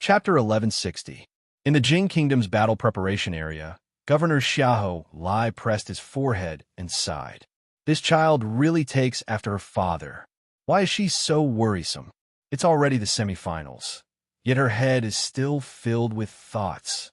Chapter 1160. In the Jing Kingdom's battle preparation area, Governor Xiahou Lai pressed his forehead and sighed. This child really takes after her father. Why is she so worrisome? It's already the semifinals. Yet her head is still filled with thoughts.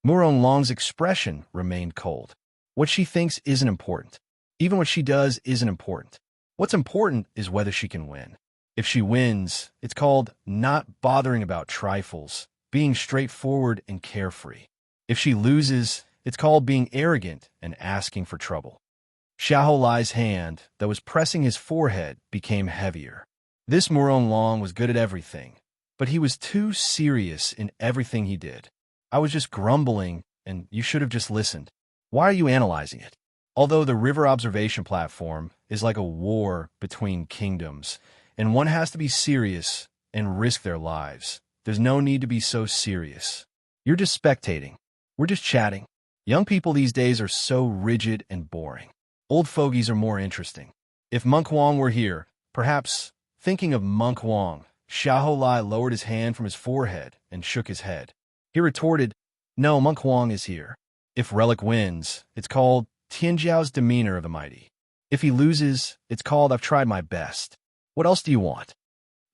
Muron Long's expression remained cold. What she thinks isn't important. Even what she does isn't important. What's important is whether she can win. If she wins, it's called not bothering about trifles, being straightforward and carefree. If she loses, it's called being arrogant and asking for trouble. Xiahou Lai's hand, that was pressing his forehead, became heavier. This Muron Long was good at everything, but he was too serious in everything he did. I was just grumbling, and you should have just listened. Why are you analyzing it? Although the river observation platform is like a war between kingdoms, and one has to be serious and risk their lives, there's no need to be so serious. You're just spectating. We're just chatting. Young people these days are so rigid and boring. Old fogies are more interesting. If Monk Wong were here, perhaps, thinking of Monk Wong, Xiahou Lai lowered his hand from his forehead and shook his head. He retorted, "No, Monk Wong is here. If Relic wins, it's called Tianjiao's demeanor of the mighty. If he loses, it's called I've tried my best. What else do you want?"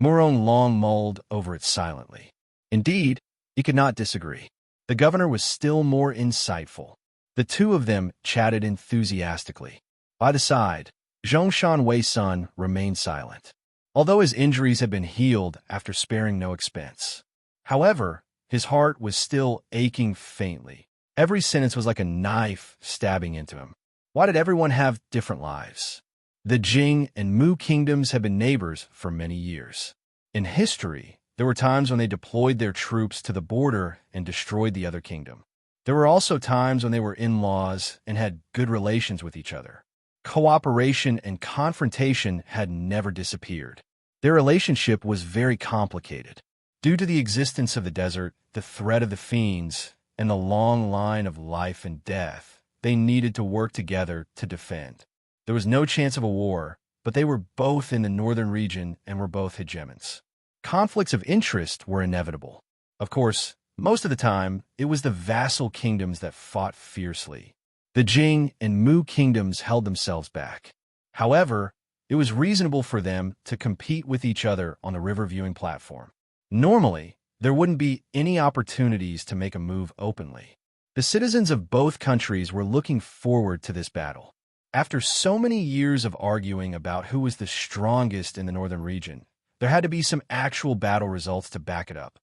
Muron Long mulled over it silently. Indeed, he could not disagree. The governor was still more insightful. The two of them chatted enthusiastically. By the side, Zhongshan Wei Sun remained silent, although his injuries had been healed after sparing no expense. However, his heart was still aching faintly. Every sentence was like a knife stabbing into him. Why did everyone have different lives? The Jing and Mu kingdoms had been neighbors for many years. In history, there were times when they deployed their troops to the border and destroyed the other kingdom. There were also times when they were in-laws and had good relations with each other. Cooperation and confrontation had never disappeared. Their relationship was very complicated. Due to the existence of the desert, the threat of the fiends, and the long line of life and death, they needed to work together to defend. There was no chance of a war, but they were both in the northern region and were both hegemons. Conflicts of interest were inevitable. Of course, most of the time, it was the vassal kingdoms that fought fiercely. The Jing and Mu kingdoms held themselves back. However, it was reasonable for them to compete with each other on the river viewing platform. Normally, there wouldn't be any opportunities to make a move openly. The citizens of both countries were looking forward to this battle. After so many years of arguing about who was the strongest in the northern region, there had to be some actual battle results to back it up.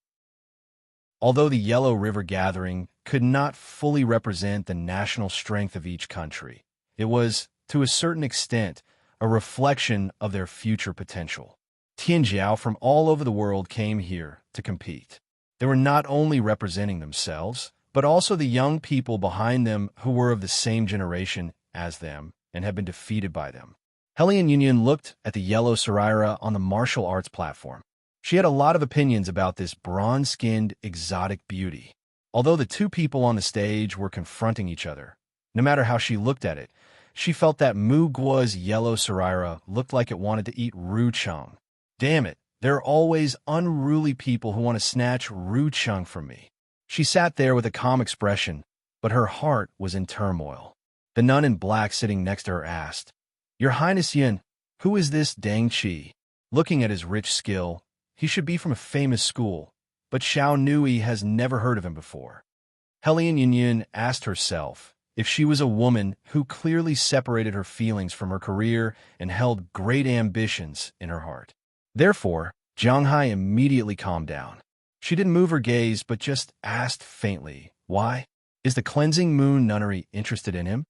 Although the Yellow River Gathering could not fully represent the national strength of each country, it was, to a certain extent, a reflection of their future potential. Tianjiao from all over the world came here to compete. They were not only representing themselves, but also the young people behind them who were of the same generation as them and had been defeated by them. Helian Union looked at the yellow Saraira on the martial arts platform. She had a lot of opinions about this bronze-skinned, exotic beauty. Although the two people on the stage were confronting each other, no matter how she looked at it, she felt that Mu Guo's yellow Saraira looked like it wanted to eat Ru Cheng. Damn it, there are always unruly people who want to snatch Ru Cheng from me. She sat there with a calm expression, but her heart was in turmoil. The nun in black sitting next to her asked, "Your Highness Yin, who is this Dang Qi?" Looking at his rich skill, he should be from a famous school, but Xiao Nui has never heard of him before. Helian Yin asked herself if she was a woman who clearly separated her feelings from her career and held great ambitions in her heart. Therefore, Jiang Hai immediately calmed down. She didn't move her gaze, but just asked faintly, "Why? Is the Cleansing Moon Nunnery interested in him?"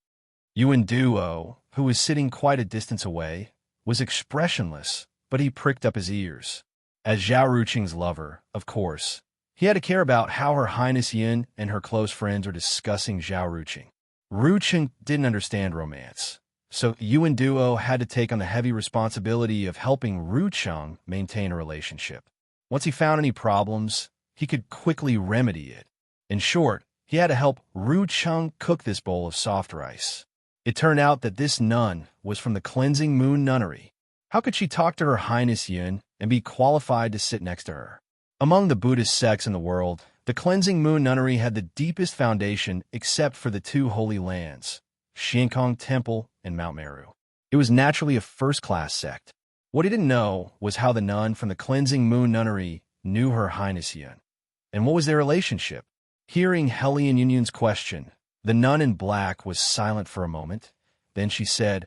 Yuan Duo, who was sitting quite a distance away, was expressionless, but he pricked up his ears. As Zhao Ruqing's lover, of course, he had to care about how Her Highness Yin and her close friends are discussing Zhao Ruqing. Ruqing didn't understand romance, so Yuan Duo had to take on the heavy responsibility of helping Ruqing maintain a relationship. Once he found any problems, he could quickly remedy it. In short, he had to help Ruqing cook this bowl of soft rice. It turned out that this nun was from the Cleansing Moon Nunnery. How could she talk to Her Highness Yin and be qualified to sit next to her? Among the Buddhist sects in the world, the Cleansing Moon Nunnery had the deepest foundation except for the two holy lands, Xiankong Temple and Mount Meru. It was naturally a first-class sect. What he didn't know was how the nun from the Cleansing Moon Nunnery knew Her Highness Yun, and what was their relationship. Hearing Hellion Yunyun's question, the nun in black was silent for a moment. Then she said,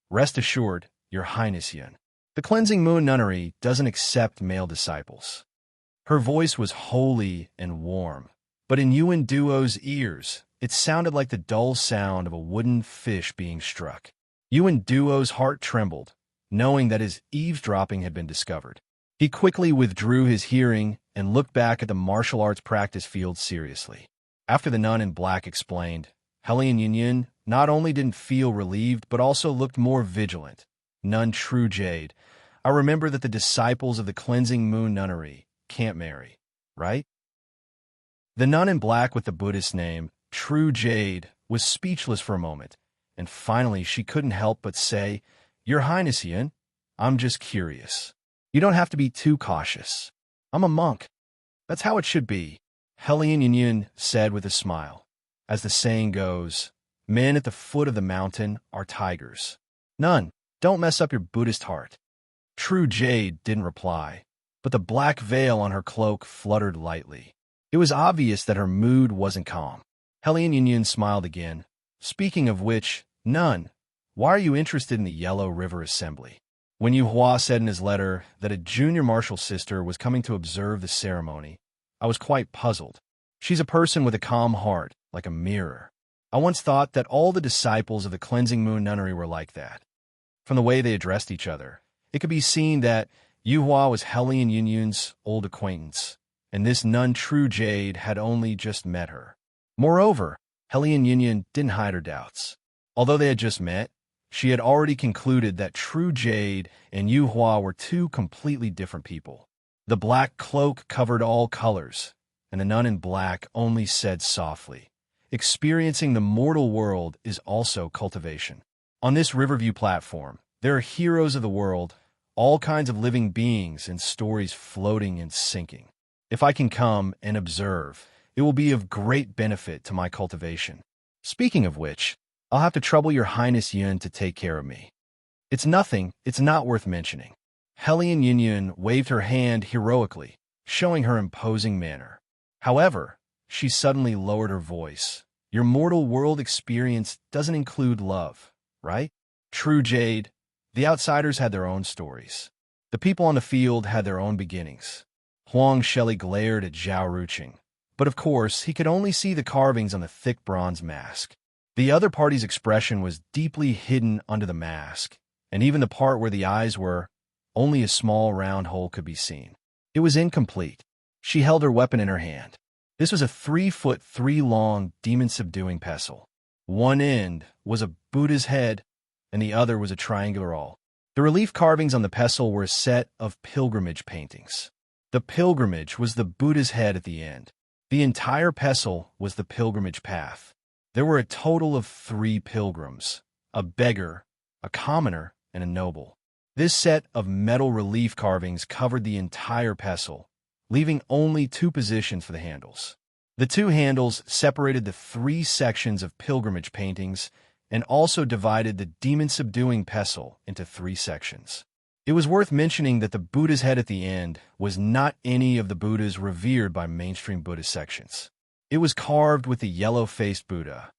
"Rest assured, Your Highness Yun. The Cleansing Moon Nunnery doesn't accept male disciples." Her voice was holy and warm, but in Yuan Duo's ears, it sounded like the dull sound of a wooden fish being struck. Yuan Duo's heart trembled, knowing that his eavesdropping had been discovered. He quickly withdrew his hearing and looked back at the martial arts practice field seriously. After the nun in black explained, Hellion Yunyun not only didn't feel relieved, but also looked more vigilant. "Nun True Jade, I remember that the disciples of the Cleansing Moon Nunnery can't marry, right?" The nun in black with the Buddhist name, True Jade, was speechless for a moment, and finally she couldn't help but say, "Your Highness Yun, I'm just curious. You don't have to be too cautious. I'm a monk. That's how it should be," Hellion Yunyun said with a smile. As the saying goes, men at the foot of the mountain are tigers. "Nun, don't mess up your Buddhist heart." True Jade didn't reply, but the black veil on her cloak fluttered lightly. It was obvious that her mood wasn't calm. Hellion Yunyun smiled again. "Speaking of which, Nun, why are you interested in the Yellow River Assembly?" When Yu Hua said in his letter that a junior martial sister was coming to observe the ceremony, I was quite puzzled. She's a person with a calm heart, like a mirror. I once thought that all the disciples of the Cleansing Moon Nunnery were like that. From the way they addressed each other, it could be seen that Yu Hua was Hellion Yunyun's old acquaintance, and this nun True Jade had only just met her. Moreover, Hellion Yunyun didn't hide her doubts. Although they had just met, she had already concluded that True Jade and Yu Hua were two completely different people. The black cloak covered all colors, and the nun in black only said softly, "Experiencing the mortal world is also cultivation." On this Riverview platform, there are heroes of the world, all kinds of living beings and stories floating and sinking. If I can come and observe, it will be of great benefit to my cultivation. Speaking of which, I'll have to trouble Your Highness Yun to take care of me. It's nothing, it's not worth mentioning. Hellion Yunyun waved her hand heroically, showing her imposing manner. However, she suddenly lowered her voice. "Your mortal world experience doesn't include love, right? True Jade, the outsiders had their own stories. The people on the field had their own beginnings." Huang Shelley glared at Zhao Ruqing, but of course he could only see the carvings on the thick bronze mask. The other party's expression was deeply hidden under the mask, and even the part where the eyes were, only a small round hole could be seen. It was incomplete. She held her weapon in her hand. This was a 3'3" long demon-subduing pestle. One end was a Buddha's head, and the other was a triangular awl. The relief carvings on the pestle were a set of pilgrimage paintings. The pilgrimage was the Buddha's head at the end. The entire pestle was the pilgrimage path. There were a total of 3 pilgrims, a beggar, a commoner, and a noble. This set of metal relief carvings covered the entire pestle, leaving only 2 positions for the handles. The 2 handles separated the 3 sections of pilgrimage paintings and also divided the demon-subduing pestle into 3 sections. It was worth mentioning that the Buddha's head at the end was not any of the Buddhas revered by mainstream Buddhist sections. It was carved with the yellow-faced Buddha.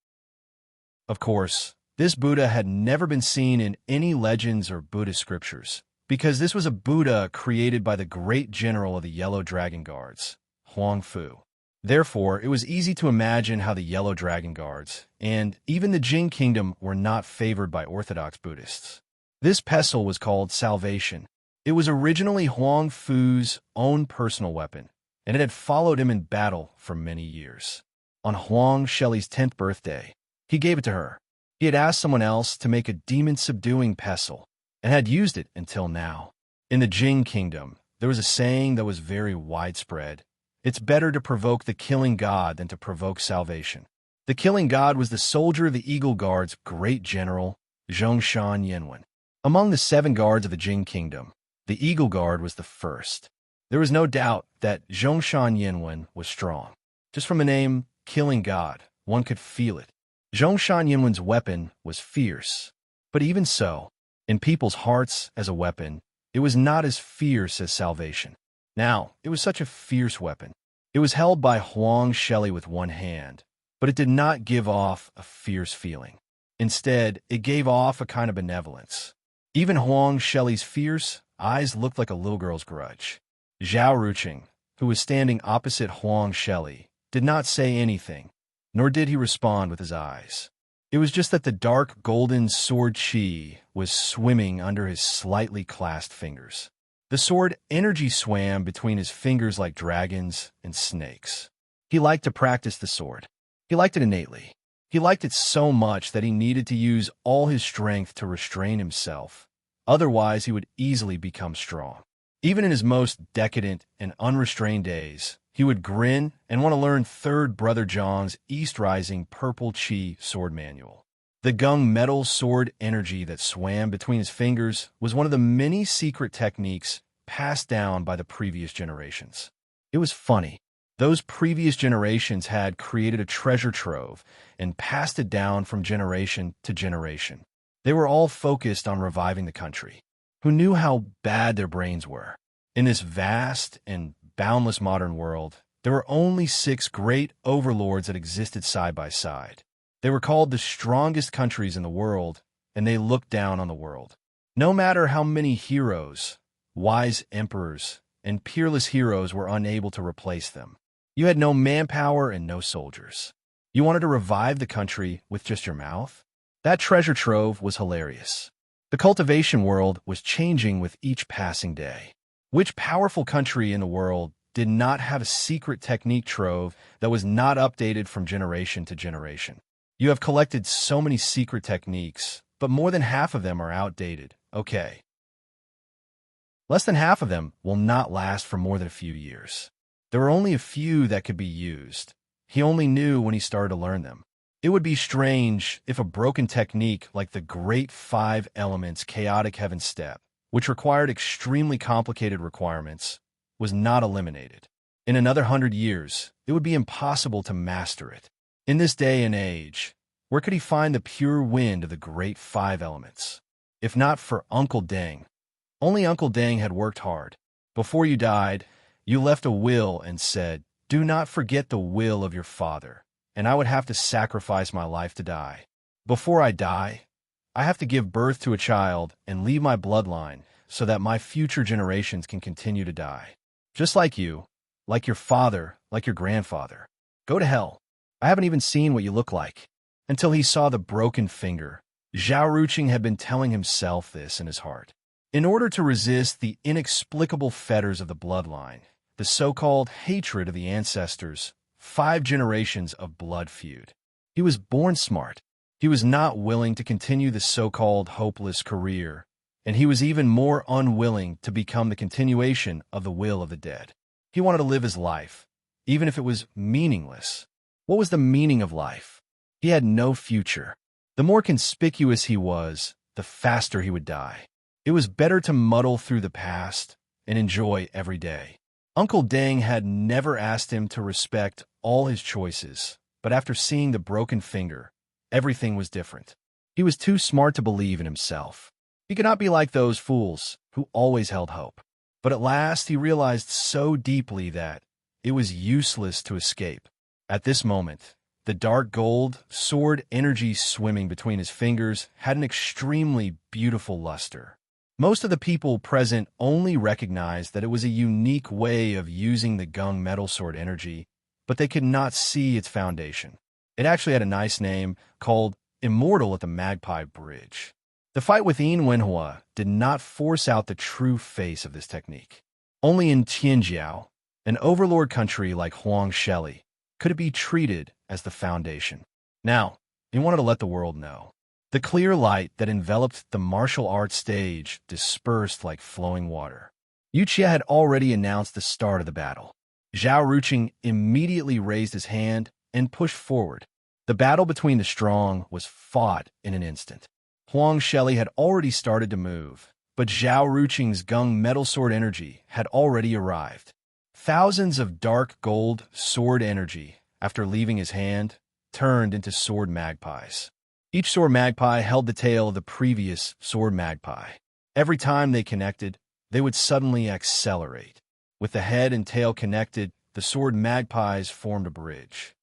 Of course, this Buddha had never been seen in any legends or Buddhist scriptures, because this was a Buddha created by the great general of the Yellow Dragon Guards, Huang Fu. Therefore, it was easy to imagine how the Yellow Dragon Guards, and even the Jin Kingdom, were not favored by Orthodox Buddhists. This pestle was called Salvation. It was originally Huang Fu's own personal weapon, and it had followed him in battle for many years. On Huang Shelley's 10th birthday, he gave it to her. He had asked someone else to make a demon-subduing pestle, and had used it until now. In the Jin Kingdom, there was a saying that was very widespread. It's better to provoke the killing god than to provoke salvation. The killing god was the soldier of the Eagle Guard's great general, Zhongshan Yanwen. Among the 7 guards of the Jin Kingdom, the Eagle Guard was the first. There was no doubt that Zhongshan Yinwen was strong. Just from the name Killing God, one could feel it. Zhongshan Yinwen's weapon was fierce. But even so, in people's hearts as a weapon, it was not as fierce as salvation. Now, it was such a fierce weapon. It was held by Huang Shelley with one hand, but it did not give off a fierce feeling. Instead, it gave off a kind of benevolence. Even Huang Shelley's fierce eyes looked like a little girl's grudge. Zhao Ruqing, who was standing opposite Huang Shelley, did not say anything, nor did he respond with his eyes. It was just that the dark golden sword chi was swimming under his slightly clasped fingers. The sword energy swam between his fingers like dragons and snakes. He liked to practice the sword. He liked it innately. He liked it so much that he needed to use all his strength to restrain himself. Otherwise, he would easily become strong. Even in his most decadent and unrestrained days, he would grin and want to learn Third Brother Zhang's East Rising Purple Chi sword manual. The gung metal sword energy that swam between his fingers was one of the many secret techniques passed down by the previous generations. It was funny. Those previous generations had created a treasure trove and passed it down from generation to generation. They were all focused on reviving the country. Who knew how bad their brains were? In this vast and boundless modern world, there were only 6 great overlords that existed side by side. They were called the strongest countries in the world, and they looked down on the world. No matter how many heroes, wise emperors, and peerless heroes were unable to replace them. You had no manpower and no soldiers. You wanted to revive the country with just your mouth? That treasure trove was hilarious. The cultivation world was changing with each passing day. Which powerful country in the world did not have a secret technique trove that was not updated from generation to generation? You have collected so many secret techniques, but more than half of them are outdated. Okay. Less than half of them will not last for more than a few years. There were only a few that could be used. He only knew when he started to learn them. It would be strange if a broken technique like the Great 5 Elements Chaotic Heaven Step, which required extremely complicated requirements, was not eliminated. In another 100 years, it would be impossible to master it. In this day and age, where could he find the pure wind of the Great 5 Elements? If not for Uncle Deng. Only Uncle Deng had worked hard. Before you died, you left a will and said, "Do not forget the will of your father," and I would have to sacrifice my life to die. Before I die, I have to give birth to a child and leave my bloodline so that my future generations can continue to die. Just like you, like your father, like your grandfather. Go to hell. I haven't even seen what you look like. Until he saw the broken finger, Zhao Ruqing had been telling himself this in his heart. In order to resist the inexplicable fetters of the bloodline, the so-called hatred of the ancestors, 5 generations of blood feud. He was born smart. He was not willing to continue the so-called hopeless career, and he was even more unwilling to become the continuation of the will of the dead. He wanted to live his life, even if it was meaningless. What was the meaning of life? He had no future. The more conspicuous he was, the faster he would die. It was better to muddle through the past and enjoy every day. Uncle Deng had never asked him to respect all his choices, but after seeing the broken finger, everything was different. He was too smart to believe in himself. He could not be like those fools who always held hope. But at last he realized so deeply that it was useless to escape. At this moment, the dark gold sword energy swimming between his fingers had an extremely beautiful luster. Most of the people present only recognized that it was a unique way of using the gung metal sword energy, but they could not see its foundation. It actually had a nice name called Immortal at the Magpie Bridge. The fight with Yin Wenhua did not force out the true face of this technique. Only in Tianjiao, an overlord country like Huang Shelley, could it be treated as the foundation. Now, he wanted to let the world know. The clear light that enveloped the martial arts stage dispersed like flowing water. Yu Qie had already announced the start of the battle. Zhao Ruqing immediately raised his hand and pushed forward. The battle between the strong was fought in an instant. Huang Shelley had already started to move, But Zhao Ruqing's gung metal sword energy had already arrived. Thousands of dark gold sword energy, after leaving his hand, turned into sword magpies. Each sword magpie held the tail of the previous sword magpie. Every time they connected, they would suddenly accelerate. With the head and tail connected, the sword magpies formed a bridge.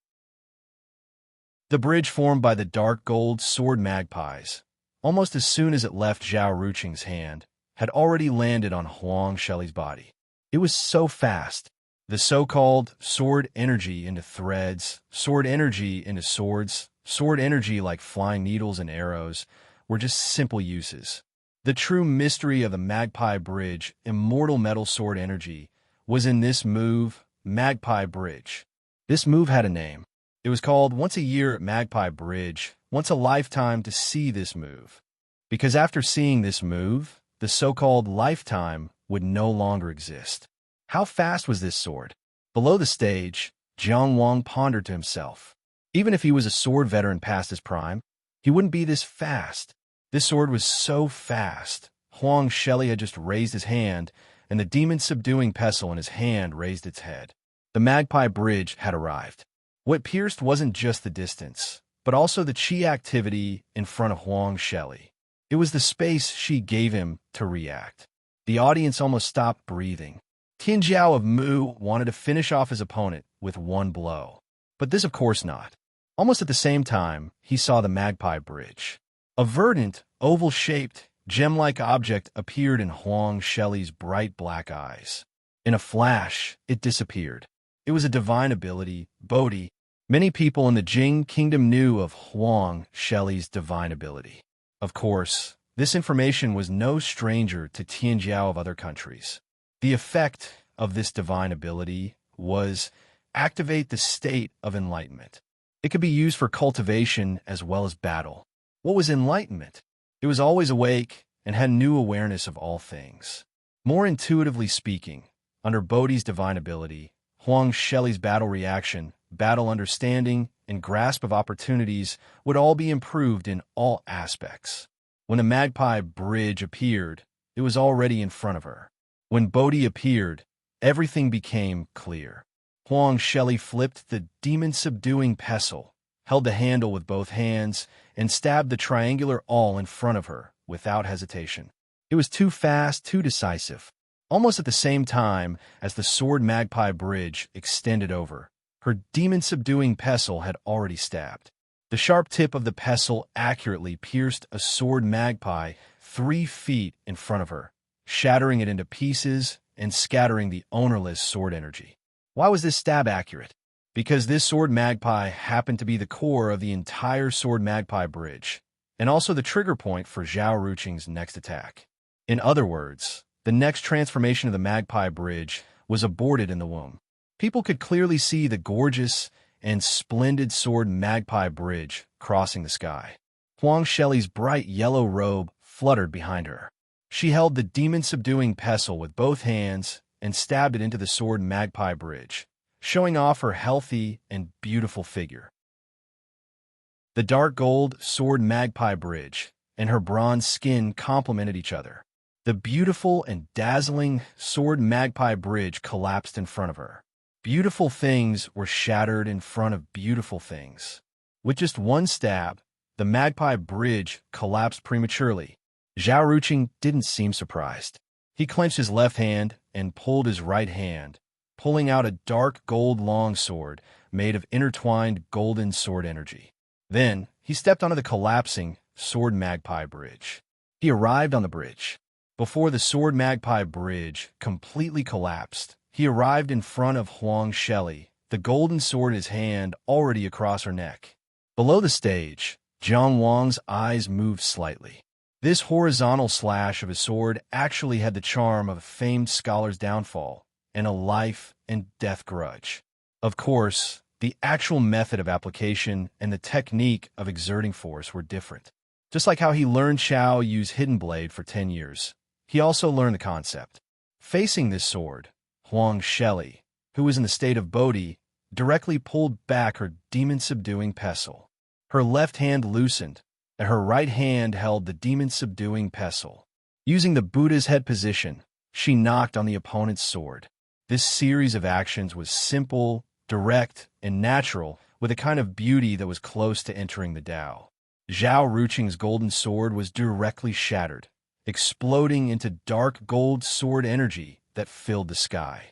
The bridge formed by the dark gold sword magpies, almost as soon as it left Zhao Ruqing's hand, had already landed on Huang Shelley's body. It was so fast. The so-called sword energy into threads, sword energy into swords, sword energy like flying needles and arrows, were just simple uses. The true mystery of the Magpie Bridge, immortal metal sword energy, was in this move, Magpie Bridge. This move had a name. It was called Once a Year at Magpie Bridge, once a lifetime to see this move. Because after seeing this move, the so-called lifetime would no longer exist. How fast was this sword? Below the stage, Jiang Wang pondered to himself. Even if he was a sword veteran past his prime, he wouldn't be this fast. This sword was so fast. Huang Shelley had just raised his hand, and the demon-subduing pestle in his hand raised its head. The Magpie Bridge had arrived. What pierced wasn't just the distance, but also the chi activity in front of Huang Shelley. It was the space she gave him to react. The audience almost stopped breathing. Tian Jiao of Mu wanted to finish off his opponent with one blow. But this, of course, not. Almost at the same time, he saw the Magpie Bridge. A verdant, oval-shaped, gem-like object appeared in Huang Shelley's bright black eyes. In a flash, it disappeared. It was a divine ability, Bodhi. Many people in the Jing Kingdom knew of Huang Shelley's divine ability. Of course, this information was no stranger to Tian Jiao of other countries. The effect of this divine ability was activate the state of enlightenment. It could be used for cultivation as well as battle. What was enlightenment? It was always awake and had new awareness of all things. More intuitively speaking, under Bodhi's divine ability, Huang Shelley's battle reaction, battle understanding, and grasp of opportunities would all be improved in all aspects. When the Magpie Bridge appeared, it was already in front of her. When Bodhi appeared, everything became clear. Huang Shelley flipped the demon-subduing pestle, held the handle with both hands, and stabbed the triangular awl in front of her, without hesitation. It was too fast, too decisive. Almost at the same time as the sword Magpie Bridge extended over, her demon-subduing pestle had already stabbed. The sharp tip of the pestle accurately pierced a sword magpie 3 feet in front of her, shattering it into pieces and scattering the ownerless sword energy. Why was this stab accurate? Because this sword magpie happened to be the core of the entire sword magpie bridge, and also the trigger point for Zhao Ruqing's next attack. In other words, the next transformation of the magpie bridge was aborted in the womb. People could clearly see the gorgeous and splendid sword magpie bridge crossing the sky. Huang Shelley's bright yellow robe fluttered behind her. She held the demon-subduing pestle with both hands and stabbed it into the sword magpie bridge, showing off her healthy and beautiful figure. The dark gold sword magpie bridge and her bronze skin complemented each other. The beautiful and dazzling sword magpie bridge collapsed in front of her. Beautiful things were shattered in front of beautiful things. With just one stab, the magpie bridge collapsed prematurely. Zhao Ruqing didn't seem surprised. He clenched his left hand and pulled his right hand, pulling out a dark gold longsword made of intertwined golden sword energy. Then, he stepped onto the collapsing sword magpie bridge. He arrived on the bridge. Before the sword magpie bridge completely collapsed, he arrived in front of Huang Shelley, the golden sword in his hand already across her neck. Below the stage, Jiang Wang's eyes moved slightly. This horizontal slash of his sword actually had the charm of a famed scholar's downfall and a life and death grudge. Of course, the actual method of application and the technique of exerting force were different. Just like how he learned Chao use Hidden Blade for 10 years, he also learned the concept. Facing this sword, Huang Shelley, who was in the state of Bodhi, directly pulled back her demon-subduing pestle. Her left hand loosened, and her right hand held the demon-subduing pestle. Using the Buddha's head position, she knocked on the opponent's sword. This series of actions was simple, direct, and natural, with a kind of beauty that was close to entering the Tao. Zhao Ruqing's golden sword was directly shattered, exploding into dark gold sword energy that filled the sky.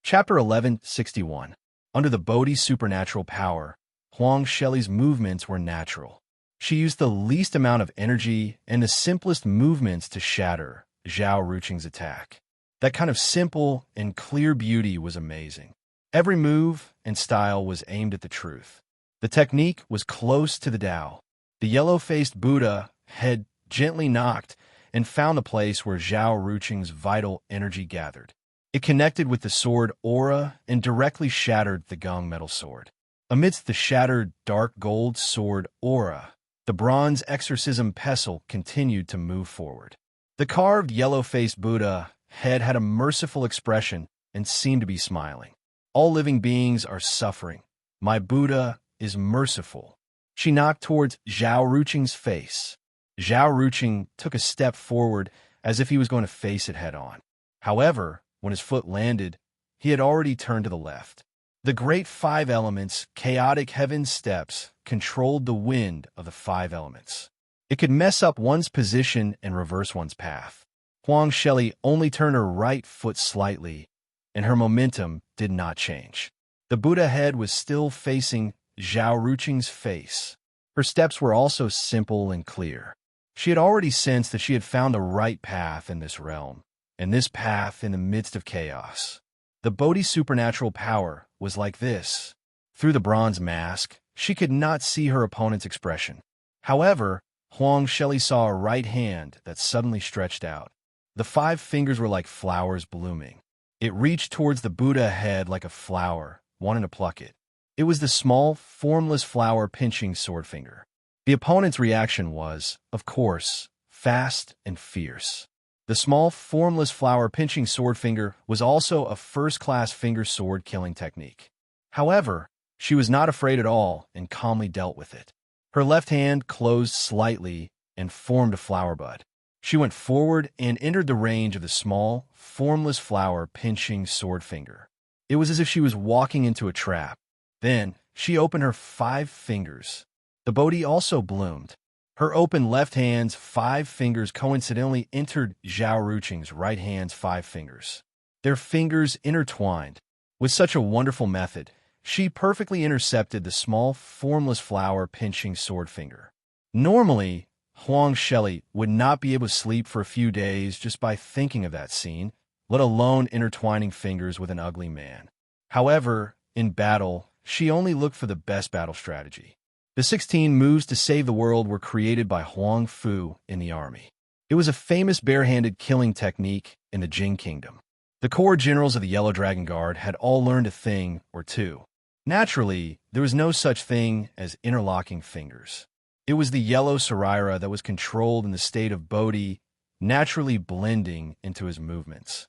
Chapter 1161. Under the Bodhi's supernatural power, Huang Shelley's movements were natural. She used the least amount of energy and the simplest movements to shatter Zhao Ruqing's attack. That kind of simple and clear beauty was amazing. Every move and style was aimed at the truth. The technique was close to the Tao. The yellow-faced Buddha had gently knocked and found the place where Zhao Ruqing's vital energy gathered. It connected with the sword aura and directly shattered the gong metal sword. Amidst the shattered dark gold sword aura, the bronze exorcism pestle continued to move forward. The carved yellow-faced Buddha head had a merciful expression and seemed to be smiling. All living beings are suffering. My Buddha is merciful. She knocked towards Zhao Ruqing's face. Zhao Ruqing took a step forward as if he was going to face it head-on. However, when his foot landed, he had already turned to the left. The great five elements, chaotic heaven steps, controlled the wind of the five elements. It could mess up one's position and reverse one's path. Huang Shelley only turned her right foot slightly, and her momentum did not change. The Buddha head was still facing Zhao Ruqing's face. Her steps were also simple and clear. She had already sensed that she had found the right path in this realm, and this path in the midst of chaos. The Bodhi's supernatural power was like this. Through the bronze mask, she could not see her opponent's expression. However, Huang Shelley saw a right hand that suddenly stretched out. The five fingers were like flowers blooming. It reached towards the Buddha head like a flower, wanting to pluck it. It was the small, formless flower pinching sword finger. The opponent's reaction was, of course, fast and fierce. The small, formless flower pinching sword finger was also a first-class finger sword killing technique. However, she was not afraid at all and calmly dealt with it. Her left hand closed slightly and formed a flower bud. She went forward and entered the range of the small, formless flower pinching sword finger. It was as if she was walking into a trap. Then, she opened her five fingers. The Bodhi also bloomed. Her open left hand's five fingers coincidentally entered Zhao Ruqing's right hand's five fingers. Their fingers intertwined. With such a wonderful method, she perfectly intercepted the small, formless flower pinching sword finger. Normally, Huang Shelley would not be able to sleep for a few days just by thinking of that scene, let alone intertwining fingers with an ugly man. However, in battle, she only looked for the best battle strategy. The 16 moves to save the world were created by Huang Fu in the army. It was a famous barehanded killing technique in the Jing Kingdom. The core generals of the Yellow Dragon Guard had all learned a thing or two. Naturally, there was no such thing as interlocking fingers. It was the yellow Sarira that was controlled in the state of Bodhi, naturally blending into his movements.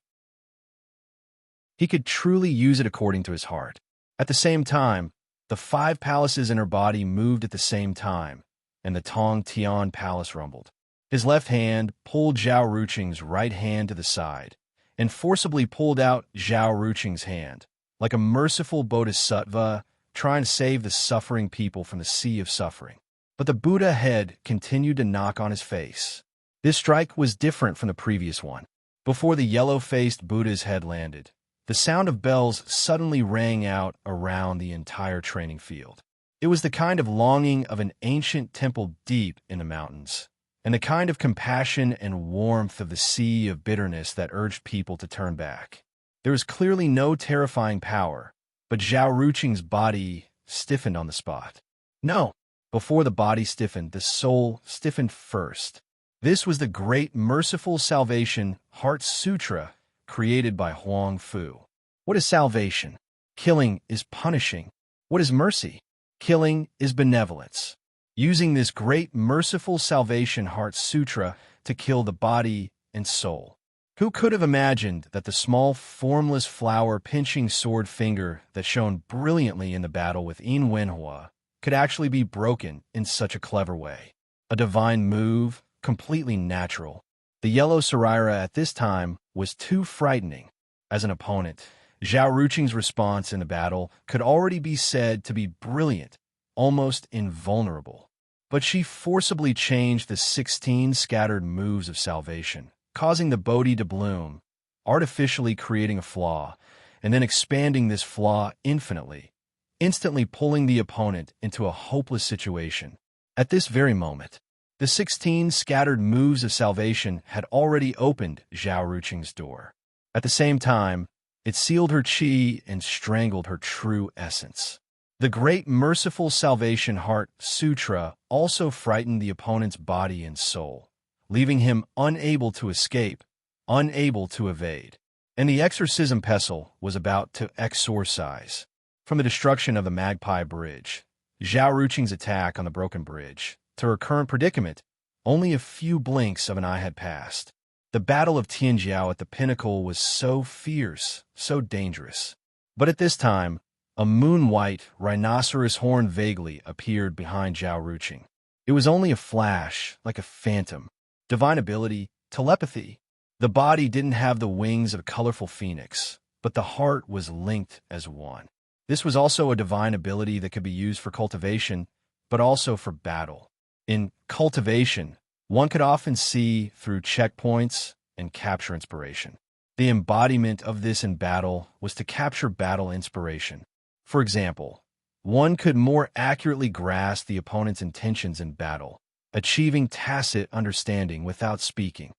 He could truly use it according to his heart. At the same time, the five palaces in her body moved at the same time, and the Tong Tian Palace rumbled. His left hand pulled Zhao Ruqing's right hand to the side, and forcibly pulled out Zhao Ruqing's hand, like a merciful bodhisattva trying to save the suffering people from the sea of suffering. But the Buddha head continued to knock on his face. This strike was different from the previous one. Before the yellow-faced Buddha's head landed, the sound of bells suddenly rang out around the entire training field. It was the kind of longing of an ancient temple deep in the mountains, and the kind of compassion and warmth of the sea of bitterness that urged people to turn back. There was clearly no terrifying power, but Zhao Ruqing's body stiffened on the spot. No, before the body stiffened, the soul stiffened first. This was the great merciful salvation Heart Sutra created by Huang Fu. What is salvation? Killing is punishing. What is mercy? Killing is benevolence. Using this great merciful salvation Heart Sutra to kill the body and soul. Who could have imagined that the small, formless flower pinching sword finger that shone brilliantly in the battle with Yin Wenhua could actually be broken in such a clever way? A divine move, completely natural. The yellow Saraira at this time was too frightening. As an opponent, Zhao Ruqing's response in the battle could already be said to be brilliant, almost invulnerable. But she forcibly changed the 16 scattered moves of salvation, causing the Bodhi to bloom, artificially creating a flaw, and then expanding this flaw infinitely, instantly pulling the opponent into a hopeless situation. At this very moment, the 16 scattered moves of salvation had already opened Zhao Ruqing's door. At the same time, it sealed her chi and strangled her true essence. The Great Merciful Salvation Heart Sutra also frightened the opponent's body and soul, leaving him unable to escape, unable to evade. And the exorcism pestle was about to exorcise. From the destruction of the Magpie Bridge, Zhao Ruqing's attack on the broken bridge, to her current predicament, only a few blinks of an eye had passed. The Battle of Tianjiao at the pinnacle was so fierce, so dangerous. But at this time, a moon-white rhinoceros horn vaguely appeared behind Zhao Ruqing. It was only a flash, like a phantom. Divine ability, telepathy. The body didn't have the wings of a colorful phoenix, but the heart was linked as one. This was also a divine ability that could be used for cultivation, but also for battle. In cultivation, one could often see through checkpoints and capture inspiration. The embodiment of this in battle was to capture battle inspiration. For example, one could more accurately grasp the opponent's intentions in battle, achieving tacit understanding without speaking.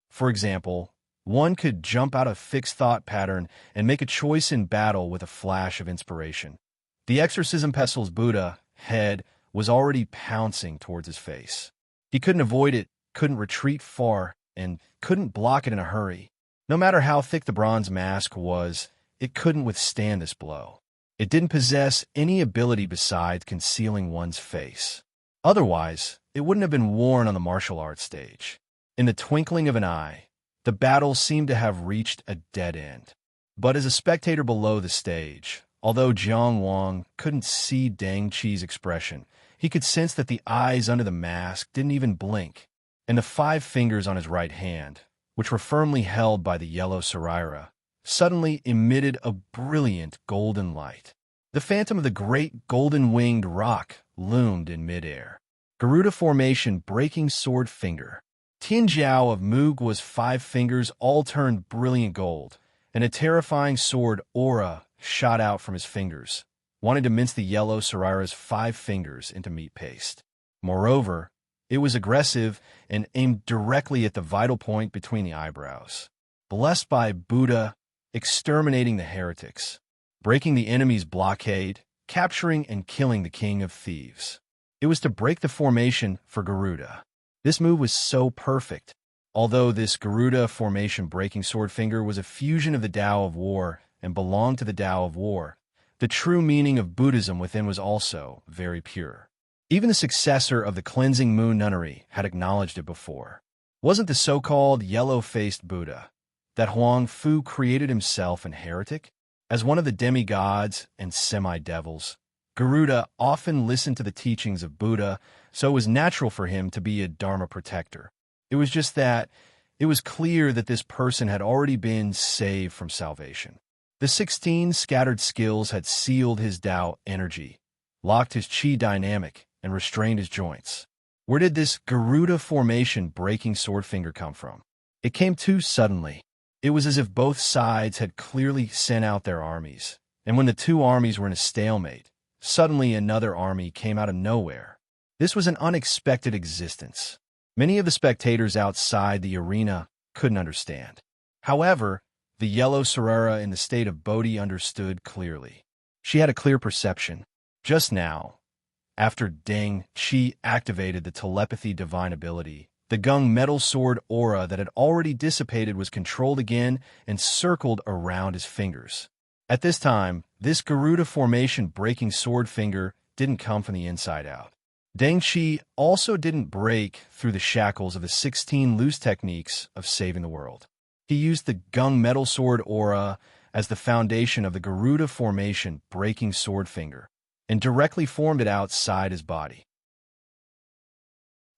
For example, one could jump out of fixed thought pattern and make a choice in battle with a flash of inspiration. The exorcism pestle's Buddha head was already pouncing towards his face. He couldn't avoid it, couldn't retreat far, and couldn't block it in a hurry. No matter how thick the bronze mask was, it couldn't withstand this blow. It didn't possess any ability besides concealing one's face. Otherwise, it wouldn't have been worn on the martial arts stage. In the twinkling of an eye, the battle seemed to have reached a dead end. But as a spectator below the stage, although Jiang Wang couldn't see Deng Qi's expression, he could sense that the eyes under the mask didn't even blink, and the 5 fingers on his right hand, which were firmly held by the yellow Saraira, suddenly emitted a brilliant golden light. The phantom of the great golden-winged rock loomed in midair. Garuda formation breaking sword finger. Tianjiao of Mugua's 5 fingers all turned brilliant gold, and a terrifying sword aura shot out from his fingers, wanting to mince the yellow Saraira's 5 fingers into meat paste. Moreover, it was aggressive and aimed directly at the vital point between the eyebrows. Blessed by Buddha, exterminating the heretics, breaking the enemy's blockade, capturing and killing the king of thieves. It was to break the formation for Garuda. This move was so perfect. Although this Garuda formation breaking sword finger was a fusion of the Tao of War and belonged to the Tao of War, the true meaning of Buddhism within was also very pure. Even the successor of the cleansing moon nunnery had acknowledged it before. Wasn't the so-called yellow-faced Buddha that Huang Fu created himself an heretic? As one of the demigods and semi-devils, Garuda often listened to the teachings of Buddha, so it was natural for him to be a Dharma protector. It was just that it was clear that this person had already been saved from salvation. The 16 scattered skills had sealed his Tao energy, locked his Qi dynamic, and restrained his joints. Where did this Garuda formation breaking sword finger come from? It came too suddenly. It was as if both sides had clearly sent out their armies, and when the 2 armies were in a stalemate, suddenly another army came out of nowhere. This was an unexpected existence. Many of the spectators outside the arena couldn't understand. However, the yellow Saraira in the state of Bodhi understood clearly. She had a clear perception. Just now, after Deng Qi activated the telepathy divine ability, the Gung metal sword aura that had already dissipated was controlled again and circled around his fingers. At this time, this Garuda formation breaking sword finger didn't come from the inside out. Deng Qi also didn't break through the shackles of the 16 loose techniques of saving the world. He used the Gung metal sword aura as the foundation of the Garuda formation breaking sword finger and directly formed it outside his body.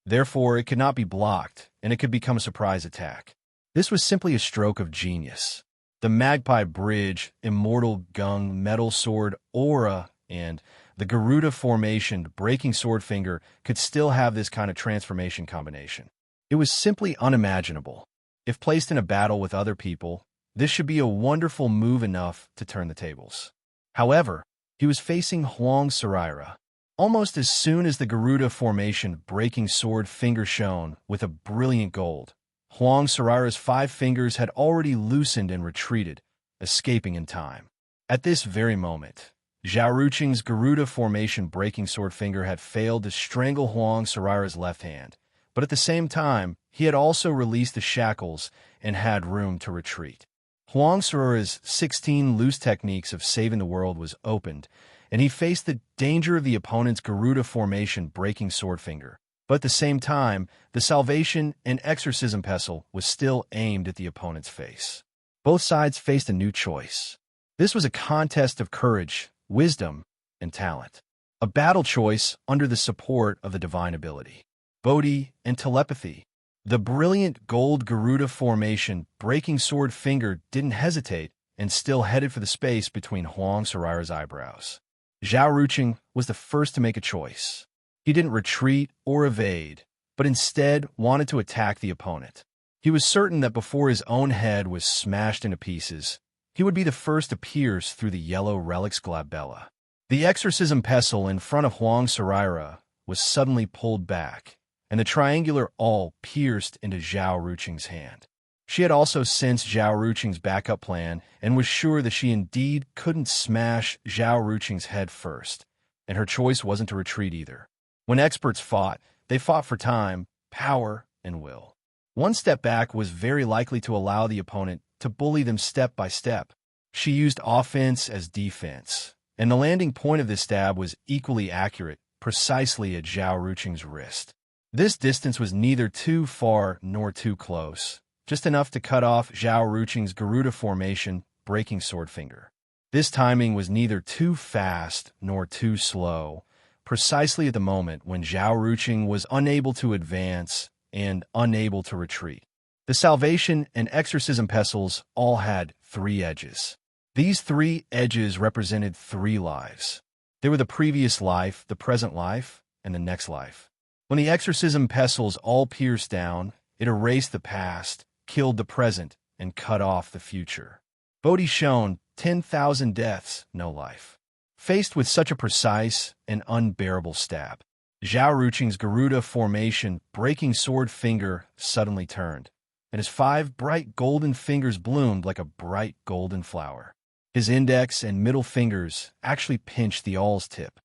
Therefore, it could not be blocked, and it could become a surprise attack. This was simply a stroke of genius. The Magpie Bridge, Immortal Gung, Metal Sword, Aura, and the Garuda Formation, Breaking Sword Finger could still have this kind of transformation combination. It was simply unimaginable. If placed in a battle with other people, this should be a wonderful move enough to turn the tables. However, he was facing Huang Saraira. Almost as soon as the Garuda Formation, Breaking Sword Finger shone with a brilliant gold, Huang Saraira's 5 fingers had already loosened and retreated, escaping in time. At this very moment, Zhao Ruqing's Garuda Formation Breaking Sword Finger had failed to strangle Huang Saraira's left hand, but at the same time, he had also released the shackles and had room to retreat. Huang Saraira's 16 loose techniques of saving the world was opened, and he faced the danger of the opponent's Garuda Formation Breaking Sword Finger. But at the same time, the Salvation and Exorcism Pestle was still aimed at the opponent's face. Both sides faced a new choice. This was a contest of courage, wisdom, and talent. A battle choice under the support of the divine ability. Bodhi and telepathy. The brilliant gold Garuda Formation Breaking Sword Finger didn't hesitate and still headed for the space between Huang Saraira's eyebrows. Zhao Ruqing was the first to make a choice. He didn't retreat or evade, but instead wanted to attack the opponent. He was certain that before his own head was smashed into pieces, he would be the first to pierce through the yellow relic's glabella. The exorcism pestle in front of Huang Saraira was suddenly pulled back, and the triangular awl pierced into Zhao Ruqing's hand. She had also sensed Zhao Ruqing's backup plan and was sure that she indeed couldn't smash Zhao Ruqing's head first, and her choice wasn't to retreat either. When experts fought, they fought for time, power, and will. One step back was very likely to allow the opponent to bully them step by step. She used offense as defense, and the landing point of this stab was equally accurate, precisely at Zhao Ruqing's wrist. This distance was neither too far nor too close, just enough to cut off Zhao Ruqing's Garuda Formation Breaking Sword Finger. This timing was neither too fast nor too slow, precisely at the moment when Zhao Ruqing was unable to advance and unable to retreat. The Salvation and Exorcism Pestles all had 3 edges. These 3 edges represented 3 lives. They were the previous life, the present life, and the next life. When the Exorcism Pestles all pierced down, it erased the past, killed the present, and cut off the future. Bodhi shone 10,000 deaths, no life. Faced with such a precise and unbearable stab, Zhao Ruqing's Garuda Formation Breaking Sword Finger suddenly turned, and his 5 bright golden fingers bloomed like a bright golden flower. His index and middle fingers actually pinched the awl's tip,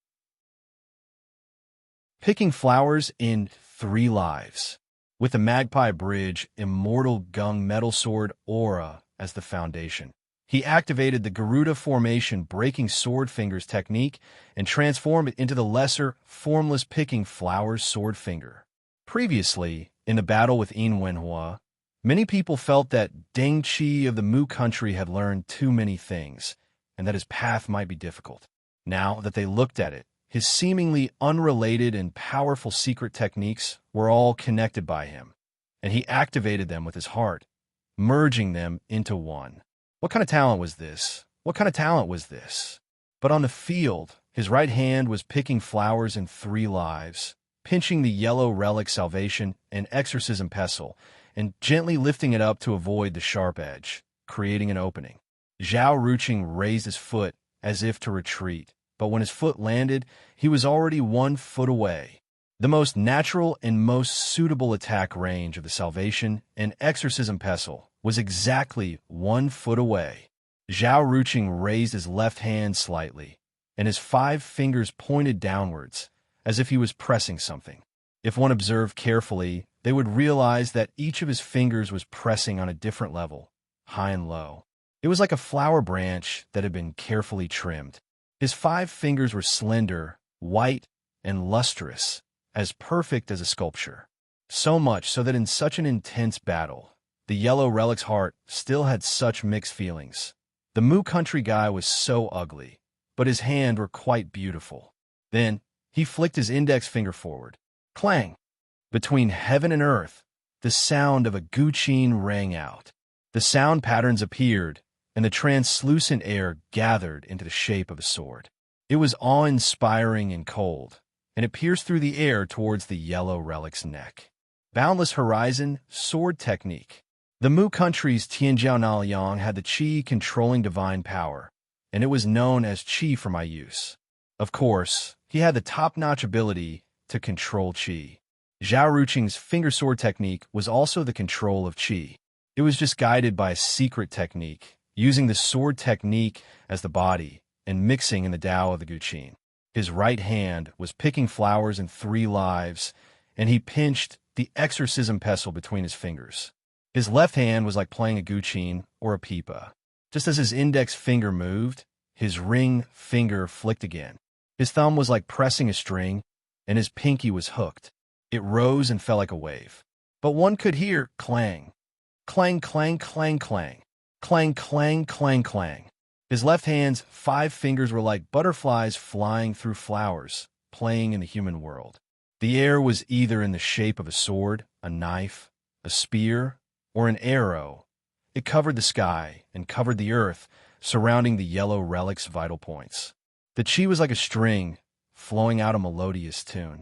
picking flowers in 3 lives, with the Magpie Bridge Immortal Gung Metal Sword Aura as the foundation. He activated the Garuda Formation Breaking Sword Fingers technique and transformed it into the lesser, formless Picking Flowers Sword Finger. Previously, in the battle with Yin Wenhua, many people felt that Deng Qi of the Mu country had learned too many things, and that his path might be difficult. Now that they looked at it, his seemingly unrelated and powerful secret techniques were all connected by him, and he activated them with his heart, merging them into one. What kind of talent was this? What kind of talent was this? But on the field, his right hand was picking flowers in 3 lives, pinching the yellow relic Salvation and Exorcism Pestle, and gently lifting it up to avoid the sharp edge, creating an opening. Zhao Ruqing raised his foot as if to retreat, but when his foot landed, he was already 1 foot away. The most natural and most suitable attack range of the Salvation and Exorcism Pestle was exactly 1 foot away. Zhao Ruqing raised his left hand slightly, and his 5 fingers pointed downwards, as if he was pressing something. If one observed carefully, they would realize that each of his fingers was pressing on a different level, high and low. It was like a flower branch that had been carefully trimmed. His 5 fingers were slender, white, and lustrous, as perfect as a sculpture. So much so that in such an intense battle, the yellow relic's heart still had such mixed feelings. The Mu country guy was so ugly, but his hands were quite beautiful. Then, he flicked his index finger forward. Clang! Between heaven and earth, the sound of a guqin rang out. The sound patterns appeared, and the translucent air gathered into the shape of a sword. It was awe-inspiring and cold, and it pierced through the air towards the yellow relic's neck. Boundless horizon, sword technique. The Mu country's Tianjiao Naliang had the qi controlling divine power, and it was known as qi for my use. Of course, he had the top-notch ability to control qi. Zhao Ruqing's finger sword technique was also the control of qi. It was just guided by a secret technique, using the sword technique as the body and mixing in the Tao of the guqin. His right hand was picking flowers in 3 lives, and he pinched the exorcism pestle between his fingers. His left hand was like playing a guqin or a pipa. Just as his index finger moved, his ring finger flicked again. His thumb was like pressing a string, and his pinky was hooked. It rose and fell like a wave. But one could hear clang. Clang, clang, clang, clang. Clang, clang, clang, clang. His left hand's 5 fingers were like butterflies flying through flowers, playing in the human world. The air was either in the shape of a sword, a knife, a spear, or an arrow. It covered the sky and covered the earth, surrounding the yellow relic's vital points. The qi was like a string, flowing out a melodious tune.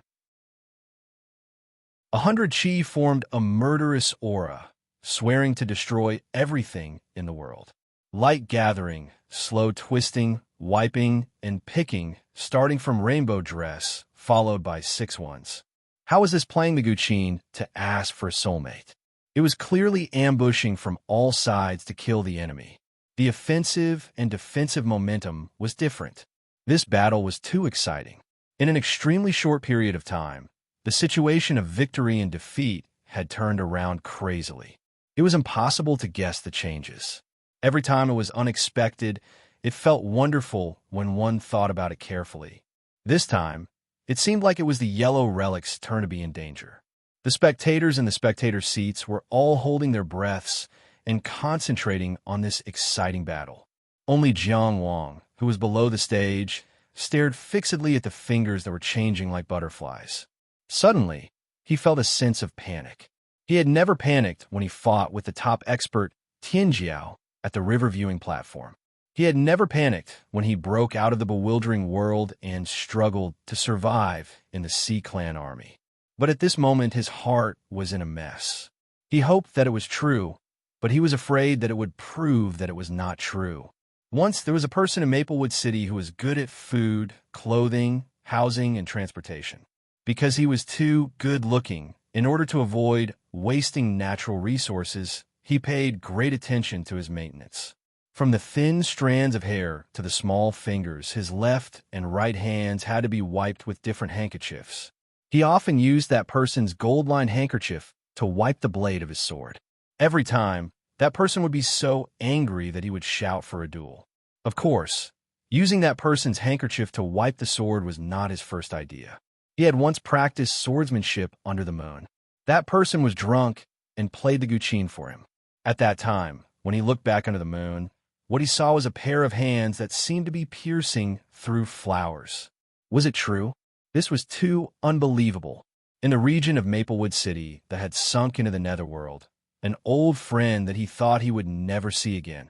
100 qi formed a murderous aura, swearing to destroy everything in the world. Light gathering, slow twisting, wiping, and picking, starting from rainbow dress, followed by 6 ones. How was this playing the guqin to ask for a soulmate? It was clearly ambushing from all sides to kill the enemy. The offensive and defensive momentum was different. This battle was too exciting. In an extremely short period of time, the situation of victory and defeat had turned around crazily. It was impossible to guess the changes. Every time it was unexpected, it felt wonderful when one thought about it carefully. This time, it seemed like it was the yellow relic's turn to be in danger. The spectators in the spectator seats were all holding their breaths and concentrating on this exciting battle. Only Jiang Wang, who was below the stage, stared fixedly at the fingers that were changing like butterflies. Suddenly, he felt a sense of panic. He had never panicked when he fought with the top expert, Tianjiao, at the river viewing platform. He had never panicked when he broke out of the bewildering world and struggled to survive in the Sea Clan army. But at this moment, his heart was in a mess. He hoped that it was true, but he was afraid that it would prove that it was not true. Once, there was a person in Maplewood City who was good at food, clothing, housing, and transportation. Because he was too good-looking, in order to avoid wasting natural resources, he paid great attention to his maintenance. From the thin strands of hair to the small fingers, his left and right hands had to be wiped with different handkerchiefs. He often used that person's gold-lined handkerchief to wipe the blade of his sword. Every time, that person would be so angry that he would shout for a duel. Of course, using that person's handkerchief to wipe the sword was not his first idea. He had once practiced swordsmanship under the moon. That person was drunk and played the guqin for him. At that time, when he looked back under the moon, what he saw was a pair of hands that seemed to be piercing through flowers. Was it true? This was too unbelievable. In the region of Maplewood City that had sunk into the netherworld, an old friend that he thought he would never see again.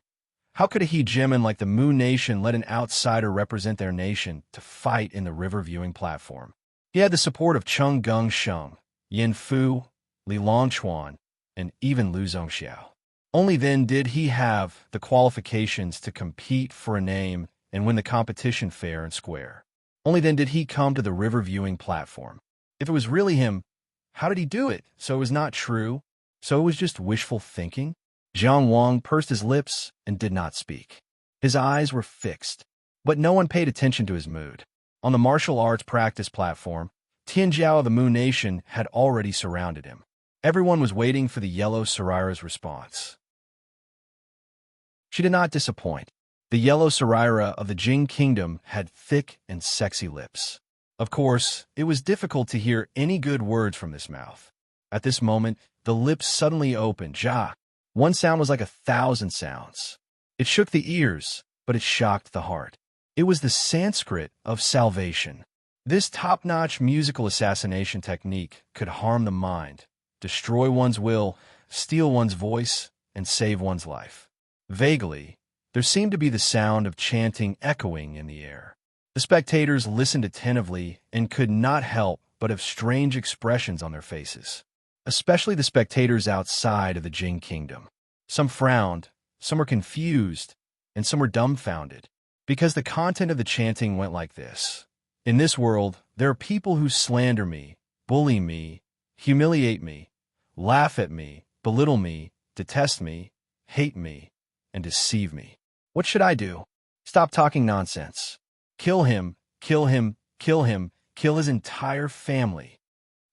How could a hegemon like the Mu Nation let an outsider represent their nation to fight in the river viewing platform? He had the support of Cheng Gung Sheng, Yin Fu, Li Longchuan, and even Lu Zongxiao. Only then did he have the qualifications to compete for a name and win the competition fair and square. Only then did he come to the river viewing platform. If it was really him, how did he do it? So it was not true? So it was just wishful thinking? Jiang Wang pursed his lips and did not speak. His eyes were fixed, but no one paid attention to his mood. On the martial arts practice platform, Tianjiao of the Mu Nation had already surrounded him. Everyone was waiting for the yellow Sarira's response. She did not disappoint. The yellow Sarira of the Jing Kingdom had thick and sexy lips. Of course, it was difficult to hear any good words from this mouth. At this moment, the lips suddenly opened. Ja! One sound was like 1,000 sounds. It shook the ears, but it shocked the heart. It was the Sanskrit of salvation. This top-notch musical assassination technique could harm the mind, destroy one's will, steal one's voice, and save one's life. Vaguely, there seemed to be the sound of chanting echoing in the air. The spectators listened attentively and could not help but have strange expressions on their faces, especially the spectators outside of the Jing Kingdom. Some frowned, some were confused, and some were dumbfounded, because the content of the chanting went like this. In this world, there are people who slander me, bully me, humiliate me, laugh at me, belittle me, detest me, hate me, and deceive me. What should I do? Stop talking nonsense. Kill him, kill him, kill him, kill his entire family.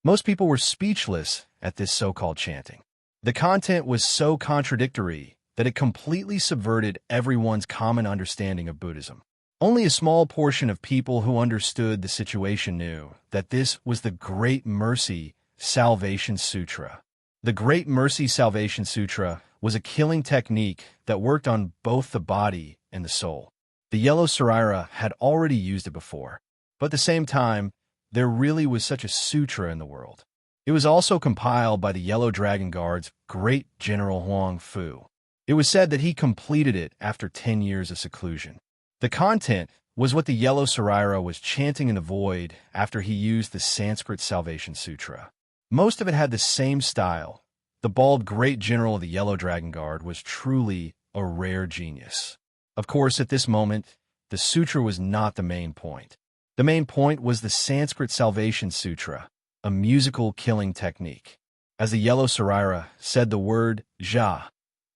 Most people were speechless at this so-called chanting. The content was so contradictory that it completely subverted everyone's common understanding of Buddhism. Only a small portion of people who understood the situation knew that this was the Great Mercy Salvation Sutra. The Great Mercy Salvation Sutra was a killing technique that worked on both the body and the soul. The Yellow Saraira had already used it before, but at the same time, there really was such a sutra in the world. It was also compiled by the Yellow Dragon Guard's great General Huang Fu. It was said that he completed it after 10 years of seclusion. The content was what the Yellow Saraira was chanting in the void after he used the Sanskrit Salvation Sutra. Most of it had the same style. The bald great general of the Yellow Dragon Guard was truly a rare genius. Of course, at this moment, the sutra was not the main point. The main point was the Sanskrit Salvation Sutra, a musical killing technique. As the Yellow Saraira said the word Ja,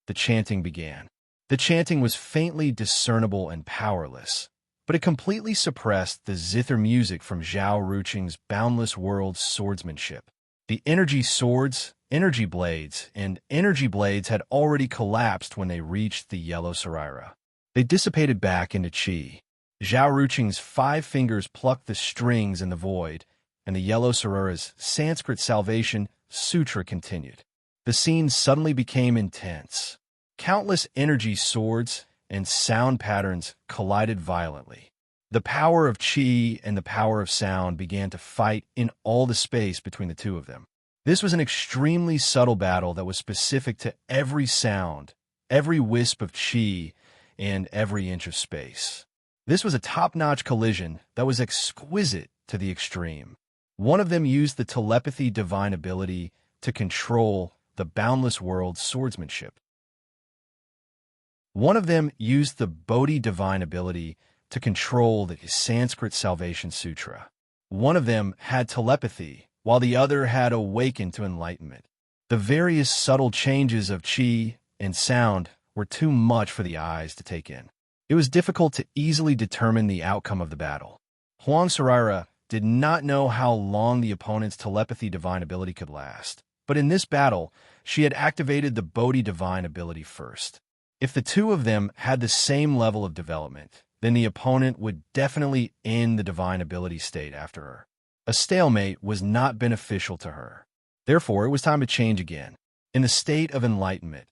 the chanting began. The chanting was faintly discernible and powerless, but it completely suppressed the zither music from Zhao Ruqing's boundless world swordsmanship. The energy swords, energy blades, and energy blades had already collapsed when they reached the Yellow Saraira. They dissipated back into qi. Zhao Ruqing's 5 fingers plucked the strings in the void, and the Yellow Saraira's Sanskrit Salvation Sutra continued. The scene suddenly became intense. Countless energy swords and sound patterns collided violently. The power of qi and the power of sound began to fight in all the space between the two of them. This was an extremely subtle battle that was specific to every sound, every wisp of qi, and every inch of space. This was a top-notch collision that was exquisite to the extreme. One of them used the telepathy divine ability to control the boundless world's swordsmanship. One of them used the Bodhi divine ability to control the Sanskrit Salvation Sutra. One of them had telepathy, while the other had awakened to enlightenment. The various subtle changes of qi and sound were too much for the eyes to take in. It was difficult to easily determine the outcome of the battle. Huang Saraira did not know how long the opponent's telepathy divine ability could last, but in this battle, she had activated the Bodhi divine ability first. If the two of them had the same level of development, then the opponent would definitely end the divine ability state after her. A stalemate was not beneficial to her. Therefore, it was time to change again. In the state of enlightenment,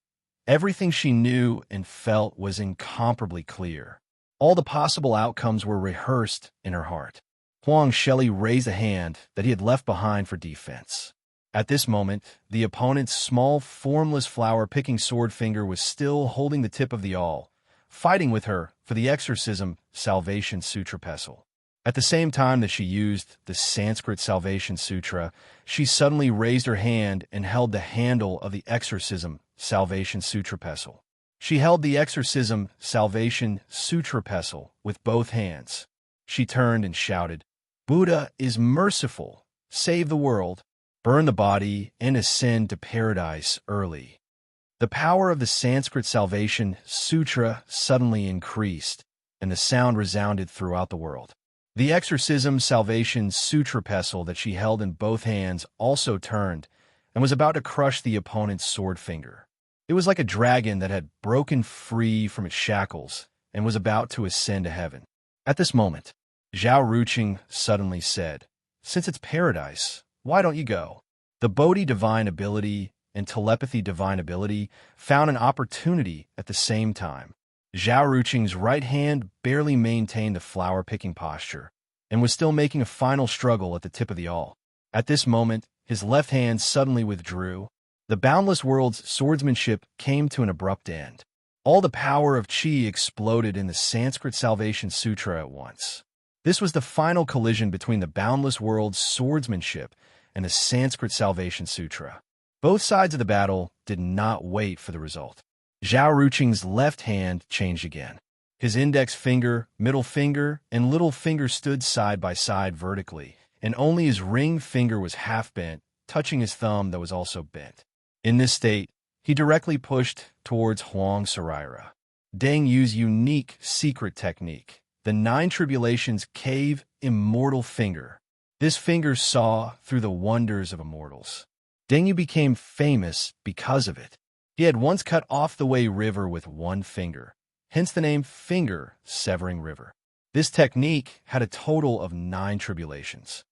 everything she knew and felt was incomparably clear. All the possible outcomes were rehearsed in her heart. Huang Shelley raised a hand that he had left behind for defense. At this moment, the opponent's small, formless flower-picking sword finger was still holding the tip of the awl, fighting with her for the exorcism Salvation Sutra pestle. At the same time that she used the Sanskrit Salvation Sutra, she suddenly raised her hand and held the handle of the exorcism Salvation Sutra pestle. She held the exorcism Salvation Sutra pestle with both hands. She turned and shouted, "Buddha is merciful. Save the world. Burn the body, and ascend to paradise early." The power of the Sanskrit Salvation Sutra suddenly increased, and the sound resounded throughout the world. The exorcism Salvation Sutra pestle that she held in both hands also turned and was about to crush the opponent's sword finger. It was like a dragon that had broken free from its shackles and was about to ascend to heaven. At this moment, Zhao Ruqing suddenly said, "Since it's paradise, why don't you go?" The Bodhi divine ability and telepathy divine ability found an opportunity at the same time. Zhao Ruqing's right hand barely maintained the flower-picking posture, and was still making a final struggle at the tip of the awl. At this moment, his left hand suddenly withdrew. The boundless world's swordsmanship came to an abrupt end. All the power of Qi exploded in the Sanskrit Salvation Sutra at once. This was the final collision between the boundless world's swordsmanship and the Sanskrit Salvation Sutra. Both sides of the battle did not wait for the result. Zhao Ruqing's left hand changed again. His index finger, middle finger, and little finger stood side by side vertically, and only his ring finger was half bent, touching his thumb that was also bent. In this state, he directly pushed towards Huang Saraira. Deng Yu's unique secret technique, the Nine Tribulations Cave Immortal Finger. This finger saw through the wonders of immortals. Deng Yu became famous because of it. He had once cut off the Wei River with one finger, hence the name Finger Severing River. This technique had a total of 9 tribulations.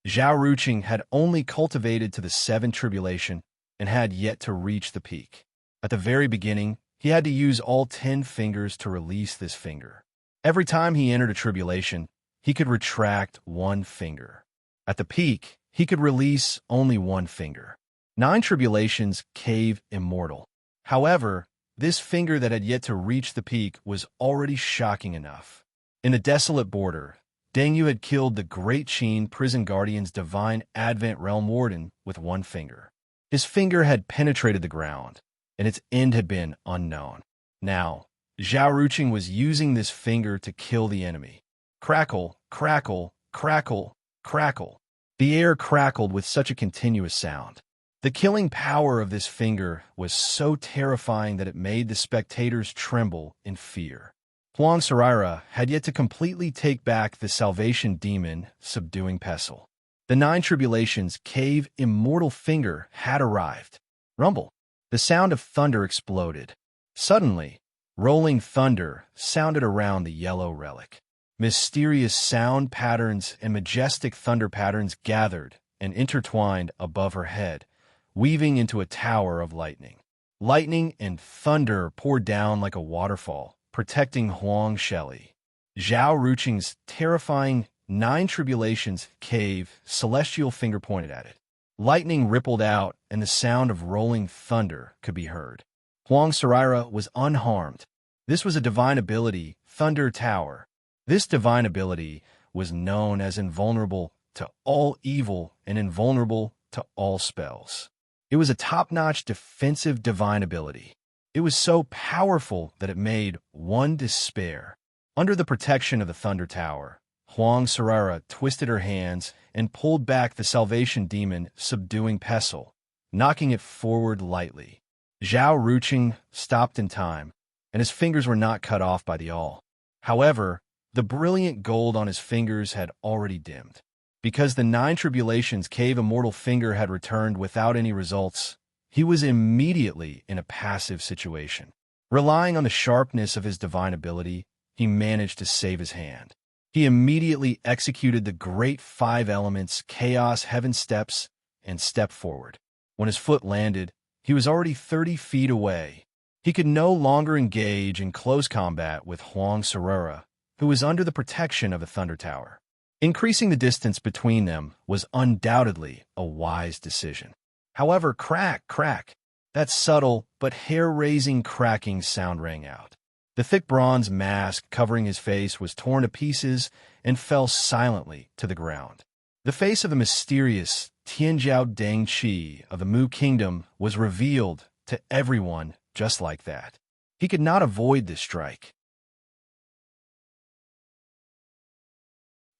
Zhao Ruqing had only cultivated to the 7th tribulation and had yet to reach the peak. At the very beginning, he had to use all 10 fingers to release this finger. Every time he entered a tribulation, he could retract one finger. At the peak, he could release only one finger. 9 tribulations, cave immortal. However, this finger that had yet to reach the peak was already shocking enough. In the desolate border, Deng Yu had killed the Great Qin Prison Guardian's Divine Advent Realm Warden with one finger. His finger had penetrated the ground, and its end had been unknown. Now, Zhao Ruqing was using this finger to kill the enemy. Crackle, crackle, crackle, crackle. The air crackled with such a continuous sound. The killing power of this finger was so terrifying that it made the spectators tremble in fear. Huang Saraira had yet to completely take back the salvation demon, subduing pestle. The 9 tribulations cave immortal finger had arrived. Rumble. The sound of thunder exploded. Suddenly, rolling thunder sounded around the yellow relic. Mysterious sound patterns and majestic thunder patterns gathered and intertwined above her head, weaving into a tower of lightning. Lightning and thunder poured down like a waterfall, protecting Huang Sheli. Zhao Ruqing's terrifying 9 tribulations cave celestial finger pointed at it. Lightning rippled out, and the sound of rolling thunder could be heard. Huang Saraira was unharmed. This was a divine ability, Thunder Tower. This divine ability was known as invulnerable to all evil and invulnerable to all spells. It was a top-notch defensive divine ability. It was so powerful that it made one despair. Under the protection of the Thunder Tower, Huang Saraira twisted her hands and pulled back the salvation demon, subduing pestle, knocking it forward lightly. Zhao Ruqing stopped in time, and his fingers were not cut off by the awl. However, the brilliant gold on his fingers had already dimmed. Because the 9 tribulations cave immortal finger had returned without any results, he was immediately in a passive situation. Relying on the sharpness of his divine ability, he managed to save his hand. He immediately executed the great 5 elements chaos heaven steps and stepped forward. When his foot landed, he was already 30 feet away. He could no longer engage in close combat with Huang Saraira, who was under the protection of a Thunder Tower. Increasing the distance between them was undoubtedly a wise decision. However, crack, crack, that subtle but hair-raising cracking sound rang out. The thick bronze mask covering his face was torn to pieces and fell silently to the ground. The face of the mysterious Tianjiao Deng Qi of the Mu Kingdom was revealed to everyone just like that. He could not avoid this strike.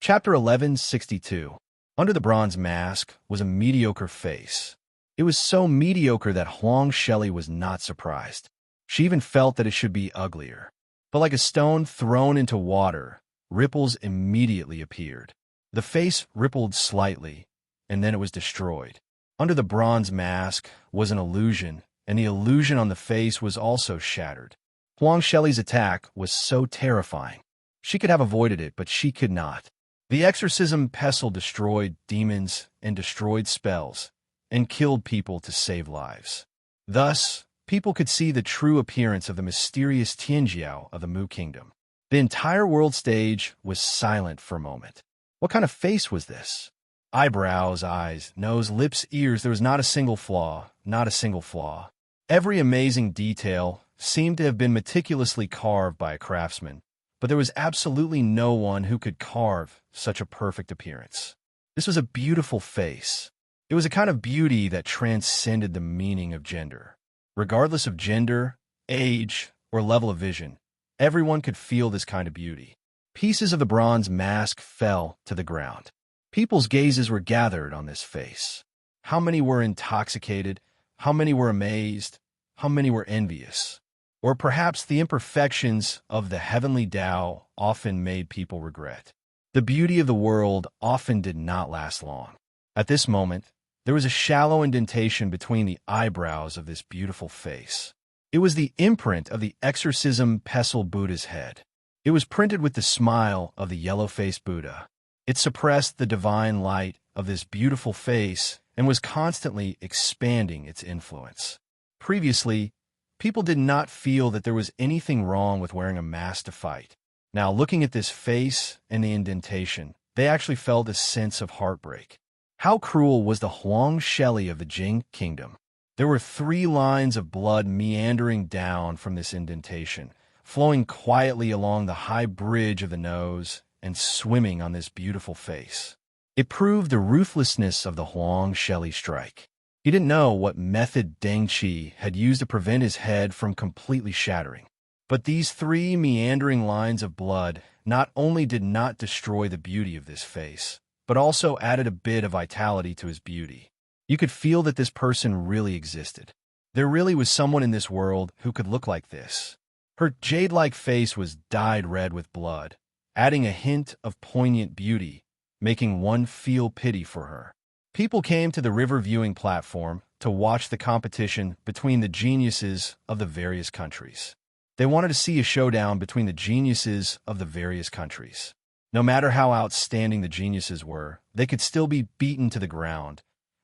Chapter 1162. Under the bronze mask was a mediocre face. It was so mediocre that Huang Sheli was not surprised. She even felt that it should be uglier. But like a stone thrown into water, ripples immediately appeared. The face rippled slightly, and then it was destroyed. Under the bronze mask was an illusion, and the illusion on the face was also shattered. Huang Sheli's attack was so terrifying. She could have avoided it, but she could not. The exorcism pestle destroyed demons and destroyed spells, and killed people to save lives. Thus, people could see the true appearance of the mysterious Tianjiao of the Mu Kingdom. The entire world stage was silent for a moment. What kind of face was this? Eyebrows, eyes, nose, lips, ears, there was not a single flaw, not a single flaw. Every amazing detail seemed to have been meticulously carved by a craftsman, but there was absolutely no one who could carve such a perfect appearance. This was a beautiful face. It was a kind of beauty that transcended the meaning of gender. Regardless of gender, age, or level of vision, everyone could feel this kind of beauty. Pieces of the bronze mask fell to the ground. People's gazes were gathered on this face. How many were intoxicated? How many were amazed? How many were envious? Or perhaps the imperfections of the heavenly Tao often made people regret. The beauty of the world often did not last long. At this moment, there was a shallow indentation between the eyebrows of this beautiful face. It was the imprint of the exorcism pestle Buddha's head. It was printed with the smile of the yellow-faced Buddha. It suppressed the divine light of this beautiful face and was constantly expanding its influence. Previously, people did not feel that there was anything wrong with wearing a mask to fight. Now, looking at this face and the indentation, they actually felt a sense of heartbreak. How cruel was the Huang Shelley of the Jing kingdom? There were 3 lines of blood meandering down from this indentation, flowing quietly along the high bridge of the nose and swimming on this beautiful face. It proved the ruthlessness of the Huang Shelley strike. He didn't know what method Deng Qi had used to prevent his head from completely shattering. But these 3 meandering lines of blood not only did not destroy the beauty of this face, but also added a bit of vitality to his beauty. You could feel that this person really existed. There really was someone in this world who could look like this. Her jade-like face was dyed red with blood, adding a hint of poignant beauty, making one feel pity for her. People came to the river viewing platform to watch the competition between the geniuses of the various countries. They wanted to see a showdown between the geniuses of the various countries. No matter how outstanding the geniuses were, they could still be beaten to the ground.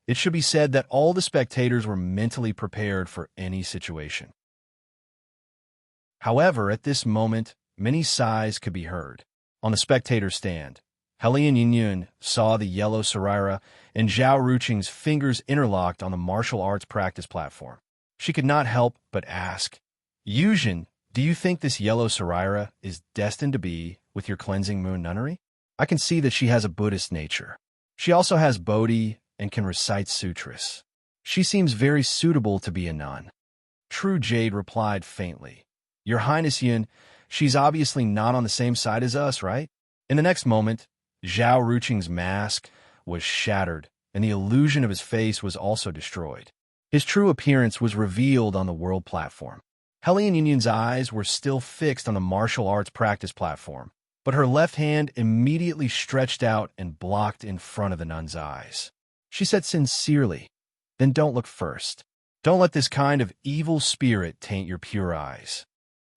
It should be said that all the spectators were mentally prepared for any situation. However, at this moment, many sighs could be heard. On the spectator stand, Helian Yinyun saw the yellow Sarira and Zhao Ruqing's fingers interlocked on the martial arts practice platform. She could not help but ask, Yuzhen, do you think this yellow Sarira is destined to be with your cleansing moon nunnery? I can see that she has a Buddhist nature. She also has Bodhi and can recite sutras. She seems very suitable to be a nun. True Jade replied faintly, Your Highness Yin, she's obviously not on the same side as us, right? In the next moment, Zhao Ruqing's mask was shattered, and the illusion of his face was also destroyed. His true appearance was revealed on the world platform. Helian Yunyun's eyes were still fixed on the martial arts practice platform, but her left hand immediately stretched out and blocked in front of the nun's eyes. She said sincerely, Then don't look first. Don't let this kind of evil spirit taint your pure eyes.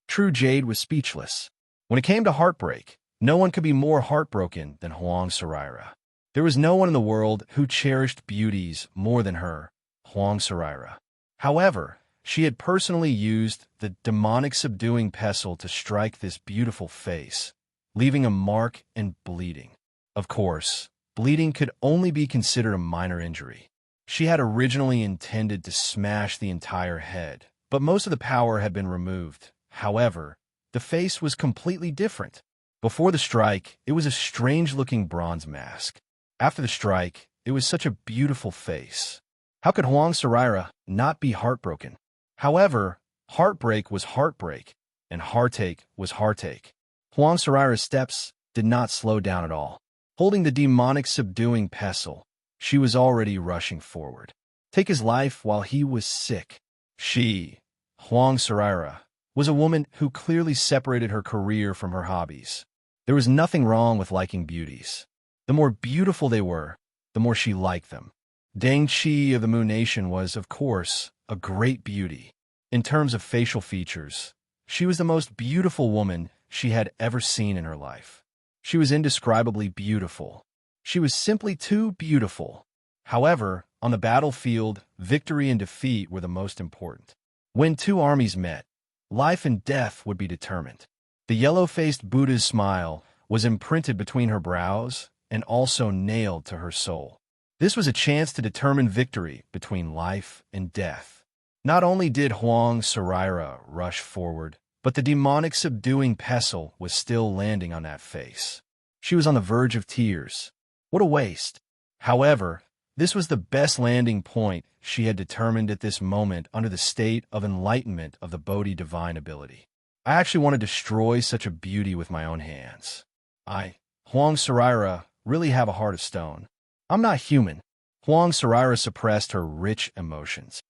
True Jade was speechless. When it came to heartbreak, no one could be more heartbroken than Huang Sarira. There was no one in the world who cherished beauties more than her, Huang Sarira. However, she had personally used the demonic subduing pestle to strike this beautiful face, leaving a mark and bleeding. Of course, bleeding could only be considered a minor injury. She had originally intended to smash the entire head, but most of the power had been removed. However, the face was completely different. Before the strike, it was a strange-looking bronze mask. After the strike, it was such a beautiful face. How could Huang Sarira not be heartbroken? However, heartbreak was heartbreak, and heartache was heartache. Huang Sarira's steps did not slow down at all. Holding the demonic subduing pestle, she was already rushing forward. Take his life while he was sick. She, Huang Sarira, was a woman who clearly separated her career from her hobbies. There was nothing wrong with liking beauties. The more beautiful they were, the more she liked them. Deng Qi of the Moon Nation was, of course, a great beauty. In terms of facial features, she was the most beautiful woman she had ever seen in her life. She was indescribably beautiful. She was simply too beautiful. However, on the battlefield, victory and defeat were the most important. When 2 armies met, life and death would be determined. The yellow-faced Buddha's smile was imprinted between her brows and also nailed to her soul. This was a chance to determine victory between life and death. Not only did Huang Saraira rush forward, but the demonic subduing pestle was still landing on that face. She was on the verge of tears. What a waste. However, this was the best landing point she had determined at this moment under the state of enlightenment of the Bodhi divine ability. I actually want to destroy such a beauty with my own hands. Huang Saraira, really have a heart of stone. I'm not human. Huang Saraira suppressed her rich emotions.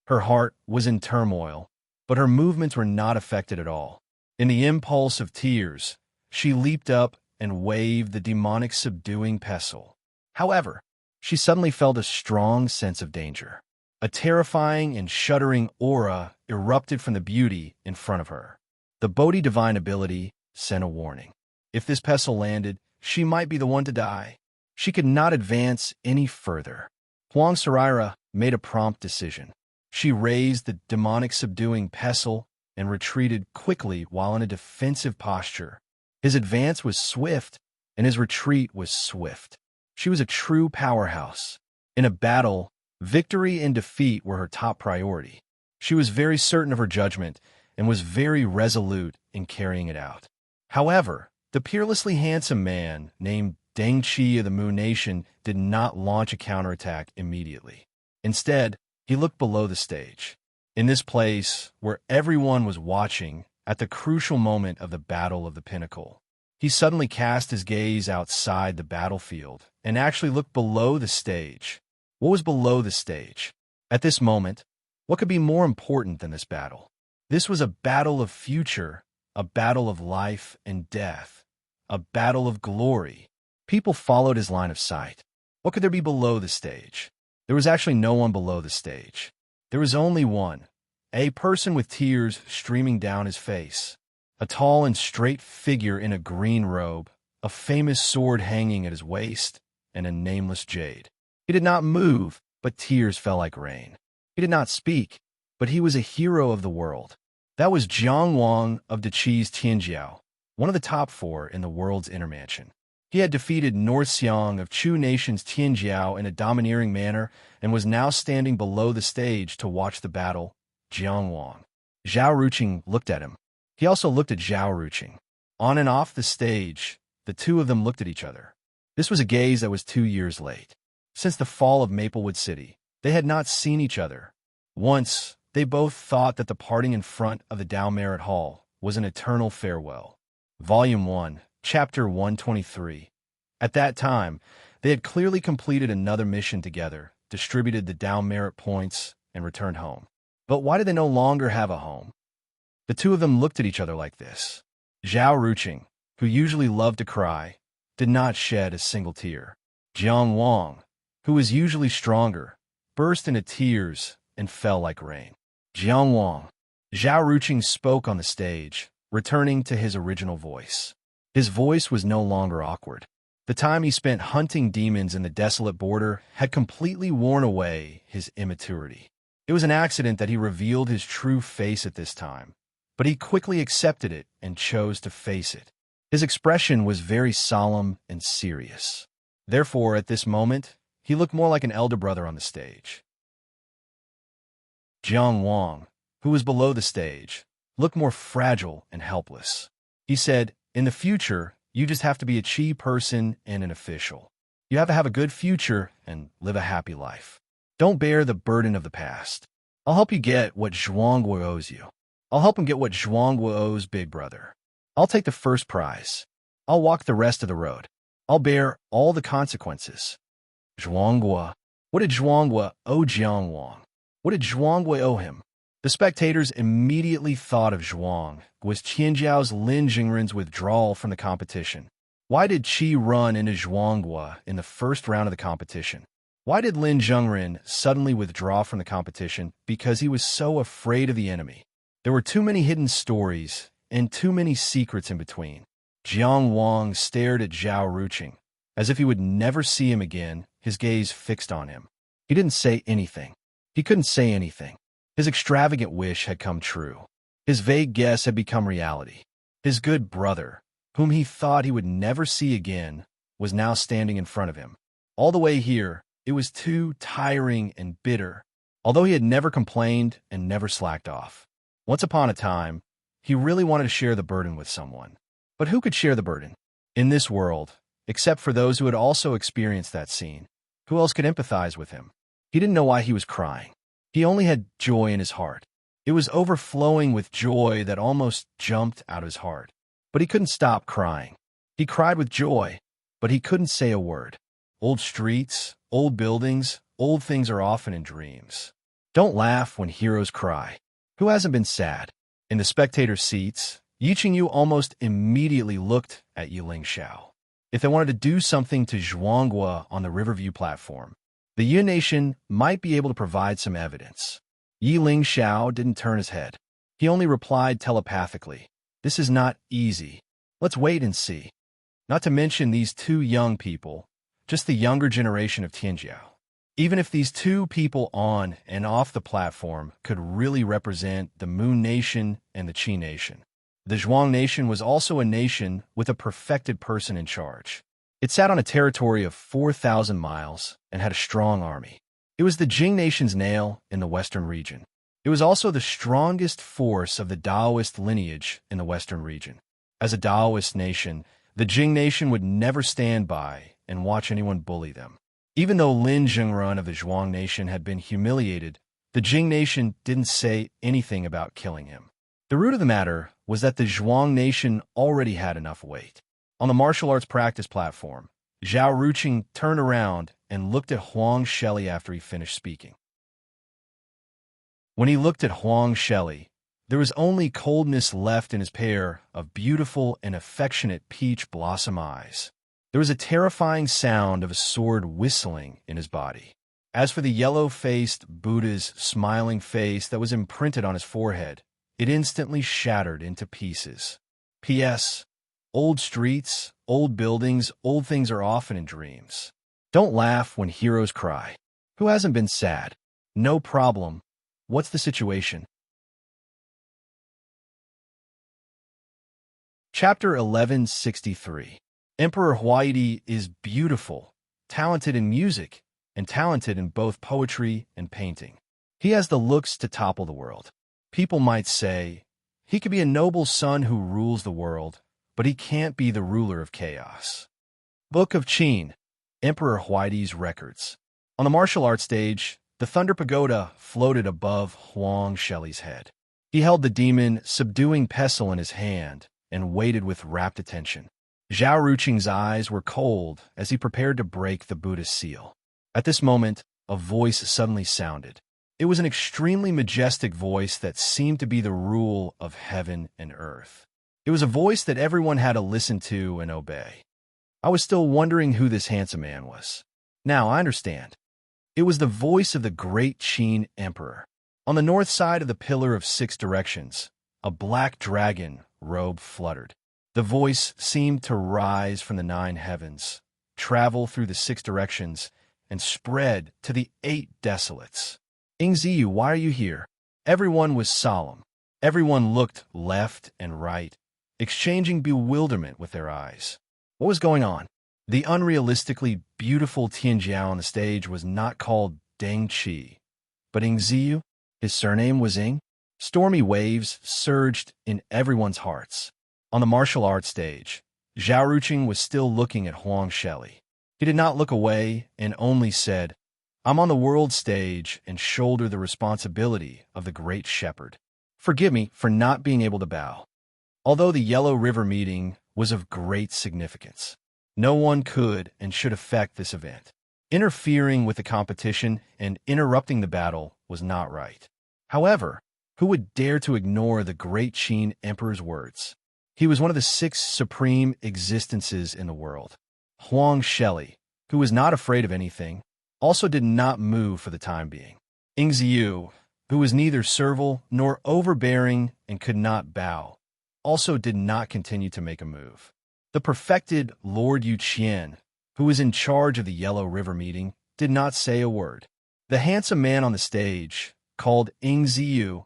Her heart was in turmoil, but her movements were not affected at all. In the impulse of tears, she leaped up and waved the demonic subduing pestle. However, she suddenly felt a strong sense of danger. A terrifying and shuddering aura erupted from the beauty in front of her. The Bodhi divine ability sent a warning. If this pestle landed, she might be the one to die. She could not advance any further. Huang Saraira made a prompt decision. She raised the demonic subduing pestle and retreated quickly while in a defensive posture. His advance was swift, and his retreat was swift. She was a true powerhouse. In a battle, victory and defeat were her top priority. She was very certain of her judgment and was very resolute in carrying it out. However, the peerlessly handsome man named Deng Qi of the Moon Nation did not launch a counterattack immediately. Instead, he looked below the stage. In this place, where everyone was watching, at the crucial moment of the Battle of the Pinnacle, he suddenly cast his gaze outside the battlefield and actually looked below the stage. What was below the stage? At this moment, what could be more important than this battle? This was a battle of future, a battle of life and death, a battle of glory. People followed his line of sight. What could there be below the stage? There was actually no one below the stage. There was only one, a person with tears streaming down his face, a tall and straight figure in a green robe, a famous sword hanging at his waist, and a nameless jade. He did not move, but tears fell like rain. He did not speak, but he was a hero of the world. That was Jiang Wang of Deqi's Tianjiao, one of the top 4 in the world's inner mansion. He had defeated North Xiang of Chu Nation's Tianjiao in a domineering manner and was now standing below the stage to watch the battle. Jiang Wang. Zhao Ruqing looked at him. He also looked at Zhao Ruqing. On and off the stage, the two of them looked at each other. This was a gaze that was 2 years late. Since the fall of Maplewood City, they had not seen each other. Once, they both thought that the parting in front of the Dao Merit Hall was an eternal farewell. Volume 1, Chapter 123. At that time, they had clearly completed another mission together, distributed the Dao Merit points, and returned home. But why did they no longer have a home? The two of them looked at each other like this. Zhao Ruqing, who usually loved to cry, did not shed a single tear. Jiang Wang, who was usually stronger, burst into tears and fell like rain. Jiang Wang. Zhao Ruqing spoke on the stage, returning to his original voice. His voice was no longer awkward. The time he spent hunting demons in the desolate border had completely worn away his immaturity. It was an accident that he revealed his true face at this time, but he quickly accepted it and chose to face it. His expression was very solemn and serious. Therefore, at this moment, he looked more like an elder brother on the stage. Jiang Wang, who was below the stage, looked more fragile and helpless. He said, "In the future, you just have to be a Qi person and an official. You have to have a good future and live a happy life. Don't bear the burden of the past. I'll help you get what Zhuangguo owes you. I'll help him get what Zhuangguo owes Big Brother. I'll take the first prize. I'll walk the rest of the road. I'll bear all the consequences." Zhuangguo. What did Zhuangguo owe Jiang Wang? What did Zhuangguo owe him? The spectators immediately thought of Zhuang was Tianjiao's Lin Jingren's withdrawal from the competition. Why did Qi run into Zhuangguo in the first round of the competition? Why did Lin Jingren suddenly withdraw from the competition? Because he was so afraid of the enemy. There were too many hidden stories and too many secrets in between. Jiang Wang stared at Zhao Ruqing, as if he would never see him again, his gaze fixed on him. He didn't say anything. He couldn't say anything. His extravagant wish had come true. His vague guess had become reality. His good brother, whom he thought he would never see again, was now standing in front of him. All the way here, it was too tiring and bitter, although he had never complained and never slacked off. Once upon a time, he really wanted to share the burden with someone. But who could share the burden? In this world, except for those who had also experienced that scene. Who else could empathize with him? He didn't know why he was crying. He only had joy in his heart. It was overflowing with joy that almost jumped out of his heart. But he couldn't stop crying. He cried with joy, but he couldn't say a word. Old streets, old buildings, old things are often in dreams. Don't laugh when heroes cry. Who hasn't been sad? In the spectator seats, Yi Qingyu almost immediately looked at Yi Lingxiao. If they wanted to do something to Zhuanggua on the Riverview platform, the Yi Nation might be able to provide some evidence. Yi Lingxiao didn't turn his head. He only replied telepathically, "This is not easy. Let's wait and see." Not to mention these two young people, just the younger generation of Tianjiao. Even if these two people on and off the platform could really represent the Moon Nation and the Qi Nation. The Zhuang Nation was also a nation with a perfected person in charge. It sat on a territory of 4,000 miles and had a strong army. It was the Jing Nation's nail in the western region. It was also the strongest force of the Daoist lineage in the western region. As a Daoist nation, the Jing Nation would never stand by and watch anyone bully them. Even though Lin Zhengrun of the Zhuang Nation had been humiliated, the Jing Nation didn't say anything about killing him. The root of the matter was that the Zhuang Nation already had enough weight. On the martial arts practice platform, Zhao Ruqing turned around and looked at Huang Shelley after he finished speaking. When he looked at Huang Shelley, there was only coldness left in his pair of beautiful and affectionate peach blossom eyes. There was a terrifying sound of a sword whistling in his body. As for the yellow-faced Buddha's smiling face that was imprinted on his forehead, it instantly shattered into pieces. P.S. Old streets, old buildings, old things are often in dreams. Don't laugh when heroes cry. Who hasn't been sad? No problem. What's the situation? Chapter 1163. Emperor Huaidi is beautiful, talented in music, and talented in both poetry and painting. He has the looks to topple the world. People might say, he could be a noble son who rules the world, but he can't be the ruler of chaos. Book of Qin, Emperor Huaidi's records. On the martial arts stage, the Thunder Pagoda floated above Huang Shelley's head. He held the demon subduing pestle in his hand and waited with rapt attention. Zhao Ruqing's eyes were cold as he prepared to break the Buddhist seal. At this moment, a voice suddenly sounded. It was an extremely majestic voice that seemed to be the rule of heaven and earth. It was a voice that everyone had to listen to and obey. I was still wondering who this handsome man was. Now I understand. It was the voice of the great Qin emperor. On the north side of the Pillar of Six Directions, a black dragon robe fluttered. The voice seemed to rise from the 9 heavens, travel through the 6 directions, and spread to the 8 desolates. Ingziyu, why are you here? Everyone was solemn. Everyone looked left and right, exchanging bewilderment with their eyes. What was going on? The unrealistically beautiful Tianjiao on the stage was not called Deng Qi, but Ingziyu. His surname was Ing. Stormy waves surged in everyone's hearts. On the martial arts stage, Zhao Ruqing was still looking at Huang Shelley. He did not look away and only said, I'm on the world stage and shoulder the responsibility of the great shepherd. Forgive me for not being able to bow. Although the Yellow River meeting was of great significance, no one could and should affect this event. Interfering with the competition and interrupting the battle was not right. However, who would dare to ignore the great Qin emperor's words? He was one of the 6 supreme existences in the world. Huang Shelley, who was not afraid of anything, also did not move for the time being. Ingziyu, who was neither servile nor overbearing and could not bow, also did not continue to make a move. The perfected Lord Yuqian, who was in charge of the Yellow River meeting, did not say a word. The handsome man on the stage, called Ingziyu,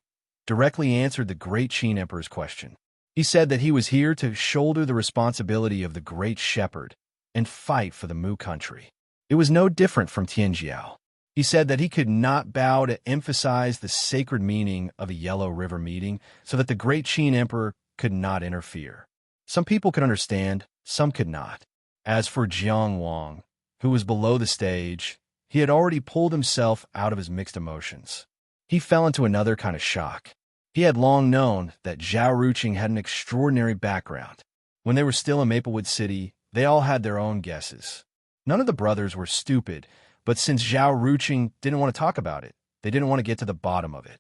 directly answered the great Qin emperor's question. He said that he was here to shoulder the responsibility of the great shepherd and fight for the Mu country. It was no different from Tianjiao. He said that he could not bow to emphasize the sacred meaning of a Yellow River meeting so that the great Qin emperor could not interfere. Some people could understand, some could not. As for Jiang Wang, who was below the stage, he had already pulled himself out of his mixed emotions. He fell into another kind of shock. He had long known that Zhao Ruqing had an extraordinary background. When they were still in Maplewood City, they all had their own guesses. None of the brothers were stupid, but since Zhao Ruqing didn't want to talk about it, they didn't want to get to the bottom of it.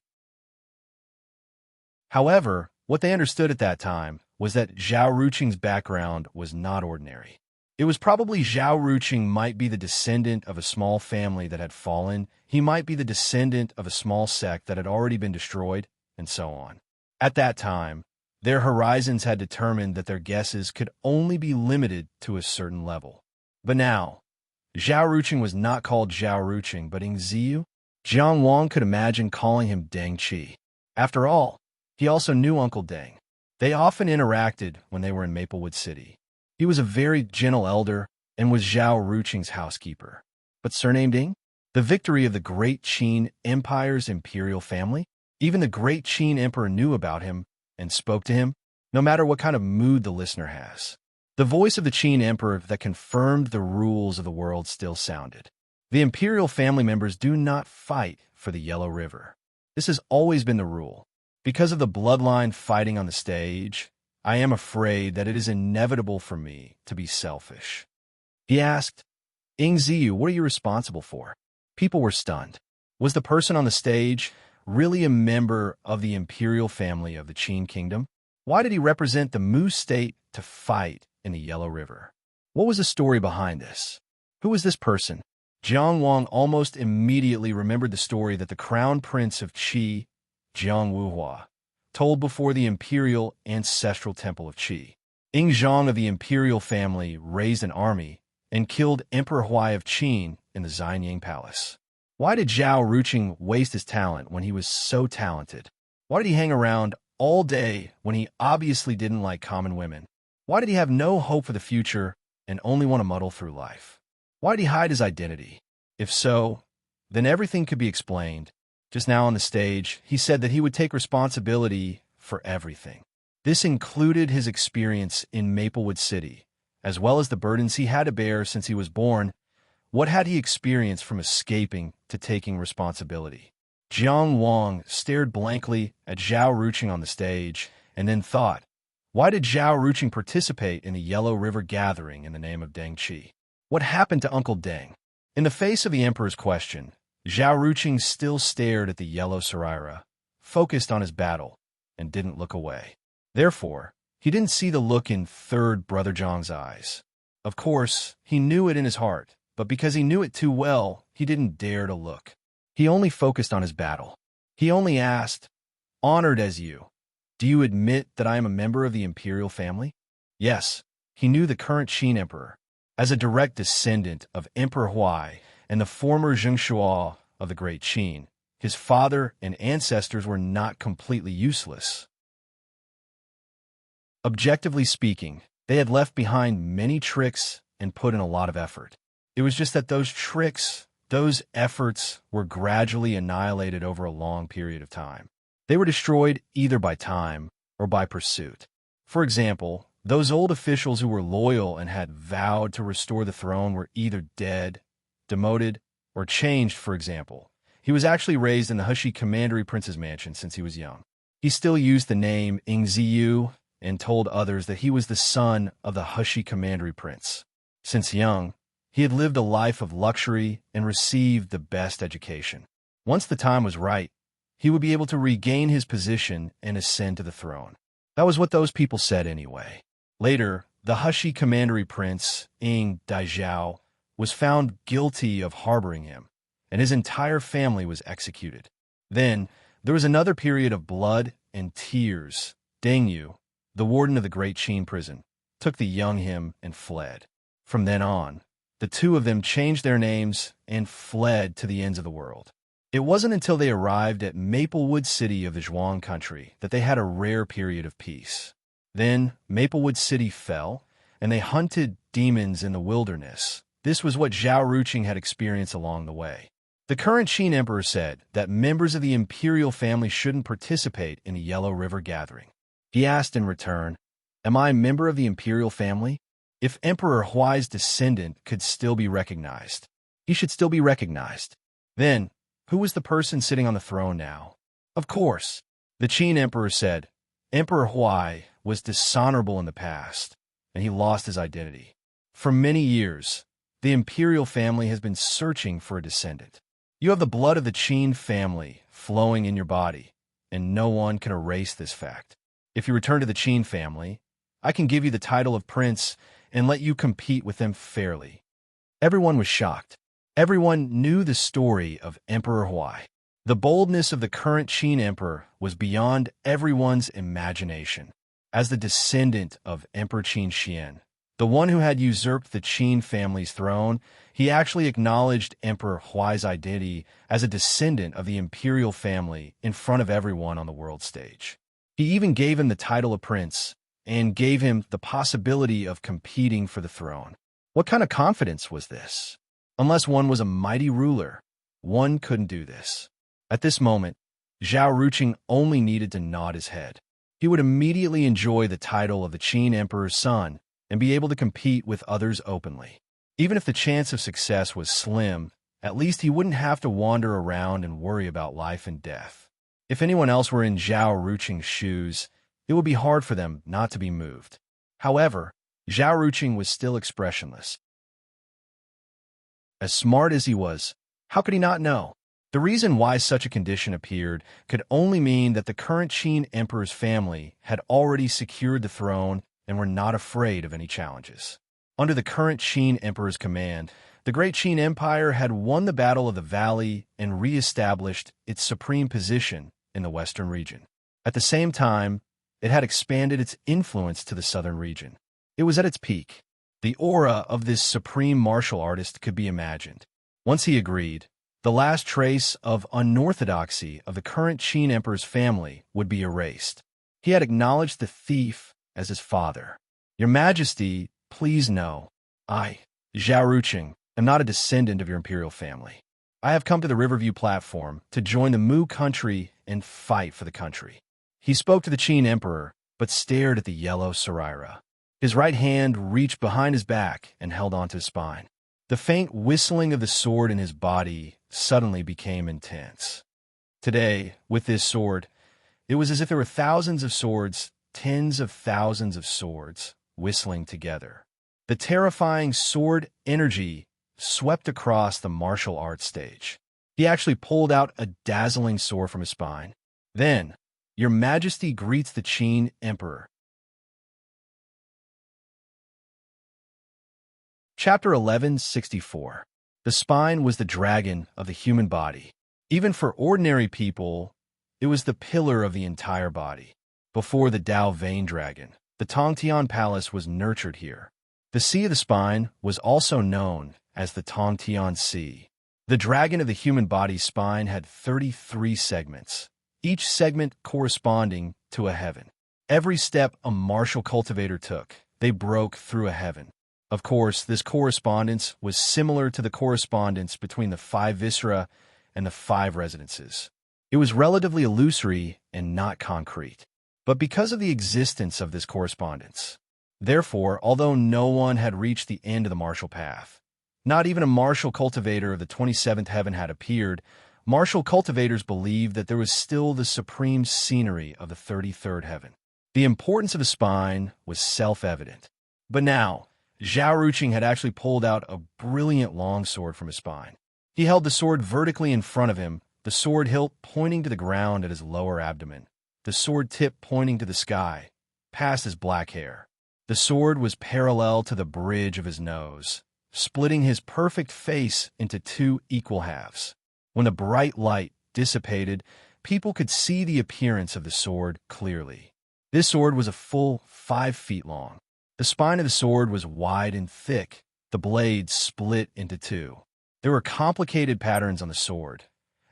However, what they understood at that time was that Zhao Ruqing's background was not ordinary. It was probably Zhao Ruqing might be the descendant of a small family that had fallen, he might be the descendant of a small sect that had already been destroyed, and so on. At that time, their horizons had determined that their guesses could only be limited to a certain level. But now, Zhao Ruqing was not called Zhao Ruqing, but Ing Ziyu. Jiang Wang could imagine calling him Deng Qi. After all, he also knew Uncle Deng. They often interacted when they were in Maplewood City. He was a very gentle elder and was Zhao Ruqing's housekeeper. But surnamed Ing? The victory of the great Qin Empire's imperial family? Even the great Qin emperor knew about him and spoke to him, no matter what kind of mood the listener has. The voice of the Qin emperor that confirmed the rules of the world still sounded. The imperial family members do not fight for the Yellow River. This has always been the rule. Because of the bloodline fighting on the stage, I am afraid that it is inevitable for me to be selfish. He asked, Ing Ziyu, what are you responsible for? People were stunned. Was the person on the stage really a member of the imperial family of the Qin kingdom? Why did he represent the Mu state to fight in the Yellow River? What was the story behind this? Who was this person? Jiang Wang almost immediately remembered the story that the crown prince of Qi, Jiang Wuhua, told before the imperial ancestral temple of Qi. Ing Zhang of the imperial family raised an army and killed Emperor Huai of Qin in the Xianyang Palace. Why did Zhao Ruqing waste his talent when he was so talented? Why did he hang around all day when he obviously didn't like common women? Why did he have no hope for the future and only want to muddle through life? Why did he hide his identity? If so, then everything could be explained. Just now on the stage, he said that he would take responsibility for everything. This included his experience in Maplewood City, as well as the burdens he had to bear since he was born. What had he experienced from escaping to taking responsibility? Jiang Wang stared blankly at Zhao Ruqing on the stage and then thought, why did Zhao Ruqing participate in the Yellow River gathering in the name of Deng Qi? What happened to Uncle Deng? In the face of the emperor's question, Zhao Ruqing still stared at the yellow Saraira, focused on his battle, and didn't look away. Therefore, he didn't see the look in third Brother Zhang's eyes. Of course, he knew it in his heart, but because he knew it too well, he didn't dare to look. He only focused on his battle. He only asked, honored as you, do you admit that I am a member of the imperial family? Yes, he knew the current Qin emperor. As a direct descendant of Emperor Huai and the former Zhengshuo of the Great Qin, his father and ancestors were not completely useless. Objectively speaking, they had left behind many tricks and put in a lot of effort. It was just that those tricks, those efforts, were gradually annihilated over a long period of time. They were destroyed either by time or by pursuit. For example, those old officials who were loyal and had vowed to restore the throne were either dead, demoted, or changed. For example, he was actually raised in the Hushi Commandery Prince's mansion since he was young. He still used the name Ing Ziyu and told others that he was the son of the Hushi Commandery Prince. Since young, he had lived a life of luxury and received the best education. Once the time was right, he would be able to regain his position and ascend to the throne. That was what those people said anyway. Later, the Hushi Commandery Prince, Ing Daizhao, was found guilty of harboring him, and his entire family was executed. Then, there was another period of blood and tears. Deng Yu, the warden of the Great Qin prison, took the young him and fled. From then on, the two of them changed their names and fled to the ends of the world. It wasn't until they arrived at Maplewood City of the Zhuang country that they had a rare period of peace. Then Maplewood City fell, and they hunted demons in the wilderness. This was what Zhao Ruqing had experienced along the way. The current Qin emperor said that members of the imperial family shouldn't participate in the Yellow River gathering. He asked in return, "Am I a member of the imperial family? If Emperor Huai's descendant could still be recognized, he should still be recognized." Then, who was the person sitting on the throne now? Of course, the Qin emperor said, Emperor Huai was dishonorable in the past, and he lost his identity. For many years, the imperial family has been searching for a descendant. You have the blood of the Qin family flowing in your body, and no one can erase this fact. If you return to the Qin family, I can give you the title of prince and let you compete with them fairly. Everyone was shocked. Everyone knew the story of Emperor Huai. The boldness of the current Qin emperor was beyond everyone's imagination. As the descendant of Emperor Qin Xian, the one who had usurped the Qin family's throne, he actually acknowledged Emperor Huai's identity as a descendant of the imperial family in front of everyone on the world stage. He even gave him the title of prince and gave him the possibility of competing for the throne. What kind of confidence was this? Unless one was a mighty ruler, one couldn't do this. At this moment, Zhao Ruqing only needed to nod his head. He would immediately enjoy the title of the Qin emperor's son and be able to compete with others openly. Even if the chance of success was slim, at least he wouldn't have to wander around and worry about life and death. If anyone else were in Zhao Ruqing's shoes, it would be hard for them not to be moved. However, Zhao Ruqing was still expressionless. As smart as he was, how could he not know? The reason why such a condition appeared could only mean that the current Qin emperor's family had already secured the throne and were not afraid of any challenges. Under the current Qin emperor's command, the great Qin Empire had won the Battle of the Valley and re-established its supreme position in the western region. At the same time, it had expanded its influence to the southern region. It was at its peak. The aura of this supreme martial artist could be imagined. Once he agreed, the last trace of unorthodoxy of the current Qin emperor's family would be erased. He had acknowledged the thief as his father. Your Majesty, please know, I, Zhao Ruqing, am not a descendant of your imperial family. I have come to the Riverview platform to join the Mu country and fight for the country. He spoke to the Qin emperor, but stared at the yellow Sarira. His right hand reached behind his back and held onto his spine. The faint whistling of the sword in his body suddenly became intense. Today, with this sword, it was as if there were thousands of swords, tens of thousands of swords, whistling together. The terrifying sword energy swept across the martial arts stage. He actually pulled out a dazzling sword from his spine. Then, Your Majesty greets the Qin Emperor. Chapter 1164. The spine was the dragon of the human body. Even for ordinary people, it was the pillar of the entire body. Before the Dao Vein Dragon, the Tongtian Palace was nurtured here. The Sea of the Spine was also known as the Tongtian Sea. The dragon of the human body's spine had 33 segments, each segment corresponding to a heaven. Every step a martial cultivator took, they broke through a heaven. Of course, this correspondence was similar to the correspondence between the 5 viscera and the 5 residences. It was relatively illusory and not concrete. But because of the existence of this correspondence, therefore, although no one had reached the end of the martial path, not even a martial cultivator of the 27th heaven had appeared, martial cultivators believed that there was still the supreme scenery of the 33rd heaven. The importance of the spine was self-evident. But now, Zhao Ruqing had actually pulled out a brilliant longsword from his spine. He held the sword vertically in front of him, the sword hilt pointing to the ground at his lower abdomen, the sword tip pointing to the sky, past his black hair. The sword was parallel to the bridge of his nose, splitting his perfect face into 2 equal halves. When the bright light dissipated, people could see the appearance of the sword clearly. This sword was a full 5 feet long. The spine of the sword was wide and thick, the blade split into 2. There were complicated patterns on the sword,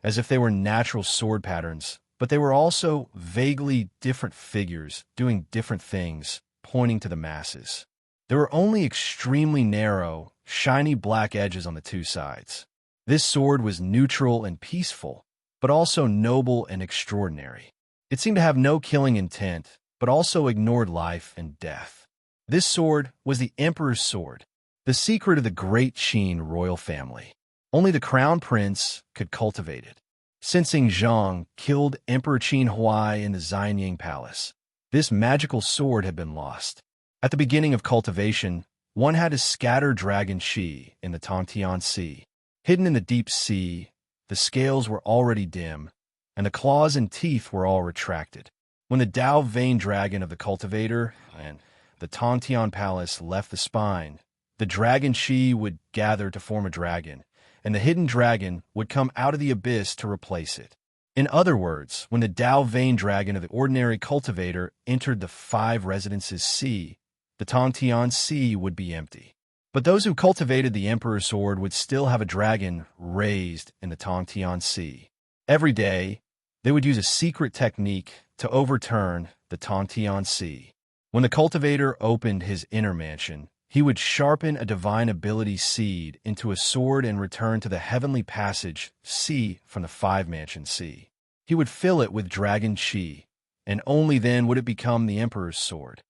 as if they were natural sword patterns, but they were also vaguely different figures doing different things, pointing to the masses. There were only extremely narrow, shiny black edges on the two sides. This sword was neutral and peaceful, but also noble and extraordinary. It seemed to have no killing intent, but also ignored life and death. This sword was the Emperor's sword, the secret of the great Qin royal family. Only the crown prince could cultivate it. Sensing Zhang killed Emperor Qin Huai in the Xianying Palace, this magical sword had been lost. At the beginning of cultivation, one had to scatter dragon Qi in the Tongtian Sea. Hidden in the deep sea, the scales were already dim, and the claws and teeth were all retracted. When the Dao vein dragon of the cultivator and the Tongtian Palace left the spine, the dragon Qi would gather to form a dragon, and the hidden dragon would come out of the abyss to replace it. In other words, when the Dao vein dragon of the ordinary cultivator entered the 5 residences sea, the Tongtian Sea would be empty. But those who cultivated the Emperor's sword would still have a dragon raised in the Tongtian Sea. Every day, they would use a secret technique to overturn the Tongtian Sea. When the cultivator opened his inner mansion, he would sharpen a divine ability seed into a sword and return to the heavenly passage sea from the 5-mansion sea. He would fill it with dragon Qi, and only then would it become the Emperor's sword.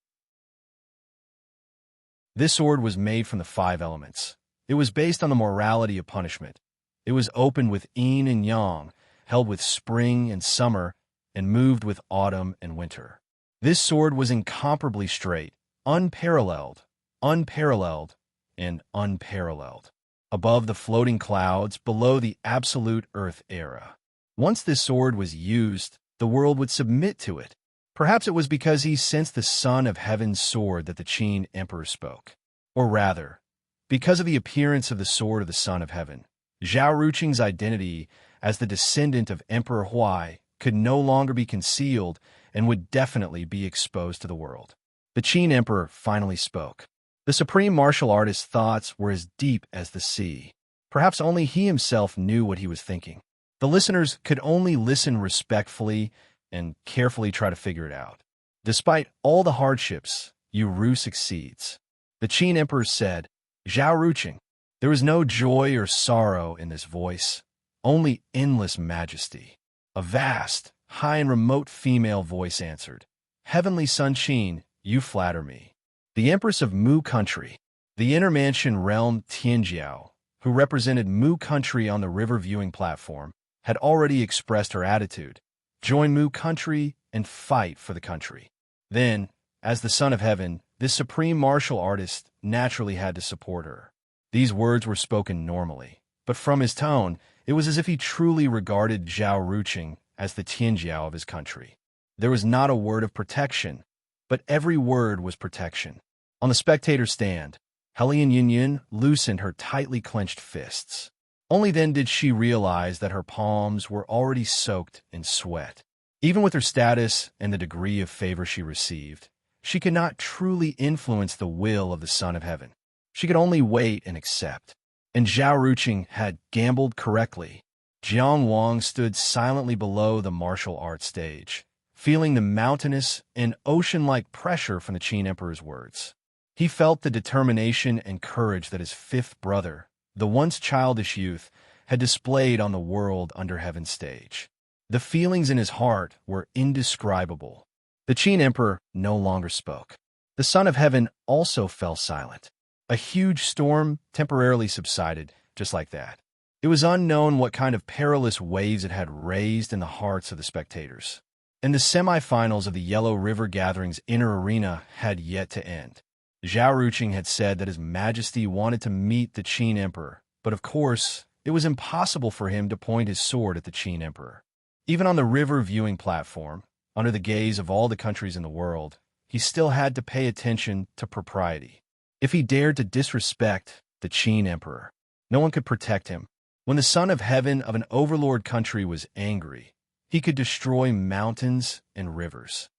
This sword was made from the 5 elements. It was based on the morality of punishment. It was opened with yin and yang, held with spring and summer, and moved with autumn and winter. This sword was incomparably straight, unparalleled, and unparalleled. Above the floating clouds, below the absolute earth era. Once this sword was used, the world would submit to it. Perhaps it was because he sensed the Son of Heaven's sword that the Qin Emperor spoke. Or rather, because of the appearance of the sword of the Son of Heaven, Zhao Ruqing's identity as the descendant of Emperor Huai could no longer be concealed and would definitely be exposed to the world. The Qin Emperor finally spoke. The supreme martial artist's thoughts were as deep as the sea. Perhaps only he himself knew what he was thinking. The listeners could only listen respectfully and carefully try to figure it out. Despite all the hardships, Yu Ru succeeds. The Qin Emperor said, "Zhao Ruqing." There was no joy or sorrow in this voice, only endless majesty. A vast, high and remote female voice answered, "Heavenly Sun Qin, you flatter me." The Empress of Mu Country, the inner mansion realm Tianjiao, who represented Mu Country on the river viewing platform, had already expressed her attitude. Join Mu Country and fight for the country. Then, as the Son of Heaven, this supreme martial artist naturally had to support her. These words were spoken normally, but from his tone, it was as if he truly regarded Zhao Ruqing as the Tianjiao of his country. There was not a word of protection, but every word was protection. On the spectator stand, Helian Yinyin loosened her tightly clenched fists. Only then did she realize that her palms were already soaked in sweat. Even with her status and the degree of favor she received, she could not truly influence the will of the Son of Heaven. She could only wait and accept. And Zhao Ruqing had gambled correctly. Jiang Wang stood silently below the martial arts stage, feeling the mountainous and ocean-like pressure from the Qin Emperor's words. He felt the determination and courage that his 5th brother, the once childish youth, had displayed on the world under heaven's stage. The feelings in his heart were indescribable. The Qin Emperor no longer spoke. The Son of Heaven also fell silent. A huge storm temporarily subsided, just like that. It was unknown what kind of perilous waves it had raised in the hearts of the spectators. And the semifinals of the Yellow River Gathering's inner arena had yet to end. Zhao Ruqing had said that His Majesty wanted to meet the Qin Emperor, but of course, it was impossible for him to point his sword at the Qin Emperor. Even on the river viewing platform, under the gaze of all the countries in the world, he still had to pay attention to propriety. If he dared to disrespect the Qin Emperor, no one could protect him. When the Son of Heaven of an overlord country was angry, he could destroy mountains and rivers.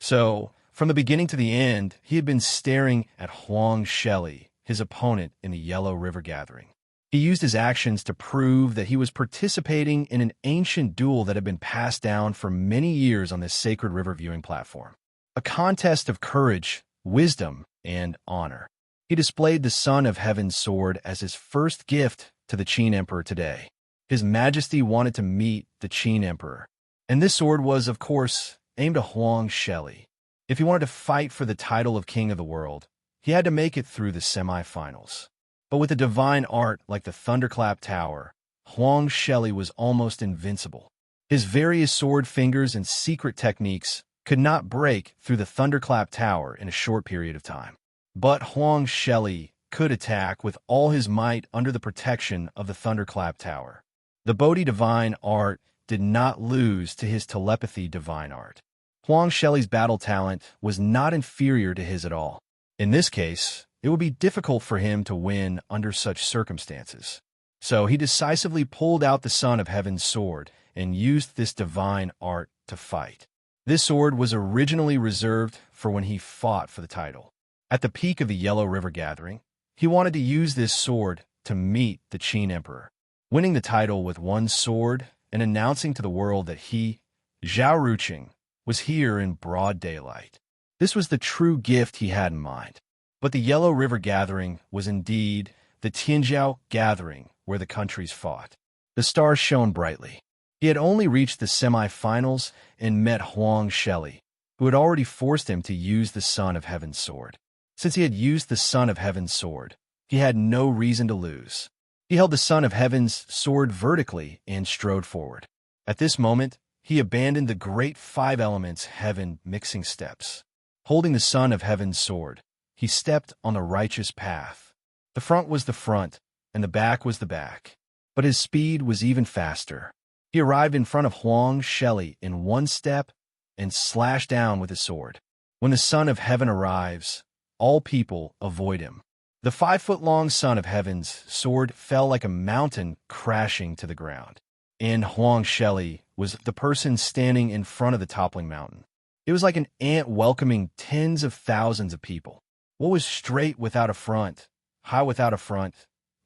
So, from the beginning to the end, he had been staring at Huang Sheli, his opponent in the Yellow River Gathering. He used his actions to prove that he was participating in an ancient duel that had been passed down for many years on this sacred river viewing platform. A contest of courage, wisdom, and honor. He displayed the Son of Heaven's sword as his first gift to the Qin Emperor today. His Majesty wanted to meet the Qin Emperor, and this sword was, of course, aimed at Huang Sheli. If he wanted to fight for the title of King of the World, he had to make it through the semi-finals. But with a divine art like the Thunderclap Tower, Huang Sheli was almost invincible. His various sword fingers and secret techniques could not break through the Thunderclap Tower in a short period of time. But Huang Sheli could attack with all his might under the protection of the Thunderclap Tower. The Bodhi divine art did not lose to his telepathy divine art. Huang Sheli's battle talent was not inferior to his at all. In this case, it would be difficult for him to win under such circumstances. So he decisively pulled out the Son of Heaven's sword and used this divine art to fight. This sword was originally reserved for when he fought for the title. At the peak of the Yellow River Gathering, he wanted to use this sword to meet the Qin Emperor, winning the title with one sword and announcing to the world that he, Zhao Ruqing, was here in broad daylight. This was the true gift he had in mind. But the Yellow River Gathering was indeed the Tianjiao Gathering where the countries fought. The stars shone brightly. He had only reached the semi-finals and met Huang Sheli, who had already forced him to use the Son of Heaven's sword. Since he had used the Son of Heaven's sword, he had no reason to lose. He held the Son of Heaven's sword vertically and strode forward. At this moment, he abandoned the great five elements heaven mixing steps. Holding the Son of Heaven's sword, he stepped on the righteous path. The front was the front, and the back was the back. But his speed was even faster. He arrived in front of Huang Sheli in one step and slashed down with his sword. When the Son of Heaven arrives, all people avoid him. The 5-foot-long Son of Heaven's sword fell like a mountain crashing to the ground. And Huang Sheli was the person standing in front of the toppling mountain. It was like an ant welcoming tens of thousands of people. What was straight without a front, high without a front,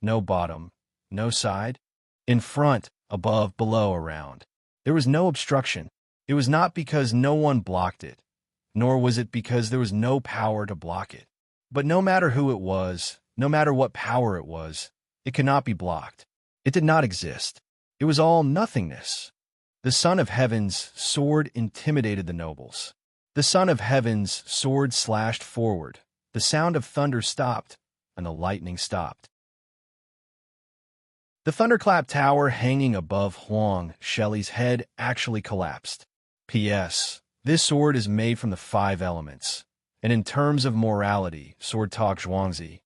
no bottom, no side? In front, above, below, around. There was no obstruction. It was not because no one blocked it, nor was it because there was no power to block it. But no matter who it was, no matter what power it was, it could not be blocked. It did not exist. It was all nothingness. The Son of Heaven's sword intimidated the nobles. The Son of Heaven's sword slashed forward. The sound of thunder stopped, and the lightning stopped. The Thunderclap Tower hanging above Huang Sheli's head actually collapsed. P.S. This sword is made from the 5 elements, and in terms of morality, sword talk zhuangzi.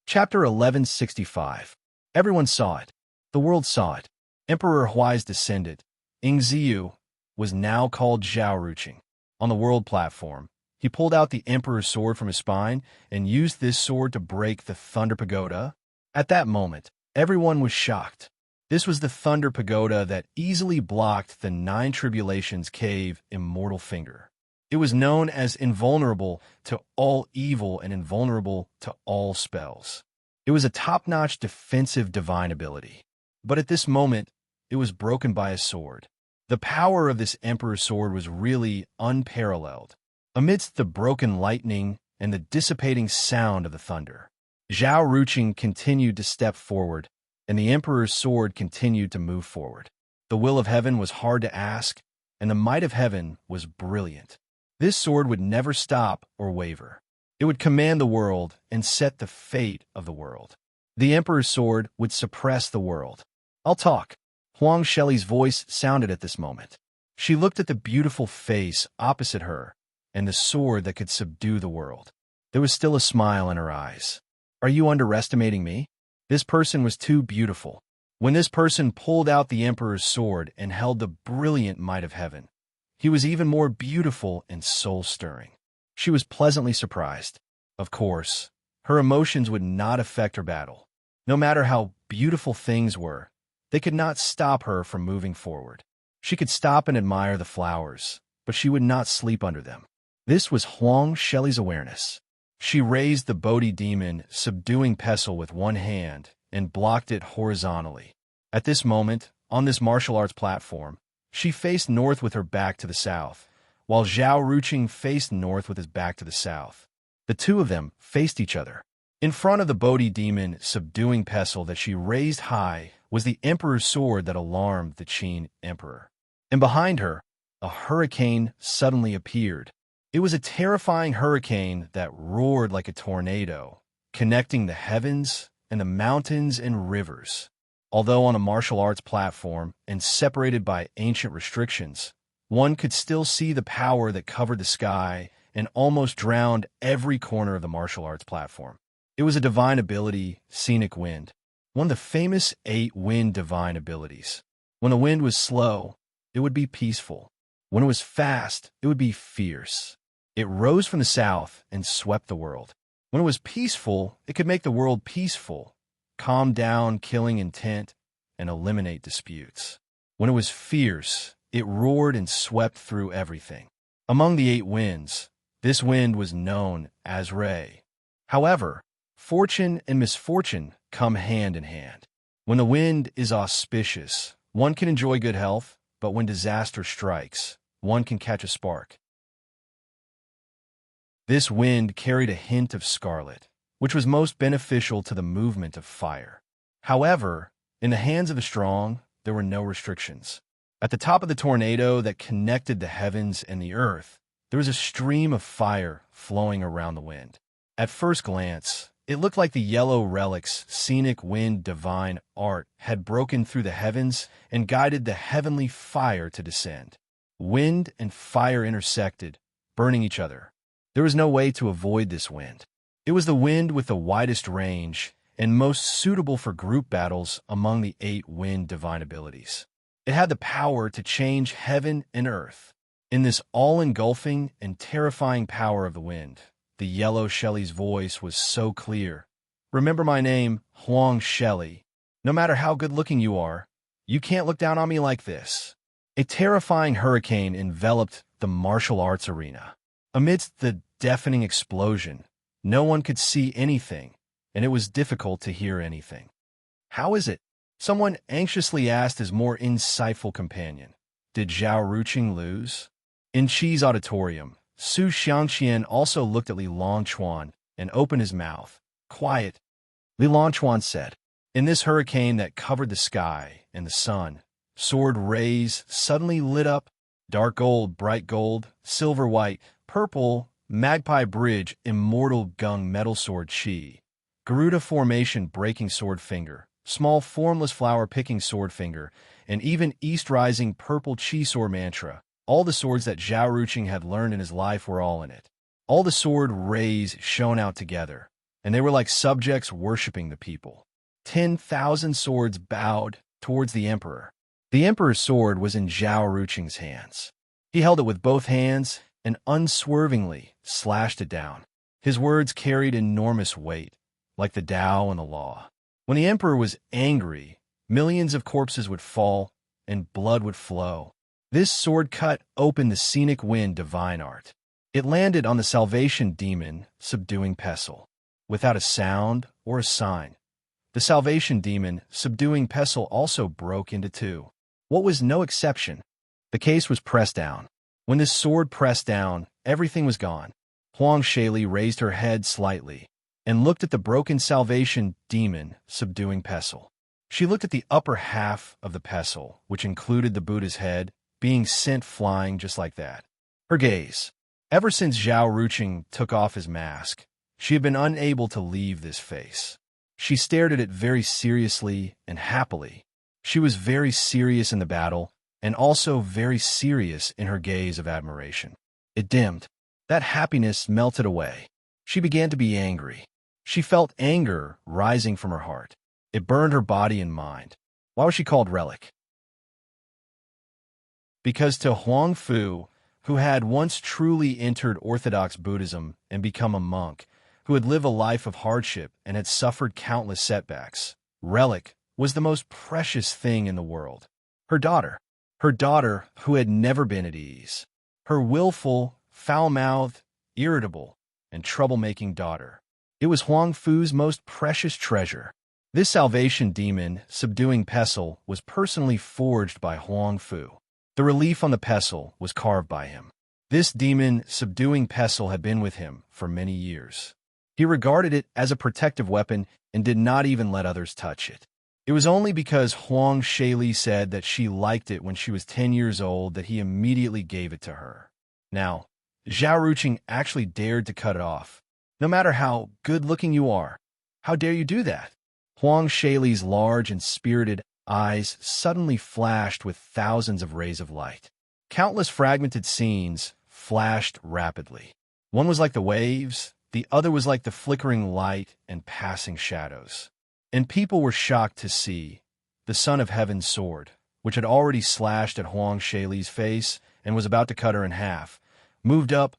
Chapter 1165. Everyone saw it. The world saw it. Emperor Huai's descendant, Ingziu, was now called Zhao Ruqing. On the world platform, he pulled out the Emperor's sword from his spine and used this sword to break the Thunder Pagoda. At that moment, everyone was shocked. This was the Thunder Pagoda that easily blocked the 9 Tribulations Cave Immortal Finger. It was known as invulnerable to all evil and invulnerable to all spells. It was a top-notch defensive divine ability. But at this moment, it was broken by a sword. The power of this Emperor's sword was really unparalleled. Amidst the broken lightning and the dissipating sound of the thunder, Zhao Ruqing continued to step forward, and the Emperor's sword continued to move forward. The will of heaven was hard to ask, and the might of heaven was brilliant. This sword would never stop or waver. It would command the world and set the fate of the world. The Emperor's sword would suppress the world. I'll talk. Huang Sheli's voice sounded at this moment. She looked at the beautiful face opposite her and the sword that could subdue the world. There was still a smile in her eyes. Are you underestimating me? This person was too beautiful. When this person pulled out the Emperor's sword and held the brilliant might of heaven, he was even more beautiful and soul-stirring. She was pleasantly surprised. Of course, her emotions would not affect her battle. No matter how beautiful things were, they could not stop her from moving forward. She could stop and admire the flowers, but she would not sleep under them. This was Huang Sheli's awareness. She raised the Bodhi demon, subduing Pestle with one hand, and blocked it horizontally. At this moment, on this martial arts platform, she faced north with her back to the south, while Zhao Ruqing faced north with his back to the south. The two of them faced each other. In front of the Bodhi demon, subduing Pestle that she raised high, was the Emperor's sword that alarmed the Qin Emperor. And behind her, a hurricane suddenly appeared. It was a terrifying hurricane that roared like a tornado, connecting the heavens and the mountains and rivers. Although on a martial arts platform and separated by ancient restrictions, one could still see the power that covered the sky and almost drowned every corner of the martial arts platform. It was a divine ability, Scenic Wind, one of the famous 8 wind divine abilities. When the wind was slow, it would be peaceful. When it was fast, it would be fierce. It rose from the south and swept the world. When it was peaceful, it could make the world peaceful, calm down killing intent, and eliminate disputes. When it was fierce, it roared and swept through everything. Among the 8 winds, this wind was known as Ray. However, fortune and misfortune come hand in hand. When the wind is auspicious, one can enjoy good health, but when disaster strikes, one can catch a spark. This wind carried a hint of scarlet, which was most beneficial to the movement of fire. However, in the hands of the strong, there were no restrictions. At the top of the tornado that connected the heavens and the earth, there was a stream of fire flowing around the wind. At first glance, it looked like the yellow relic's Scenic Wind divine art had broken through the heavens and guided the heavenly fire to descend. Wind and fire intersected, burning each other. There was no way to avoid this wind. It was the wind with the widest range and most suitable for group battles among the 8 wind divine abilities. It had the power to change heaven and earth. In this all-engulfing and terrifying power of the wind, the yellow Shelley's voice was so clear. Remember my name, Huang Shelley. No matter how good-looking you are, you can't look down on me like this. A terrifying hurricane enveloped the martial arts arena. Amidst the deafening explosion, no one could see anything, and it was difficult to hear anything. How is it? Someone anxiously asked his more insightful companion. Did Zhao Ruqing lose? In Qi's auditorium, Su Xiangqian also looked at Li Longchuan and opened his mouth. Quiet, Li Longchuan said. In this hurricane that covered the sky and the sun, sword rays suddenly lit up. Dark gold, bright gold, silver white, purple, magpie bridge, immortal gung metal sword Qi. Garuda formation breaking sword finger, small formless flower picking sword finger, and even east rising purple Qi sword mantra. All the swords that Zhao Ruqing had learned in his life were all in it. All the sword rays shone out together, and they were like subjects worshipping the people. 10,000 swords bowed towards the emperor. The emperor's sword was in Zhao Ruqing's hands. He held it with both hands and unswervingly slashed it down. His words carried enormous weight, like the Tao and the law. When the emperor was angry, millions of corpses would fall and blood would flow. This sword cut opened the Scenic Wind divine art. It landed on the Salvation demon, subduing Pestle. Without a sound or a sign, the Salvation demon, subduing Pestle, also broke into 2. What was no exception? The case was pressed down. When this sword pressed down, everything was gone. Huang Sheli raised her head slightly and looked at the broken Salvation demon, subduing Pestle. She looked at the upper half of the Pestle, which included the Buddha's head, being sent flying just like that. Her gaze. Ever since Zhao Ruqing took off his mask, she had been unable to leave this face. She stared at it very seriously and happily. She was very serious in the battle, and also very serious in her gaze of admiration. It dimmed. That happiness melted away. She began to be angry. She felt anger rising from her heart. It burned her body and mind. Why was she called Relic? Because to Huang Fu, who had once truly entered Orthodox Buddhism and become a monk, who had lived a life of hardship and had suffered countless setbacks, Relic was the most precious thing in the world. Her daughter who had never been at ease. Her willful, foul-mouthed, irritable, and troublemaking daughter. It was Huang Fu's most precious treasure. This salvation demon, subduing pestle, was personally forged by Huang Fu. The relief on the pestle was carved by him. This demon, subduing pestle, had been with him for many years. He regarded it as a protective weapon and did not even let others touch it. It was only because Huang Shaili said that she liked it when she was 10 years old that he immediately gave it to her. Now, Zhao Ruqing actually dared to cut it off. No matter how good-looking you are, how dare you do that? Huang Shaili's large and spirited eyes suddenly flashed with thousands of rays of light. Countless fragmented scenes flashed rapidly. One was like the waves, the other was like the flickering light and passing shadows. And people were shocked to see the Son of Heaven's sword, which had already slashed at Huang Shaili's face and was about to cut her in half, moved up,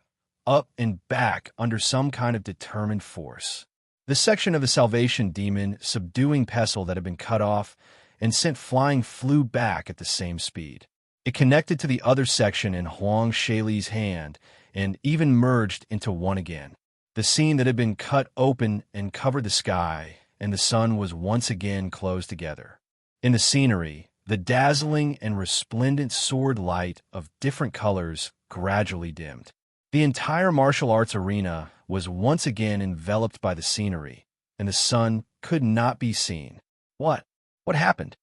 and back under some kind of determined force. The section of the salvation demon, subduing pestle that had been cut off and sent flying, flew back at the same speed. It connected to the other section in Huang Shaili's hand and even merged into one again. The scene that had been cut open and covered the sky, and the sun was once again closed together. In the scenery, the dazzling and resplendent sword light of different colors gradually dimmed. The entire martial arts arena was once again enveloped by the scenery, and the sun could not be seen. What? What happened?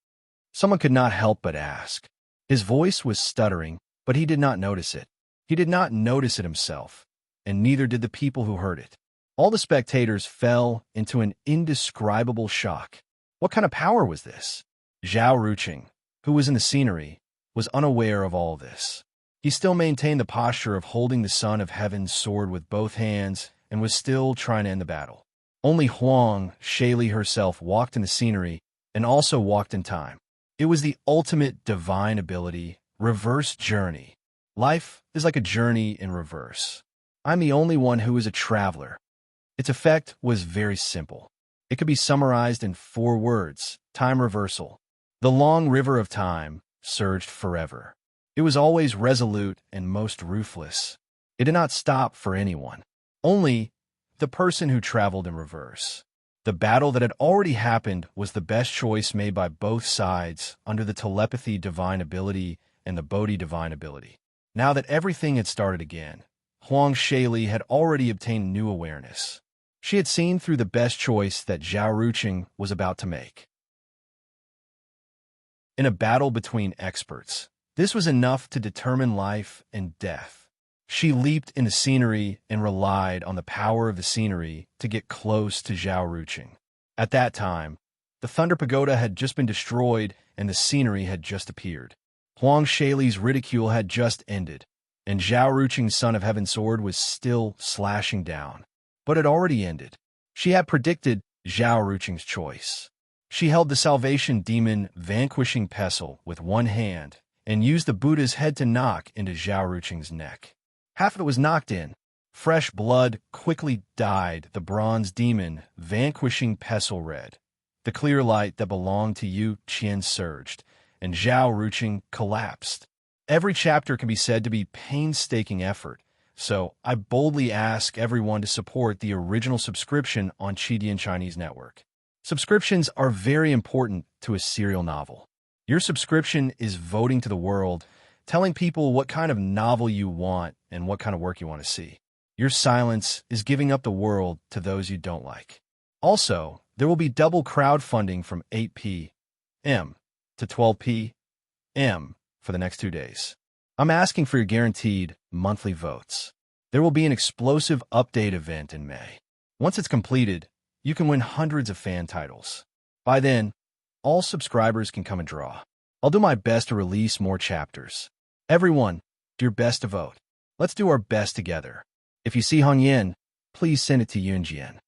Someone could not help but ask. His voice was stuttering, but he did not notice it. He did not notice it himself, and neither did the people who heard it. All the spectators fell into an indescribable shock. What kind of power was this? Zhao Ruqing, who was in the scenery, was unaware of all this. He still maintained the posture of holding the Son of Heaven's sword with both hands and was still trying to end the battle. Only Huang Shaili herself walked in the scenery and also walked in time. It was the ultimate divine ability, reverse journey. Life is like a journey in reverse. I'm the only one who is a traveler. Its effect was very simple. It could be summarized in 4 words: time reversal. The long river of time surged forever. It was always resolute and most ruthless. It did not stop for anyone, only the person who traveled in reverse. The battle that had already happened was the best choice made by both sides under the telepathy divine ability and the Bodhi divine ability. Now that everything had started again, Huang Shaili had already obtained new awareness. She had seen through the best choice that Zhao Ruqing was about to make. In a battle between experts, this was enough to determine life and death. She leaped in the scenery and relied on the power of the scenery to get close to Zhao Ruqing. At that time, the Thunder Pagoda had just been destroyed and the scenery had just appeared. Huang Shaili's ridicule had just ended, and Zhao Ruqing's Son of Heaven's sword was still slashing down. But it already ended. She had predicted Zhao Ruqing's choice. She held the salvation demon vanquishing pestle with one hand and used the Buddha's head to knock into Zhao Ruqing's neck. Half of it was knocked in. Fresh blood quickly dyed the bronze demon vanquishing pestle red. The clear light that belonged to Yu Qian surged, and Zhao Ruqing collapsed. Every chapter can be said to be painstaking effort, so I boldly ask everyone to support the original subscription on Qidian Chinese Network. Subscriptions are very important to a serial novel. Your subscription is voting to the world, telling people what kind of novel you want and what kind of work you want to see. Your silence is giving up the world to those you don't like. Also, there will be double crowdfunding from 8 p.m. to 12 p.m. for the next 2 days. I'm asking for your guaranteed monthly votes. There will be an explosive update event in May. Once it's completed, you can win hundreds of fan titles. By then, all subscribers can come and draw. I'll do my best to release more chapters. Everyone, do your best to vote. Let's do our best together. If you see Hong Yin, please send it to Yunjian.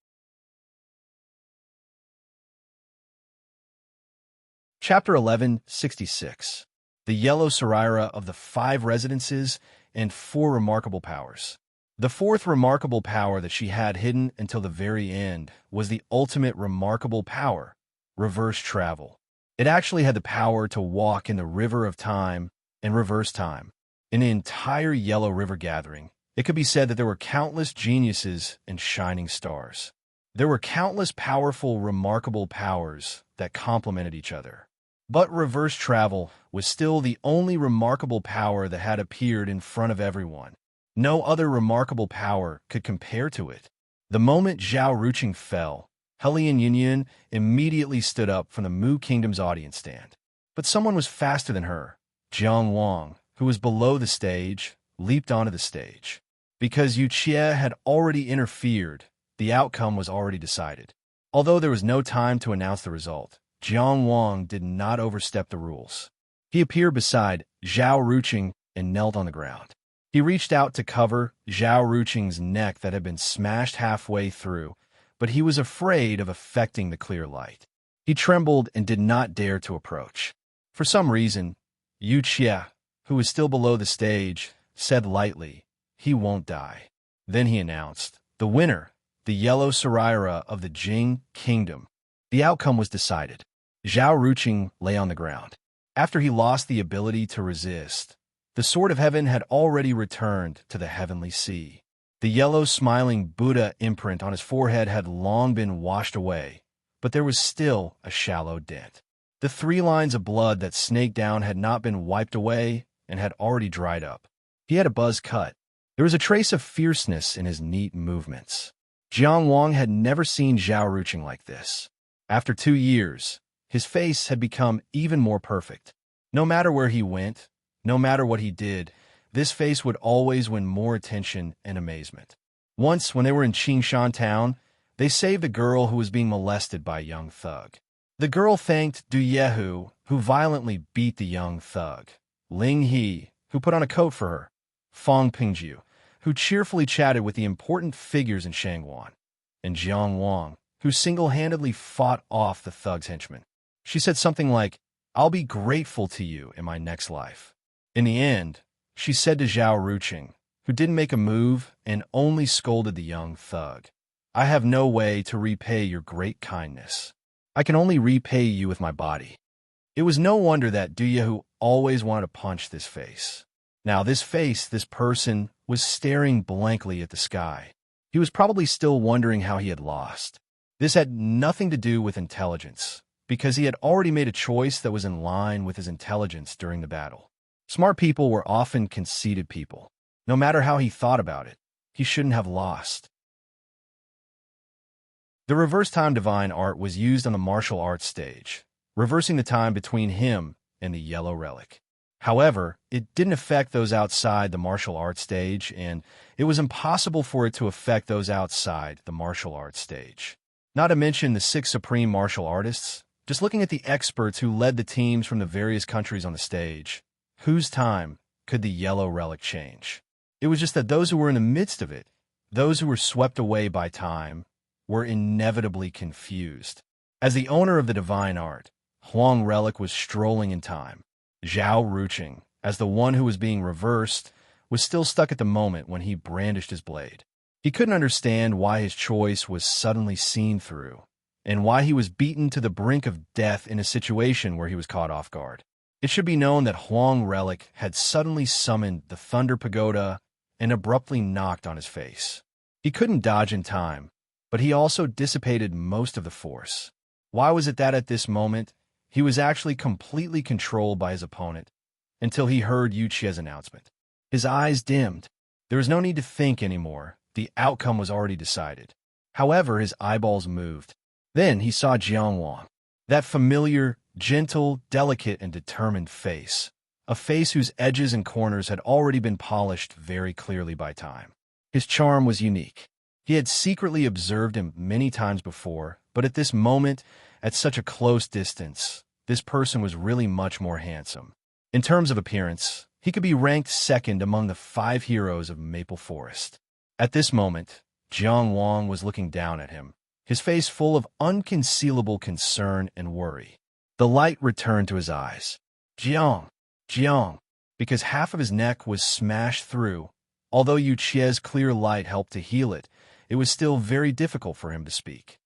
Chapter 1166. The Yellow Saraira of the 5 Residences and 4 Remarkable Powers. The 4th remarkable power that she had hidden until the very end was the ultimate remarkable power, reverse travel. It actually had the power to walk in the river of time and reverse time. In the entire Yellow River gathering, It could be said that there were countless geniuses and shining stars. There were countless powerful, remarkable powers that complemented each other. But reverse travel was still the only remarkable power that had appeared in front of everyone. No other remarkable power could compare to it. The moment Zhao Ruqing fell, Helian Yunyan immediately stood up from the Mu Kingdom's audience stand. But someone was faster than her. Jiang Wang, who was below the stage, leaped onto the stage. Because Yu Qie had already interfered, the outcome was already decided. Although there was no time to announce the result, Jiang Wang did not overstep the rules. He appeared beside Zhao Ruqing and knelt on the ground. He reached out to cover Zhao Ruqing's neck that had been smashed halfway through, but he was afraid of affecting the clear light. He trembled and did not dare to approach. For some reason, Yu Qie, who was still below the stage, said lightly, "He won't die." Then he announced, "The winner, the yellow Saraira of the Jing Kingdom." The outcome was decided. Zhao Ruqing lay on the ground. After he lost the ability to resist, the Sword of Heaven had already returned to the heavenly sea. The yellow smiling Buddha imprint on his forehead had long been washed away, but there was still a shallow dent. The 3 lines of blood that snaked down had not been wiped away and had already dried up. He had a buzz cut. There was a trace of fierceness in his neat movements. Jiang Wang had never seen Zhao Ruqing like this. After 2 years, his face had become even more perfect. No matter where he went, no matter what he did, this face would always win more attention and amazement. Once, when they were in Qingshan town, they saved a girl who was being molested by a young thug. The girl thanked Du Yehu, who violently beat the young thug, Ling He, who put on a coat for her, Fang Pingjiu, who cheerfully chatted with the important figures in Shangwan, and Jiang Wang, who single-handedly fought off the thug's henchmen. She said something like, "I'll be grateful to you in my next life." In the end, she said to Zhao Ruqing, who didn't make a move and only scolded the young thug, "I have no way to repay your great kindness. I can only repay you with my body." It was no wonder that Du Yehu always wanted to punch this face. Now this face, this person, was staring blankly at the sky. He was probably still wondering how he had lost. This had nothing to do with intelligence, because he had already made a choice that was in line with his intelligence during the battle. Smart people were often conceited people. No matter how he thought about it, he shouldn't have lost. The reverse time divine art was used on the martial arts stage, reversing the time between him and the yellow relic. However, it didn't affect those outside the martial arts stage, and it was impossible for it to affect those outside the martial arts stage. Not to mention the 6 supreme martial artists. Just looking at the experts who led the teams from the various countries on the stage, whose time could the yellow relic change? It was just that those who were in the midst of it, those who were swept away by time, were inevitably confused. As the owner of the divine art, Huang Relic was strolling in time. Zhao Ruqing, as the one who was being reversed, was still stuck at the moment when he brandished his blade. He couldn't understand why his choice was suddenly seen through, and why he was beaten to the brink of death in a situation where he was caught off guard. It should be known that Huang Relic had suddenly summoned the Thunder Pagoda and abruptly knocked on his face. He couldn't dodge in time, but he also dissipated most of the force. Why was it that at this moment, he was actually completely controlled by his opponent until he heard Yu Qie's announcement? His eyes dimmed. There was no need to think anymore. The outcome was already decided. However, his eyeballs moved. Then he saw Jiang Wang, that familiar, gentle, delicate, and determined face, a face whose edges and corners had already been polished very clearly by time. His charm was unique. He had secretly observed him many times before, but at this moment, at such a close distance, this person was really much more handsome. In terms of appearance, he could be ranked second among the 5 heroes of Maple Forest. At this moment, Jiang Wang was looking down at him, his face full of unconcealable concern and worry. The light returned to his eyes. Jiang, because half of his neck was smashed through. Although Yu Qie's clear light helped to heal it, it was still very difficult for him to speak.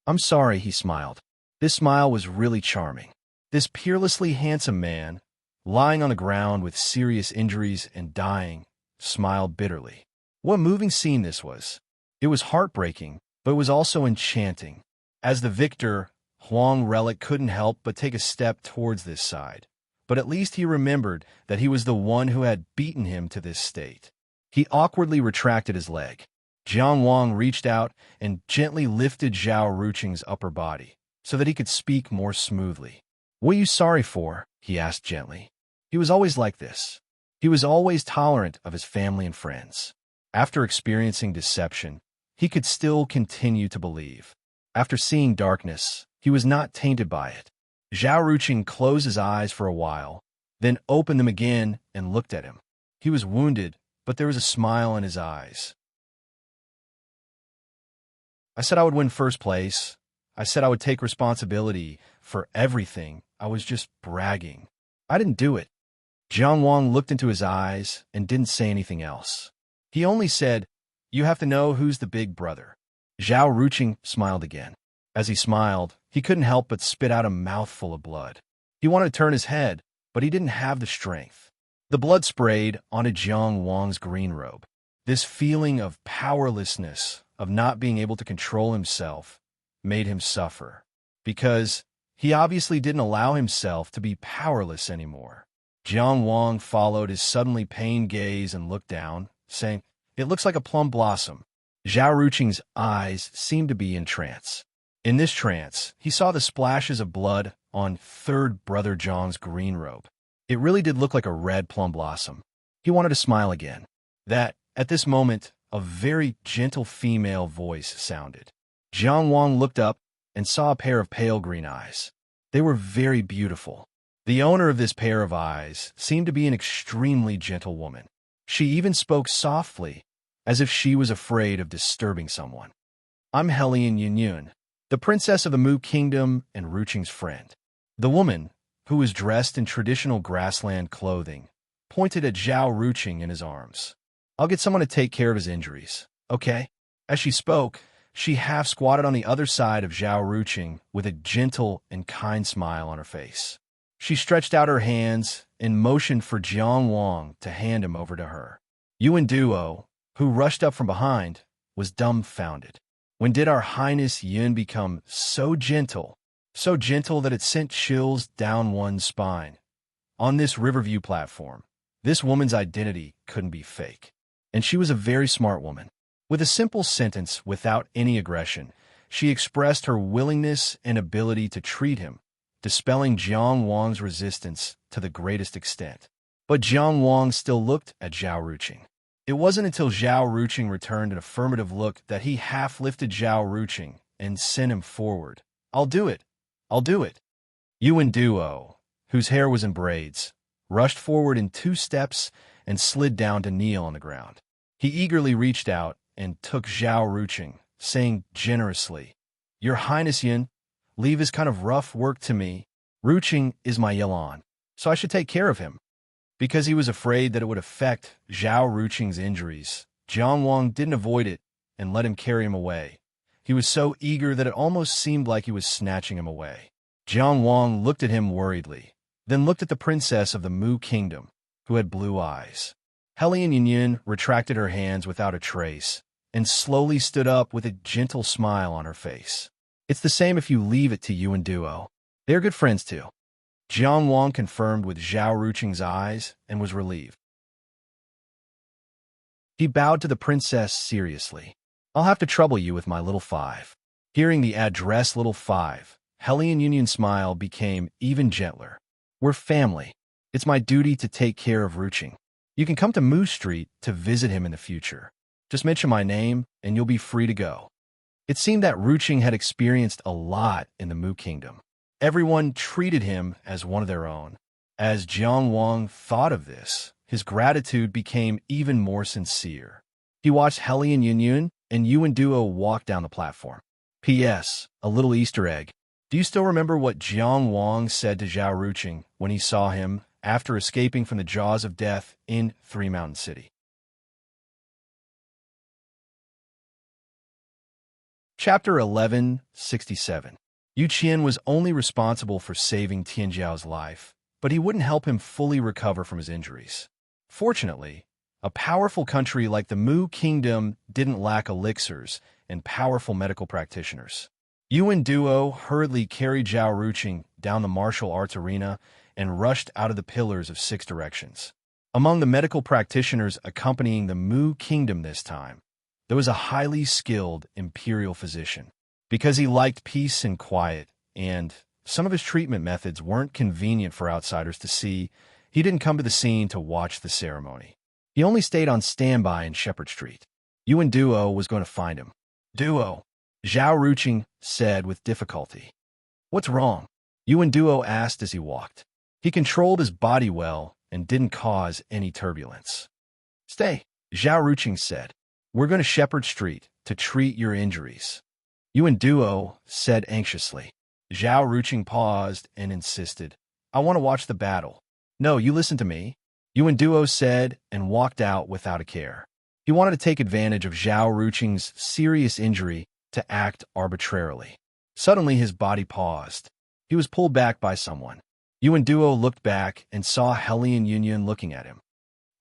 "I'm sorry," he smiled. This smile was really charming. This peerlessly handsome man, lying on the ground with serious injuries and dying, smiled bitterly. What a moving scene this was. It was heartbreaking, but it was also enchanting. As the victor, Huang Relic couldn't help but take a step towards this side. But at least he remembered that he was the one who had beaten him to this state. He awkwardly retracted his leg. Jiang Wang reached out and gently lifted Zhao Ruqing's upper body so that he could speak more smoothly. "What are you sorry for?" he asked gently. He was always like this. He was always tolerant of his family and friends. After experiencing deception, he could still continue to believe. After seeing darkness, he was not tainted by it. Zhao Ruqing closed his eyes for a while, then opened them again and looked at him. He was wounded, but there was a smile in his eyes. "I said I would win first place. I said I would take responsibility for everything. I was just bragging. I didn't do it." Jiang Wang looked into his eyes and didn't say anything else. He only said, "You have to know who's the big brother." Zhao Ruqing smiled again. As he smiled, he couldn't help but spit out a mouthful of blood. He wanted to turn his head, but he didn't have the strength. The blood sprayed onto Jiang Wang's green robe. This feeling of powerlessness, of not being able to control himself, made him suffer, because he obviously didn't allow himself to be powerless anymore. Jiang Wang followed his suddenly pained gaze and looked down, saying, "It looks like a plum blossom." Zhao Ruqing's eyes seemed to be in trance. In this trance, he saw the splashes of blood on third brother Zhang's green robe. It really did look like a red plum blossom. He wanted to smile again. At this moment, a very gentle female voice sounded. Jiang Wang looked up and saw a pair of pale green eyes. They were very beautiful. The owner of this pair of eyes seemed to be an extremely gentle woman. She even spoke softly, as if she was afraid of disturbing someone. "I'm Helian Yunyun, the princess of the Mu Kingdom and Ruqing's friend." The woman, who was dressed in traditional grassland clothing, pointed at Zhao Ruqing in his arms. "I'll get someone to take care of his injuries, okay?" As she spoke, she half squatted on the other side of Zhao Ruqing with a gentle and kind smile on her face. She stretched out her hands and motioned for Jiang Wang to hand him over to her. Yuan Duo, who rushed up from behind, was dumbfounded. When did our Highness Yun become so gentle that it sent chills down one's spine? On this Riverview platform, this woman's identity couldn't be fake. And she was a very smart woman. With a simple sentence without any aggression, she expressed her willingness and ability to treat him, dispelling Jiang Wang's resistance to the greatest extent. But Jiang Wang still looked at Zhao Ruqing. It wasn't until Zhao Ruqing returned an affirmative look that he half lifted Zhao Ruqing and sent him forward. "I'll do it. I'll do it." Yuan Duo, whose hair was in braids, rushed forward in 2 steps and slid down to kneel on the ground. He eagerly reached out and took Zhao Ruqing, saying generously, "Your Highness Yun, leave his kind of rough work to me. Ruqing is my Yelan, so I should take care of him." Because he was afraid that it would affect Zhao Ruqing's injuries, Jiang Wang didn't avoid it and let him carry him away. He was so eager that it almost seemed like he was snatching him away. Jiang Wang looked at him worriedly, then looked at the princess of the Mu Kingdom, who had blue eyes. Helian Yunyun retracted her hands without a trace and slowly stood up with a gentle smile on her face. "It's the same if you leave it to Yuan Duo. They're good friends too." Jiang Wang confirmed with Zhao Ruqing's eyes and was relieved. He bowed to the princess seriously. "I'll have to trouble you with my little 5. Hearing the address little 5, Helian Yunyun's smile became even gentler. "We're family. It's my duty to take care of Ruqing. You can come to Mu Street to visit him in the future. Just mention my name and you'll be free to go." It seemed that Ruqing had experienced a lot in the Mu Kingdom. Everyone treated him as one of their own. As Jiang Wang thought of this, his gratitude became even more sincere. He watched Helian Yunyun and Yuan Duo walk down the platform. P.S. A little Easter egg. Do you still remember what Jiang Wang said to Zhao Ruqing when he saw him after escaping from the jaws of death in Three Mountain City? Chapter 1167. Yu Qian was only responsible for saving Tianjiao's life, but he wouldn't help him fully recover from his injuries. Fortunately, A powerful country like the Mu Kingdom didn't lack elixirs and powerful medical practitioners. Yuan Duo hurriedly carried Zhao Ruqing down the martial arts arena and rushed out of the pillars of 6 directions. Among the medical practitioners accompanying the Mu Kingdom this time, there was a highly skilled imperial physician. Because he liked peace and quiet, and some of his treatment methods weren't convenient for outsiders to see, he didn't come to the scene to watch the ceremony. He only stayed on standby in Shepherd Street. Yuan Duo was going to find him. Duo, Zhao Ruqing said with difficulty. What's wrong? Yuan Duo asked as he walked. He controlled his body well and didn't cause any turbulence. Stay, Zhao Ruqing said. We're going to Shepherd Street to treat your injuries. Yuan Duo said anxiously. Zhao Ruqing paused and insisted. I want to watch the battle. No, you listen to me, Yuan Duo said and walked out without a care. He wanted to take advantage of Zhao Ruqing's serious injury to act arbitrarily. Suddenly his body paused. He was pulled back by someone. Yuan Duo looked back and saw Hellion Yunyun looking at him.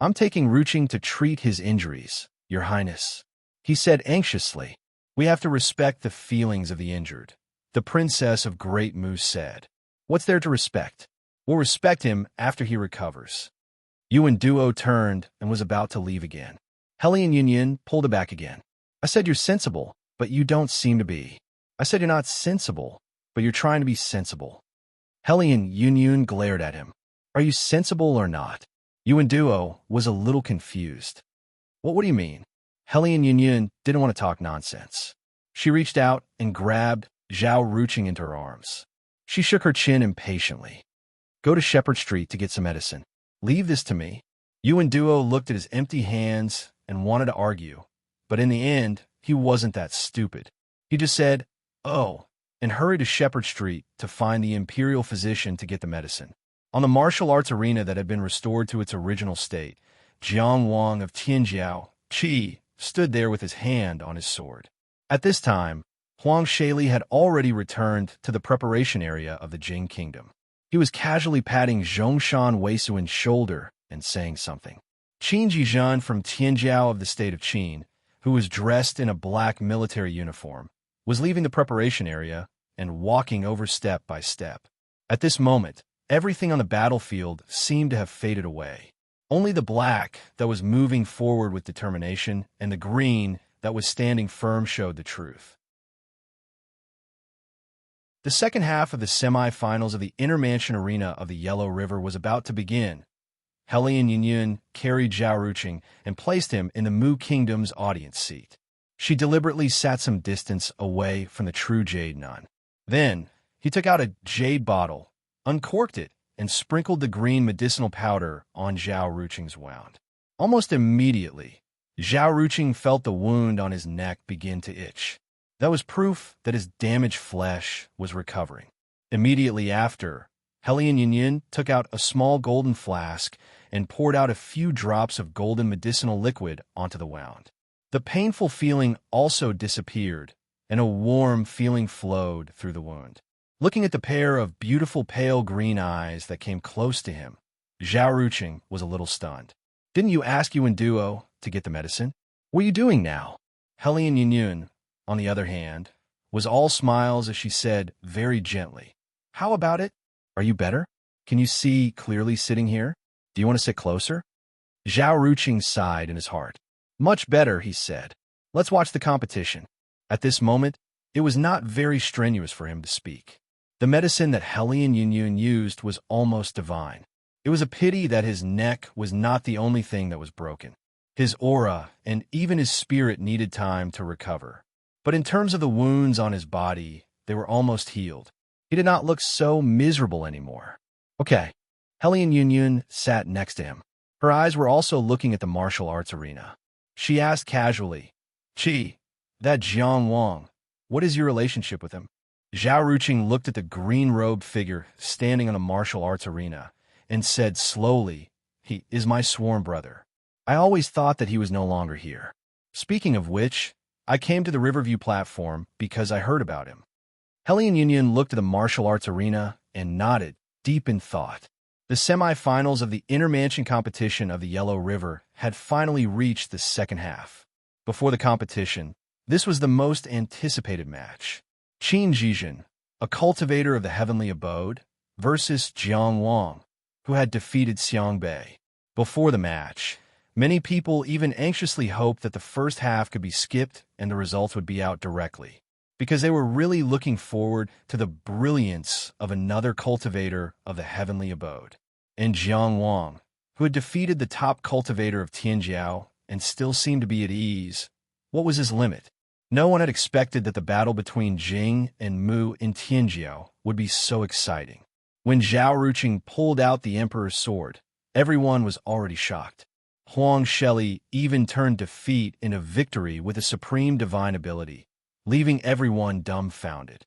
I'm taking Ruqing to treat his injuries, Your Highness, he said anxiously. We have to respect the feelings of the injured, the Princess of Great Moose said. What's there to respect? We'll respect him after he recovers. Yuan Duo turned and was about to leave again. Hellion Yunyun pulled it back again. I said you're sensible, but you don't seem to be. I said you're not sensible, but you're trying to be sensible. Hellion Yunyun glared at him. Are you sensible or not? Yuan Duo was a little confused. What do you mean? Hellion Yunyun didn't want to talk nonsense. She reached out and grabbed Zhao Ruqing into her arms. She shook her chin impatiently. Go to Shepherd Street to get some medicine. Leave this to me. Yuan Duo looked at his empty hands and wanted to argue, but in the end, he wasn't that stupid. He just said, oh, and hurried to Shepherd Street to find the imperial physician to get the medicine. On the martial arts arena that had been restored to its original state, Jiang Wang of Tianjiao, Qi, stood there with his hand on his sword. At this time, Huang Shaili had already returned to the preparation area of the Jing Kingdom. He was casually patting Zhongshan Weisuan's shoulder and saying something. Qin Jizhan from Tianjiao of the state of Qin, who was dressed in a black military uniform, was leaving the preparation area and walking over step by step. At this moment, everything on the battlefield seemed to have faded away. Only the black that was moving forward with determination and the green that was standing firm showed the truth. The second half of the semi-finals of the Intermansion Arena of the Yellow River was about to begin. Hellion Yunyun carried Zhao Ruqing and placed him in the Mu Kingdom's audience seat. She deliberately sat some distance away from the true Jade Nun. Then, he took out a jade bottle, uncorked it, and sprinkled the green medicinal powder on Zhao Ruqing's wound. Almost immediately, Zhao Ruqing felt the wound on his neck begin to itch. That was proof that his damaged flesh was recovering. Immediately after, Hellion Yunyun took out a small golden flask and poured out a few drops of golden medicinal liquid onto the wound. The painful feeling also disappeared, and a warm feeling flowed through the wound. Looking at the pair of beautiful pale green eyes that came close to him, Zhao Ruqing was a little stunned. Didn't you ask Yuan Duo to get the medicine? What are you doing now? Hellion Yunyun, on the other hand, was all smiles as she said very gently, How about it? Are you better? Can you see clearly sitting here? Do you want to sit closer? Zhao Ruqing sighed in his heart. Much better, he said. Let's watch the competition. At this moment, it was not very strenuous for him to speak. The medicine that Hellion Yunyun used was almost divine. It was a pity that his neck was not the only thing that was broken. His aura and even his spirit needed time to recover. But in terms of the wounds on his body, they were almost healed. He did not look so miserable anymore. Okay. Hellion Yunyun sat next to him. Her eyes were also looking at the martial arts arena. She asked casually, Qi, that Jiang Wang, what is your relationship with him? Zhao Ruqing looked at the green-robed figure standing on the martial arts arena and said slowly, He is my sworn brother. I always thought that he was no longer here. Speaking of which, I came to the Riverview platform because I heard about him. Hellion Yunyun looked at the martial arts arena and nodded, deep in thought. The semifinals of the intermansion competition of the Yellow River had finally reached the second half. Before the competition, this was the most anticipated match. Qin Jijin, a cultivator of the heavenly abode, versus Jiang Wang, who had defeated Xiang Bei. Before the match, many people even anxiously hoped that the first half could be skipped and the results would be out directly, because they were really looking forward to the brilliance of another cultivator of the heavenly abode. And Jiang Wang, who had defeated the top cultivator of Tianjiao and still seemed to be at ease, what was his limit? No one had expected that the battle between Jing and Mu in Tianjiao would be so exciting. When Zhao Ruqing pulled out the Emperor's sword, everyone was already shocked. Huang Sheli even turned defeat into victory with a supreme divine ability, leaving everyone dumbfounded.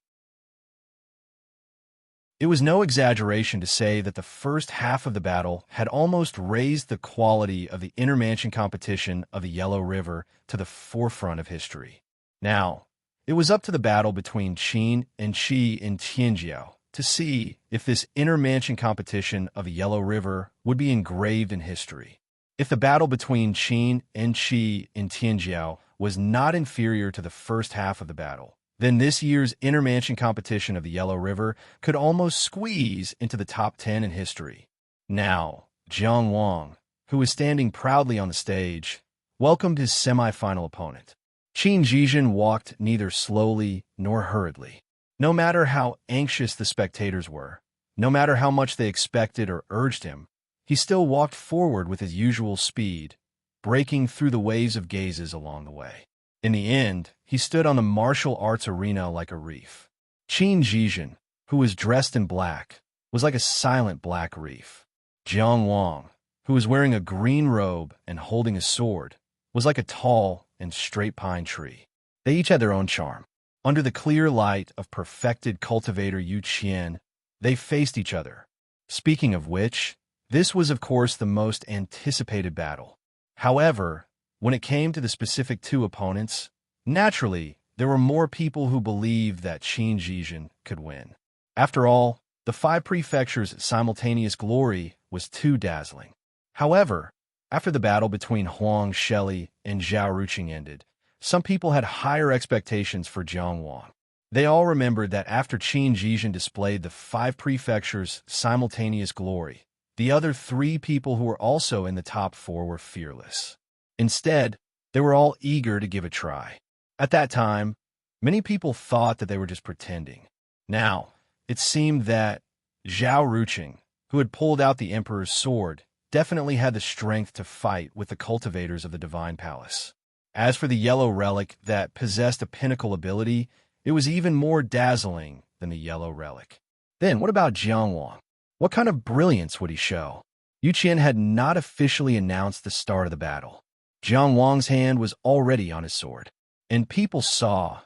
It was no exaggeration to say that the first half of the battle had almost raised the quality of the intermansion competition of the Yellow River to the forefront of history. Now, it was up to the battle between Qin and Qi in Tianjiao to see if this intermansion competition of the Yellow River would be engraved in history. If the battle between Qin and Qi in Tianjiao was not inferior to the first half of the battle, then this year's intermansion competition of the Yellow River could almost squeeze into the top 10 in history. Now, Jiang Wang, who was standing proudly on the stage, welcomed his semi-final opponent. Qin Jijin walked neither slowly nor hurriedly. No matter how anxious the spectators were, no matter how much they expected or urged him, he still walked forward with his usual speed, breaking through the waves of gazes along the way. In the end, he stood on the martial arts arena like a reef. Qin Jijin, who was dressed in black, was like a silent black reef. Jiang Wang, who was wearing a green robe and holding a sword, was like a tall and straight pine tree. They each had their own charm. Under the clear light of perfected cultivator Yu Qian, they faced each other. Speaking of which, this was of course the most anticipated battle. However, when it came to the specific two opponents, naturally, there were more people who believed that Qin Jijin could win. After all, the 5 prefectures' simultaneous glory was too dazzling. However, after the battle between Huang Sheli and Zhao Ruqing ended, some people had higher expectations for Jiang Wang. They all remembered that after Qin Jijin displayed the 5 prefectures' simultaneous glory, the other 3 people who were also in the top 4 were fearless. Instead, they were all eager to give a try. At that time, many people thought that they were just pretending. Now, it seemed that Zhao Ruqing, who had pulled out the Emperor's sword, definitely had the strength to fight with the cultivators of the Divine Palace. As for the yellow relic that possessed a pinnacle ability, it was even more dazzling than the yellow relic. Then, what about Jiang Wang? What kind of brilliance would he show? Yu Qian had not officially announced the start of the battle. Jiang Wang's hand was already on his sword, and people saw.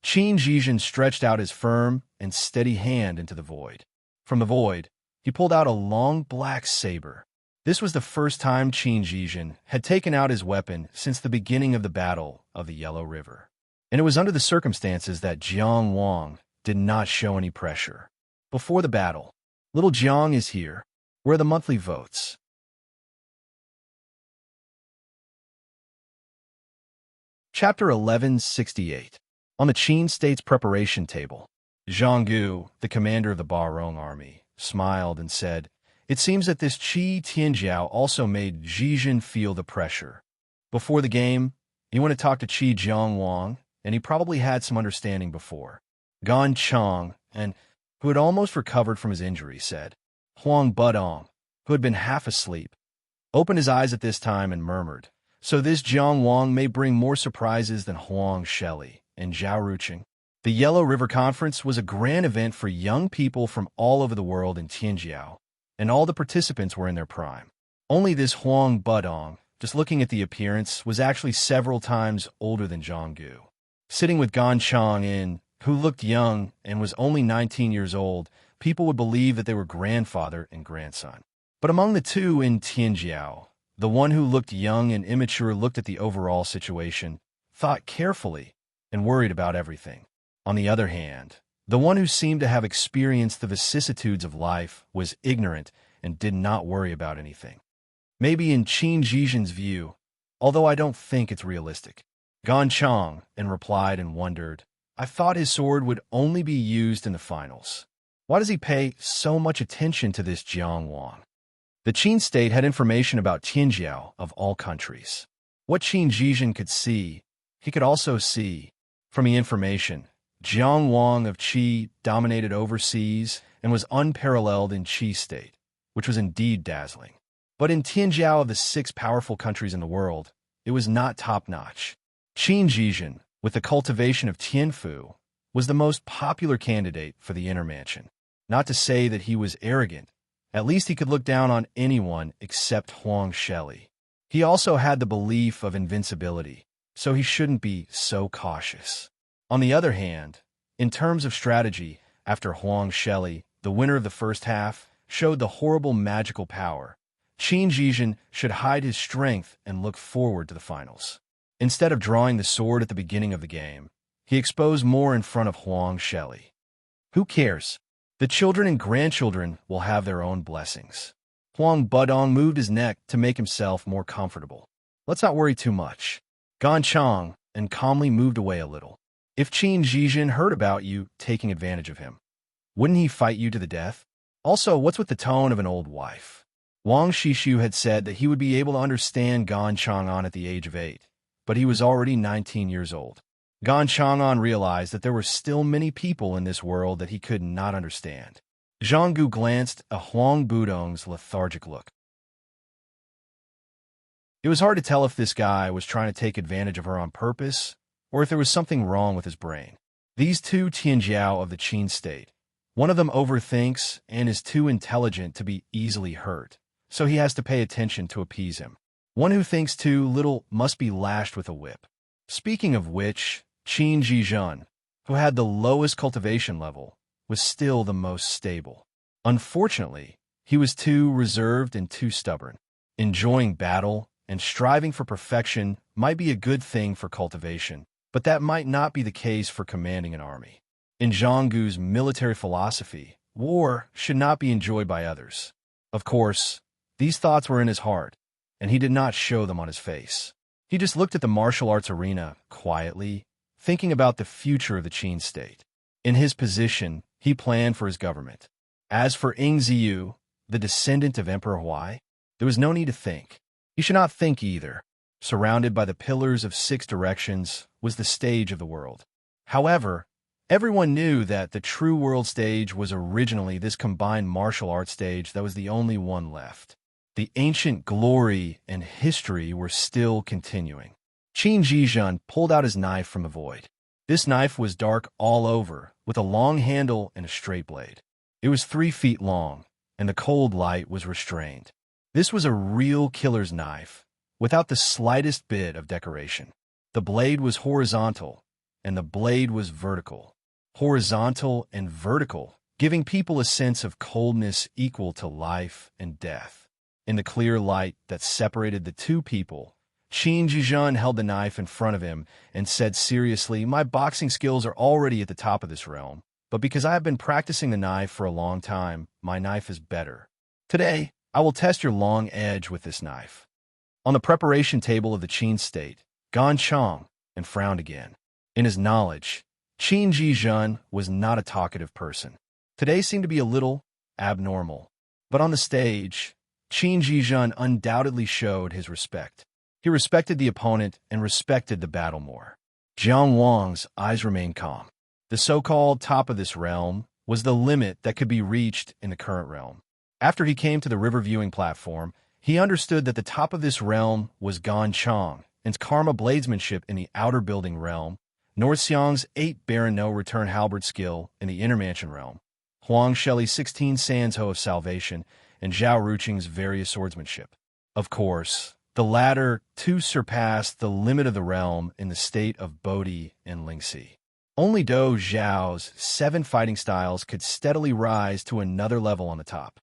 Qin Jijin stretched out his firm and steady hand into the void. From the void, he pulled out a long black saber. This was the first time Qin Jijin had taken out his weapon since the beginning of the Battle of the Yellow River. And it was under the circumstances that Jiang Wang did not show any pressure. Before the battle, little Jiang is here. Where are the monthly votes? Chapter 1168. On the Qin state's preparation table, Zhang Gu, the commander of the Barong army, smiled and said, "It seems that this Qi Tianjiao also made Jijin feel the pressure. Before the game, he went to talk to Qi Jiang Wang, and he probably had some understanding before." Gan Chang, who had almost recovered from his injury, said. Huang Budong, who had been half asleep, opened his eyes at this time and murmured, "So this Jiang Wang may bring more surprises than Huang Sheli and Zhao Ruqing." The Yellow River Conference was a grand event for young people from all over the world in Tianjiao, and all the participants were in their prime. Only this Huang Budong, just looking at the appearance, was actually several times older than Zhang Gu. Sitting with Gan Chang who looked young and was only 19 years old, people would believe that they were grandfather and grandson. But among the two in Tianjiao, the one who looked young and immature looked at the overall situation, thought carefully, and worried about everything. On the other hand, the one who seemed to have experienced the vicissitudes of life was ignorant and did not worry about anything. Maybe in Qin Zhizhen's view, although I don't think it's realistic. Gan Chong and replied and wondered, I thought his sword would only be used in the finals. Why does he pay so much attention to this Jiang Wang? The Qin state had information about Tianjiao of all countries. What Qin Zhizhen could see, he could also see. From the information, Jiang Wang of Qi dominated overseas and was unparalleled in Qi state, which was indeed dazzling. But in Tianjiao of the 6 powerful countries in the world, it was not top-notch. Qin Zhizhen, with the cultivation of Tianfu, was the most popular candidate for the inner mansion. Not to say that he was arrogant. At least he could look down on anyone except Huang Sheli. He also had the belief of invincibility, so he shouldn't be so cautious. On the other hand, in terms of strategy, after Huang Sheli, the winner of the first half, showed the horrible magical power, Qin Zhizhen should hide his strength and look forward to the finals. Instead of drawing the sword at the beginning of the game, he exposed more in front of Huang Sheli. Who cares? The children and grandchildren will have their own blessings. Huang Budong moved his neck to make himself more comfortable. Let's not worry too much. Gan Chong and calmly moved away a little. If Qin Zhizhen heard about you taking advantage of him, wouldn't he fight you to the death? Also, what's with the tone of an old wife? Wang Shishu had said that he would be able to understand Gan Chang'an at the age of 8, but he was already 19 years old. Gan Chang'an realized that there were still many people in this world that he could not understand. Zhang Gu glanced at Huang Budong's lethargic look. It was hard to tell if this guy was trying to take advantage of her on purpose, or if there was something wrong with his brain. These 2 Tianjiao of the Qin state, one of them overthinks and is too intelligent to be easily hurt, so he has to pay attention to appease him. One who thinks too little must be lashed with a whip. Speaking of which, Qin Zhizhen, who had the lowest cultivation level, was still the most stable. Unfortunately, he was too reserved and too stubborn. Enjoying battle and striving for perfection might be a good thing for cultivation, but that might not be the case for commanding an army. In Zhang Gu's military philosophy, war should not be enjoyed by others. Of course, these thoughts were in his heart, and he did not show them on his face. He just looked at the martial arts arena quietly, thinking about the future of the Qin state. In his position, he planned for his government. As for Ing Ziyu, the descendant of Emperor Huai, there was no need to think. He should not think either. Surrounded by the pillars of 6 directions was the stage of the world. However, everyone knew that the true world stage was originally this combined martial arts stage that was the only one left. The ancient glory and history were still continuing. Qin Zhizhen pulled out his knife from the void. This knife was dark all over, with a long handle and a straight blade. It was 3 feet long, and the cold light was restrained. This was a real killer's knife, without the slightest bit of decoration. The blade was horizontal, and the blade was vertical. Horizontal and vertical, giving people a sense of coldness equal to life and death. In the clear light that separated the 2 people, Qin Zhizhen held the knife in front of him and said seriously, my boxing skills are already at the top of this realm, but because I have been practicing the knife for a long time, my knife is better. Today, I will test your long edge with this knife. On the preparation table of the Qin state, Gan Chong and frowned again. In his knowledge, Qin Zhizhen was not a talkative person. Today seemed to be a little abnormal, but on the stage, Qin Zhizhen undoubtedly showed his respect. He respected the opponent and respected the battle more. Jiang Wang's eyes remained calm. The so-called top of this realm was the limit that could be reached in the current realm. After he came to the river viewing platform, he understood that the top of this realm was Gan Chong and Karma bladesmanship in the outer building realm, Norxiang's 8 Baron No return halberd skill in the inner mansion realm, Huang Sheli's 16 Sanzhou of salvation, and Zhao Ruqing's various swordsmanship. Of course, the latter 2 surpassed the limit of the realm in the state of Bodhi and Lingxi. Only Do Zhao's 7 fighting styles could steadily rise to another level on the top.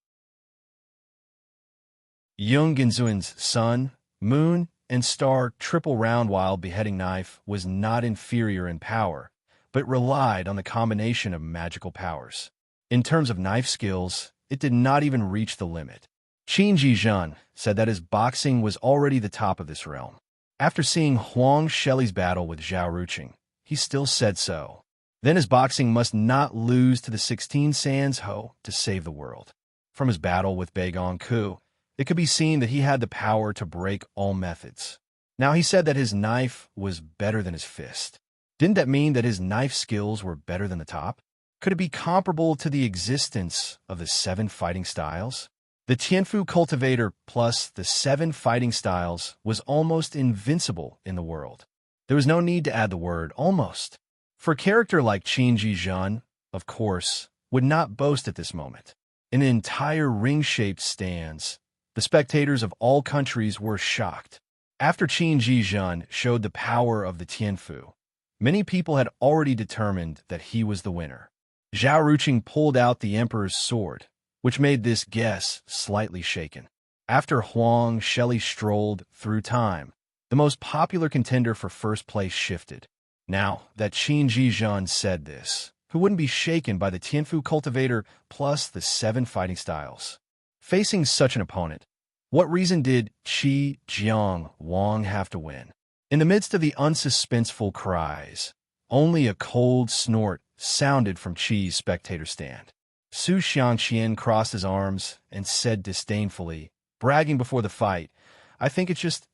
Yung Genzuan's sun, moon, and star triple round wild beheading knife was not inferior in power, but relied on the combination of magical powers. In terms of knife skills, it did not even reach the limit. Qin Jizhen said that his boxing was already the top of this realm. After seeing Huang Shelley's battle with Zhao Ruqing, he still said so. Then his boxing must not lose to the 16 Sands Ho to save the world. From his battle with Bai Gong Ku, it could be seen that he had the power to break all methods. Now he said that his knife was better than his fist. Didn't that mean that his knife skills were better than the top? Could it be comparable to the existence of the 7 fighting styles? The Tianfu cultivator plus the 7 fighting styles was almost invincible in the world. There was no need to add the word almost. For a character like Qin Jizhen, of course, would not boast at this moment. In an entire ring-shaped stands, the spectators of all countries were shocked. After Qin Jizhen showed the power of the Tianfu, many people had already determined that he was the winner. Zhao Ruqing pulled out the emperor's sword, which made this guess slightly shaken. After Huang Shelley strolled through time, the most popular contender for first place shifted. Now that Qin Jizhen said this, who wouldn't be shaken by the Tianfu cultivator plus the 7 fighting styles? Facing such an opponent, what reason did Qi Jiang Wang have to win? In the midst of the unsuspenseful cries, only a cold snort sounded from Qi's spectator stand. Su Xiangqian crossed his arms and said disdainfully, bragging before the fight, "I think it's just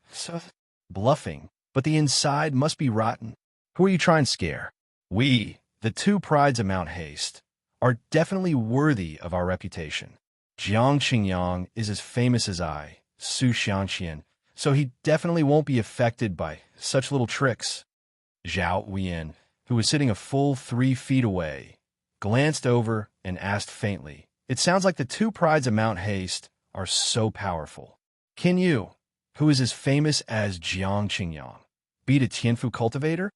bluffing, but the inside must be rotten. Who are you trying to scare? We, the 2 prides of Mount Haste, are definitely worthy of our reputation. Jiang Qingyang is as famous as I, Su Xiangqian, so he definitely won't be affected by such little tricks." Zhao Weyan, who was sitting a full 3 feet away, glanced over and asked faintly, "It sounds like the 2 prides of Mount Haste are so powerful. Can you, who is as famous as Jiang Qingyang, beat a Tianfu cultivator?"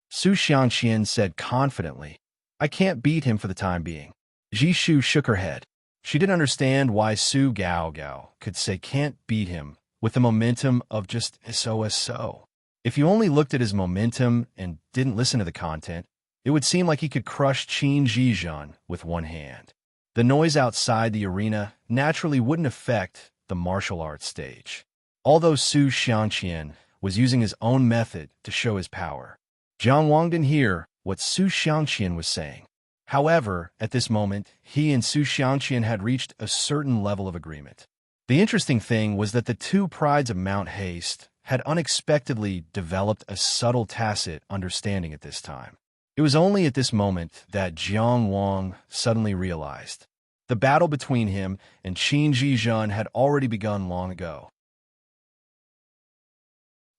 Su Xiangqian said confidently, "I can't beat him for the time being." Jishu shook her head. She didn't understand why Su Gaogao could say can't beat him with the momentum of just so. If you only looked at his momentum and didn't listen to the content, it would seem like he could crush Qin Jizhen with one hand. The noise outside the arena naturally wouldn't affect the martial arts stage. Although Su Xiangqian was using his own method to show his power, Jiang Wang didn't hear what Su Xiangqian was saying. However, at this moment, he and Su Xiangqian had reached a certain level of agreement. The interesting thing was that the 2 prides of Mount Haste had unexpectedly developed a subtle tacit understanding at this time. It was only at this moment that Jiang Wang suddenly realized the battle between him and Qin Jizhen had already begun long ago.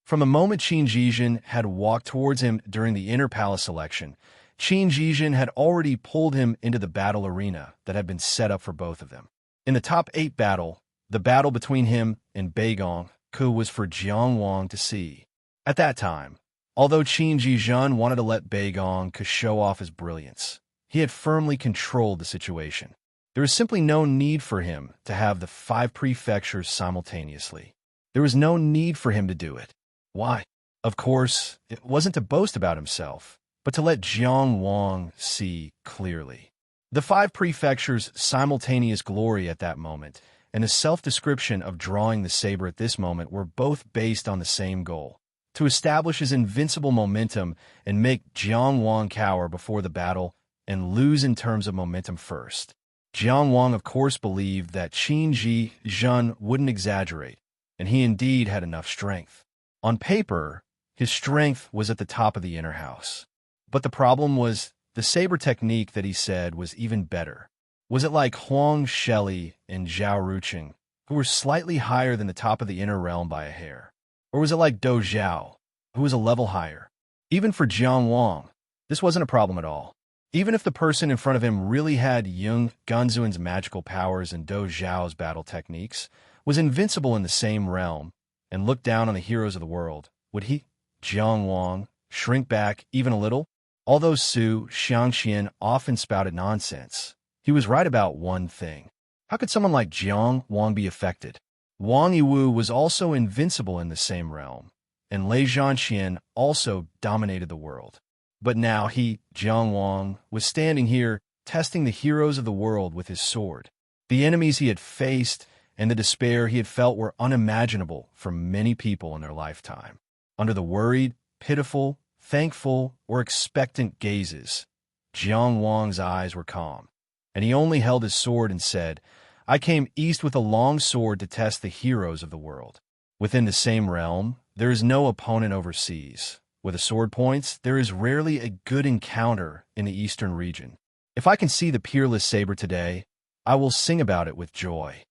From the moment Qin Jizhen had walked towards him during the inner palace election, Qin Jizhen had already pulled him into the battle arena that had been set up for both of them. In the top 8 battle, the battle between him and Bai Gong Ku was for Jiang Wang to see. At that time, although Qin Jizhen wanted to let Bai Gong Ku show off his brilliance, he had firmly controlled the situation. There was simply no need for him to have the 5 prefectures simultaneously. There was no need for him to do it. Why? Of course, it wasn't to boast about himself, but to let Jiang Wang see clearly. The 5 prefectures' simultaneous glory at that moment and his self-description of drawing the saber at this moment were both based on the same goal: to establish his invincible momentum and make Jiang Wang cower before the battle and lose in terms of momentum first. Jiang Wang, of course, believed that Qin Jizhen wouldn't exaggerate, and he indeed had enough strength. On paper, his strength was at the top of the inner house. But the problem was the saber technique that he said was even better. Was it like Huang Shelley and Zhao Ruqing, who were slightly higher than the top of the inner realm by a hair? Or was it like Do Zhao, who was a level higher? Even for Jiang Wang, this wasn't a problem at all. Even if the person in front of him really had Yung Gunzuan's magical powers and Do Zhao's battle techniques, was invincible in the same realm, and looked down on the heroes of the world, would he, Jiang Wang, shrink back even a little? Although Su Xiangqian often spouted nonsense, he was right about one thing. How could someone like Jiang Wang be affected? Wang Yiwu was also invincible in the same realm, and Lei Zhanqian also dominated the world. But now he, Jiang Wang, was standing here testing the heroes of the world with his sword. The enemies he had faced and the despair he had felt were unimaginable for many people in their lifetime. Under the worried, pitiful, thankful, or expectant gazes, Jiang Wang's eyes were calm, and he only held his sword and said, "I came east with a long sword to test the heroes of the world. Within the same realm, there is no opponent overseas. Where the sword points, there is rarely a good encounter in the eastern region. If I can see the peerless saber today, I will sing about it with joy."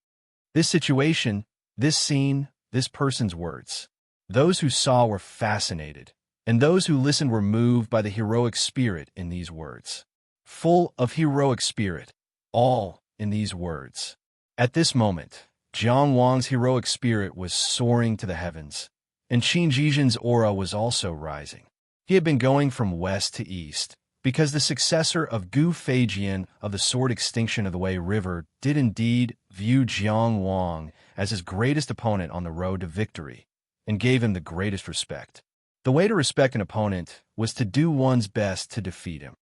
This situation, this scene, this person's words. Those who saw were fascinated, and those who listened were moved by the heroic spirit in these words. Full of heroic spirit, all in these words. At this moment, Jiang Wang's heroic spirit was soaring to the heavens, and Qin Jizhen's aura was also rising. He had been going from west to east, because the successor of Gu Feijian of the Sword Extinction of the Wei River did indeed view Jiang Wang as his greatest opponent on the road to victory, and gave him the greatest respect. The way to respect an opponent was to do one's best to defeat him.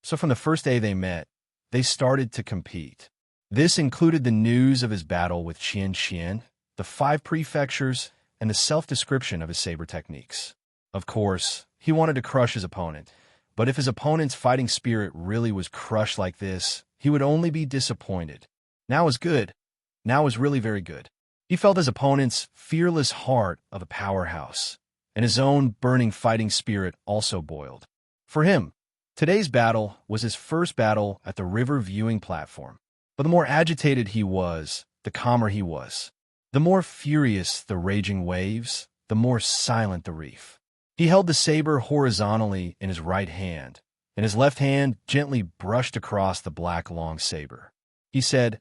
So from the first day they met, they started to compete. This included the news of his battle with Qian Qian, the 5 prefectures, and the self-description of his saber techniques. Of course, he wanted to crush his opponent, but if his opponent's fighting spirit really was crushed like this, he would only be disappointed. Now was good. Now was really very good. He felt his opponent's fearless heart of a powerhouse, and his own burning fighting spirit also boiled. For him, today's battle was his first battle at the river viewing platform. But the more agitated he was, the calmer he was. The more furious the raging waves, the more silent the reef. He held the saber horizontally in his right hand, and his left hand gently brushed across the black long saber. He said,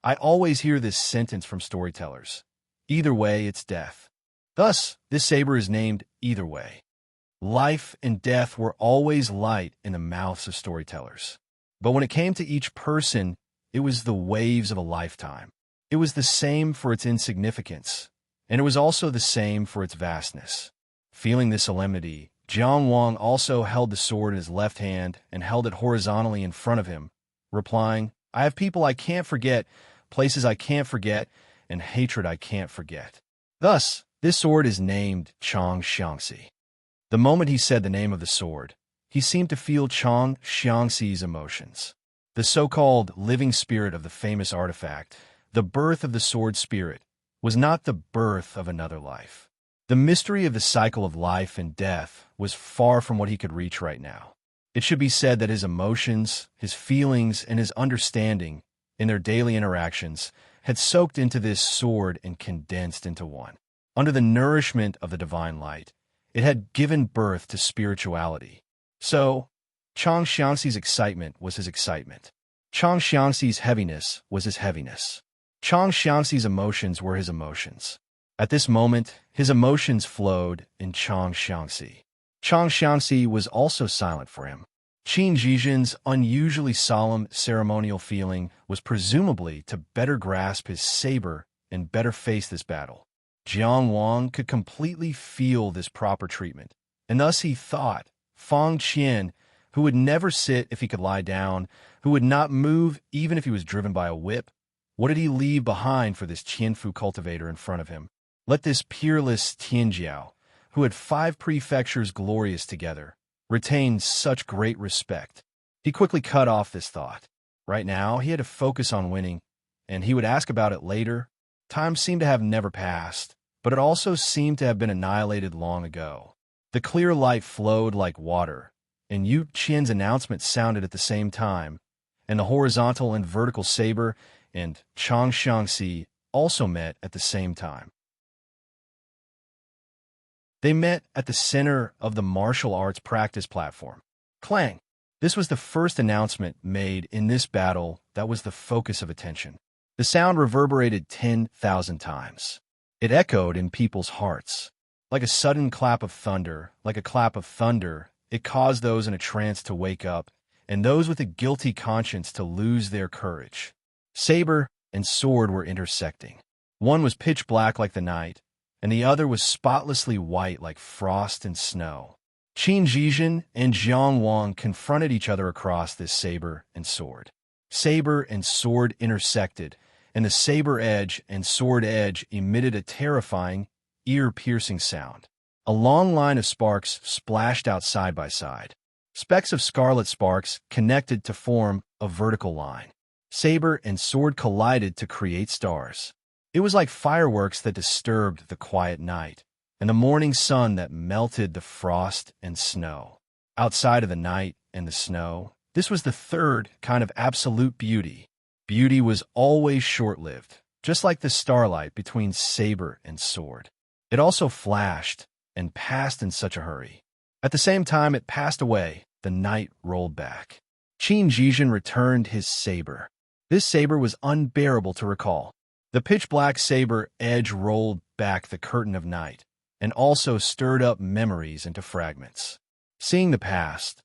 "I always hear this sentence from storytellers. Either way, it's death." Thus, this saber is named Either Way. Life and death were always light in the mouths of storytellers. But when it came to each person, it was the waves of a lifetime. It was the same for its insignificance, and it was also the same for its vastness. Feeling this solemnity, Jiang Wang also held the sword in his left hand and held it horizontally in front of him, replying, "I have people I can't forget, places I can't forget, and hatred I can't forget." Thus, this sword is named Chang Xiangxi. The moment he said the name of the sword, he seemed to feel Chang Xiangxi's emotions. The so-called living spirit of the famous artifact, the birth of the sword spirit, was not the birth of another life. The mystery of the cycle of life and death was far from what he could reach right now. It should be said that his emotions, his feelings, and his understanding, in their daily interactions, had soaked into this sword and condensed into one. Under the nourishment of the divine light, it had given birth to spirituality. So, Chang Xiangxi's excitement was his excitement. Chang Xiangxi's heaviness was his heaviness. Chang Xiangxi's emotions were his emotions. At this moment, his emotions flowed in Chang Xiangxi. Chang Xiangxi was also silent for him. Qin Jizhen's unusually solemn ceremonial feeling was presumably to better grasp his saber and better face this battle. Jiang Wang could completely feel this proper treatment, and thus he thought, Fang Qian, who would never sit if he could lie down, who would not move even if he was driven by a whip, what did he leave behind for this Qianfu cultivator in front of him? Let this peerless Tianjiao, who had 5 prefectures glorious together, retain such great respect. He quickly cut off this thought. Right now, he had to focus on winning, and he would ask about it later. Time seemed to have never passed, but it also seemed to have been annihilated long ago. The clear light flowed like water, and Yu Qian's announcement sounded at the same time, and the horizontal and vertical saber and Chang Xiangxi also met at the same time. They met at the center of the martial arts practice platform. Clang! This was the first announcement made in this battle that was the focus of attention. The sound reverberated 10,000 times. It echoed in people's hearts. Like a sudden clap of thunder, like a clap of thunder, it caused those in a trance to wake up, and those with a guilty conscience to lose their courage. Saber and sword were intersecting. One was pitch black like the night, and the other was spotlessly white like frost and snow. Qin Jizhen and Jiang Wang confronted each other across this saber and sword. Saber and sword intersected, and the saber edge and sword edge emitted a terrifying, ear-piercing sound. A long line of sparks splashed out side by side. Specks of scarlet sparks connected to form a vertical line. Saber and sword collided to create stars. It was like fireworks that disturbed the quiet night, and the morning sun that melted the frost and snow. Outside of the night and the snow, this was the third kind of absolute beauty. Beauty was always short-lived, just like the starlight between saber and sword. It also flashed and passed in such a hurry. At the same time it passed away, the night rolled back. Qin Jijin returned his saber. This saber was unbearable to recall. The pitch-black saber edge rolled back the curtain of night, and also stirred up memories into fragments. Seeing the past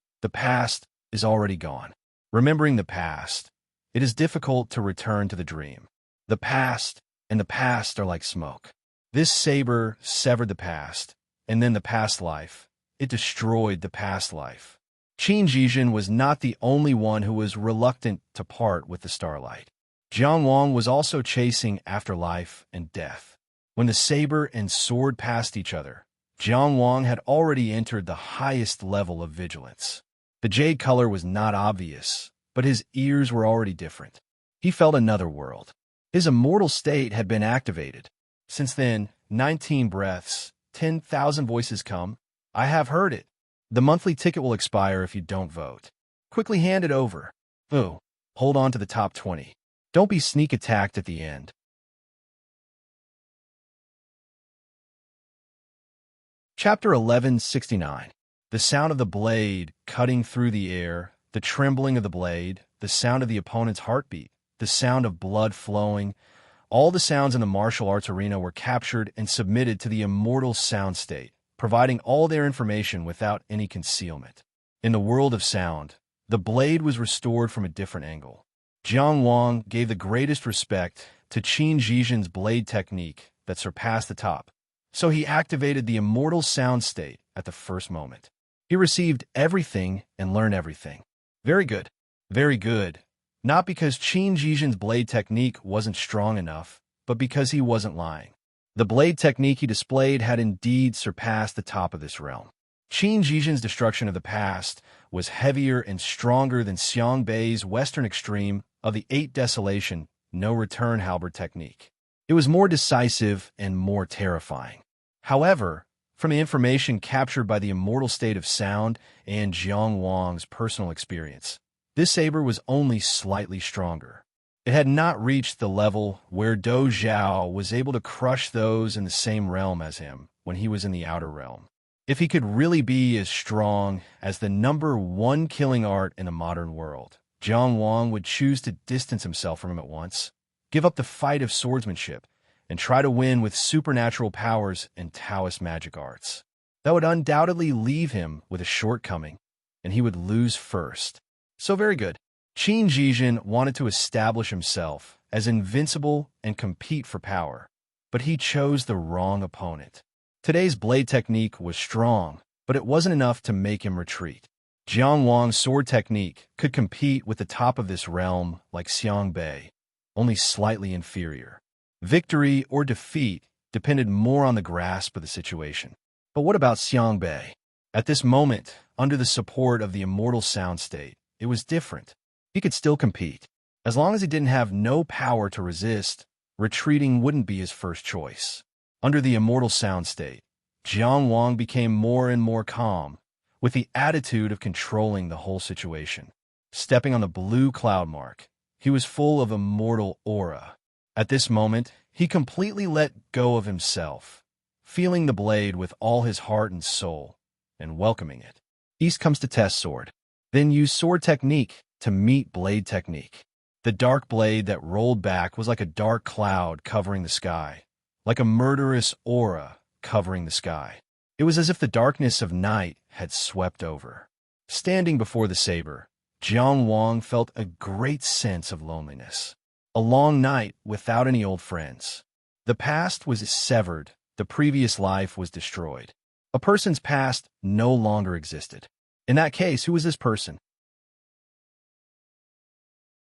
is already gone. Remembering the past, it is difficult to return to the dream. The past and the past are like smoke. This saber severed the past, and then the past life. It destroyed the past life. Qin Jijin was not the only one who was reluctant to part with the starlight. Jiang Wang was also chasing after life and death. When the saber and sword passed each other, Jiang Wang had already entered the highest level of vigilance. The jade color was not obvious, but his ears were already different. He felt another world. His immortal state had been activated. Since then, 19 breaths, 10,000 voices come. I have heard it. The monthly ticket will expire if you don't vote. Quickly hand it over. Ooh, hold on to the top 20. Don't be sneak attacked at the end. Chapter 1169. The sound of the blade cutting through the air, the trembling of the blade, the sound of the opponent's heartbeat, the sound of blood flowing. All the sounds in the martial arts arena were captured and submitted to the immortal sound state, providing all their information without any concealment. In the world of sound, the blade was restored from a different angle. Jiang Wang gave the greatest respect to Qin Jijin's blade technique that surpassed the top, so he activated the immortal sound state at the first moment. He received everything and learned everything. Very good. Very good. Not because Qin Jijin's blade technique wasn't strong enough, but because he wasn't lying. The blade technique he displayed had indeed surpassed the top of this realm. Qin Jijin's destruction of the past was heavier and stronger than Xiang Bei's western extreme of the 8 Desolation, no return halberd technique. It was more decisive and more terrifying. However, from the information captured by the immortal state of sound and Jiang Wang's personal experience, this saber was only slightly stronger. It had not reached the level where Do Zhao was able to crush those in the same realm as him when he was in the outer realm. If he could really be as strong as the #1 killing art in the modern world, Jiang Wang would choose to distance himself from him at once, give up the fight of swordsmanship, and try to win with supernatural powers and Taoist magic arts. That would undoubtedly leave him with a shortcoming, and he would lose first. So very good. Qin Jijin wanted to establish himself as invincible and compete for power, but he chose the wrong opponent. Today's blade technique was strong, but it wasn't enough to make him retreat. Jiang Wang's sword technique could compete with the top of this realm like Xiang Bei, only slightly inferior. Victory or defeat depended more on the grasp of the situation. But what about Xiang Bei? At this moment, under the support of the immortal sound state, it was different. He could still compete. As long as he didn't have no power to resist, retreating wouldn't be his first choice. Under the immortal sound state, Jiang Wang became more and more calm, with the attitude of controlling the whole situation. Stepping on the blue cloud mark, he was full of immortal aura. At this moment, he completely let go of himself, feeling the blade with all his heart and soul, and welcoming it. East comes to test sword. Then use sword technique to meet blade technique. The dark blade that rolled back was like a dark cloud covering the sky, like a murderous aura covering the sky. It was as if the darkness of night had swept over. Standing before the saber, Jiang Wang felt a great sense of loneliness. A long night without any old friends. The past was severed, the previous life was destroyed. A person's past no longer existed. In that case, who was this person?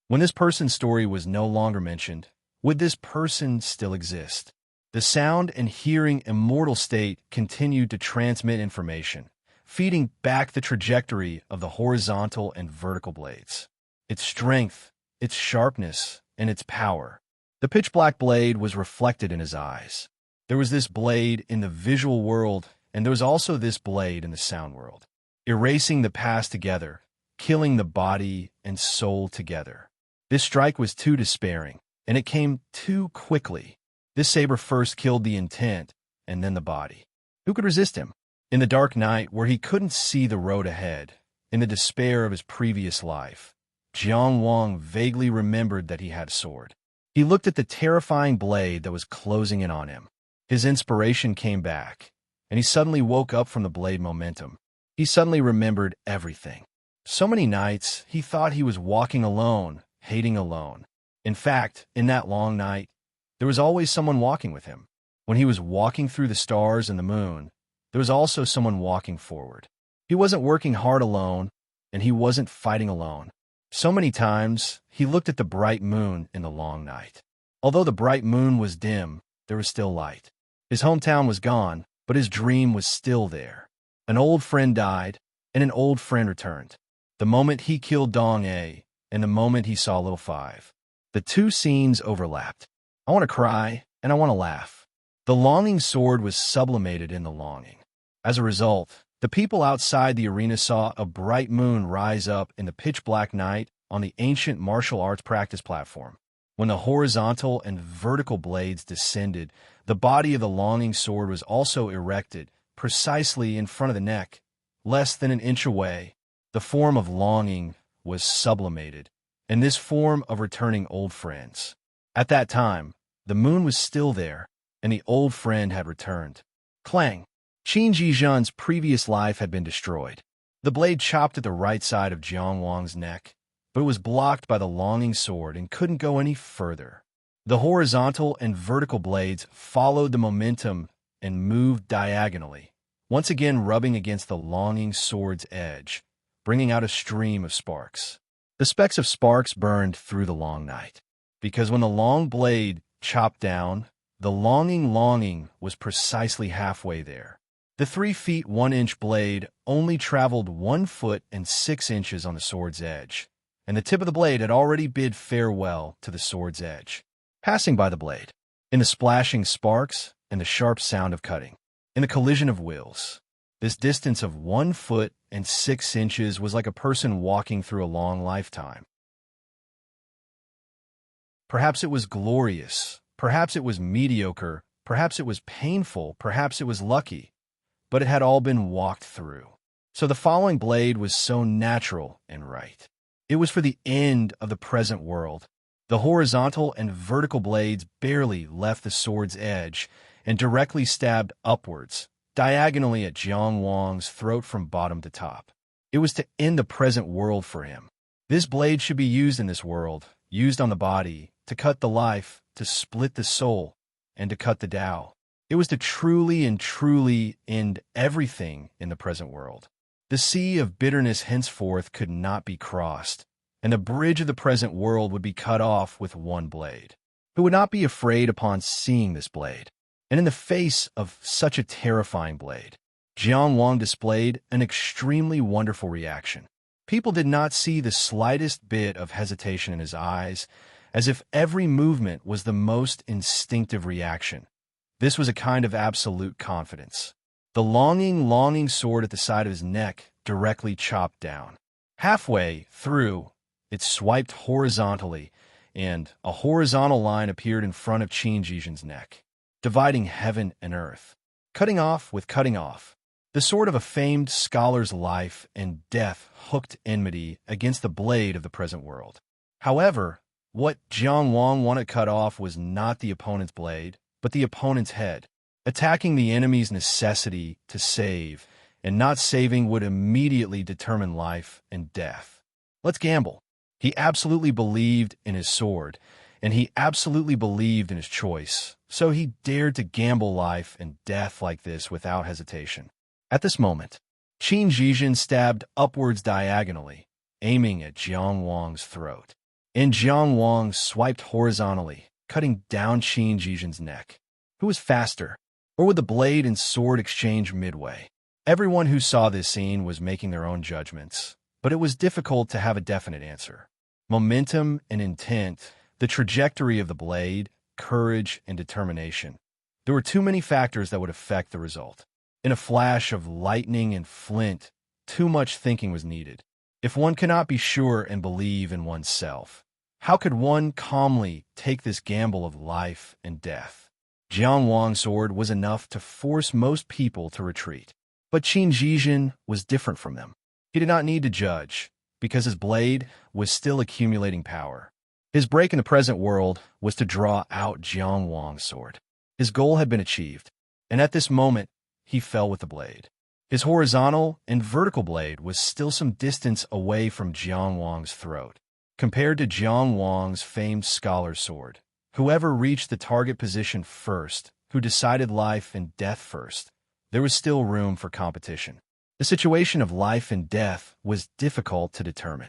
When this person's story was no longer mentioned, would this person still exist? The sound and hearing immortal state continued to transmit information, feeding back the trajectory of the horizontal and vertical blades. Its strength, its sharpness, and its power. The pitch-black blade was reflected in his eyes. There was this blade in the visual world, and there was also this blade in the sound world, erasing the past together, killing the body and soul together. This strike was too despairing, and it came too quickly. This saber first killed the intent, and then the body. Who could resist him? In the dark night, where he couldn't see the road ahead, in the despair of his previous life, Jiang Wang vaguely remembered that he had a sword. He looked at the terrifying blade that was closing in on him. His inspiration came back, and he suddenly woke up from the blade momentum. He suddenly remembered everything. So many nights, he thought he was walking alone, hating alone. In fact, in that long night, there was always someone walking with him. When he was walking through the stars and the moon, there was also someone walking forward. He wasn't working hard alone, and he wasn't fighting alone. So many times, he looked at the bright moon in the long night. Although the bright moon was dim, there was still light. His hometown was gone, but his dream was still there. An old friend died, and an old friend returned. The moment he killed Dong A, and the moment he saw Little Five. The two scenes overlapped. I want to cry, and I want to laugh. The longing sword was sublimated in the longing. As a result, the people outside the arena saw a bright moon rise up in the pitch-black night on the ancient martial arts practice platform. When the horizontal and vertical blades descended, the body of the longing sword was also erected, precisely in front of the neck, less than an inch away. The form of longing was sublimated, and this form of returning old friends. At that time, the moon was still there, and the old friend had returned. Clang! Qin Jizhen's previous life had been destroyed. The blade chopped at the right side of Jiang Wang's neck, but it was blocked by the longing sword and couldn't go any further. The horizontal and vertical blades followed the momentum and moved diagonally, once again rubbing against the longing sword's edge, bringing out a stream of sparks. The specks of sparks burned through the long night, because when the long blade chopped down, the longing was precisely halfway there. The 3 feet 1 inch blade only traveled 1 foot and 6 inches on the sword's edge, and the tip of the blade had already bid farewell to the sword's edge, passing by the blade, in the splashing sparks and the sharp sound of cutting, in the collision of wills. This distance of 1 foot and 6 inches was like a person walking through a long lifetime. Perhaps it was glorious, perhaps it was mediocre, perhaps it was painful, perhaps it was lucky, but it had all been walked through. So the following blade was so natural and right. It was for the end of the present world. The horizontal and vertical blades barely left the sword's edge and directly stabbed upwards, diagonally at Jiang Wang's throat from bottom to top. It was to end the present world for him. This blade should be used in this world, used on the body, to cut the life, to split the soul, and to cut the Tao. It was to truly and truly end everything in the present world. The sea of bitterness henceforth could not be crossed, and the bridge of the present world would be cut off with one blade. Who would not be afraid upon seeing this blade? And in the face of such a terrifying blade, Jiang Wang displayed an extremely wonderful reaction. People did not see the slightest bit of hesitation in his eyes, as if every movement was the most instinctive reaction. This was a kind of absolute confidence. The longing sword at the side of his neck directly chopped down. Halfway through, it swiped horizontally, and a horizontal line appeared in front of Qin Jizhen's neck, dividing heaven and earth, cutting off with cutting off. The sword of a famed scholar's life and death hooked enmity against the blade of the present world. However, what Jiang Wang wanted cut off was not the opponent's blade, but the opponent's head. Attacking the enemy's necessity to save, and not saving would immediately determine life and death. Let's gamble. He absolutely believed in his sword, and he absolutely believed in his choice, so he dared to gamble life and death like this without hesitation. At this moment, Qin Jizhen stabbed upwards diagonally, aiming at Jiang Wang's throat. and Jiang Wang swiped horizontally, cutting down Qin Jizhen's neck. Who was faster? Or would the blade and sword exchange midway? Everyone who saw this scene was making their own judgments, but it was difficult to have a definite answer. Momentum and intent, the trajectory of the blade, courage and determination. There were too many factors that would affect the result. In a flash of lightning and flint, too much thinking was needed. If one cannot be sure and believe in oneself, how could one calmly take this gamble of life and death? Jiang Wang's sword was enough to force most people to retreat. But Qin Jizhen was different from them. He did not need to judge, because his blade was still accumulating power. His break in the present world was to draw out Jiang Wang's sword. His goal had been achieved, and at this moment, he fell with the blade. His horizontal and vertical blade was still some distance away from Jiang Wang's throat. Compared to Jiang Wang's famed scholar's sword, whoever reached the target position first, who decided life and death first, there was still room for competition. The situation of life and death was difficult to determine.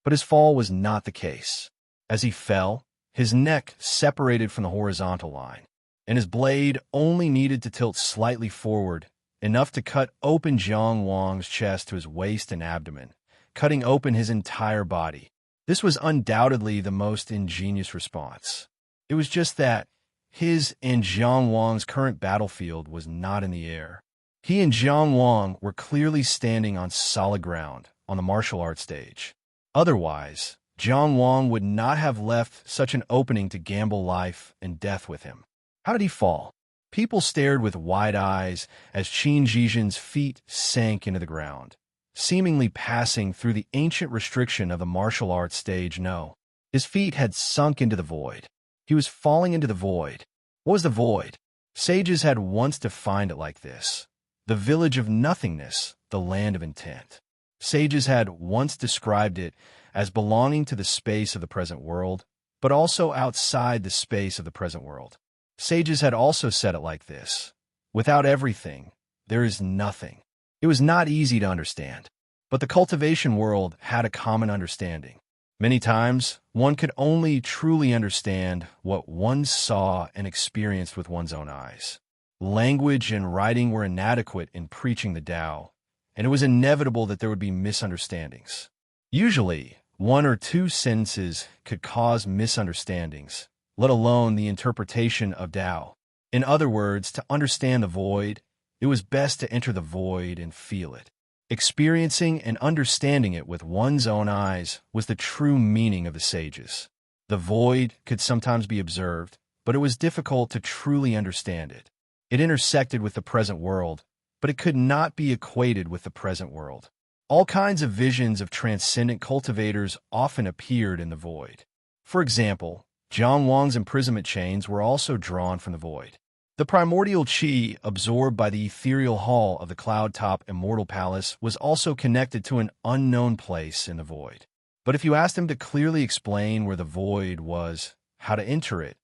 But his fall was not the case. As he fell, his neck separated from the horizontal line, and his blade only needed to tilt slightly forward, enough to cut open Jiang Wang's chest to his waist and abdomen, cutting open his entire body. This was undoubtedly the most ingenious response. It was just that his and Jiang Wang's current battlefield was not in the air. He and Jiang Wang were clearly standing on solid ground, on the martial arts stage. Otherwise, Jiang Wang would not have left such an opening to gamble life and death with him. How did he fall? People stared with wide eyes as Qin Jizhen's feet sank into the ground, seemingly passing through the ancient restriction of the martial arts stage. No, his feet had sunk into the void. He was falling into the void. What was the void? Sages had once defined it like this: the village of nothingness, the land of intent. Sages had once described it as belonging to the space of the present world, but also outside the space of the present world. Sages had also said it like this: without everything, there is nothing. It was not easy to understand, but the cultivation world had a common understanding. Many times, one could only truly understand what one saw and experienced with one's own eyes. Language and writing were inadequate in preaching the Tao, and it was inevitable that there would be misunderstandings. Usually, one or two sentences could cause misunderstandings, let alone the interpretation of Tao. In other words, to understand the void, it was best to enter the void and feel it. Experiencing and understanding it with one's own eyes was the true meaning of the sages. The void could sometimes be observed, but it was difficult to truly understand it. It intersected with the present world, but it could not be equated with the present world. All kinds of visions of transcendent cultivators often appeared in the void. For example, Jiang Wang's imprisonment chains were also drawn from the void. The primordial qi absorbed by the ethereal hall of the cloud-top immortal palace was also connected to an unknown place in the void. But if you asked him to clearly explain where the void was, how to enter it,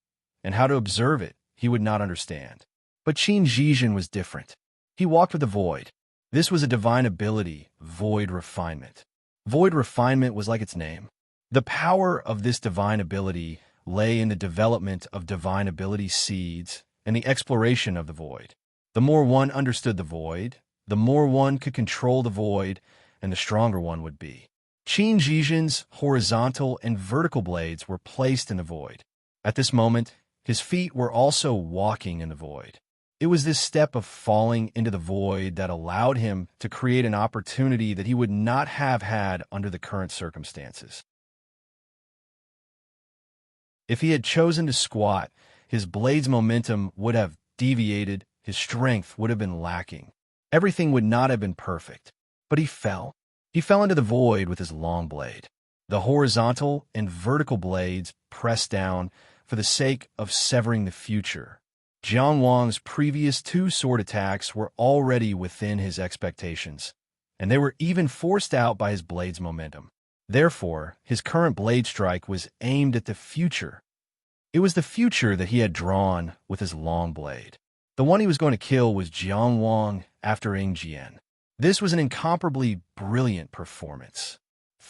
and how to observe it, he would not understand. But Qin Jizhen was different. He walked with the void. This was a divine ability, void refinement. Void refinement was like its name. The power of this divine ability lay in the development of divine ability seeds and the exploration of the void. The more one understood the void, the more one could control the void, and the stronger one would be. Qin Jizhen's horizontal and vertical blades were placed in the void. At this moment, his feet were also walking in the void. It was this step of falling into the void that allowed him to create an opportunity that he would not have had under the current circumstances. If he had chosen to squat, his blade's momentum would have deviated, his strength would have been lacking. Everything would not have been perfect. But he fell. He fell into the void with his long blade. The horizontal and vertical blades pressed down for the sake of severing the future. Jiang Wang's previous two sword attacks were already within his expectations, and they were even forced out by his blade's momentum. Therefore, his current blade strike was aimed at the future. It was the future that he had drawn with his long blade. The one he was going to kill was Jiang Wang after Jian. This was an incomparably brilliant performance.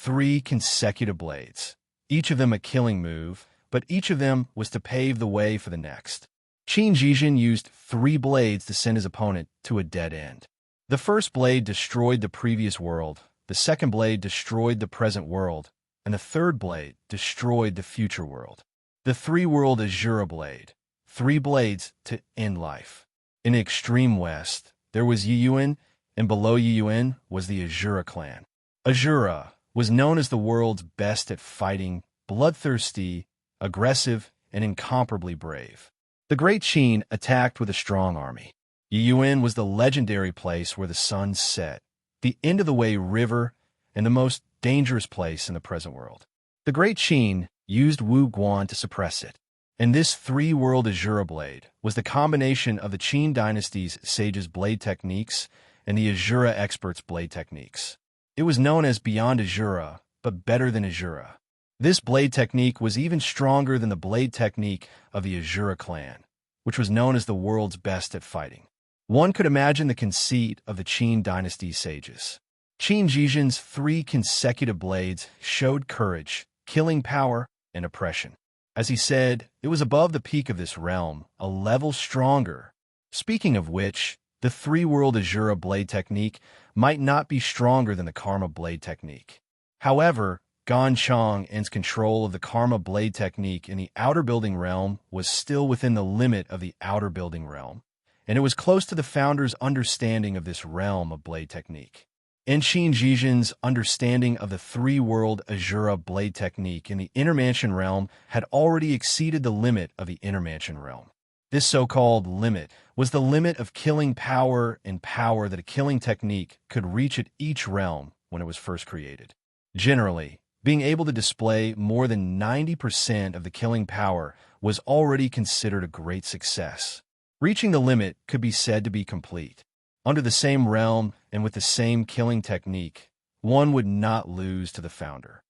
3 consecutive blades, each of them a killing move, but each of them was to pave the way for the next. Qin Jijin used 3 blades to send his opponent to a dead end. The first blade destroyed the previous world, the second blade destroyed the present world, and the third blade destroyed the future world. The 3-world Azura blade, 3 blades to end life. In the extreme west, there was Yiyuan, and below Yiyuan was the Azura clan. Azura was known as the world's best at fighting, bloodthirsty, aggressive, and incomparably brave. The Great Qin attacked with a strong army. Yiyuan was the legendary place where the sun set, the end-of-the-way river, and the most dangerous place in the present world. The Great Qin used Wu Guan to suppress it, and this 3-world Azura blade was the combination of the Qin dynasty's sages' blade techniques and the Azura experts' blade techniques. It was known as Beyond Azura, but better than Azura. This blade technique was even stronger than the blade technique of the Azura clan, which was known as the world's best at fighting. One could imagine the conceit of the Qin dynasty's sages. Qin Jijin's 3 consecutive blades showed courage, killing power, and oppression. As he said, it was above the peak of this realm, a level stronger. Speaking of which, the 3-world Azura blade technique might not be stronger than the Karma blade technique. However, Gan Chang's control of the Karma blade technique in the outer building realm was still within the limit of the outer building realm, and it was close to the founder's understanding of this realm of blade technique. And Qin Jijin's understanding of the 3-world Azura blade technique in the Inner Mansion realm had already exceeded the limit of the Inner Mansion realm. This so-called limit was the limit of killing power and power that a killing technique could reach at each realm when it was first created. Generally, being able to display more than 90% of the killing power was already considered a great success. Reaching the limit could be said to be complete. Under the same realm and with the same killing technique, one would not lose to the founder.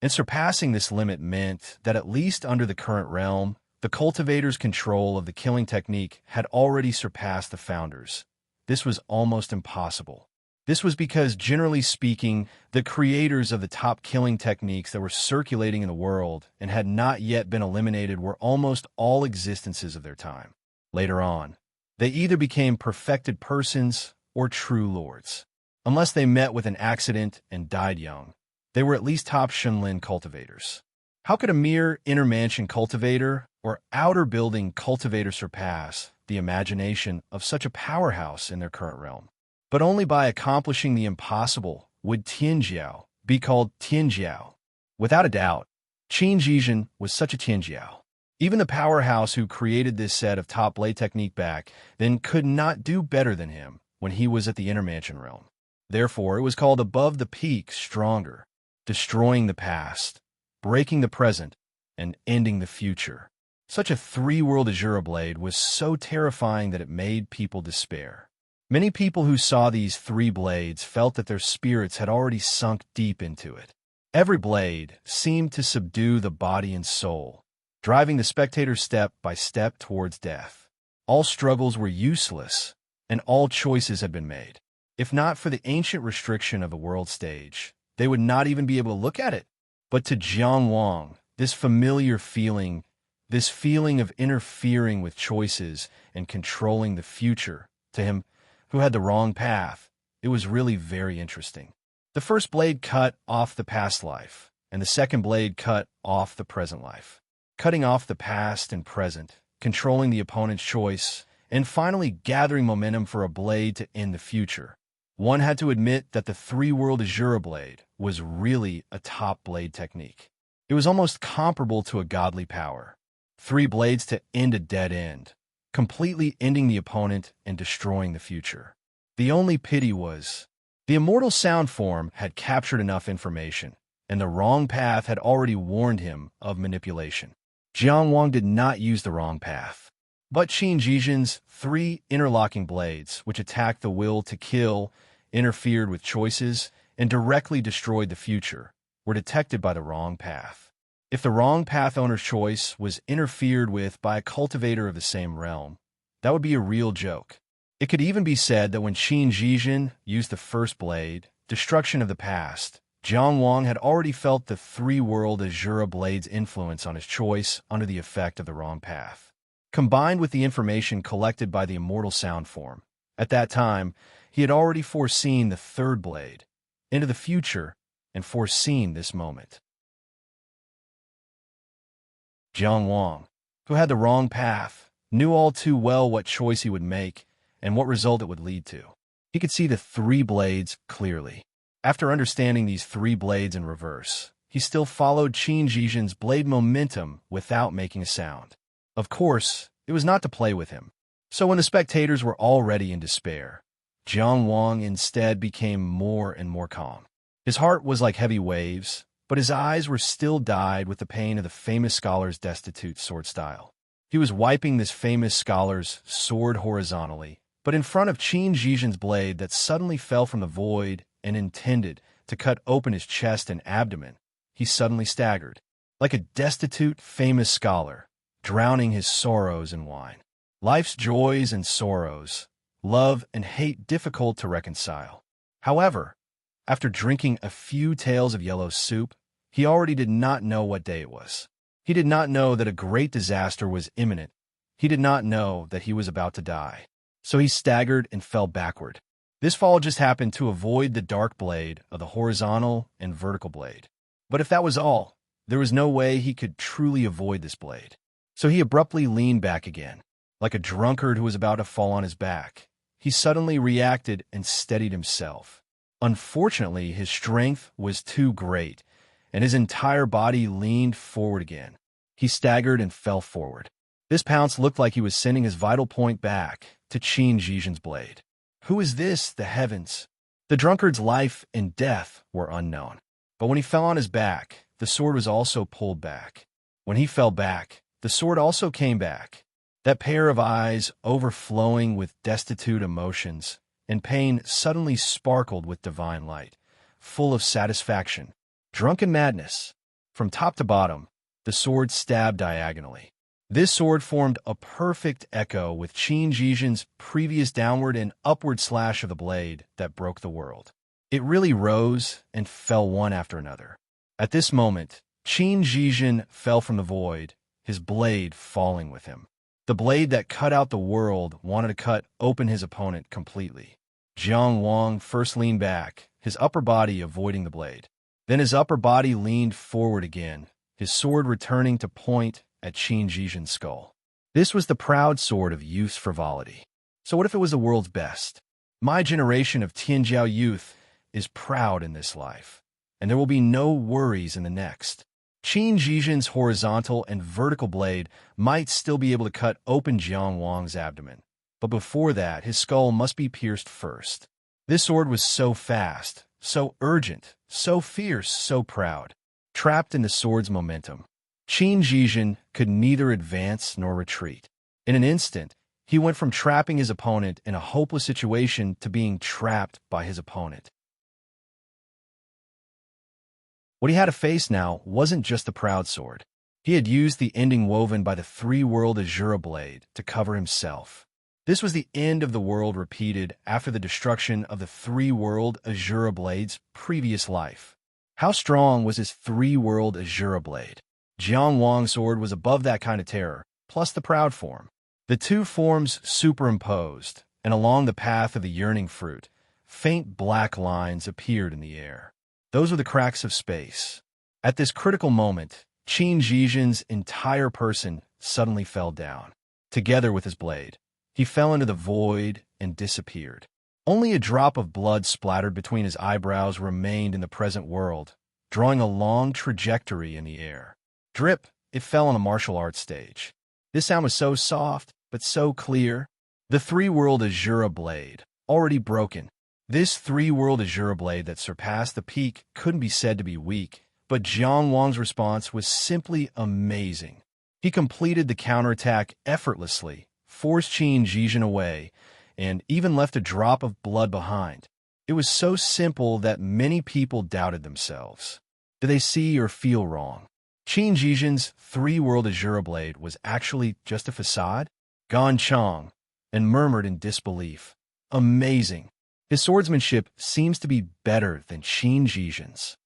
And surpassing this limit meant that at least under the current realm, the cultivator's control of the killing technique had already surpassed the founder's. This was almost impossible. This was because, generally speaking, the creators of the top killing techniques that were circulating in the world and had not yet been eliminated were almost all existences of their time. Later on, they either became perfected persons or true lords. Unless they met with an accident and died young, they were at least top Shenlin cultivators. How could a mere inner mansion cultivator or outer building cultivator surpass the imagination of such a powerhouse in their current realm? But only by accomplishing the impossible would Tianjiao be called Tianjiao. Without a doubt, Qin Jijin was such a Tianjiao. Even the powerhouse who created this set of top blade technique back then could not do better than him when he was at the Inner Mansion realm. Therefore, it was called above the peak stronger, destroying the past, breaking the present, and ending the future. Such a 3-world Azura blade was so terrifying that it made people despair. Many people who saw these 3 blades felt that their spirits had already sunk deep into it. Every blade seemed to subdue the body and soul, driving the spectator step by step towards death. All struggles were useless, and all choices had been made. If not for the ancient restriction of the world stage, they would not even be able to look at it. But to Jiang Wang, this familiar feeling, this feeling of interfering with choices and controlling the future, to him, who had the wrong path, it was really very interesting. The first blade cut off the past life, and the second blade cut off the present life. Cutting off the past and present, controlling the opponent's choice, and finally gathering momentum for a blade to end the future. One had to admit that the 3-world Azura blade was really a top blade technique. It was almost comparable to a godly power. 3 blades to end a dead end, completely ending the opponent and destroying the future. The only pity was, the immortal sound form had captured enough information, and the wrong path had already warned him of manipulation. Jiang Wang did not use the wrong path. But Qin Jijin's 3 interlocking blades, which attacked the will to kill, interfered with choices, and directly destroyed the future, were detected by the wrong path. If the wrong path owner's choice was interfered with by a cultivator of the same realm, that would be a real joke. It could even be said that when Qin Jijin used the first blade, destruction of the past, Jiang Wang had already felt the three-world Azura Blade's influence on his choice under the effect of the wrong path. Combined with the information collected by the immortal sound form, at that time, he had already foreseen the third blade into the future and foreseen this moment. Jiang Wang, who had the wrong path, knew all too well what choice he would make and what result it would lead to. He could see the three blades clearly. After understanding these three blades in reverse, he still followed Qin Zhizhen's blade momentum without making a sound. Of course, it was not to play with him. So when the spectators were already in despair, Jiang Wang instead became more and more calm. His heart was like heavy waves, but his eyes were still dyed with the pain of the famous scholar's destitute sword style. He was wiping this famous scholar's sword horizontally, but in front of Qin Zhizhen's blade that suddenly fell from the void and intended to cut open his chest and abdomen, he suddenly staggered, like a destitute famous scholar, drowning his sorrows in wine. Life's joys and sorrows, love and hate difficult to reconcile. However, after drinking a few tales of yellow soup, he already did not know what day it was. He did not know that a great disaster was imminent. He did not know that he was about to die. So he staggered and fell backward. This fall just happened to avoid the dark blade of the horizontal and vertical blade. But if that was all, there was no way he could truly avoid this blade. So he abruptly leaned back again. Like a drunkard who was about to fall on his back, he suddenly reacted and steadied himself. Unfortunately, his strength was too great, and his entire body leaned forward again. He staggered and fell forward. This pounce looked like he was sending his vital point back to Qin Zhizhen's blade. Who is this, the heavens? The drunkard's life and death were unknown. But when he fell on his back, the sword was also pulled back. When he fell back, the sword also came back. That pair of eyes, overflowing with destitute emotions and pain, suddenly sparkled with divine light, full of satisfaction. Drunken madness. From top to bottom, the sword stabbed diagonally. This sword formed a perfect echo with Qin Zhizhen's previous downward and upward slash of the blade that broke the world. It really rose and fell one after another. At this moment, Qin Zhizhen fell from the void, his blade falling with him. The blade that cut out the world wanted to cut open his opponent completely. Jiang Wang first leaned back, his upper body avoiding the blade. Then his upper body leaned forward again, his sword returning to point at Qin Zhizhen's skull. This was the proud sword of youth's frivolity. So what if it was the world's best? My generation of Tianjiao youth is proud in this life, and there will be no worries in the next. Qin Zhizhen's horizontal and vertical blade might still be able to cut open Jiang Wang's abdomen, but before that, his skull must be pierced first. This sword was so fast, so urgent, so fierce, so proud. Trapped in the sword's momentum, Qin Zhizhen could neither advance nor retreat. In an instant, he went from trapping his opponent in a hopeless situation to being trapped by his opponent. What he had to face now wasn't just the proud sword. He had used the ending woven by the three-world Azura blade to cover himself. This was the end of the world repeated after the destruction of the three-world Azura blade's previous life. How strong was his three-world Azura blade? Jiang Wang's sword was above that kind of terror, plus the proud form. The two forms superimposed, and along the path of the yearning fruit, faint black lines appeared in the air. Those were the cracks of space. At this critical moment, Qin Zhizhen's entire person suddenly fell down, together with his blade. He fell into the void and disappeared. Only a drop of blood splattered between his eyebrows remained in the present world, drawing a long trajectory in the air. Drip, it fell on a martial arts stage. This sound was so soft, but so clear. The three-world Azura blade, already broken. This three-world Azura blade that surpassed the peak couldn't be said to be weak, but Jiang Wang's response was simply amazing. He completed the counterattack effortlessly, forced Qin Zhizhen away, and even left a drop of blood behind. It was so simple that many people doubted themselves. Did they see or feel wrong? Qin Zhizhen's three-world Azura blade was actually just a facade? Gan Chang, and murmured in disbelief. Amazing. His swordsmanship seems to be better than Qin Jijin's.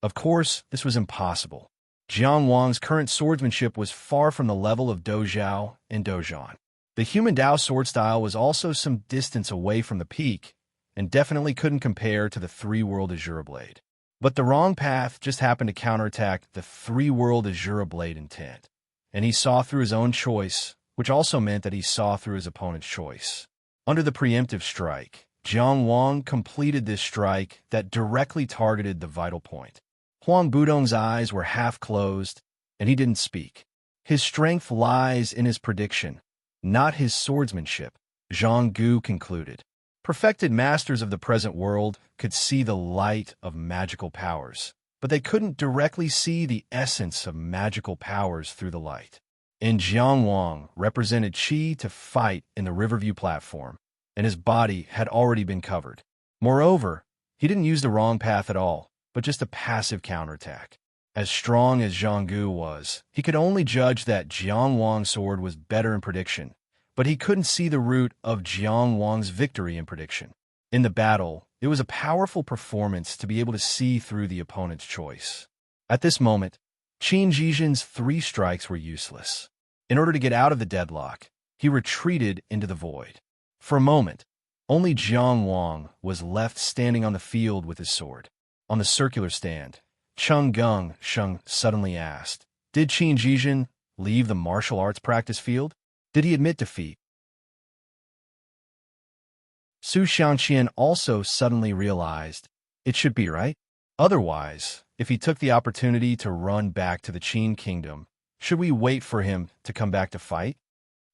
Of course, this was impossible. Jiang Wang's current swordsmanship was far from the level of Dozhao and Dozhan. The human Dao sword style was also some distance away from the peak, and definitely couldn't compare to the three-world Azura blade. But the wrong path just happened to counterattack the three-world Azura blade intent, and he saw through his own choice, which also meant that he saw through his opponent's choice. Under the preemptive strike, Jiang Wang completed this strike that directly targeted the vital point. Huang Budong's eyes were half closed, and he didn't speak. His strength lies in his prediction, not his swordsmanship, Zhang Gu concluded. Perfected masters of the present world could see the light of magical powers, but they couldn't directly see the essence of magical powers through the light. And Jiang Wang represented Qi to fight in the Riverview platform, and his body had already been covered. Moreover, he didn't use the wrong path at all, but just a passive counterattack. As strong as Zhang Gu was, he could only judge that Jiang Wang's sword was better in prediction, but he couldn't see the root of Jiang Wang's victory in prediction. In the battle, it was a powerful performance to be able to see through the opponent's choice. At this moment, Qin Jijin's 3 strikes were useless. In order to get out of the deadlock, he retreated into the void. For a moment, only Jiang Wang was left standing on the field with his sword. On the circular stand, Cheng Gung Sheng suddenly asked, "Did Qin Jijin leave the martial arts practice field? Did he admit defeat?" Su Xiangqian also suddenly realized, it should be right. Otherwise, if he took the opportunity to run back to the Qin kingdom, should we wait for him to come back to fight?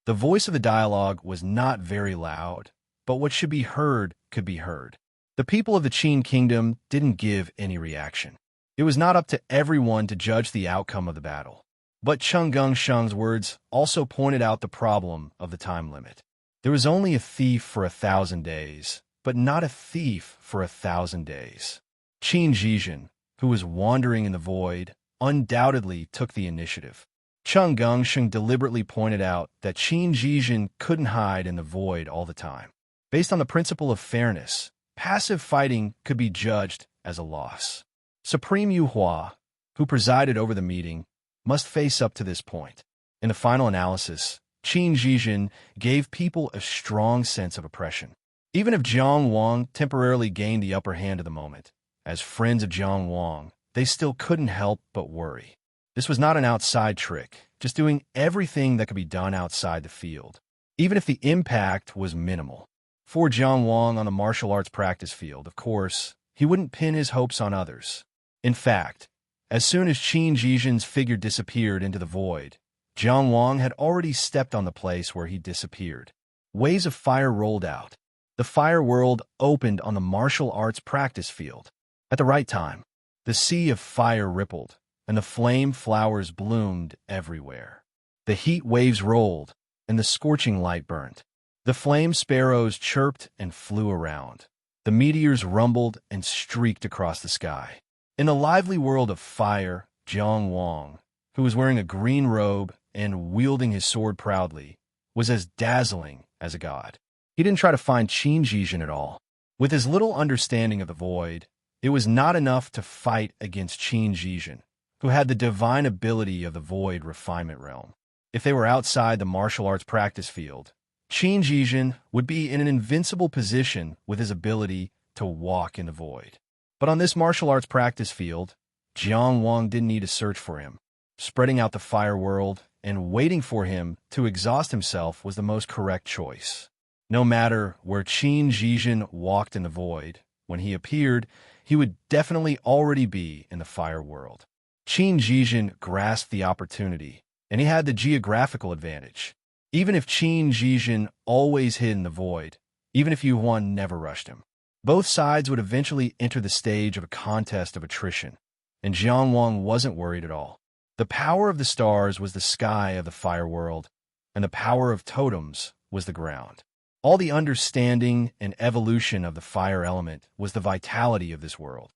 The voice of the dialogue was not very loud, but what should be heard could be heard. The people of the Qin kingdom didn't give any reaction. It was not up to everyone to judge the outcome of the battle. But Cheng Gung Sheng's words also pointed out the problem of the time limit. There was only a thief for 1,000 days, but not a thief for 1,000 days. Qin Jijin, who was wandering in the void, undoubtedly took the initiative. Cheng Gung Sheng deliberately pointed out that Qin Jijin couldn't hide in the void all the time. Based on the principle of fairness, passive fighting could be judged as a loss. Supreme Yu Hua, who presided over the meeting, must face up to this point. In the final analysis, Qin Jijin gave people a strong sense of oppression. Even if Jiang Wang temporarily gained the upper hand at the moment, as friends of Jiang Wang, they still couldn't help but worry. This was not an outside trick, just doing everything that could be done outside the field, even if the impact was minimal. For Jiang Wang on the martial arts practice field, of course, he wouldn't pin his hopes on others. In fact, as soon as Qin Jijin's figure disappeared into the void, Jiang Wang had already stepped on the place where he disappeared. Waves of fire rolled out. The fire world opened on the martial arts practice field. At the right time, the sea of fire rippled, and the flame flowers bloomed everywhere. The heat waves rolled, and the scorching light burned. The flame sparrows chirped and flew around. The meteors rumbled and streaked across the sky. In the lively world of fire, Jiang Wang, who was wearing a green robe and wielding his sword proudly, was as dazzling as a god. He didn't try to find Qin Jijin at all. With his little understanding of the void, it was not enough to fight against Qin Jijin, who had the divine ability of the void refinement realm. If they were outside the martial arts practice field, Qin Jijin would be in an invincible position with his ability to walk in the void. But on this martial arts practice field, Jiang Wang didn't need to search for him. Spreading out the fire world and waiting for him to exhaust himself was the most correct choice. No matter where Qin Jijin walked in the void, when he appeared, he would definitely already be in the fire world. Qin Jijin grasped the opportunity, and he had the geographical advantage. Even if Qin Jijin always hid in the void, even if Yu Huan never rushed him, both sides would eventually enter the stage of a contest of attrition, and Jiang Wang wasn't worried at all. The power of the stars was the sky of the fire world, and the power of totems was the ground. All the understanding and evolution of the fire element was the vitality of this world.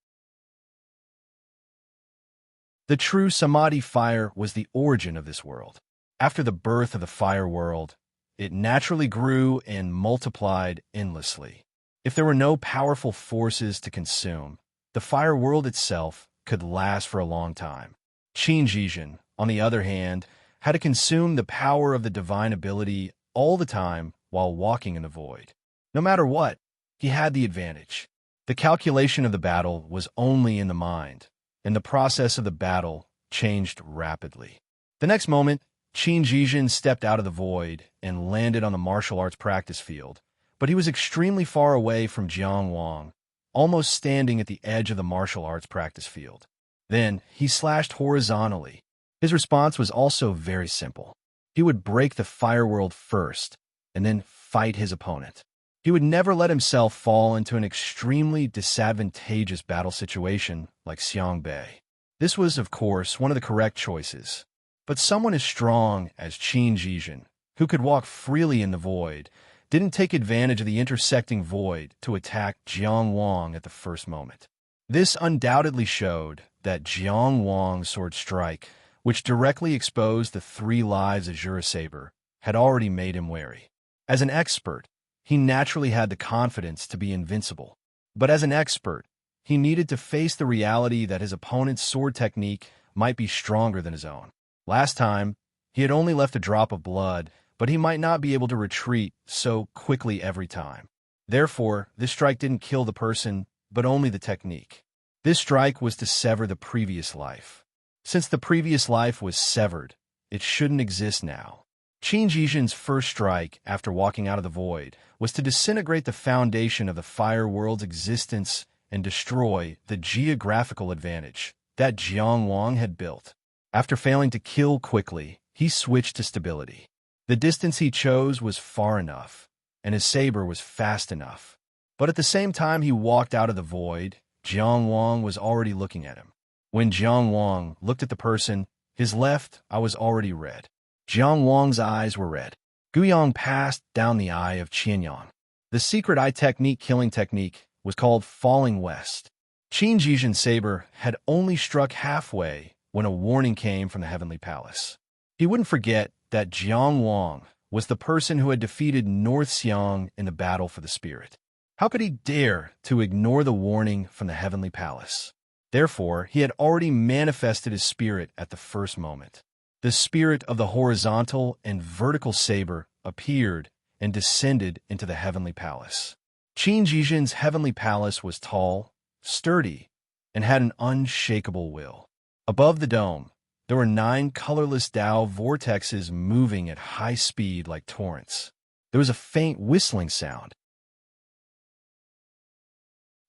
The true Samadhi fire was the origin of this world. After the birth of the fire world, it naturally grew and multiplied endlessly. If there were no powerful forces to consume, the fire world itself could last for a long time. Qin Jijin, on the other hand, had to consume the power of the divine ability all the time while walking in the void. No matter what, he had the advantage. The calculation of the battle was only in the mind, and the process of the battle changed rapidly. The next moment, Qin Jijin stepped out of the void and landed on the martial arts practice field, but he was extremely far away from Jiang Wang, almost standing at the edge of the martial arts practice field. Then he slashed horizontally. His response was also very simple. He would break the fire world first, and then fight his opponent. He would never let himself fall into an extremely disadvantageous battle situation like Xiang Bei. This was, of course, one of the correct choices. But someone as strong as Qin Jijin, who could walk freely in the void, didn't take advantage of the intersecting void to attack Jiang Wang at the first moment. This undoubtedly showed that Jiang Wang's sword strike, which directly exposed the 3 lives Azure Saber, had already made him wary. As an expert, he naturally had the confidence to be invincible. But as an expert, he needed to face the reality that his opponent's sword technique might be stronger than his own. Last time, he had only left a drop of blood, but he might not be able to retreat so quickly every time. Therefore, this strike didn't kill the person, but only the technique. This strike was to sever the previous life. Since the previous life was severed, it shouldn't exist now. Qin Jijin's first strike after walking out of the void was to disintegrate the foundation of the fire world's existence and destroy the geographical advantage that Jiang Wang had built. After failing to kill quickly, he switched to stability. The distance he chose was far enough, and his saber was fast enough. But at the same time he walked out of the void, Jiang Wang was already looking at him. When Jiang Wang looked at the person, his left eye was already red. Jiang Wang's eyes were red. Guyang passed down the eye of Qianyang. The secret eye technique killing technique was called Falling West. Qin Jijin's saber had only struck halfway when a warning came from the Heavenly Palace. He wouldn't forget that Jiang Wang was the person who had defeated North Xiang in the battle for the spirit. How could he dare to ignore the warning from the Heavenly Palace? Therefore, he had already manifested his spirit at the first moment. The spirit of the horizontal and vertical saber appeared and descended into the Heavenly Palace. Qin Jijin's Heavenly Palace was tall, sturdy, and had an unshakable will. Above the dome, there were 9 colorless Tao vortexes moving at high speed like torrents. There was a faint whistling sound.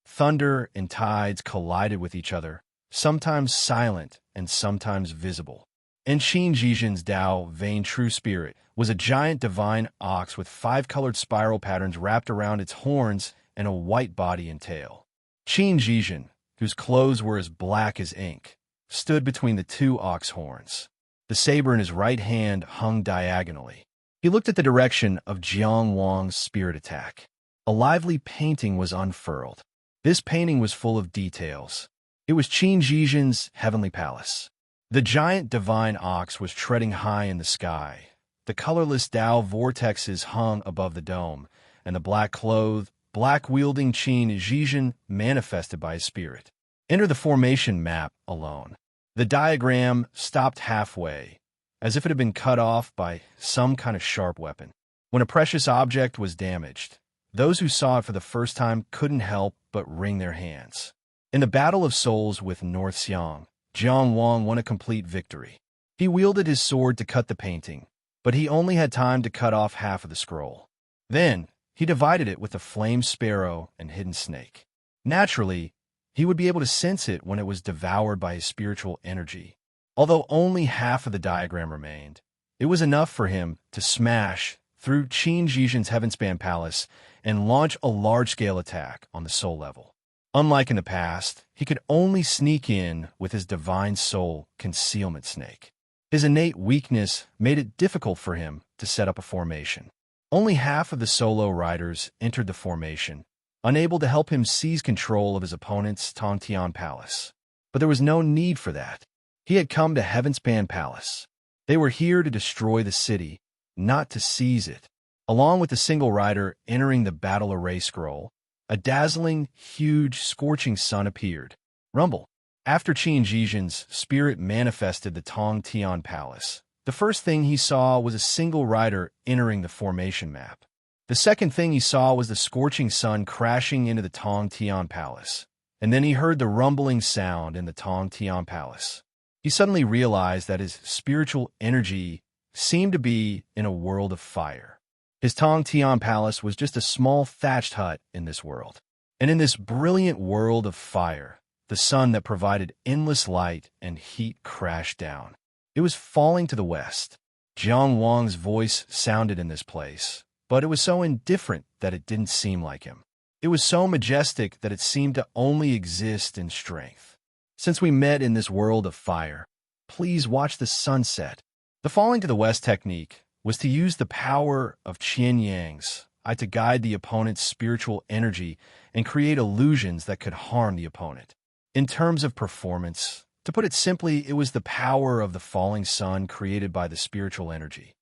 Thunder and tides collided with each other, sometimes silent and sometimes visible. And Qin Jijin's Tao Vein True Spirit was a giant divine ox with 5 colored spiral patterns wrapped around its horns and a white body and tail. Qin Jijin, whose clothes were as black as ink, stood between the 2 ox horns. The saber in his right hand hung diagonally. He looked at the direction of Jiang Wang's spirit attack. A lively painting was unfurled. This painting was full of details. It was Qin Jijin's Heavenly Palace. The giant divine ox was treading high in the sky. The colorless Tao vortexes hung above the dome, and the black-clothed, black-wielding Qin Jijin manifested by his spirit. Enter the formation map alone. The diagram stopped halfway, as if it had been cut off by some kind of sharp weapon. When a precious object was damaged, those who saw it for the first time couldn't help but wring their hands. In the Battle of Souls with North Xiang, Jiang Wang won a complete victory. He wielded his sword to cut the painting, but he only had time to cut off half of the scroll. Then, he divided it with the flame sparrow and hidden snake. Naturally, he would be able to sense it when it was devoured by his spiritual energy. Although only half of the diagram remained, it was enough for him to smash through Qin Jijin's Heavenspan Palace and launch a large-scale attack on the soul level. Unlike in the past, he could only sneak in with his divine soul concealment snake. His innate weakness made it difficult for him to set up a formation. Only half of the solo riders entered the formation, unable to help him seize control of his opponent's Tongtian Palace. But there was no need for that. He had come to Heavenspan Palace. They were here to destroy the city, not to seize it. Along with the single rider entering the battle array scroll, a dazzling, huge, scorching sun appeared. Rumble. After Qin Zhizhen's spirit manifested the Tong Tian Palace, the first thing he saw was a single rider entering the formation map. The second thing he saw was the scorching sun crashing into the Tong Tian Palace. And then he heard the rumbling sound in the Tong Tian Palace. He suddenly realized that his spiritual energy seemed to be in a world of fire. His Tong Tian Palace was just a small thatched hut in this world. And in this brilliant world of fire, the sun that provided endless light and heat crashed down. It was falling to the west. Jiang Wang's voice sounded in this place, but it was so indifferent that it didn't seem like him. It was so majestic that it seemed to only exist in strength. Since we met in this world of fire, please watch the sunset. The falling to the west technique was to use the power of Qian Yang's eye to guide the opponent's spiritual energy and create illusions that could harm the opponent. In terms of performance, to put it simply, it was the power of the falling sun created by the spiritual energy.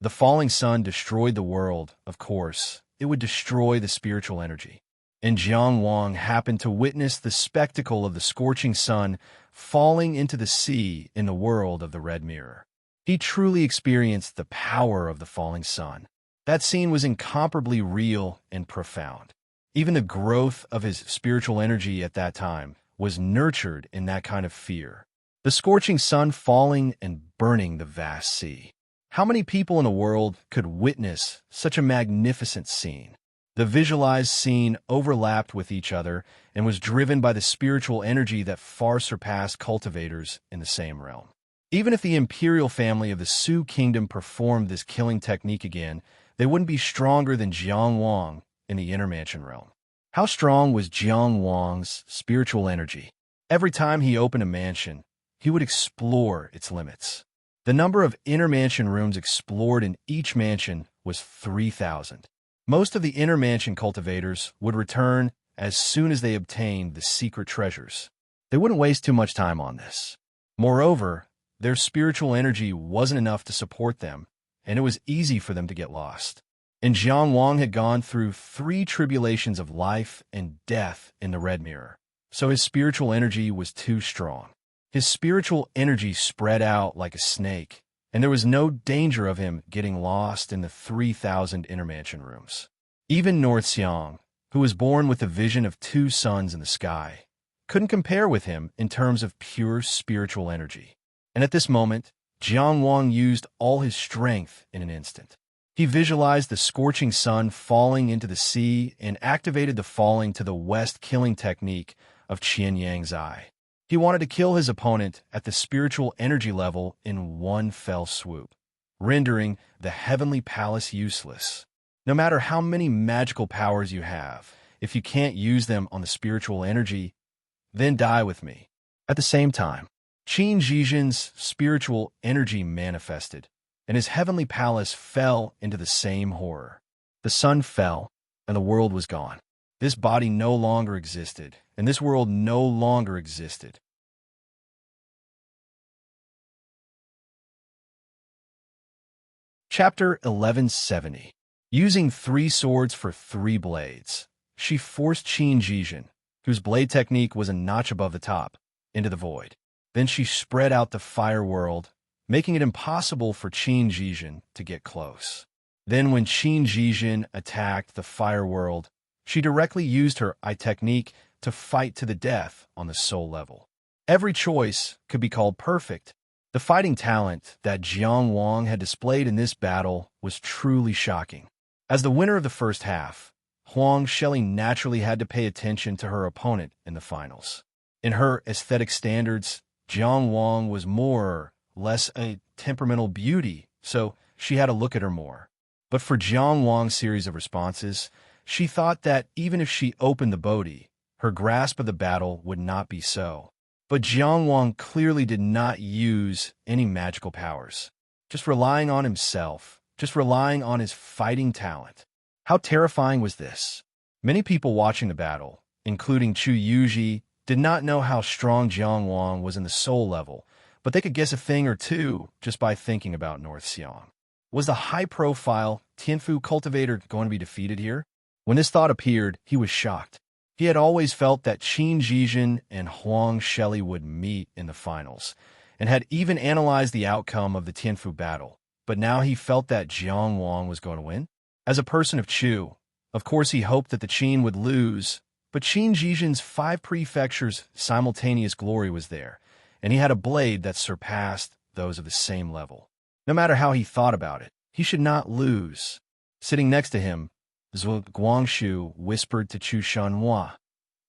The falling sun destroyed the world, of course. It would destroy the spiritual energy. And Jiang Wang happened to witness the spectacle of the scorching sun falling into the sea in the world of the Red Mirror. He truly experienced the power of the falling sun. That scene was incomparably real and profound. Even the growth of his spiritual energy at that time was nurtured in that kind of fear. The scorching sun falling and burning the vast sea. How many people in the world could witness such a magnificent scene? The visualized scene overlapped with each other and was driven by the spiritual energy that far surpassed cultivators in the same realm. Even if the imperial family of the Su kingdom performed this killing technique again, they wouldn't be stronger than Jiang Wang in the inner mansion realm. How strong was Jiang Wang's spiritual energy? Every time he opened a mansion, he would explore its limits. The number of inner mansion rooms explored in each mansion was 3,000. Most of the inner mansion cultivators would return as soon as they obtained the secret treasures. They wouldn't waste too much time on this. Moreover, their spiritual energy wasn't enough to support them, and it was easy for them to get lost. And Jiang Wang had gone through 3 tribulations of life and death in the Red Mirror, so his spiritual energy was too strong. His spiritual energy spread out like a snake, and there was no danger of him getting lost in the 3,000 inner mansion rooms. Even North Xiang, who was born with the vision of 2 suns in the sky, couldn't compare with him in terms of pure spiritual energy. And at this moment, Jiang Wang used all his strength in an instant. He visualized the scorching sun falling into the sea and activated the falling to the west killing technique of Qian Yang's eye. He wanted to kill his opponent at the spiritual energy level in one fell swoop, rendering the heavenly palace useless. No matter how many magical powers you have, if you can't use them on the spiritual energy, then die with me. At the same time, Qin Zhizhen's spiritual energy manifested, and his heavenly palace fell into the same horror. The sun fell, and the world was gone. This body no longer existed, and this world no longer existed. Chapter 1170. Using 3 swords for 3 blades, she forced Qin Zhizhen, whose blade technique was a notch above the top, into the void. Then she spread out the fire world, making it impossible for Qin Zhizhen to get close. Then when Qin Zhizhen attacked the fire world, she directly used her eye technique to fight to the death on the soul level. Every choice could be called perfect. The fighting talent that Jiang Wang had displayed in this battle was truly shocking. As the winner of the first half, Huang Shelley naturally had to pay attention to her opponent in the finals. In her aesthetic standards, Jiang Wang was more or less a temperamental beauty, so she had to look at her more. But for Jiang Wang's series of responses, she thought that even if she opened the Bodhi, her grasp of the battle would not be so. But Jiang Wang clearly did not use any magical powers, just relying on himself, just relying on his fighting talent. How terrifying was this? Many people watching the battle, including Chu Yuji, did not know how strong Jiang Wang was in the soul level, but they could guess a thing or two just by thinking about North Xiang. Was the high-profile Tianfu cultivator going to be defeated here? When this thought appeared, he was shocked. He had always felt that Qin Zhizhen and Huang Shelley would meet in the finals, and had even analyzed the outcome of the Tianfu battle. But now he felt that Jiang Wang was going to win. As a person of Chu, of course he hoped that the Qin would lose, but Qin Zhizhen's 5 prefectures' simultaneous glory was there, and he had a blade that surpassed those of the same level. No matter how he thought about it, he should not lose. Sitting next to him, Zhuo Guangshu whispered to Chu Shanhua.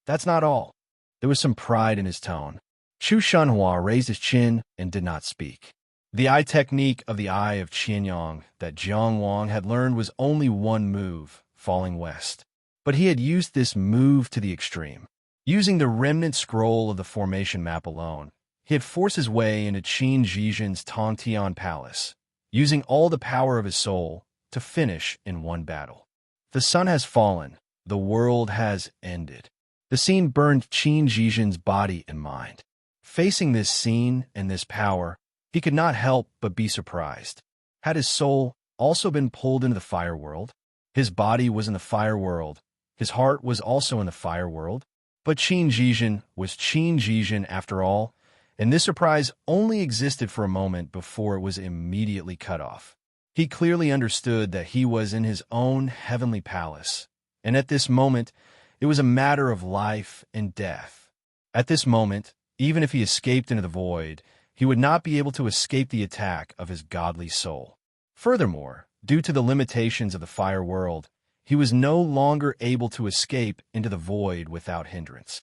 That's not all. There was some pride in his tone. Chu Shanhua raised his chin and did not speak. The eye technique of the Eye of Qianyang that Jiang Wang had learned was only one move, falling west. But he had used this move to the extreme. Using the remnant scroll of the formation map alone, he had forced his way into Qin Zhizhen's Tongtian Palace, using all the power of his soul to finish in one battle. The sun has fallen. The world has ended. The scene burned Qin Zhizhen's body and mind. Facing this scene and this power, he could not help but be surprised. Had his soul also been pulled into the fire world? His body was in the fire world. His heart was also in the fire world. But Qin Zhizhen was Qin Zhizhen after all, and this surprise only existed for a moment before it was immediately cut off. He clearly understood that he was in his own heavenly palace, and at this moment, it was a matter of life and death. At this moment, even if he escaped into the void, he would not be able to escape the attack of his godly soul. Furthermore, due to the limitations of the fire world, he was no longer able to escape into the void without hindrance.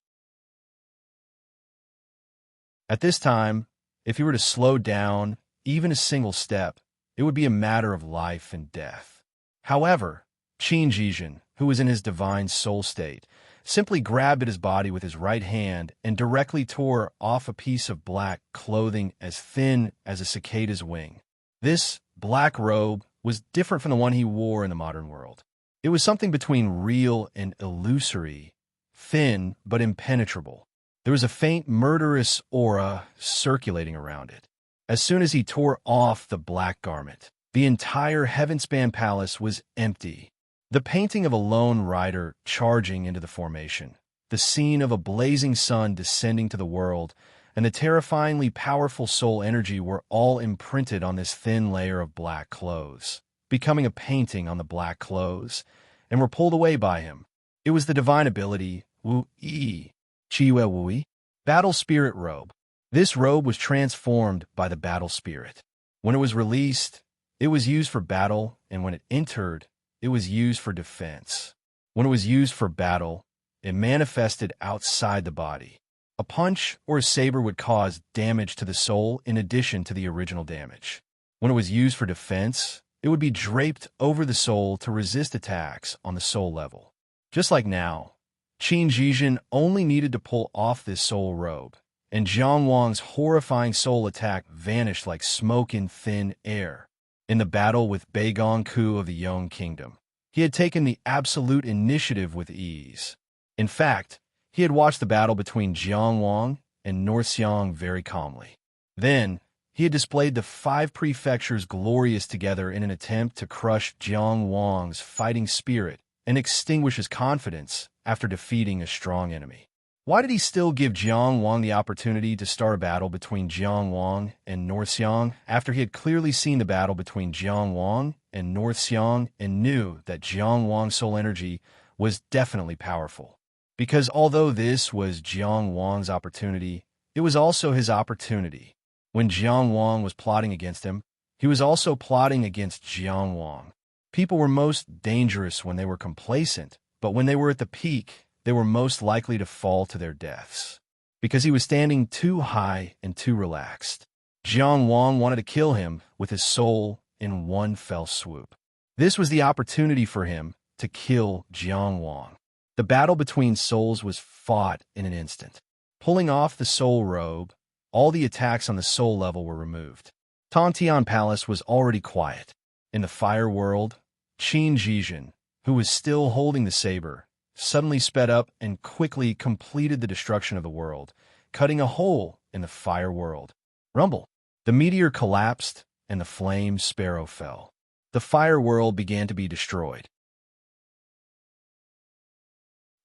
At this time, if he were to slow down even a single step, it would be a matter of life and death. However, Qin Zhizhen, who was in his divine soul state, simply grabbed at his body with his right hand and directly tore off a piece of black clothing as thin as a cicada's wing. This black robe was different from the one he wore in the modern world. It was something between real and illusory, thin but impenetrable. There was a faint murderous aura circulating around it. As soon as he tore off the black garment, the entire Heavenspan Palace was empty. The painting of a lone rider charging into the formation, the scene of a blazing sun descending to the world, and the terrifyingly powerful soul energy were all imprinted on this thin layer of black clothes, becoming a painting on the black clothes, and were pulled away by him. It was the divine ability, Wu-Yi, Qi Wei, Battle Spirit Robe. This robe was transformed by the battle spirit. When it was released, it was used for battle, and when it entered, it was used for defense. When it was used for battle, it manifested outside the body. A punch or a saber would cause damage to the soul in addition to the original damage. When it was used for defense, it would be draped over the soul to resist attacks on the soul level. Just like now, Qin Zhizhen only needed to pull off this soul robe, and Jiang Wang's horrifying soul attack vanished like smoke in thin air. In the battle with Bai Gongku of the Yong Kingdom, he had taken the absolute initiative with ease. In fact, he had watched the battle between Jiang Wang and Norxiang very calmly. Then, he had displayed the 5 prefectures glorious together in an attempt to crush Jiang Wang's fighting spirit and extinguish his confidence after defeating a strong enemy. Why did he still give Jiang Wang the opportunity to start a battle between Jiang Wang and Norxiang after he had clearly seen the battle between Jiang Wang and Norxiang and knew that Jiang Wang's soul energy was definitely powerful? Because although this was Jiang Wang's opportunity, it was also his opportunity. When Jiang Wang was plotting against him, he was also plotting against Jiang Wang. People were most dangerous when they were complacent, but when they were at the peak, they were most likely to fall to their deaths. Because he was standing too high and too relaxed. Jiang Wang wanted to kill him with his soul in one fell swoop. This was the opportunity for him to kill Jiang Wang. The battle between souls was fought in an instant. Pulling off the soul robe, all the attacks on the soul level were removed. Tongtian Palace was already quiet. In the fire world, Qin Zhizhen, who was still holding the saber, suddenly sped up and quickly completed the destruction of the world, cutting a hole in the fire world. Rumble! The meteor collapsed, and the flame sparrow fell. the fire world began to be destroyed.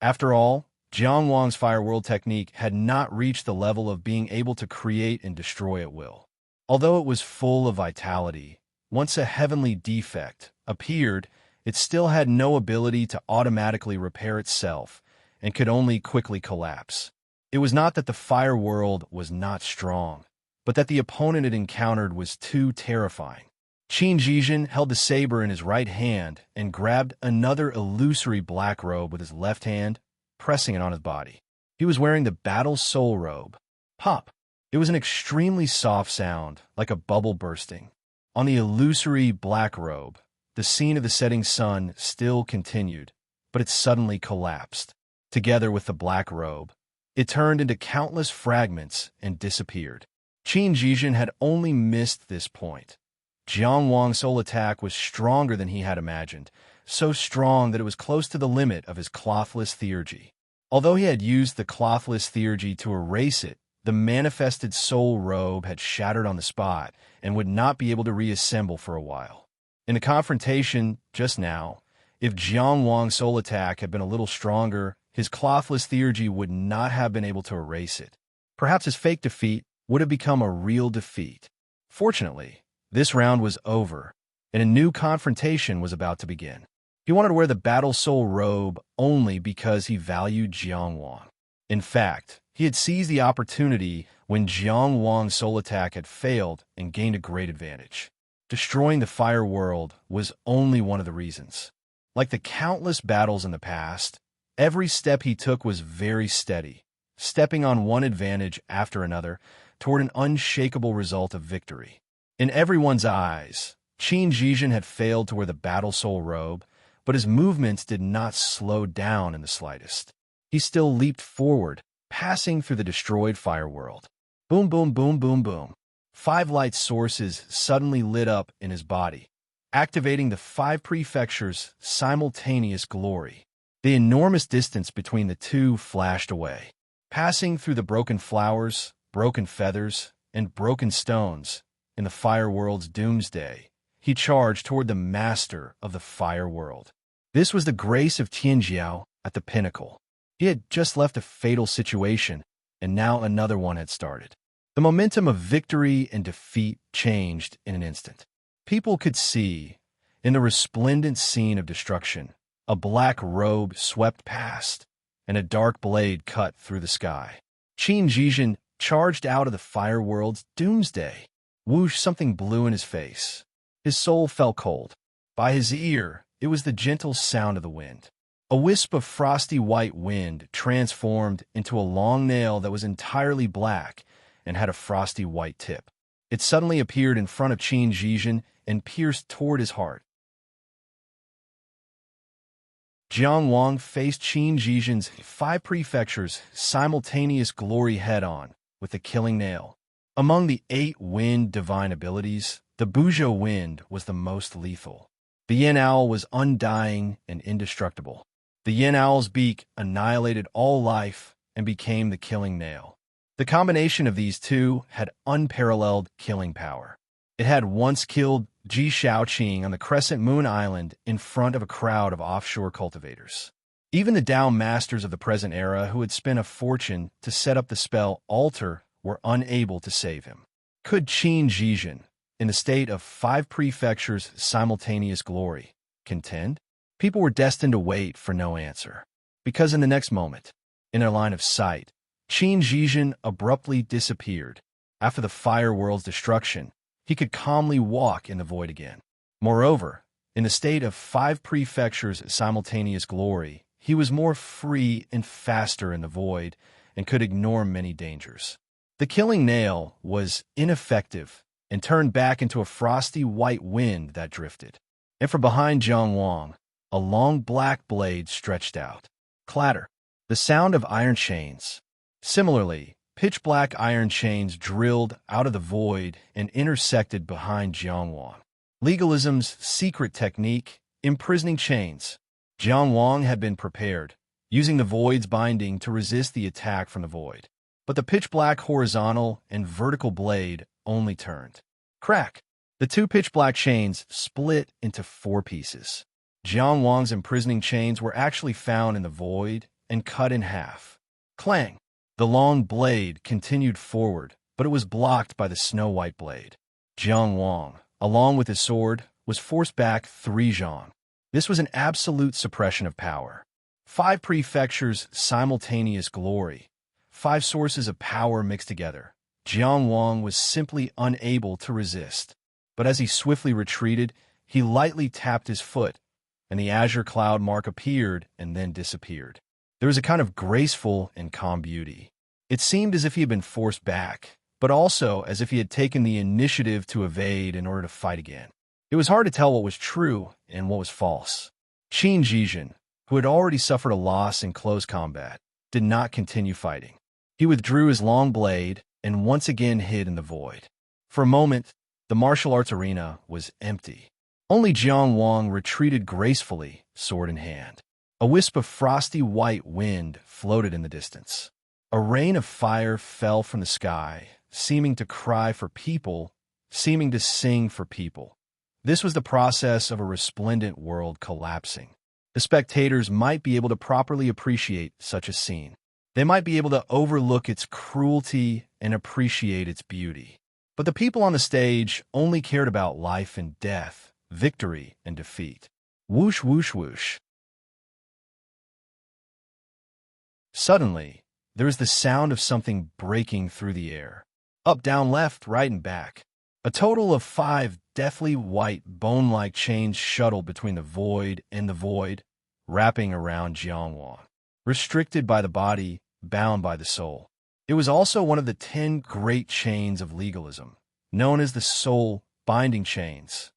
After all, Jiang Wang's fire world technique had not reached the level of being able to create and destroy at will. Although it was full of vitality, once a heavenly defect appeared, it still had no ability to automatically repair itself and could only quickly collapse. It was not that the fire world was not strong, but that the opponent it encountered was too terrifying. Qin Jijin held the saber in his right hand and grabbed another illusory black robe with his left hand, pressing it on his body. He was wearing the battle soul robe. Pop! It was an extremely soft sound, like a bubble bursting. On the illusory black robe, the scene of the setting sun still continued, but it suddenly collapsed. Together with the black robe, it turned into countless fragments and disappeared. Qin Jijin had only missed this point. Jiang Wang's soul attack was stronger than he had imagined, so strong that it was close to the limit of his clothless theurgy. Although he had used the clothless theurgy to erase it, the manifested soul robe had shattered on the spot and would not be able to reassemble for a while. In the confrontation just now, if Jiang Wang's soul attack had been a little stronger, his clothless theurgy would not have been able to erase it. Perhaps his fake defeat would have become a real defeat. Fortunately, this round was over, and a new confrontation was about to begin. He wanted to wear the battle soul robe only because he valued Jiang Wang. In fact, he had seized the opportunity when Jiang Wang's soul attack had failed and gained a great advantage. Destroying the fire world was only one of the reasons. Like the countless battles in the past, every step he took was very steady, stepping on one advantage after another toward an unshakable result of victory. In everyone's eyes, Qin Jijin had failed to wear the battle soul robe, but his movements did not slow down in the slightest. He still leaped forward, passing through the destroyed fire world. Boom, boom, boom, boom, boom. 5 light sources suddenly lit up in his body, activating the 5 prefectures' simultaneous glory. The enormous distance between the two flashed away. Passing through the broken flowers, broken feathers, and broken stones in the fire world's doomsday, he charged toward the master of the fire world. This was the grace of Tianjiao at the pinnacle. He had just left a fatal situation, and now another one had started. The momentum of victory and defeat changed in an instant. People could see, in the resplendent scene of destruction, a black robe swept past, and a dark blade cut through the sky. Qin Jijin charged out of the fire world's doomsday. Whoosh, something blew in his face. His soul felt cold. By his ear, it was the gentle sound of the wind. A wisp of frosty white wind transformed into a long nail that was entirely black and had a frosty white tip. It suddenly appeared in front of Qin Jijin and pierced toward his heart. Jiang Wang faced Qin Jijin's 5 prefectures' simultaneous glory head-on with the killing nail. Among the 8 wind divine abilities, the Buzhou wind was the most lethal. The yin owl was undying and indestructible. The yin owl's beak annihilated all life and became the killing nail. The combination of these two had unparalleled killing power. It had once killed Ji Shaoqing on the Crescent Moon Island in front of a crowd of offshore cultivators. Even the Dao masters of the present era who had spent a fortune to set up the spell Altar were unable to save him. Could Qin Jijin, in the state of 5 prefectures' simultaneous glory, contend? People were destined to wait for no answer, because in the next moment, in their line of sight, Qin Jijin abruptly disappeared. After the fire world's destruction, he could calmly walk in the void again. Moreover, in the state of 5 prefectures' simultaneous glory, he was more free and faster in the void and could ignore many dangers. The killing nail was ineffective and turned back into a frosty white wind that drifted. And from behind Jiang Wang, a long black blade stretched out. Clatter, the sound of iron chains. Similarly, pitch-black iron chains drilled out of the void and intersected behind Jiang Wang. Legalism's secret technique, imprisoning chains. Jiang Wang had been prepared, using the void's binding to resist the attack from the void. But the pitch-black horizontal and vertical blade only turned. Crack! The two pitch-black chains split into 4 pieces. Jiang Wang's imprisoning chains were actually found in the void and cut in half. Clang! The long blade continued forward, but it was blocked by the snow-white blade. Jiang Wang, along with his sword, was forced back 3 zhang. This was an absolute suppression of power. 5 prefectures' simultaneous glory. 5 sources of power mixed together. Jiang Wang was simply unable to resist. But as he swiftly retreated, he lightly tapped his foot, and the azure cloud mark appeared and then disappeared. There was a kind of graceful and calm beauty. It seemed as if he had been forced back, but also as if he had taken the initiative to evade in order to fight again. It was hard to tell what was true and what was false. Qin Jijin, who had already suffered a loss in close combat, did not continue fighting. He withdrew his long blade and once again hid in the void. For a moment, the martial arts arena was empty. Only Jiang Wang retreated gracefully, sword in hand. A wisp of frosty white wind floated in the distance. A rain of fire fell from the sky, seeming to cry for people, seeming to sing for people. This was the process of a resplendent world collapsing. The spectators might be able to properly appreciate such a scene. They might be able to overlook its cruelty and appreciate its beauty. But the people on the stage only cared about life and death, victory and defeat. Whoosh, whoosh, whoosh. Suddenly, there was the sound of something breaking through the air. Up, down, left, right, and back. A total of 5 deathly white, bone-like chains shuttled between the void and the void, wrapping around Jiang Wang. Restricted by the body, bound by the soul. It was also one of the 10 great chains of legalism, known as the soul binding chains.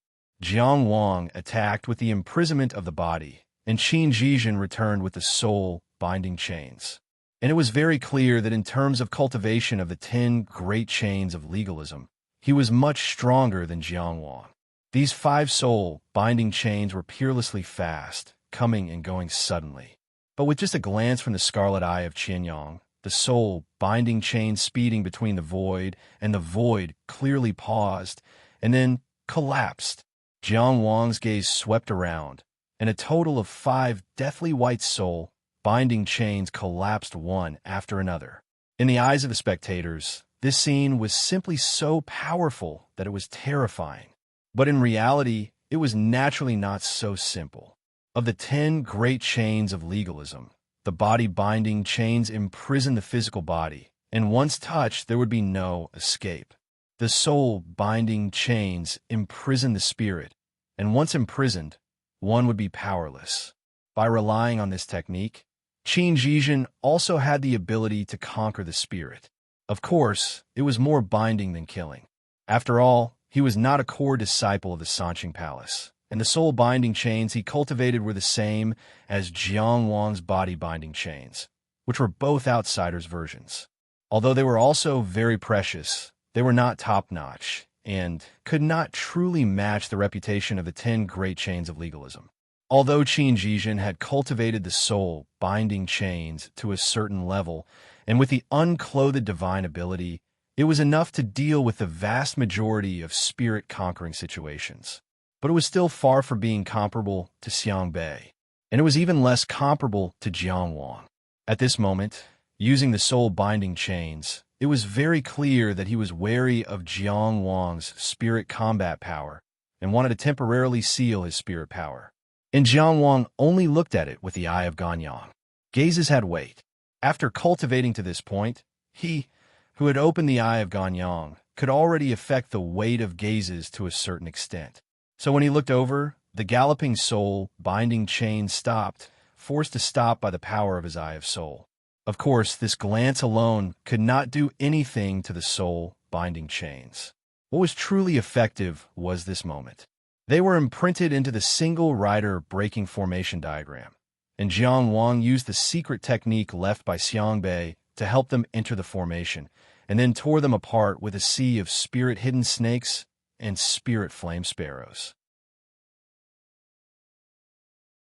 Jiang Wang attacked with the imprisonment of the body, and Qin Jijin returned with the soul binding chains. And it was very clear that in terms of cultivation of the 10 great chains of legalism, he was much stronger than Jiang Wang. These 5 soul binding chains were peerlessly fast, coming and going suddenly. But with just a glance from the scarlet eye of Qianyang, the soul binding chain speeding between the void and the void clearly paused and then collapsed. Jiang Wang's gaze swept around, and a total of 5 deathly white soul binding chains collapsed one after another. In the eyes of the spectators, this scene was simply so powerful that it was terrifying. But in reality, it was naturally not so simple. Of the 10 great chains of legalism, the body-binding chains imprison the physical body, and once touched, there would be no escape. The soul-binding chains imprison the spirit, and once imprisoned, one would be powerless. By relying on this technique, Qin Jijin also had the ability to conquer the spirit. Of course, it was more binding than killing. After all, he was not a core disciple of the Sanqing Palace, and the soul-binding chains he cultivated were the same as Jiang Wang's body-binding chains, which were both outsiders' versions. Although they were also very precious, they were not top-notch, and could not truly match the reputation of the 10 great chains of legalism. Although Qin Jijin had cultivated the soul-binding chains to a certain level, and with the unclothed divine ability, it was enough to deal with the vast majority of spirit-conquering situations. But it was still far from being comparable to Xiang Bei, and it was even less comparable to Jiang Wang. At this moment, using the soul-binding chains, it was very clear that he was wary of Jiang Wang's spirit combat power and wanted to temporarily seal his spirit power. And Jiang Wang only looked at it with the eye of Ganyang. Gazes had weight. After cultivating to this point, he, who had opened the eye of Ganyang, could already affect the weight of gazes to a certain extent. So when he looked over, the galloping soul-binding chain stopped, forced to stop by the power of his eye of soul. Of course, this glance alone could not do anything to the soul-binding chains. What was truly effective was this moment. They were imprinted into the single rider breaking formation diagram, and Jiang Wang used the secret technique left by Xiang Bei to help them enter the formation, and then tore them apart with a sea of spirit-hidden snakes and spirit flame sparrows.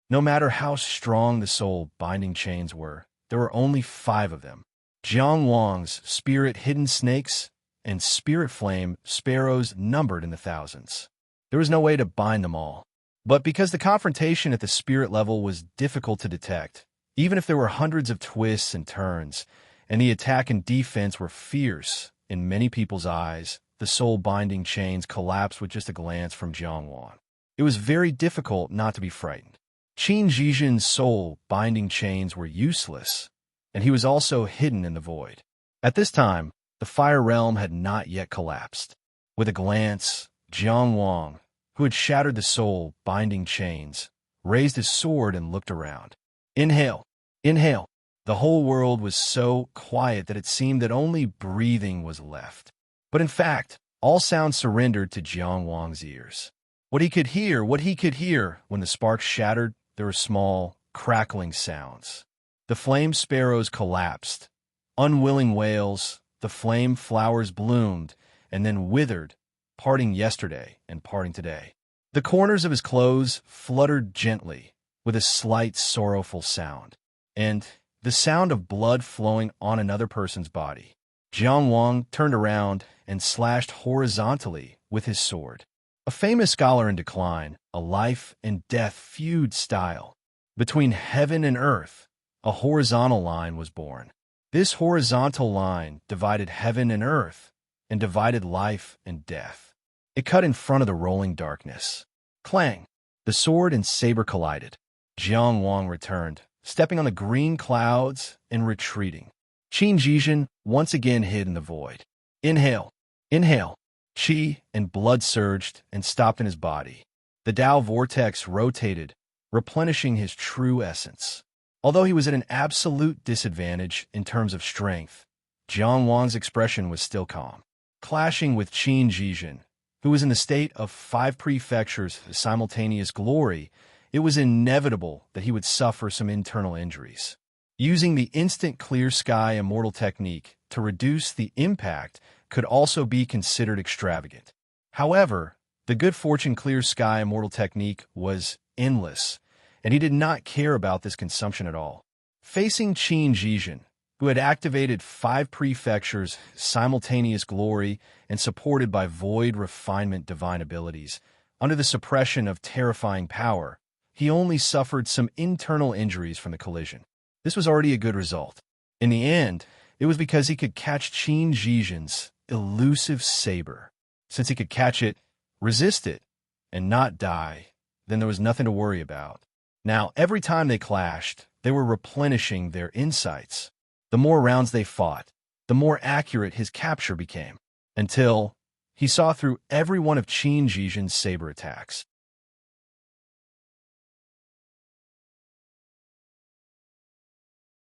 No matter how strong the soul-binding chains were, there were only 5 of them. Jiang Wang's spirit-hidden snakes and spirit flame sparrows numbered in the thousands. There was no way to bind them all. But because the confrontation at the spirit level was difficult to detect, even if there were hundreds of twists and turns, and the attack and defense were fierce in many people's eyes, the soul-binding chains collapsed with just a glance from Jiangwan. It was very difficult not to be frightened. Qin Zhizhen's soul-binding chains were useless, and he was also hidden in the void. At this time, the fire realm had not yet collapsed. With a glance, Jiangwang, who had shattered the soul-binding chains, raised his sword and looked around. Inhale, inhale. The whole world was so quiet that it seemed that only breathing was left. But in fact, all sound surrendered to Jiangwang's ears. What he could hear, when the sparks shattered, there were small, crackling sounds. The flame sparrows collapsed. Unwilling wails, the flame flowers bloomed, and then withered, parting yesterday and parting today. The corners of his clothes fluttered gently, with a slight sorrowful sound, and the sound of blood flowing on another person's body. Jiangwang turned around and slashed horizontally with his sword. A famous scholar in decline, a life and death feud style. Between heaven and earth, a horizontal line was born. This horizontal line divided heaven and earth, and divided life and death. It cut in front of the rolling darkness. Clang! The sword and saber collided. Jiangwang returned, stepping on the green clouds and retreating. Qin Zhizhen once again hid in the void. Inhale, inhale. Qi and blood surged and stopped in his body. The Tao vortex rotated, replenishing his true essence. Although he was at an absolute disadvantage in terms of strength, Jiangwang's expression was still calm. Clashing with Qin Zhizhen, who was in the state of 5 prefectures' simultaneous glory, it was inevitable that he would suffer some internal injuries. Using the instant clear sky immortal technique to reduce the impact could also be considered extravagant. However, the good fortune clear sky immortal technique was endless, and he did not care about this consumption at all. Facing Qin Zhizhen, who had activated 5 prefectures' simultaneous glory and supported by void refinement divine abilities, under the suppression of terrifying power, he only suffered some internal injuries from the collision. This was already a good result. In the end, it was because he could catch Qin Zhizhen's elusive saber. Since he could catch it, resist it, and not die, then there was nothing to worry about. Now, every time they clashed, they were replenishing their insights. The more rounds they fought, the more accurate his capture became, until he saw through every one of Qin Zhizhen's saber attacks.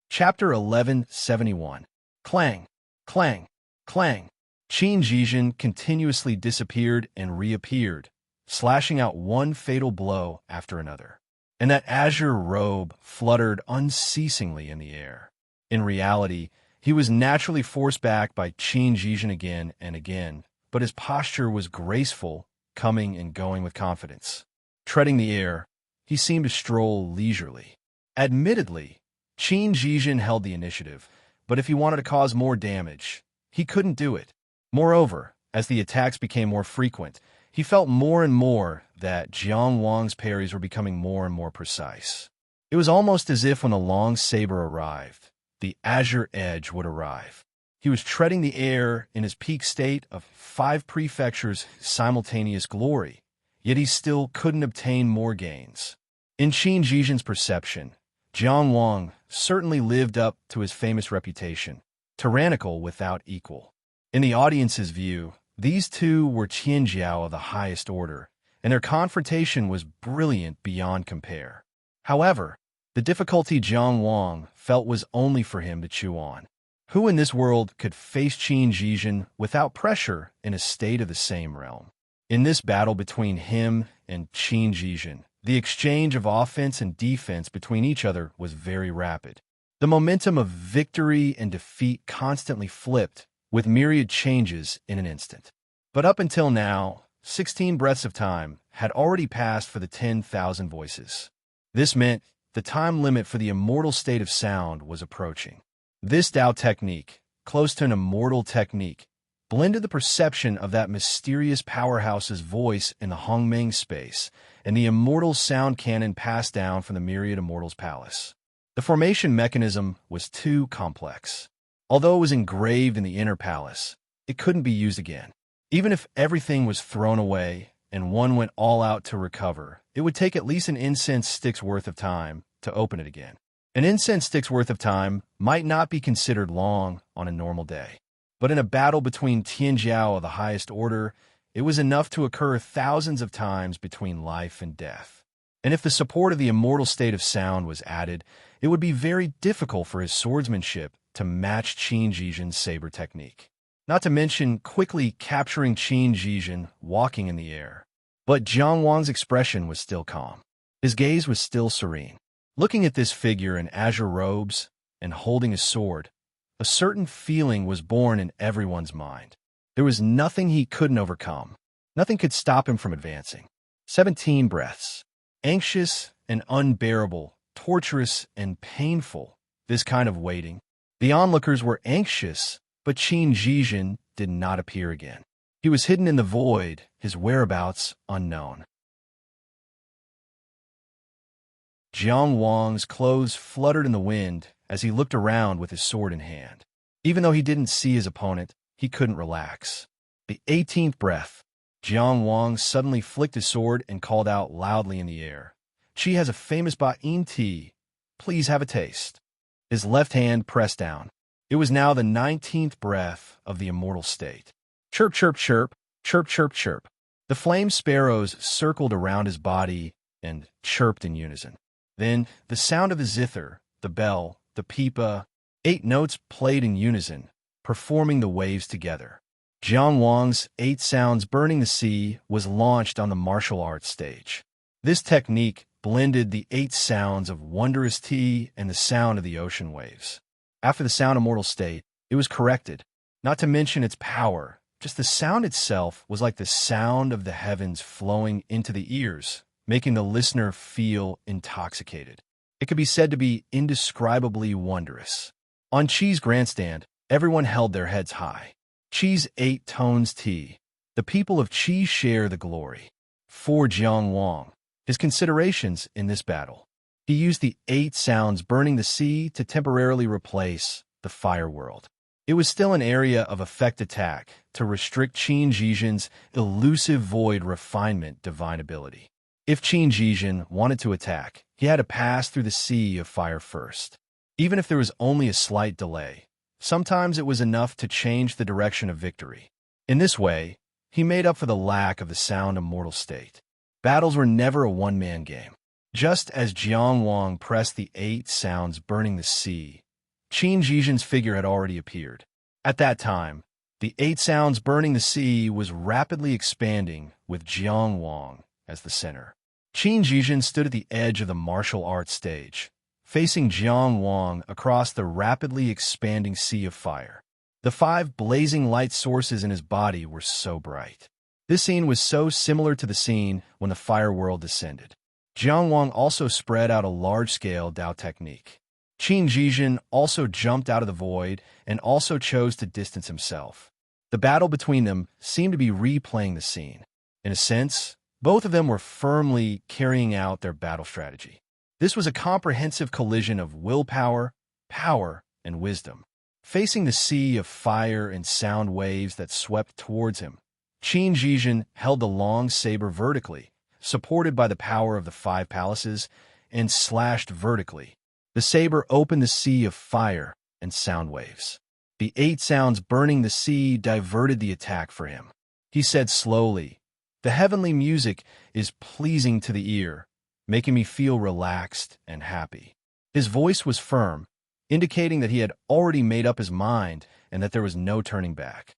Chapter 1171. Clang, clang, clang. Qin Zhizhen continuously disappeared and reappeared, slashing out one fatal blow after another. And that azure robe fluttered unceasingly in the air. In reality, he was naturally forced back by Qin Zhizhen again and again, but his posture was graceful, coming and going with confidence. Treading the air, he seemed to stroll leisurely. Admittedly, Qin Zhizhen held the initiative, but if he wanted to cause more damage, he couldn't do it. Moreover, as the attacks became more frequent, he felt more and more that Jiangwang's parries were becoming more and more precise. It was almost as if when the long saber arrived, the azure edge would arrive. He was treading the air in his peak state of 5 prefectures' simultaneous glory, yet he still couldn't obtain more gains. In Qin Zhizhen's perception, Jiangwang certainly lived up to his famous reputation, tyrannical without equal. In the audience's view, these two were Qianjiao of the highest order, and their confrontation was brilliant beyond compare. However, the difficulty Jiangwang felt was only for him to chew on. Who in this world could face Qin Zhizhen without pressure in a state of the same realm? In this battle between him and Qin Zhizhen, the exchange of offense and defense between each other was very rapid. The momentum of victory and defeat constantly flipped, with myriad changes in an instant. But up until now, 16 breaths of time had already passed for the 10,000 voices. This meant the time limit for the immortal state of sound was approaching. This Tao technique, close to an immortal technique, blended the perception of that mysterious powerhouse's voice in the Hongmeng space and the immortal sound canon passed down from the myriad immortals' palace. The formation mechanism was too complex. Although it was engraved in the inner palace, it couldn't be used again. Even if everything was thrown away and one went all out to recover, it would take at least an incense stick's worth of time to open it again. An incense stick's worth of time might not be considered long on a normal day. But in a battle between Tianjiao of the highest order, it was enough to occur thousands of times between life and death. And if the support of the immortal state of sound was added, it would be very difficult for his swordsmanship to match Qin Jijin's saber technique. Not to mention quickly capturing Qin Jijin walking in the air. But Jiang Wang's expression was still calm. His gaze was still serene. Looking at this figure in azure robes and holding his sword, a certain feeling was born in everyone's mind. There was nothing he couldn't overcome. Nothing could stop him from advancing. 17 breaths. Anxious and unbearable, torturous and painful, this kind of waiting. The onlookers were anxious, but Qin Jijin did not appear again. He was hidden in the void, his whereabouts unknown. Jiang Wang's clothes fluttered in the wind as he looked around with his sword in hand. Even though he didn't see his opponent, he couldn't relax. The 18th breath. Jiang Wang suddenly flicked his sword and called out loudly in the air. "Qi has a famous Ba'in tea. Please have a taste." His left hand pressed down. It was now the 19th breath of the immortal state. Chirp, chirp, chirp, chirp, chirp, chirp. The flame sparrows circled around his body and chirped in unison. Then the sound of the zither, the bell, the pipa, 8 notes played in unison, performing the waves together. Jiang Wang's 8 sounds burning the sea was launched on the martial arts stage. This technique blended the 8 sounds of wondrous tea and the sound of the ocean waves. After the sound immortal state, it was corrected. Not to mention its power, just the sound itself was like the sound of the heavens flowing into the ears, making the listener feel intoxicated. It could be said to be indescribably wondrous. On Qi's grandstand, everyone held their heads high. Qi's 8 tones tea. The people of Qi share the glory. For Jiang Wang, his considerations in this battle. He used the 8 sounds burning the sea to temporarily replace the fire world. It was still an area of effect attack to restrict Qin Jijin's elusive void refinement divine ability. If Qin Jijin wanted to attack, he had to pass through the sea of fire first. Even if there was only a slight delay, sometimes it was enough to change the direction of victory. In this way, he made up for the lack of the sound immortal state. Battles were never a one-man game. Just as Jiang Wang pressed the 8 sounds burning the sea, Qin Jijin's figure had already appeared. At that time, the 8 sounds burning the sea was rapidly expanding with Jiang Wang as the center. Qin Jijin stood at the edge of the martial arts stage, facing Jiang Wang across the rapidly expanding sea of fire. The 5 blazing light sources in his body were so bright. This scene was so similar to the scene when the fire world descended. Jiang Wang also spread out a large-scale Dao technique. Qin Jijin also jumped out of the void and also chose to distance himself. The battle between them seemed to be replaying the scene. In a sense, both of them were firmly carrying out their battle strategy. This was a comprehensive collision of willpower, power, and wisdom. Facing the sea of fire and sound waves that swept towards him, Qin Jijin held the long saber vertically, supported by the power of the 5 palaces, and slashed vertically. The saber opened the sea of fire and sound waves. The 8 sounds burning the sea diverted the attack for him. He said slowly, "The heavenly music is pleasing to the ear, making me feel relaxed and happy." His voice was firm, indicating that he had already made up his mind and that there was no turning back.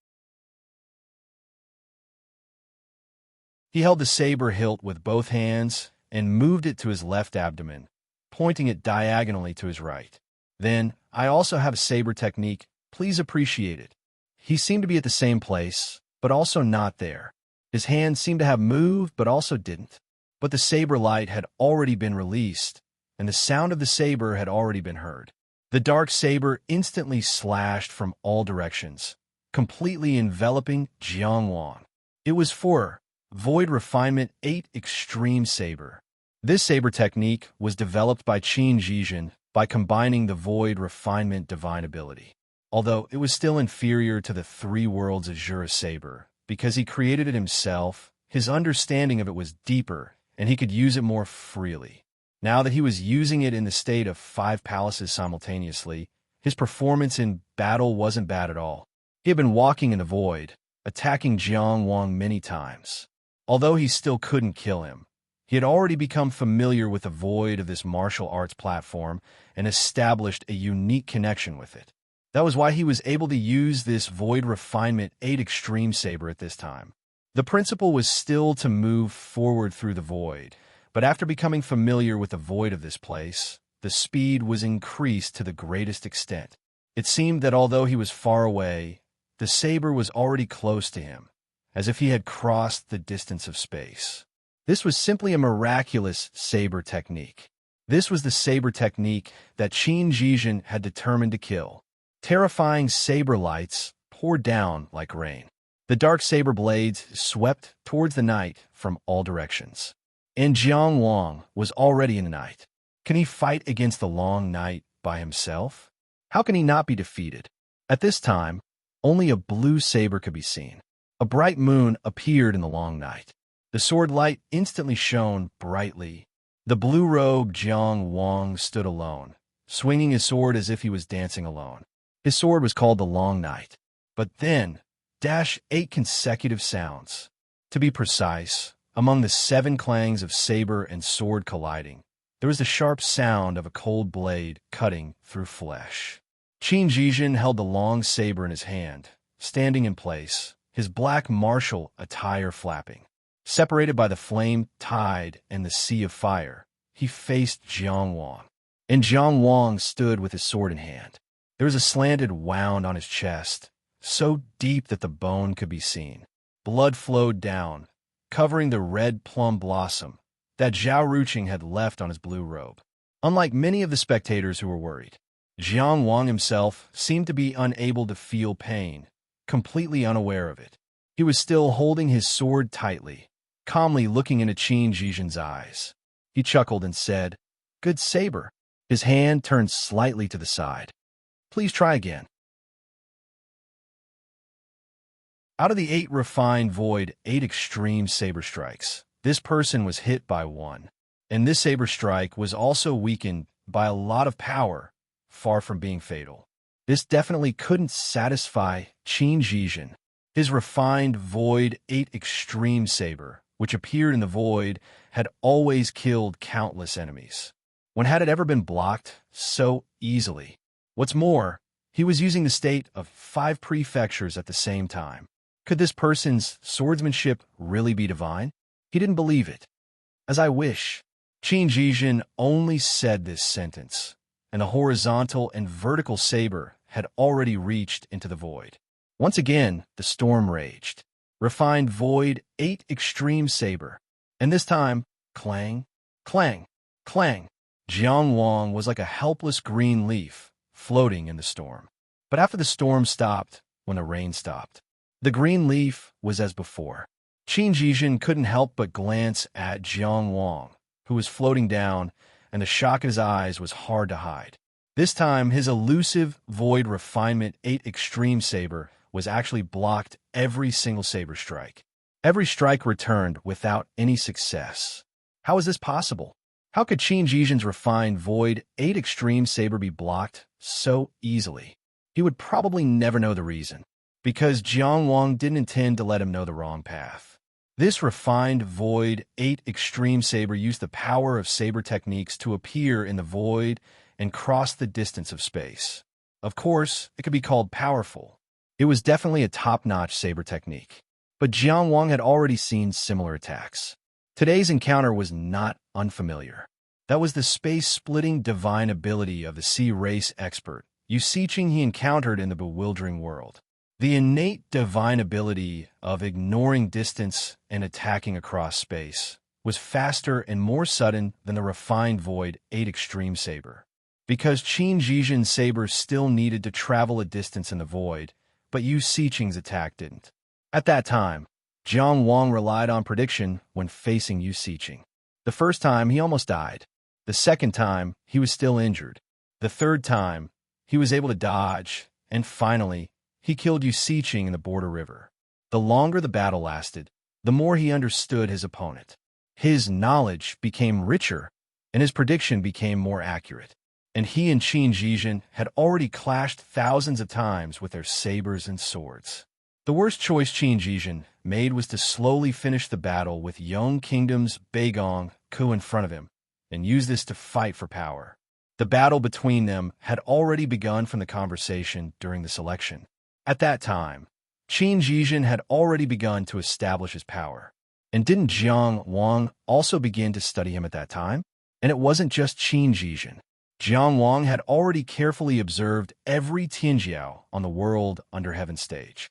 He held the saber hilt with both hands and moved it to his left abdomen, pointing it diagonally to his right. Then, "I also have a saber technique. Please appreciate it." He seemed to be at the same place, but also not there. His hand seemed to have moved, but also didn't. But the saber light had already been released, and the sound of the saber had already been heard. The dark saber instantly slashed from all directions, completely enveloping Jiang Wang. It was for Void Refinement 8 Extreme Saber. This saber technique was developed by Qin Zhizhen by combining the Void Refinement Divine ability. Although it was still inferior to the Three Worlds Azure saber, because he created it himself, his understanding of it was deeper, and he could use it more freely. Now that he was using it in the state of 5 palaces simultaneously, his performance in battle wasn't bad at all. He had been walking in the void, attacking Jiang Wang many times. Although he still couldn't kill him, he had already become familiar with the void of this martial arts platform and established a unique connection with it. That was why he was able to use this Void Refinement 8 Extreme Saber at this time. The principle was still to move forward through the void, but after becoming familiar with the void of this place, the speed was increased to the greatest extent. It seemed that although he was far away, the saber was already close to him, as if he had crossed the distance of space. This was simply a miraculous saber technique. This was the saber technique that Qin Zhizhen had determined to kill. Terrifying saber lights poured down like rain. The dark saber blades swept towards the night from all directions. And Jiang Wang was already in the night. Can he fight against the long night by himself? How can he not be defeated? At this time, only a blue saber could be seen. A bright moon appeared in the long night. The sword light instantly shone brightly. The blue-robed Jiang Wang stood alone, swinging his sword as if he was dancing alone. His sword was called the Long Night. But then, 8 consecutive sounds. To be precise, among the 7 clangs of saber and sword colliding, there was the sharp sound of a cold blade cutting through flesh. Qin Zhizhen held the long saber in his hand, standing in place, his black martial attire flapping. Separated by the flame tide and the sea of fire, he faced Jiang Wang. And Jiang Wang stood with his sword in hand. There was a slanted wound on his chest, so deep that the bone could be seen. Blood flowed down, covering the red plum blossom that Zhao Ruqing had left on his blue robe. Unlike many of the spectators who were worried, Jiang Wang himself seemed to be unable to feel pain, completely unaware of it. He was still holding his sword tightly, calmly looking into Qin Zhizhen's eyes. He chuckled and said, "Good saber." His hand turned slightly to the side. "Please try again." Out of the 8 refined void, 8 extreme saber strikes, this person was hit by 1. And this saber strike was also weakened by a lot of power, far from being fatal. This definitely couldn't satisfy Qin Zhizhen. His refined void 8 extreme saber, which appeared in the void, had always killed countless enemies. When had it ever been blocked so easily? What's more, he was using the state of 5 prefectures at the same time. Could this person's swordsmanship really be divine? He didn't believe it. "As I wish." Qin Zhizhen only said this sentence, and the horizontal and vertical saber had already reached into the void. Once again, the storm raged. Refined void 8 extreme saber. And this time, clang, clang, clang. Jiang Wang was like a helpless green leaf floating in the storm. But after the storm stopped, when the rain stopped, the green leaf was as before. Qin Zhizhen couldn't help but glance at Jiang Wang, who was floating down, and the shock in his eyes was hard to hide. This time, his elusive Void Refinement 8 Extreme Saber was actually blocked every single saber strike. Every strike returned without any success. How is this possible? How could Qin Zhizhen's refined Void 8 Extreme Saber be blocked so easily? He would probably never know the reason, because Jiang Wang didn't intend to let him know the wrong path. This refined Void 8 Extreme Saber used the power of saber techniques to appear in the void and cross the distance of space. Of course, it could be called powerful. It was definitely a top-notch saber technique. But Jiang Wang had already seen similar attacks. Today's encounter was not unfamiliar. That was the space-splitting divine ability of the sea race expert, Yusiching he encountered in the bewildering world. The innate divine ability of ignoring distance and attacking across space was faster and more sudden than the refined Void 8 Extreme Saber. Because Qin Zhizhen's saber still needed to travel a distance in the void, but Yu Siqing's attack didn't. At that time, Jiang Wang relied on prediction when facing Yu Siqing. The first time, he almost died. The second time, he was still injured. The third time, he was able to dodge, and finally, he killed Yu Siqing in the border river. The longer the battle lasted, the more he understood his opponent. His knowledge became richer, and his prediction became more accurate. And he and Qin Zhizhen had already clashed thousands of times with their sabers and swords. The worst choice Qin Zhizhen made was to slowly finish the battle with Yong Kingdom's Beigong Ku in front of him, and use this to fight for power. The battle between them had already begun from the conversation during the selection. At that time, Qin Zhizhen had already begun to establish his power. And didn't Jiang Wang also begin to study him at that time? And it wasn't just Qin Zhizhen. Jiang Wang had already carefully observed every Tianjiao on the World Under Heaven stage.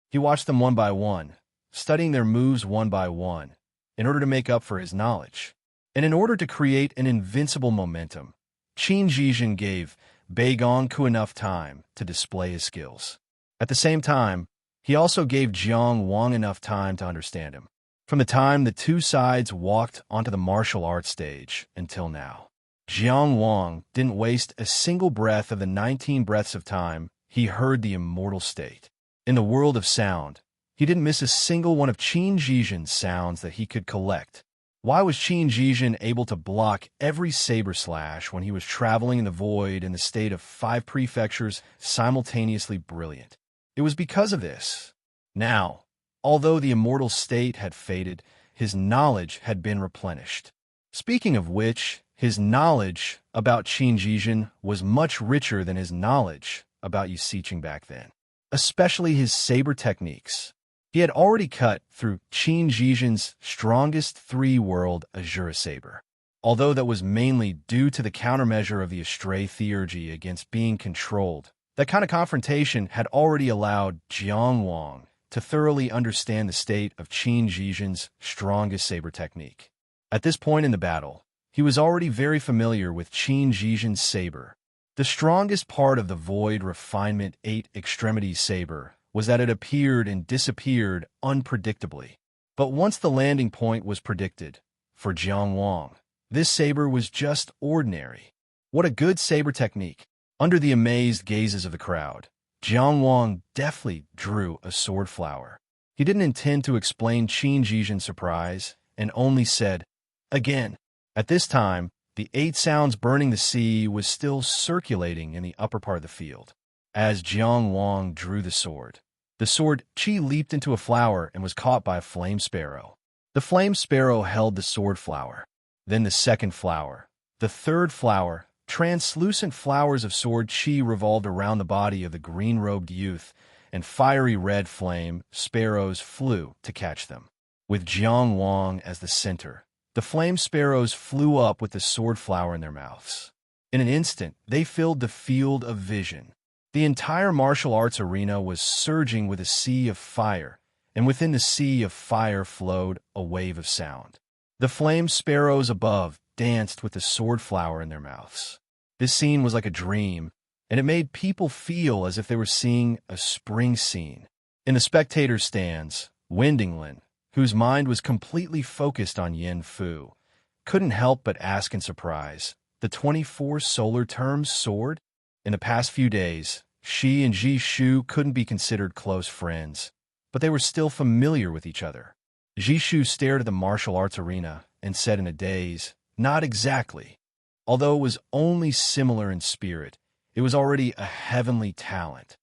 He watched them one by one, studying their moves one by one, in order to make up for his knowledge. And in order to create an invincible momentum, Qin Zhizhen gave Beigong Ku enough time to display his skills. At the same time, he also gave Jiang Wang enough time to understand him. From the time the two sides walked onto the martial arts stage until now, Jiang Wang didn't waste a single breath of the 19 breaths of time he heard the immortal state. In the world of sound, he didn't miss a single one of Qin Zhizhen's sounds that he could collect. Why was Qin Zhizhen able to block every saber slash when he was traveling in the void in the state of 5 prefectures simultaneously brilliant? It was because of this. Now, although the immortal state had faded, his knowledge had been replenished. Speaking of which, his knowledge about Qin Zhizhen was much richer than his knowledge about Yu Siqing back then, especially his saber techniques. He had already cut through Qin Zhizhen's strongest 3-world Azura saber. Although that was mainly due to the countermeasure of the Astray theurgy against being controlled, that kind of confrontation had already allowed Jiang Wang to thoroughly understand the state of Qin Zhizhen's strongest saber technique. At this point in the battle, he was already very familiar with Qin Zhizhen's saber. The strongest part of the Void Refinement 8 Extremities saber was that it appeared and disappeared unpredictably. But once the landing point was predicted, for Jiang Wang, this saber was just ordinary. What a good saber technique! Under the amazed gazes of the crowd, Jiang Wang deftly drew a sword flower. He didn't intend to explain Qin Zhizhen's surprise, and only said, "Again." At this time, the 8 sounds burning the sea was still circulating in the upper part of the field. As Jiang Wang drew the sword Qi leaped into a flower and was caught by a flame sparrow. The flame sparrow held the sword flower, then the second flower, the third flower. Translucent flowers of sword Qi revolved around the body of the green-robed youth, and fiery red flame sparrows flew to catch them. With Jiang Wang as the center, the flame sparrows flew up with the sword flower in their mouths. In an instant, they filled the field of vision. The entire martial arts arena was surging with a sea of fire, and within the sea of fire flowed a wave of sound. The flame sparrows above danced with the sword flower in their mouths. This scene was like a dream, and it made people feel as if they were seeing a spring scene. In the spectator stands, Wendinglin, whose mind was completely focused on Yin Fu, couldn't help but ask in surprise, "The 24 solar terms sword?" In the past few days, Shi and Ji Shu couldn't be considered close friends, but they were still familiar with each other. Ji Shu stared at the martial arts arena and said in a daze, "Not exactly." Although it was only similar in spirit, it was already a heavenly talent.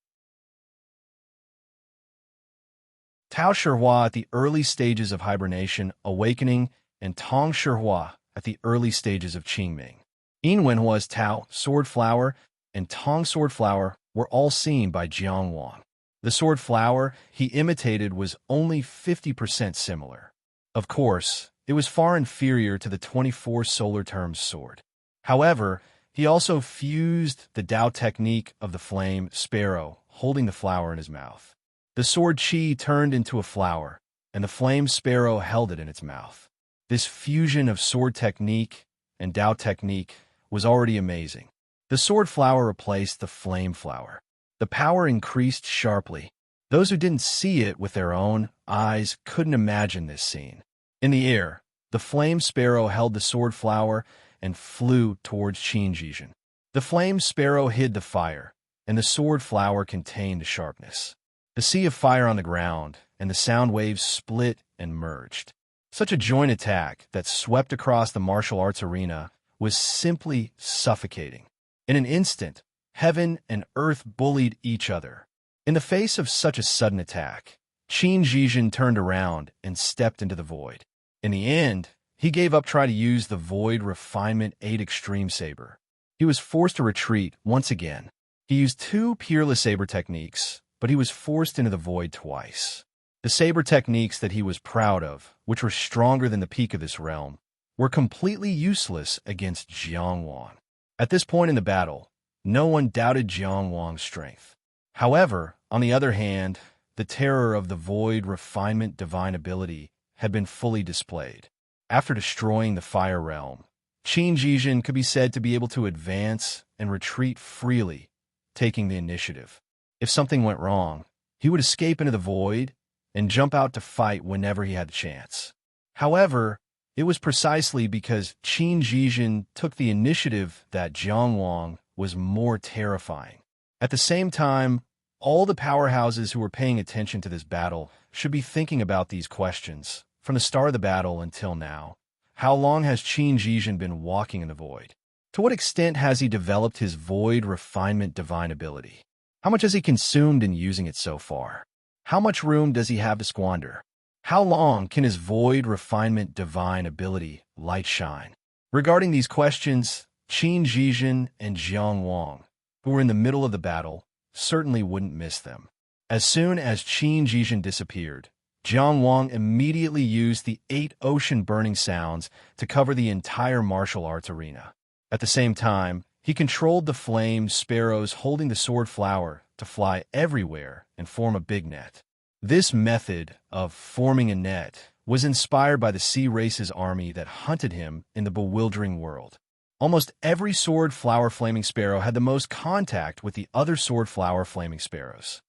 Tao Shihua at the early stages of hibernation, awakening, and Tong Shihua at the early stages of Qingming. Yin Wenhua's Tao, sword flower, and Tong sword flower were all seen by Jiang Wang. The sword flower he imitated was only 50% similar. Of course, it was far inferior to the 24 solar terms sword. However, he also fused the Dao technique of the flame sparrow, holding the flower in his mouth. The sword Qi turned into a flower, and the flame sparrow held it in its mouth. This fusion of sword technique and Dao technique was already amazing. The sword flower replaced the flame flower. The power increased sharply. Those who didn't see it with their own eyes couldn't imagine this scene. In the air, the flame sparrow held the sword flower and flew towards Qin. The flame sparrow hid the fire, and the sword flower contained the sharpness. The sea of fire on the ground, and the sound waves split and merged. Such a joint attack that swept across the martial arts arena was simply suffocating. In an instant, heaven and earth bullied each other. In the face of such a sudden attack, Qin turned around and stepped into the void. In the end, he gave up trying to use the Void Refinement 8 Extreme Saber. He was forced to retreat once again. He used 2 peerless saber techniques, but he was forced into the void twice. The saber techniques that he was proud of, which were stronger than the peak of this realm, were completely useless against Jiang Wang. At this point in the battle, no one doubted Jiang Wang's strength. However, on the other hand, the terror of the Void Refinement Divine ability had been fully displayed. After destroying the Fire Realm, Qin could be said to be able to advance and retreat freely, taking the initiative. If something went wrong, he would escape into the void and jump out to fight whenever he had the chance. However, it was precisely because Qin took the initiative that Jiang Wang was more terrifying. At the same time, all the powerhouses who were paying attention to this battle should be thinking about these questions from the start of the battle until now. How long has Qin been walking in the void? To what extent has he developed his Void Refinement Divine ability? How much has he consumed in using it so far? How much room does he have to squander? How long can his Void Refinement Divine ability light shine? Regarding these questions, Qin and Jiang Wang, who were in the middle of the battle, certainly wouldn't miss them. As soon as Qin disappeared, Jiang Wang immediately used the 8 ocean-burning sounds to cover the entire martial arts arena. At the same time, he controlled the flame sparrows holding the sword flower to fly everywhere and form a big net. This method of forming a net was inspired by the sea race's army that hunted him in the bewildering world. Almost every sword flower flaming sparrow had the most contact with the other sword flower flaming sparrows.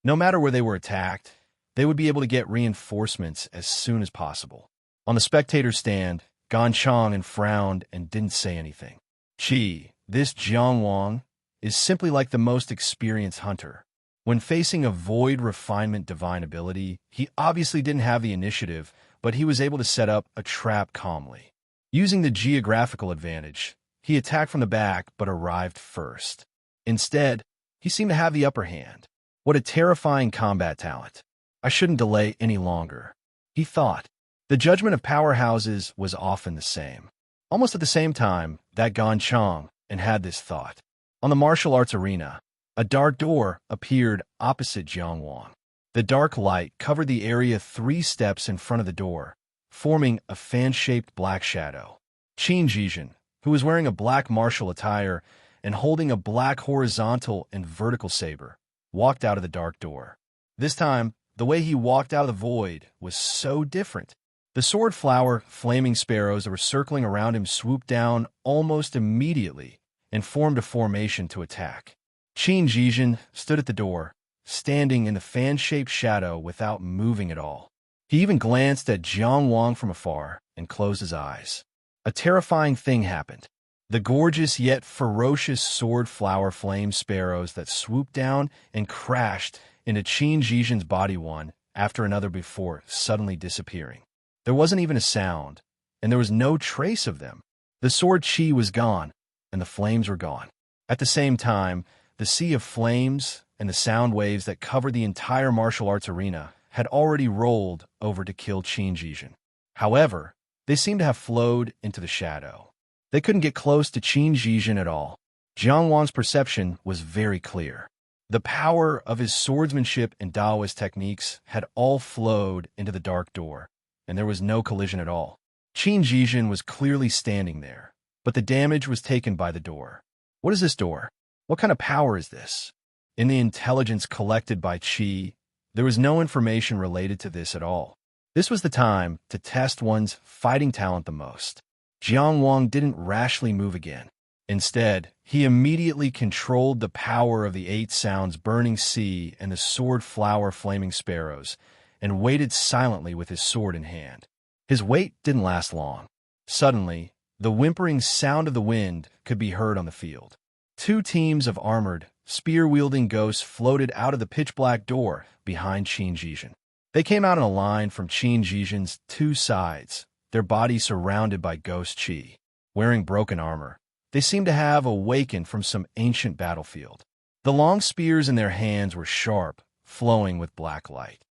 No matter where they were attacked, they would be able to get reinforcements as soon as possible. On the spectator's stand, Gan Chang frowned and didn't say anything. This Jiang Wang is simply like the most experienced hunter. When facing a Void Refinement Divine ability, he obviously didn't have the initiative, but he was able to set up a trap calmly. Using the geographical advantage, he attacked from the back but arrived first. Instead, he seemed to have the upper hand. What a terrifying combat talent. I shouldn't delay any longer, he thought. The judgment of powerhouses was often the same. Almost at the same time that Gan Chang had this thought. On the martial arts arena, a dark door appeared opposite Jiang Wang. The dark light covered the area 3 steps in front of the door, forming a fan-shaped black shadow. Qin, who was wearing a black martial attire and holding a black horizontal and vertical saber, walked out of the dark door. This time, the way he walked out of the void was so different. The sword flower flaming sparrows that were circling around him swooped down almost immediately and formed a formation to attack. Qin stood at the door, standing in the fan-shaped shadow without moving at all. He even glanced at Jiang Wang from afar and closed his eyes. A terrifying thing happened. The gorgeous yet ferocious sword flower flame sparrows that swooped down and crashed into Qin body one after another before suddenly disappearing. There wasn't even a sound, and there was no trace of them. The sword chi was gone, and the flames were gone. At the same time, the sea of flames and the sound waves that covered the entire martial arts arena had already rolled over to kill Qin. However, they seemed to have flowed into the shadow. They couldn't get close to Qin at all. Jiang Wang's perception was very clear. The power of his swordsmanship and Taoist techniques had all flowed into the dark door, and there was no collision at all. Qin was clearly standing there, but the damage was taken by the door. What is this door? What kind of power is this? In the intelligence collected by Qi, there was no information related to this at all. This was the time to test one's fighting talent the most. Jiang Wang didn't rashly move again. Instead, he immediately controlled the power of the 8 sounds burning sea and the sword flower flaming sparrows, and waited silently with his sword in hand. His wait didn't last long. Suddenly, the whimpering sound of the wind could be heard on the field. 2 teams of armored, spear-wielding ghosts floated out of the pitch-black door behind Qin Jijin. They came out in a line from Qin Jijin's 2 sides, their bodies surrounded by ghost qi. Wearing broken armor, they seemed to have awakened from some ancient battlefield. The long spears in their hands were sharp, flowing with black light.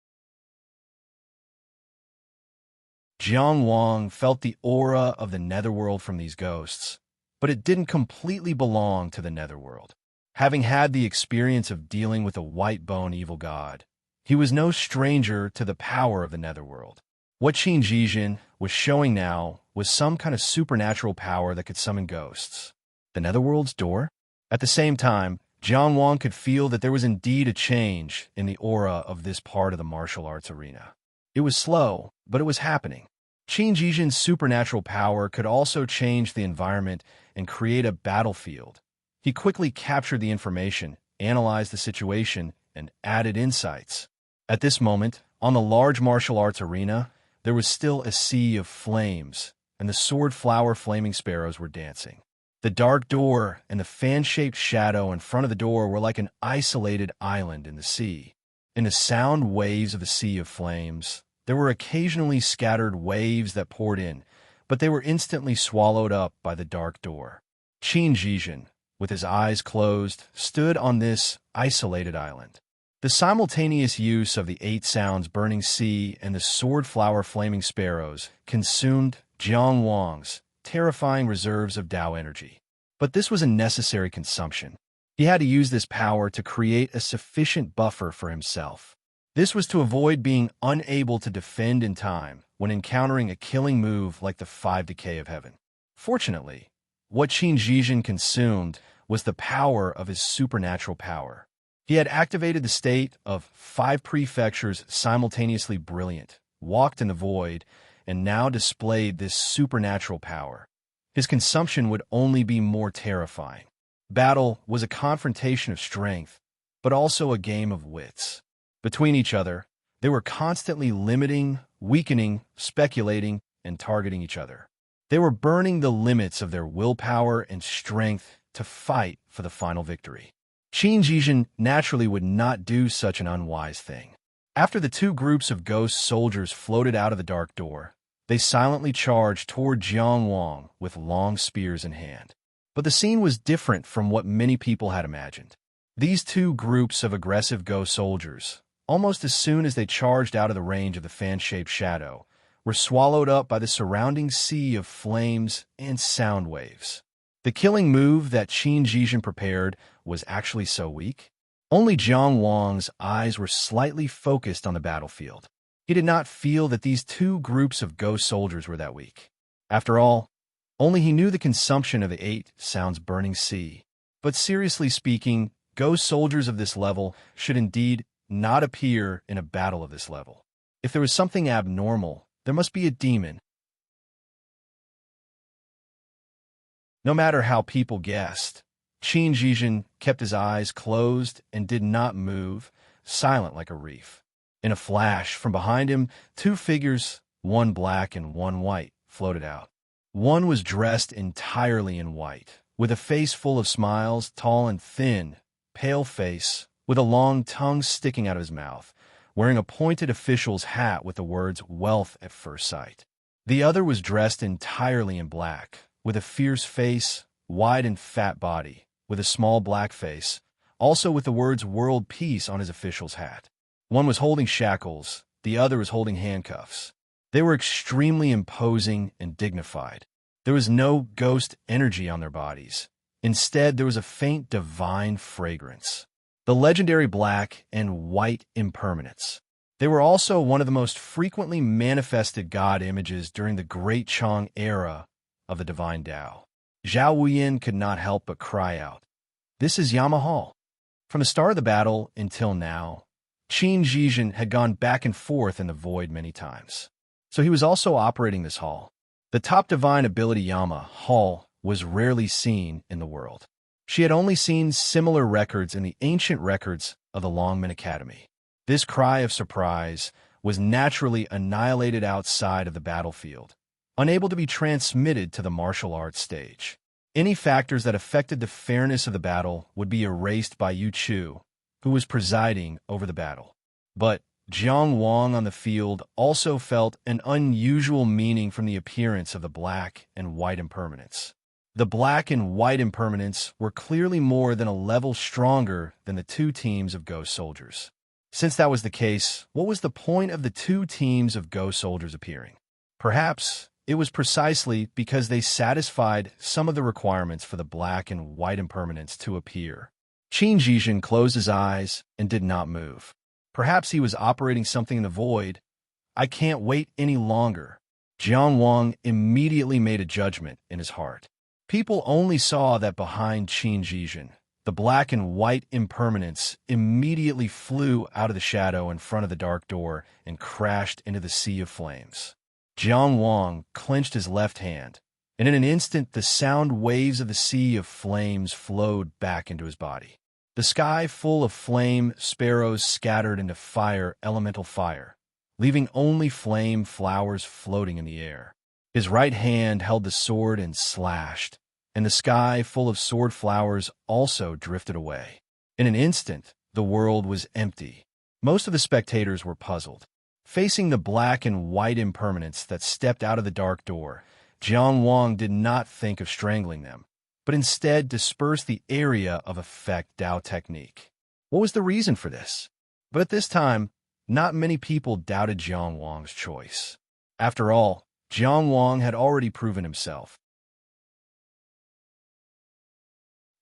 Jiang Wang felt the aura of the netherworld from these ghosts, but it didn't completely belong to the netherworld. Having had the experience of dealing with a white-bone evil god, he was no stranger to the power of the netherworld. What Qin Jijin was showing now was some kind of supernatural power that could summon ghosts. The netherworld's door? At the same time, Jiang Wang could feel that there was indeed a change in the aura of this part of the martial arts arena. It was slow, but it was happening. Qin Jijin's supernatural power could also change the environment and create a battlefield. He quickly captured the information, analyzed the situation, and added insights. At this moment, on the large martial arts arena, there was still a sea of flames, and the sword flower flaming sparrows were dancing. The dark door and the fan-shaped shadow in front of the door were like an isolated island in the sea. In the sound waves of the sea of flames, there were occasionally scattered waves that poured in, but they were instantly swallowed up by the dark door. Qin Jijin, with his eyes closed, stood on this isolated island. The simultaneous use of the 8 sounds burning sea and the sword flower flaming sparrows consumed Jiang Wang's terrifying reserves of Tao energy. But this was a necessary consumption. He had to use this power to create a sufficient buffer for himself. This was to avoid being unable to defend in time when encountering a killing move like the 5 Decay of Heaven. Fortunately, what Qin Jijin consumed was the power of his supernatural power. He had activated the state of 5 prefectures simultaneously brilliant, walked in the void, and now displayed this supernatural power. His consumption would only be more terrifying. Battle was a confrontation of strength, but also a game of wits. Between each other, they were constantly limiting, weakening, speculating, and targeting each other. They were burning the limits of their willpower and strength to fight for the final victory. Qin Jijin naturally would not do such an unwise thing. After the 2 groups of ghost soldiers floated out of the dark door, they silently charged toward Jiang Wang with long spears in hand. But the scene was different from what many people had imagined. These 2 groups of aggressive ghost soldiers, almost as soon as they charged out of the range of the fan-shaped shadow, were swallowed up by the surrounding sea of flames and sound waves. The killing move that Qin Jijin prepared was actually so weak. Only Jiang Wang's eyes were slightly focused on the battlefield. He did not feel that these 2 groups of ghost soldiers were that weak. After all, only he knew the consumption of the 8 sounds burning sea. But seriously speaking, ghost soldiers of this level should indeed not appear in a battle of this level. If there was something abnormal, there must be a demon. No matter how people guessed, Qin Jijin kept his eyes closed and did not move, silent like a reef. In a flash, from behind him, 2 figures, one black and one white, floated out. One was dressed entirely in white, with a face full of smiles, tall and thin, pale face, with a long tongue sticking out of his mouth, wearing a pointed official's hat with the words "Wealth at First Sight." The other was dressed entirely in black, with a fierce face, wide and fat body, with a small black face, also with the words "World Peace" on his official's hat. One was holding shackles, the other was holding handcuffs. They were extremely imposing and dignified. There was no ghost energy on their bodies. Instead, there was a faint divine fragrance. The legendary black and white impermanence. They were also one of the most frequently manifested god images during the Great Chang era of the divine Tao. Zhao Wuyin could not help but cry out, "This is Yamahal." From the start of the battle until now, Qin Jijin had gone back and forth in the void many times. So he was also operating this hall. The top divine ability Yama, Hall, was rarely seen in the world. She had only seen similar records in the ancient records of the Longman Academy. This cry of surprise was naturally annihilated outside of the battlefield, unable to be transmitted to the martial arts stage. Any factors that affected the fairness of the battle would be erased by Yu Chu, who was presiding over the battle. But Jiang Wang on the field also felt an unusual meaning from the appearance of the black and white impermanents. The black and white impermanents were clearly more than a level stronger than the two teams of ghost soldiers. Since that was the case, what was the point of the two teams of ghost soldiers appearing? Perhaps it was precisely because they satisfied some of the requirements for the black and white impermanents to appear. Qin Jijin closed his eyes and did not move. Perhaps he was operating something in the void. I can't wait any longer. Jiang Wang immediately made a judgment in his heart. People only saw that behind Qin Jijin, the black and white impermanents immediately flew out of the shadow in front of the dark door and crashed into the sea of flames. Jiang Wang clenched his left hand, and in an instant the sound waves of the sea of flames flowed back into his body. The sky full of flame sparrows scattered into fire, elemental fire, leaving only flame flowers floating in the air. His right hand held the sword and slashed, and the sky full of sword flowers also drifted away. In an instant, the world was empty. Most of the spectators were puzzled. Facing the black and white impermanents that stepped out of the dark door, Jiang Wang did not think of strangling them, but instead dispersed the area of effect Dao technique. What was the reason for this? But at this time, not many people doubted Jiang Wang's choice. After all, Jiang Wang had already proven himself.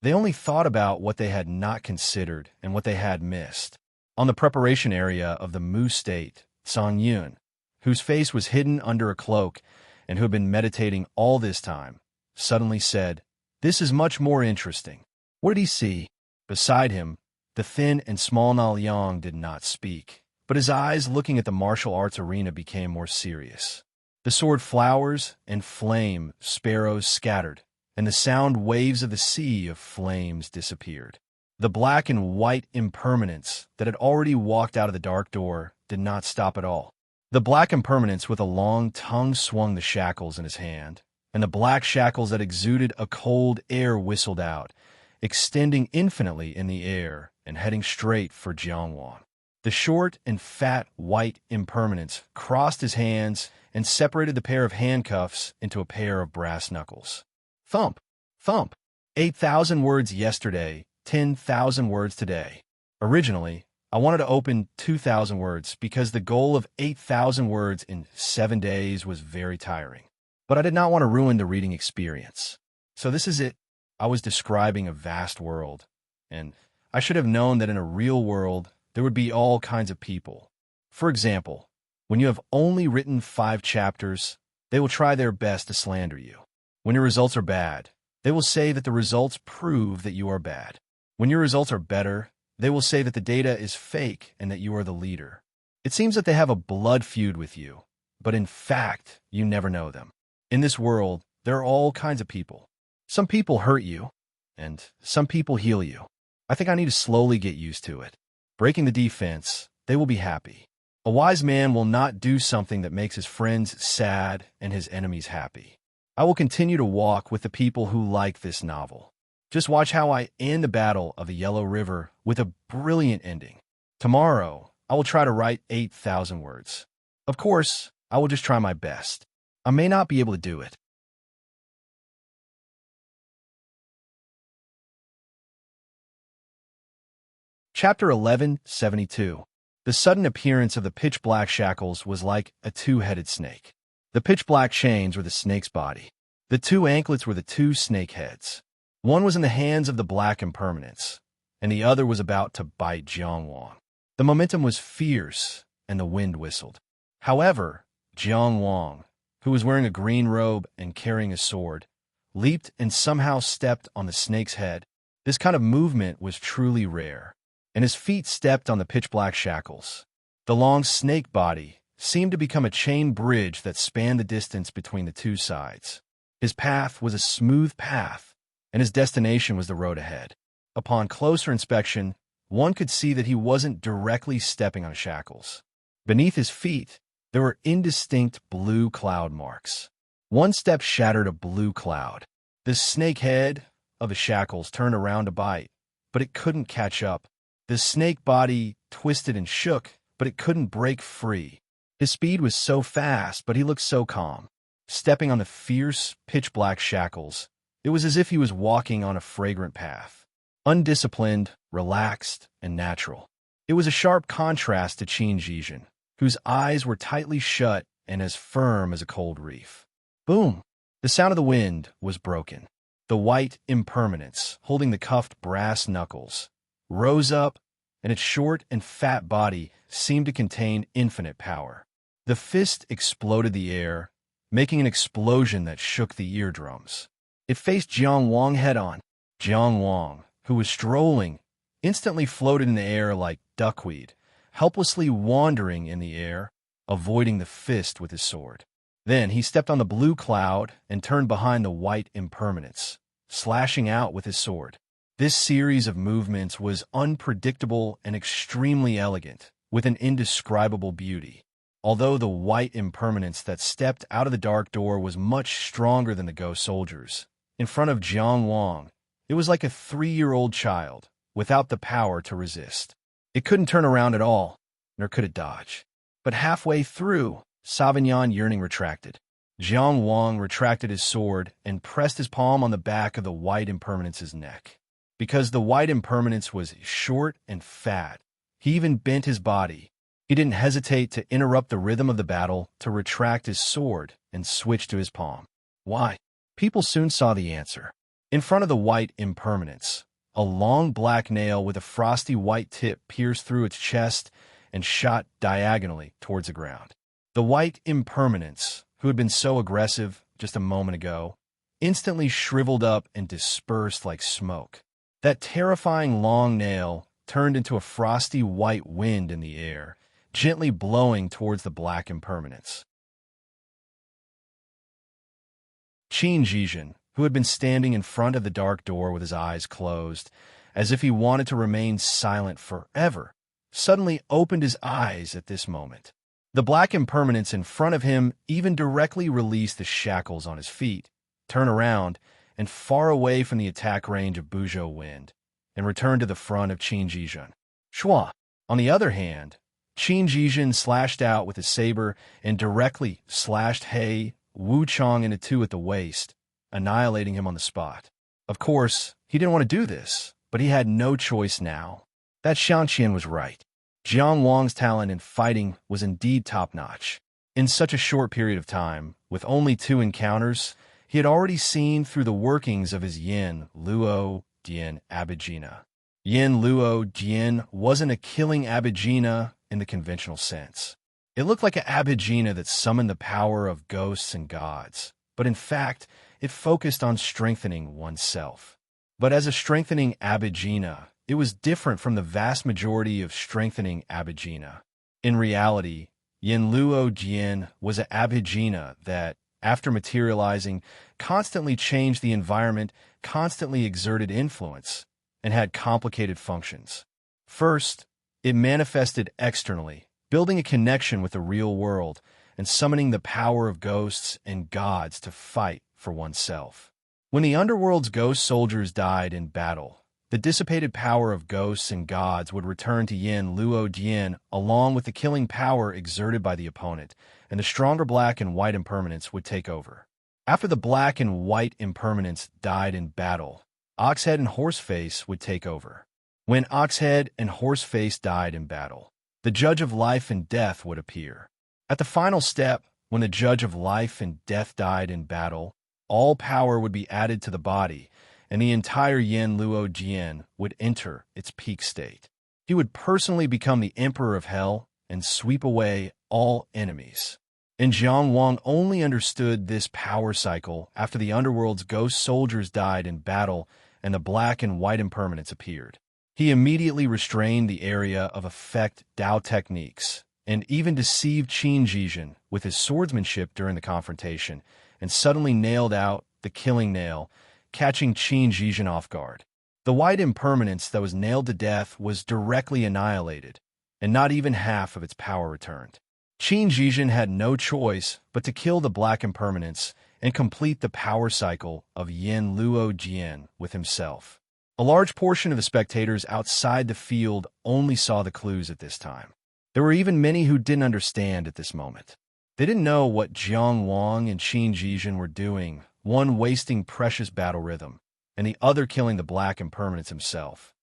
They only thought about what they had not considered and what they had missed. On the preparation area of the Mu state, Song Yun, whose face was hidden under a cloak and who had been meditating all this time, suddenly said, "This is much more interesting." What did he see? Beside him, the thin and small Na Liang did not speak, but his eyes looking at the martial arts arena became more serious. The sword flowers and flame sparrows scattered, and the sound waves of the sea of flames disappeared. The black and white impermanents that had already walked out of the dark door did not stop at all. The black impermanents with a long tongue swung the shackles in his hand, and the black shackles that exuded a cold air whistled out, extending infinitely in the air and heading straight for Jiang Wang. The short and fat white impermanents crossed his hands and separated the pair of handcuffs into a pair of brass knuckles. Thump, thump. 8,000 words yesterday, 10,000 words today. Originally, I wanted to open 2,000 words because the goal of 8,000 words in 7 days was very tiring. But I did not want to ruin the reading experience. So this is it. I was describing a vast world, and I should have known that in a real world, there would be all kinds of people. For example, when you have only written 5 chapters, they will try their best to slander you. When your results are bad, they will say that the results prove that you are bad. When your results are better, they will say that the data is fake and that you are the leader. It seems that they have a blood feud with you, but in fact, you never know them. In this world, there are all kinds of people. Some people hurt you, and some people heal you. I think I need to slowly get used to it. Breaking the defense, they will be happy. A wise man will not do something that makes his friends sad and his enemies happy. I will continue to walk with the people who like this novel. Just watch how I end the Battle of the Yellow River with a brilliant ending. Tomorrow, I will try to write 8,000 words. Of course, I will just try my best. I may not be able to do it. Chapter 1172. The sudden appearance of the pitch-black shackles was like a two-headed snake. The pitch-black chains were the snake's body. The 2 anklets were the 2 snake heads. One was in the hands of the black impermanents, and the other was about to bite Jiang Wang. The momentum was fierce, and the wind whistled. However, Jiang Wang, who was wearing a green robe and carrying a sword, leaped and somehow stepped on the snake's head. This kind of movement was truly rare, and his feet stepped on the pitch-black shackles. The long snake body seemed to become a chain bridge that spanned the distance between the two sides. His path was a smooth path, and his destination was the road ahead. Upon closer inspection, one could see that he wasn't directly stepping on shackles. Beneath his feet, there were indistinct blue cloud marks. One step shattered a blue cloud. The snake head of the shackles turned around to bite, but it couldn't catch up. The snake body twisted and shook, but it couldn't break free. His speed was so fast, but he looked so calm. Stepping on the fierce, pitch-black shackles, it was as if he was walking on a fragrant path. Undisciplined, relaxed, and natural. It was a sharp contrast to Qin Jijin, whose eyes were tightly shut and as firm as a cold reef. Boom! The sound of the wind was broken. The white impermanence, holding the cuffed brass knuckles, rose up, and its short and fat body seemed to contain infinite power. The fist exploded the air, making an explosion that shook the eardrums. It faced Jiang Wang head-on. Jiang Wang, who was strolling, instantly floated in the air like duckweed, helplessly wandering in the air, avoiding the fist with his sword. Then he stepped on the blue cloud and turned behind the white impermanence, slashing out with his sword. This series of movements was unpredictable and extremely elegant, with an indescribable beauty. Although the white impermanence that stepped out of the dark door was much stronger than the ghost soldiers, in front of Jiang Wang, it was like a 3-year-old child, without the power to resist. It couldn't turn around at all, nor could it dodge. But halfway through, Sauvignon yearning retracted. Jiang Wang retracted his sword and pressed his palm on the back of the white impermanence's neck. Because the white impermanence was short and fat, he even bent his body. He didn't hesitate to interrupt the rhythm of the battle to retract his sword and switch to his palm. Why? People soon saw the answer. In front of the white impermanence, a long black nail with a frosty white tip pierced through its chest and shot diagonally towards the ground. The white impermanence, who had been so aggressive just a moment ago, instantly shriveled up and dispersed like smoke. That terrifying long nail turned into a frosty white wind in the air, gently blowing towards the black impermanence. Qin Jijin, who had been standing in front of the dark door with his eyes closed, as if he wanted to remain silent forever, suddenly opened his eyes at this moment. The black impermanence in front of him even directly released the shackles on his feet, turned around, and far away from the attack range of Buzhou Wind, and returned to the front of Qin Jijin. Shua. On the other hand, Qin Jijin slashed out with his saber and directly slashed He Wuchang into two at the waist, annihilating him on the spot. Of course, he didn't want to do this, but he had no choice now. That Xianqian was right. Jiang Wang's talent in fighting was indeed top-notch. In such a short period of time, with only 2 encounters, he had already seen through the workings of his Yin Luo Dian Abhijna. Yin Luo Dian wasn't a killing Abhijna in the conventional sense. It looked like an Abhijna that summoned the power of ghosts and gods, but in fact, it focused on strengthening oneself. But as a strengthening Abhijna, it was different from the vast majority of strengthening Abhijna. In reality, Yin Luo Jian was an Abhijna that, after materializing, constantly changed the environment, constantly exerted influence, and had complicated functions. First, it manifested externally, building a connection with the real world and summoning the power of ghosts and gods to fight for oneself. When the underworld's ghost soldiers died in battle, the dissipated power of ghosts and gods would return to Yin Luo Dian along with the killing power exerted by the opponent, and the stronger black and white impermanence would take over. After the black and white impermanence died in battle, Oxhead and Horseface would take over. When Oxhead and Horseface died in battle, the Judge of Life and Death would appear. At the final step, when the Judge of Life and Death died in battle, all power would be added to the body, and the entire Yin Luo Jian would enter its peak state. He would personally become the Emperor of Hell and sweep away all enemies. And Jiang Wang only understood this power cycle after the underworld's ghost soldiers died in battle and the black and white impermanence appeared. He immediately restrained the area of effect Dao techniques and even deceived Qin Jijin with his swordsmanship during the confrontation, and suddenly nailed out the killing nail, catching Qin Jijin off guard. The white impermanence that was nailed to death was directly annihilated, and not even half of its power returned. Qin Jijin had no choice but to kill the black impermanence and complete the power cycle of Yin Luo Jian with himself. A large portion of the spectators outside the field only saw the clues at this time. There were even many who didn't understand at this moment. They didn't know what Jiang Wang and Qin Jijin were doing, one wasting precious battle rhythm, and the other killing the black impermanence himself.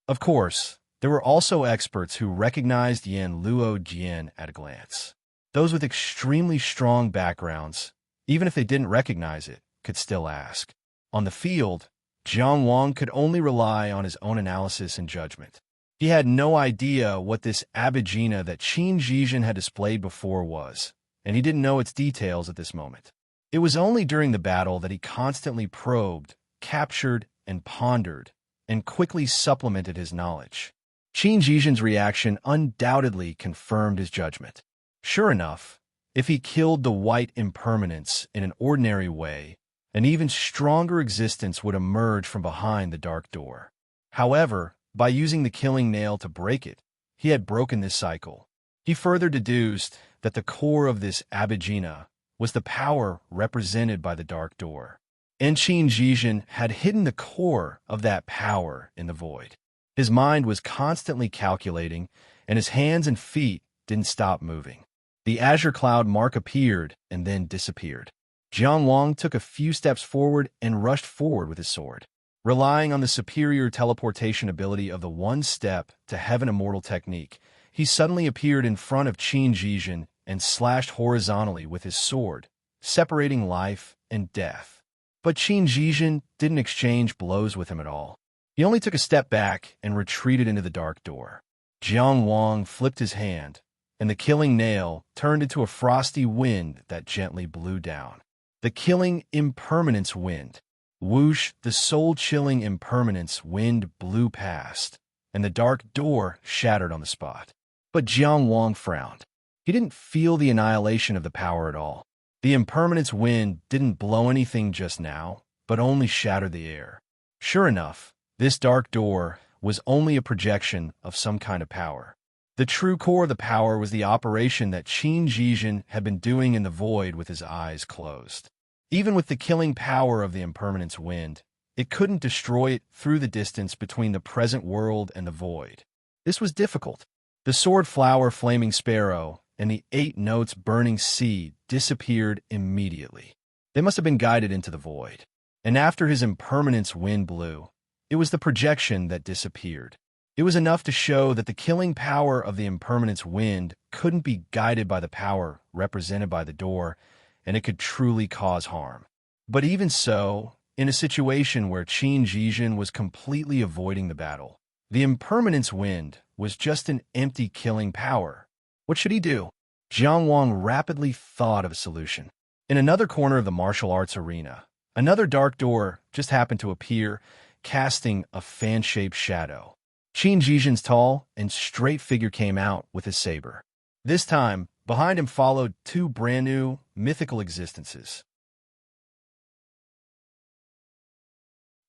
Of course, there were also experts who recognized Yin Luo Jian at a glance. Those with extremely strong backgrounds, even if they didn't recognize it, could still ask. On the field, Jiang Wang could only rely on his own analysis and judgment. He had no idea what this abugina that Qin Jijin had displayed before was, and he didn't know its details at this moment. It was only during the battle that he constantly probed, captured, and pondered, and quickly supplemented his knowledge. Qin Jijin's reaction undoubtedly confirmed his judgment. Sure enough, if he killed the white impermanence in an ordinary way, an even stronger existence would emerge from behind the dark door. However, by using the killing nail to break it, he had broken this cycle. He further deduced that the core of this abugina was the power represented by the dark door. And Qin Jijin had hidden the core of that power in the void. His mind was constantly calculating, and his hands and feet didn't stop moving. The azure cloud mark appeared and then disappeared. Jiang Wang took a few steps forward and rushed forward with his sword. Relying on the superior teleportation ability of the one-step to heaven immortal technique, he suddenly appeared in front of Qin Jijin and slashed horizontally with his sword, separating life and death. But Qin Jijin didn't exchange blows with him at all. He only took a step back and retreated into the dark door. Jiang Wang flipped his hand, and the killing nail turned into a frosty wind that gently blew down. The killing impermanence wind. Whoosh, the soul-chilling impermanence wind blew past, and the dark door shattered on the spot. But Jiang Wang frowned. He didn't feel the annihilation of the power at all. The impermanence wind didn't blow anything just now, but only shattered the air. Sure enough, this dark door was only a projection of some kind of power. The true core of the power was the operation that Qin Jijin had been doing in the void with his eyes closed. Even with the killing power of the impermanence wind, it couldn't destroy it through the distance between the present world and the void. This was difficult. The sword flower flaming sparrow and the 8 notes burning seed disappeared immediately. They must have been guided into the void. And after his impermanence wind blew, it was the projection that disappeared. It was enough to show that the killing power of the impermanence wind couldn't be guided by the power represented by the door, and it could truly cause harm. But even so, in a situation where Qin Jijin was completely avoiding the battle, the impermanence wind was just an empty killing power. What should he do? Jiang Wang rapidly thought of a solution. In another corner of the martial arts arena, another dark door just happened to appear, casting a fan-shaped shadow. Qin Jijin's tall and straight figure came out with his saber. This time, behind him followed 2 brand-new, mythical existences.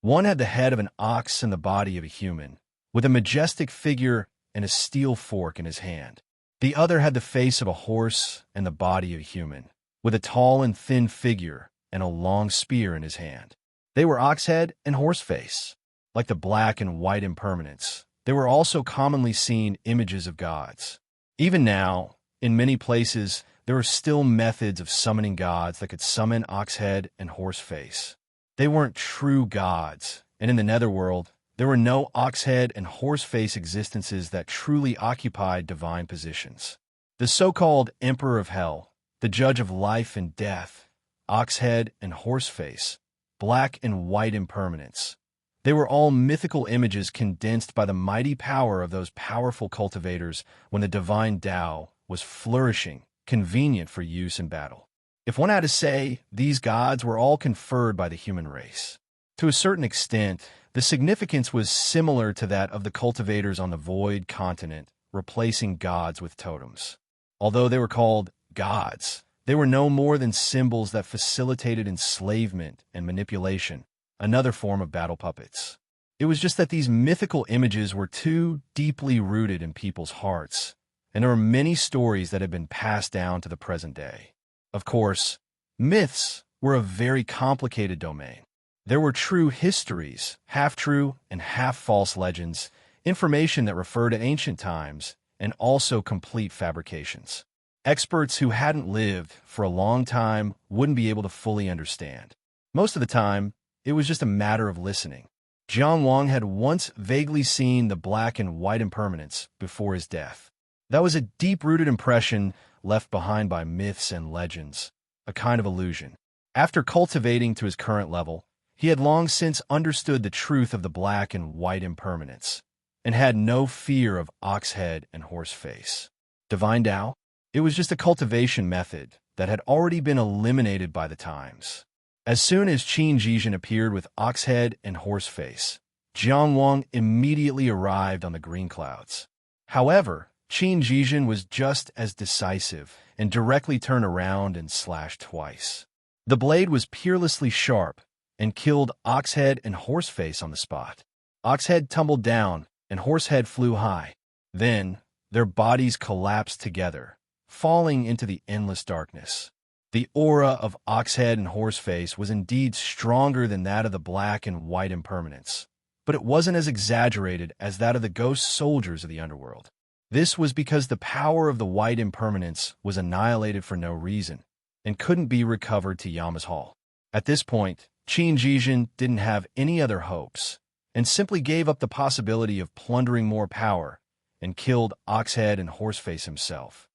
One had the head of an ox and the body of a human, with a majestic figure and a steel fork in his hand. The other had the face of a horse and the body of a human, with a tall and thin figure and a long spear in his hand. They were ox-head and horse-face. Like the black and white impermanence, they were also commonly seen images of gods. Even now, in many places, there are still methods of summoning gods that could summon ox-head and horse-face. They weren't true gods, and in the netherworld, there were no ox-head and horse-face existences that truly occupied divine positions. The so-called Emperor of Hell, the judge of life and death, ox-head and horse-face, black and white impermanence. They were all mythical images condensed by the mighty power of those powerful cultivators when the divine Tao was flourishing, convenient for use in battle. If one had to say, these gods were all conferred by the human race. To a certain extent, the significance was similar to that of the cultivators on the Void continent, replacing gods with totems. Although they were called gods, they were no more than symbols that facilitated enslavement and manipulation, another form of battle puppets. It was just that these mythical images were too deeply rooted in people's hearts, and there were many stories that had been passed down to the present day. Of course, myths were a very complicated domain. There were true histories, half-true and half-false legends, information that referred to ancient times, and also complete fabrications. Experts who hadn't lived for a long time wouldn't be able to fully understand. Most of the time, it was just a matter of listening. Jiang Wang had once vaguely seen the black and white impermanence before his death. That was a deep-rooted impression left behind by myths and legends, a kind of illusion. After cultivating to his current level, he had long since understood the truth of the black and white impermanence, and had no fear of ox head and horse face. Divine Tao? It was just a cultivation method that had already been eliminated by the times. As soon as Qin Jijin appeared with ox head and horse face, Jiang Wang immediately arrived on the green clouds. However, Qin Jijin was just as decisive and directly turned around and slashed twice. The blade was peerlessly sharp and killed Oxhead and Horseface on the spot. Oxhead tumbled down and Horsehead flew high. Then, their bodies collapsed together, falling into the endless darkness. The aura of Oxhead and Horseface was indeed stronger than that of the black and white impermanence, but it wasn't as exaggerated as that of the ghost soldiers of the underworld. This was because the power of the white impermanence was annihilated for no reason, and couldn't be recovered to Yama's Hall. At this point, Qin Jijin didn't have any other hopes, and simply gave up the possibility of plundering more power, and killed Oxhead and Horseface himself.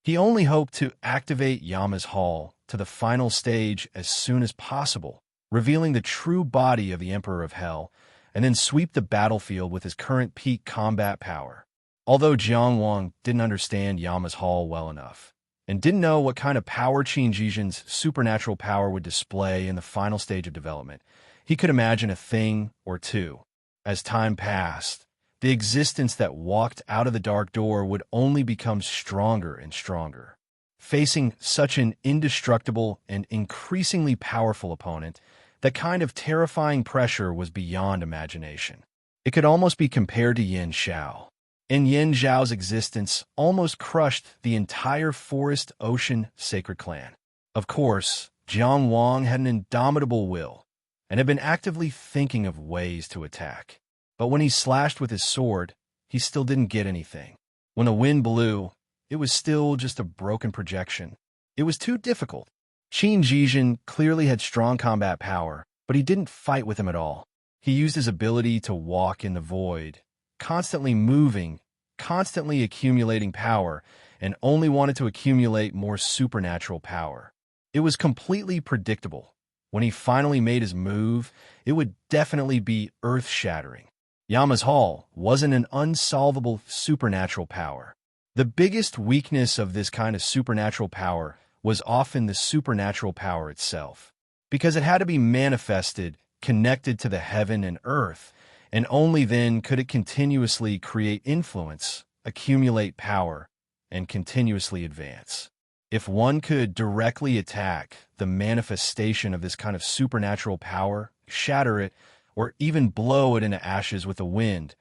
He only hoped to activate Yama's Hall to the final stage as soon as possible, revealing the true body of the Emperor of Hell, and then sweep the battlefield with his current peak combat power. Although Jiang Wang didn't understand Yama's Hall well enough, and didn't know what kind of power Qin Jijin's supernatural power would display in the final stage of development, he could imagine a thing or two. As time passed, the existence that walked out of the dark door would only become stronger and stronger. Facing such an indestructible and increasingly powerful opponent, that kind of terrifying pressure was beyond imagination. It could almost be compared to Yin Xiao. And Yin Xiao's existence almost crushed the entire Forest Ocean Sacred Clan. Of course, Jiang Wang had an indomitable will, and had been actively thinking of ways to attack. But when he slashed with his sword, he still didn't get anything. When the wind blew, it was still just a broken projection. It was too difficult. Qin Jijin clearly had strong combat power, but he didn't fight with him at all. He used his ability to walk in the void, constantly moving, constantly accumulating power, and only wanted to accumulate more supernatural power. It was completely predictable. When he finally made his move, it would definitely be earth-shattering. Yama's Hall wasn't an unsolvable supernatural power. The biggest weakness of this kind of supernatural power was often the supernatural power itself, because it had to be manifested, connected to the heaven and earth, and only then could it continuously create influence, accumulate power, and continuously advance. If one could directly attack the manifestation of this kind of supernatural power, shatter it, or even blow it into ashes with the wind,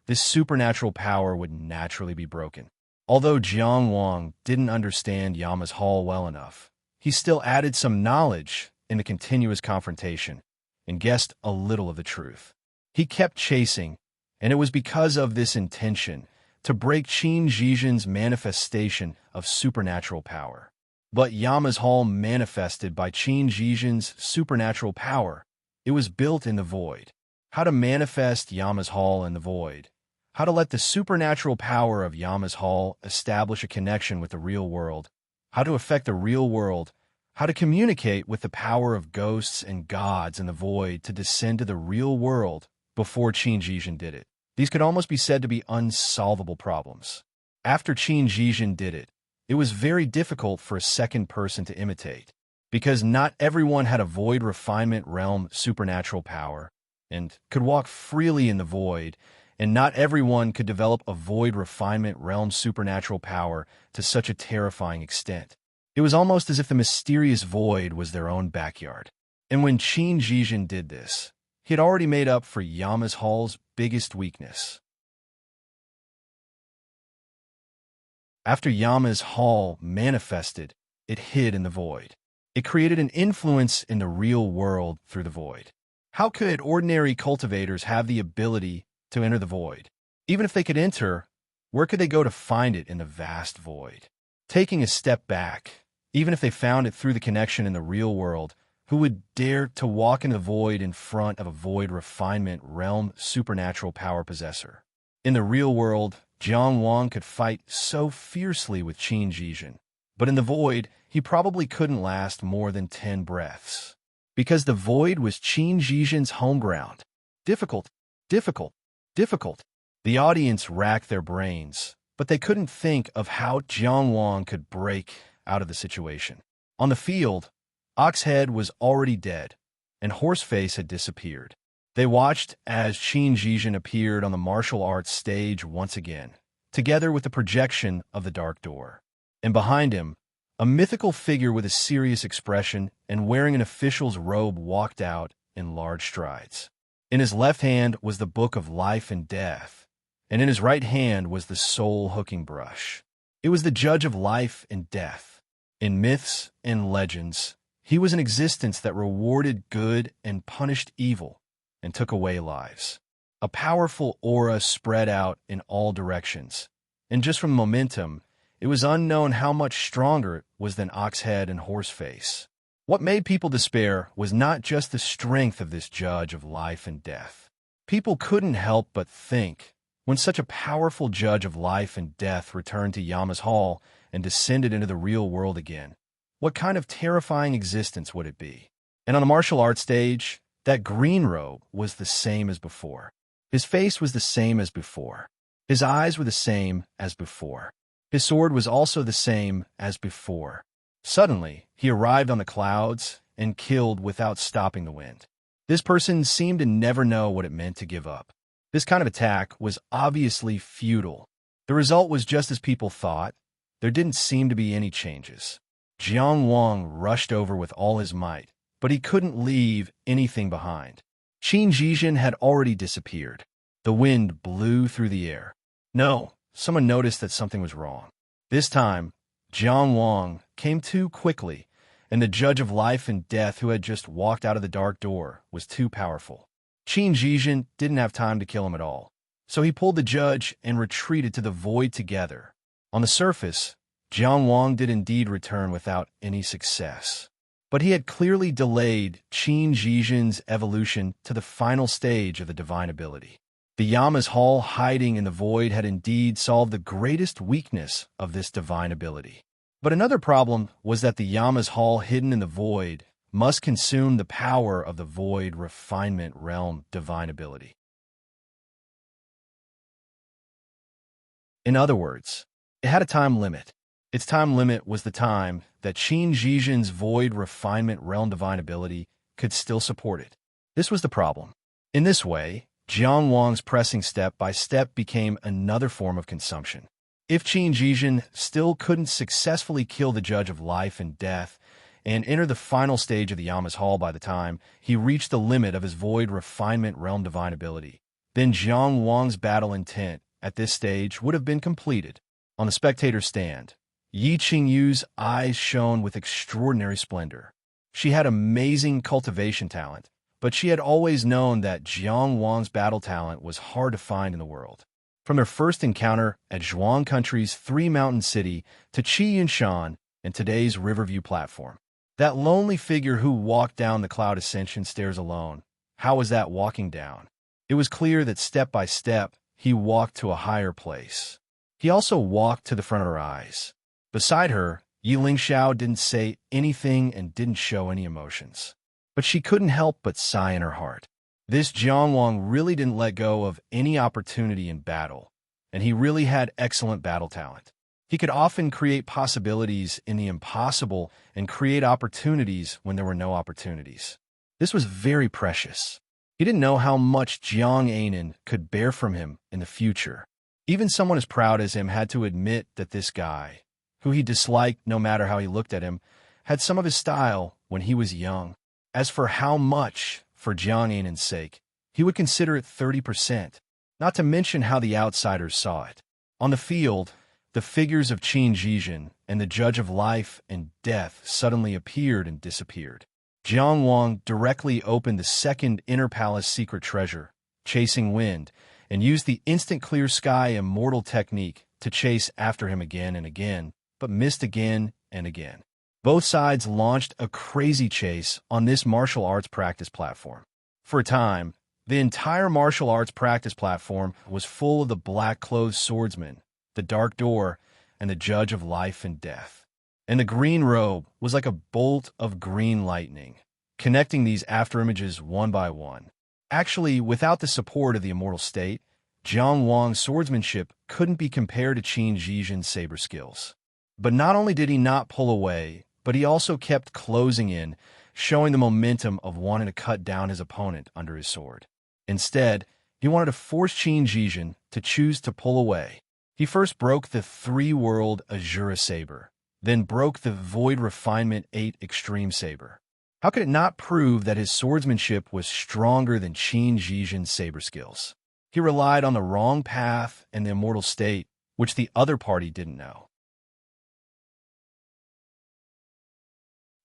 this supernatural power would naturally be broken. Although Jiang Wang didn't understand Yama's Hall well enough, he still added some knowledge in the continuous confrontation and guessed a little of the truth. He kept chasing, and it was because of this intention to break Qin Jijin's manifestation of supernatural power. But Yama's Hall manifested by Qin Jijin's supernatural power. It was built in the void. How to manifest Yama's Hall in the void. How to let the supernatural power of Yama's Hall establish a connection with the real world. How to affect the real world. How to communicate with the power of ghosts and gods in the void to descend to the real world before Qin Jijin did it. These could almost be said to be unsolvable problems. After Qin Jijin did it, it was very difficult for a second person to imitate. Because not everyone had a void refinement realm supernatural power and could walk freely in the void, and not everyone could develop a void refinement realm supernatural power to such a terrifying extent. It was almost as if the mysterious void was their own backyard. And when Qin Jijin did this, he had already made up for Yama's Hall's biggest weakness. After Yama's Hall manifested, it hid in the void. It created an influence in the real world through the void. How could ordinary cultivators have the ability to enter the void? Even if they could enter, where could they go to find it in the vast void? Taking a step back, even if they found it through the connection in the real world, who would dare to walk in the void in front of a void refinement realm supernatural power possessor? In the real world, Jiang Wang could fight so fiercely with Qin Jijin, but in the void, he probably couldn't last more than 10 breaths. Because the void was Qin Jijin's home ground. Difficult, difficult, difficult. The audience racked their brains, but they couldn't think of how Jiang Wang could break out of the situation. On the field, Oxhead was already dead, and Horseface had disappeared. They watched as Qin Jijin appeared on the martial arts stage once again, together with the projection of the Dark Door. And behind him, a mythical figure with a serious expression and wearing an official's robe walked out in large strides. In his left hand was the Book of Life and Death, and in his right hand was the soul-hooking brush. It was the judge of life and death. In myths and legends, he was an existence that rewarded good and punished evil and took away lives. A powerful aura spread out in all directions, and just from momentum, it was unknown how much stronger it was than Oxhead and Horseface. What made people despair was not just the strength of this judge of life and death. People couldn't help but think, when such a powerful judge of life and death returned to Yama's Hall and descended into the real world again, what kind of terrifying existence would it be? And on the martial arts stage, that green robe was the same as before. His face was the same as before. His eyes were the same as before. His sword was also the same as before. Suddenly, he arrived on the clouds and killed without stopping the wind. This person seemed to never know what it meant to give up. This kind of attack was obviously futile. The result was just as people thought. There didn't seem to be any changes. Jiang Wang rushed over with all his might, but he couldn't leave anything behind. Qin Jijin had already disappeared. The wind blew through the air. No, someone noticed that something was wrong. This time, Jiang Wang came too quickly, and the judge of life and death who had just walked out of the Dark Door was too powerful. Qin Jijin didn't have time to kill him at all, so he pulled the judge and retreated to the void together. On the surface, Jiang Wang did indeed return without any success, but he had clearly delayed Qin Jijin's evolution to the final stage of the divine ability. The Yama's Hall hiding in the void had indeed solved the greatest weakness of this divine ability. But another problem was that the Yama's Hall hidden in the void must consume the power of the void refinement realm divine ability. In other words, it had a time limit. Its time limit was the time that Qin Jijin's void refinement realm divine ability could still support it. This was the problem. In this way, Jiang Wang's pressing step by step became another form of consumption. If Qin Jijin still couldn't successfully kill the judge of life and death and enter the final stage of the Yama's Hall by the time he reached the limit of his void refinement realm divine ability, then Jiang Wang's battle intent at this stage would have been completed. On the spectator's stand, Yi Qingyu's eyes shone with extraordinary splendor. She had amazing cultivation talent, but she had always known that Jiang Wang's battle talent was hard to find in the world. From their first encounter at Zhuang Country's three-mountain city to Qi Yunshan and today's Riverview platform. That lonely figure who walked down the cloud ascension stairs alone, how was that walking down? It was clear that step by step, he walked to a higher place. He also walked to the front of her eyes. Beside her, Yi Lingxiao didn't say anything and didn't show any emotions. But she couldn't help but sigh in her heart. This Jiang Wang really didn't let go of any opportunity in battle, and he really had excellent battle talent. He could often create possibilities in the impossible and create opportunities when there were no opportunities. This was very precious. He didn't know how much Jiang Anan could bear from him in the future. Even someone as proud as him had to admit that this guy, who he disliked no matter how he looked at him, had some of his style when he was young. As for how much, for Jiang Anan's sake, he would consider it 30%, not to mention how the outsiders saw it. On the field, the figures of Qin Zhizhen and the judge of life and death suddenly appeared and disappeared. Jiang Wang directly opened the second inner palace secret treasure, Chasing Wind, and used the instant clear sky immortal technique to chase after him again and again, but missed again and again. Both sides launched a crazy chase on this martial arts practice platform. For a time, the entire martial arts practice platform was full of the black-clothed swordsman, the dark door, and the judge of life and death. And the green robe was like a bolt of green lightning, connecting these afterimages one by one. Actually, without the support of the immortal state, Jiang Wang's swordsmanship couldn't be compared to Qin Zhizhen's saber skills. But not only did he not pull away, but he also kept closing in, showing the momentum of wanting to cut down his opponent under his sword. Instead, he wanted to force Qin Zhizhen to choose to pull away. He first broke the 3-world Azura saber, then broke the Void Refinement 8 Extreme saber. How could it not prove that his swordsmanship was stronger than Qin Zhizhen's saber skills? He relied on the wrong path and the immortal state, which the other party didn't know.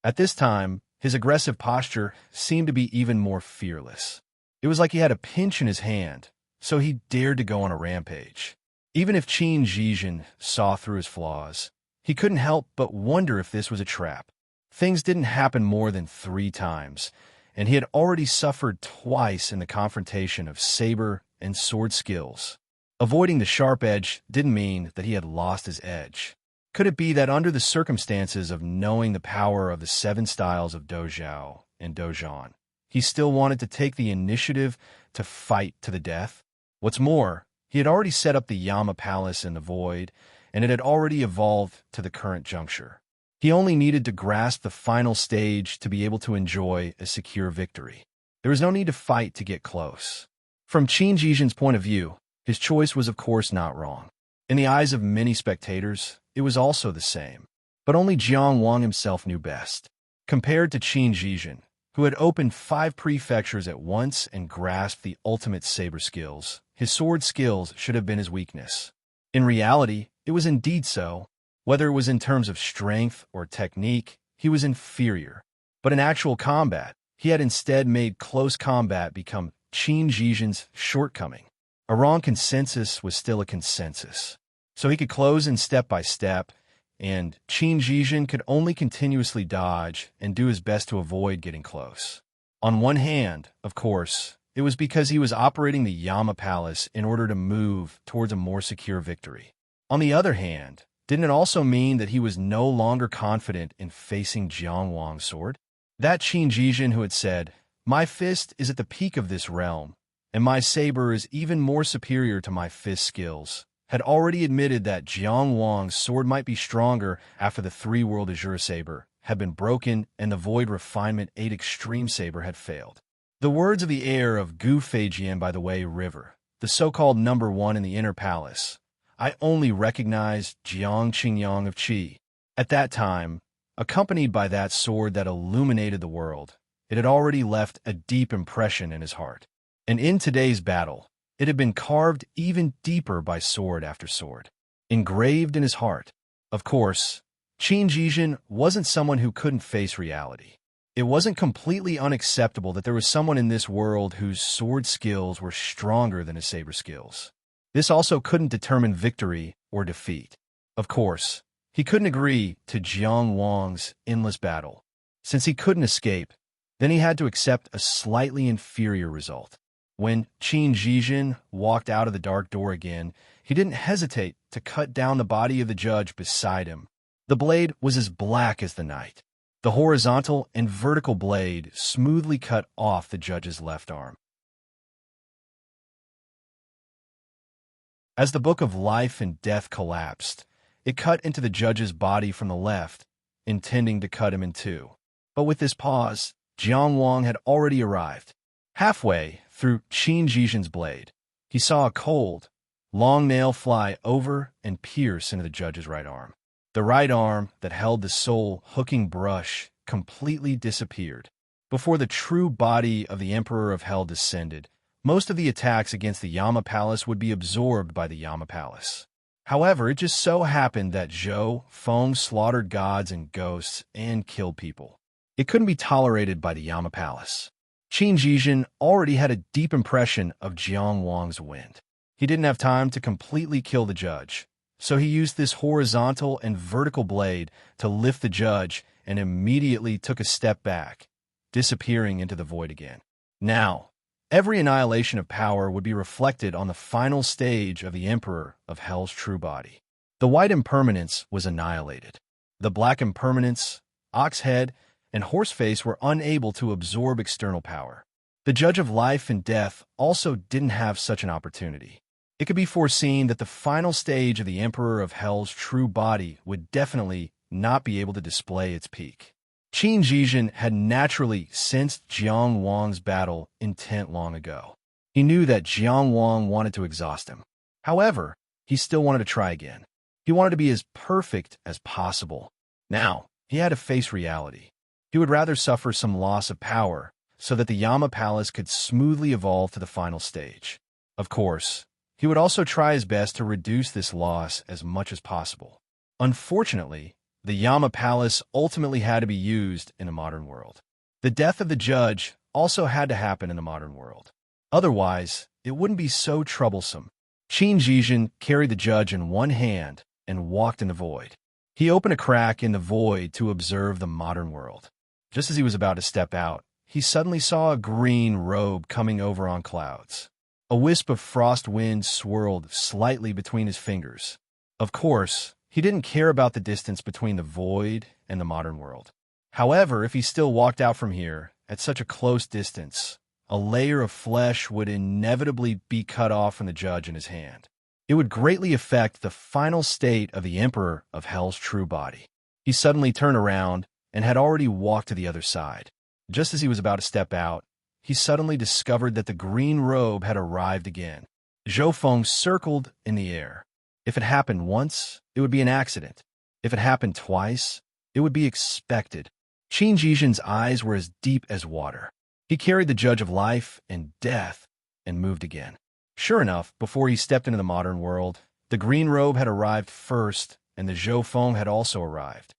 At this time, his aggressive posture seemed to be even more fearless. It was like he had a pinch in his hand, so he dared to go on a rampage. Even if Qin Zhizhen saw through his flaws, he couldn't help but wonder if this was a trap. Things didn't happen more than 3 times, and he had already suffered twice in the confrontation of saber and sword skills. Avoiding the sharp edge didn't mean that he had lost his edge. Could it be that under the circumstances of knowing the power of the 7 styles of Dojiao and Dojan, he still wanted to take the initiative to fight to the death? What's more, he had already set up the Yama Palace in the Void, and it had already evolved to the current juncture. He only needed to grasp the final stage to be able to enjoy a secure victory. There was no need to fight to get close. From Qin Zhizhen's point of view, his choice was of course not wrong. In the eyes of many spectators, it was also the same. But only Jiang Wang himself knew best. Compared to Qin Zhizhen, who had opened 5 prefectures at once and grasped the ultimate saber skills, his sword skills should have been his weakness. In reality, it was indeed so. Whether it was in terms of strength or technique, he was inferior. But in actual combat, he had instead made close combat become Qin Zhizhen's shortcoming. A wrong consensus was still a consensus. So he could close in step by step, and Qin Zhizhen could only continuously dodge and do his best to avoid getting close. On one hand, of course, it was because he was operating the Yama Palace in order to move towards a more secure victory. On the other hand, didn't it also mean that he was no longer confident in facing Jiang Wang's sword? That Qin Zhizhen who had said, "My fist is at the peak of this realm, and my saber is even more superior to my fist skills," had already admitted that Jiang Wang's sword might be stronger after the 3-world Azure saber had been broken and the Void Refinement 8 Extreme saber had failed. The words of the heir of Gu Feijian by the Wei River, the so-called number 1 in the Inner Palace, "I only recognize Jiang Qingyang of Qi." At that time, accompanied by that sword that illuminated the world, it had already left a deep impression in his heart. And in today's battle, it had been carved even deeper by sword after sword, engraved in his heart. Of course, Qin Zhizhen wasn't someone who couldn't face reality. It wasn't completely unacceptable that there was someone in this world whose sword skills were stronger than his saber skills. This also couldn't determine victory or defeat. Of course, he couldn't agree to Jiang Wang's endless battle. Since he couldn't escape, then he had to accept a slightly inferior result. When Qin Zhizhen walked out of the dark door again, he didn't hesitate to cut down the body of the judge beside him. The blade was as black as the night. The horizontal and vertical blade smoothly cut off the judge's left arm. As the book of life and death collapsed, It cut into the judge's body from the left, intending to cut him in two. But with this pause, Jiang Wang had already arrived. Halfway through Qin Jizhen's blade, he saw a cold, long nail fly over and pierce into the judge's right arm. The right arm that held the soul-hooking brush completely disappeared. Before the true body of the Emperor of Hell descended, most of the attacks against the Yama Palace would be absorbed by the Yama Palace. However, it just so happened that Zhou Feng slaughtered gods and ghosts and killed people. It couldn't be tolerated by the Yama Palace. Qin Jizhen already had a deep impression of Jiang Wang's wind. He didn't have time to completely kill the judge, so he used this horizontal and vertical blade to lift the judge and immediately took a step back, disappearing into the void again. Now, every annihilation of power would be reflected on the final stage of the Emperor of Hell's true body. The white impermanence was annihilated. The black impermanence, ox head, and horseface were unable to absorb external power. The judge of life and death also didn't have such an opportunity. It could be foreseen that the final stage of the Emperor of Hell's true body would definitely not be able to display its peak. Qin Jizhen had naturally sensed Jiang Wang's battle intent long ago. He knew that Jiang Wang wanted to exhaust him. However, he still wanted to try again. He wanted to be as perfect as possible. Now, he had to face reality. He would rather suffer some loss of power so that the Yama Palace could smoothly evolve to the final stage. Of course, he would also try his best to reduce this loss as much as possible. Unfortunately, the Yama Palace ultimately had to be used in the modern world. The death of the judge also had to happen in the modern world. Otherwise, it wouldn't be so troublesome. Qin Jizhen carried the judge in one hand and walked in the void. He opened a crack in the void to observe the modern world. Just as he was about to step out, he suddenly saw a green robe coming over on clouds. A wisp of frost wind swirled slightly between his fingers. Of course, he didn't care about the distance between the void and the modern world. However, if he still walked out from here, at such a close distance, a layer of flesh would inevitably be cut off from the judge in his hand. It would greatly affect the final state of the Emperor of Hell's true body. He suddenly turned around and had already walked to the other side. Just as he was about to step out, he suddenly discovered that the green robe had arrived again. Zhou Feng circled in the air. If it happened once, it would be an accident. If it happened twice, it would be expected. Qin Jizhen's eyes were as deep as water. He carried the judge of life and death and moved again. Sure enough, before he stepped into the modern world, the green robe had arrived first, and the Zhou Feng had also arrived.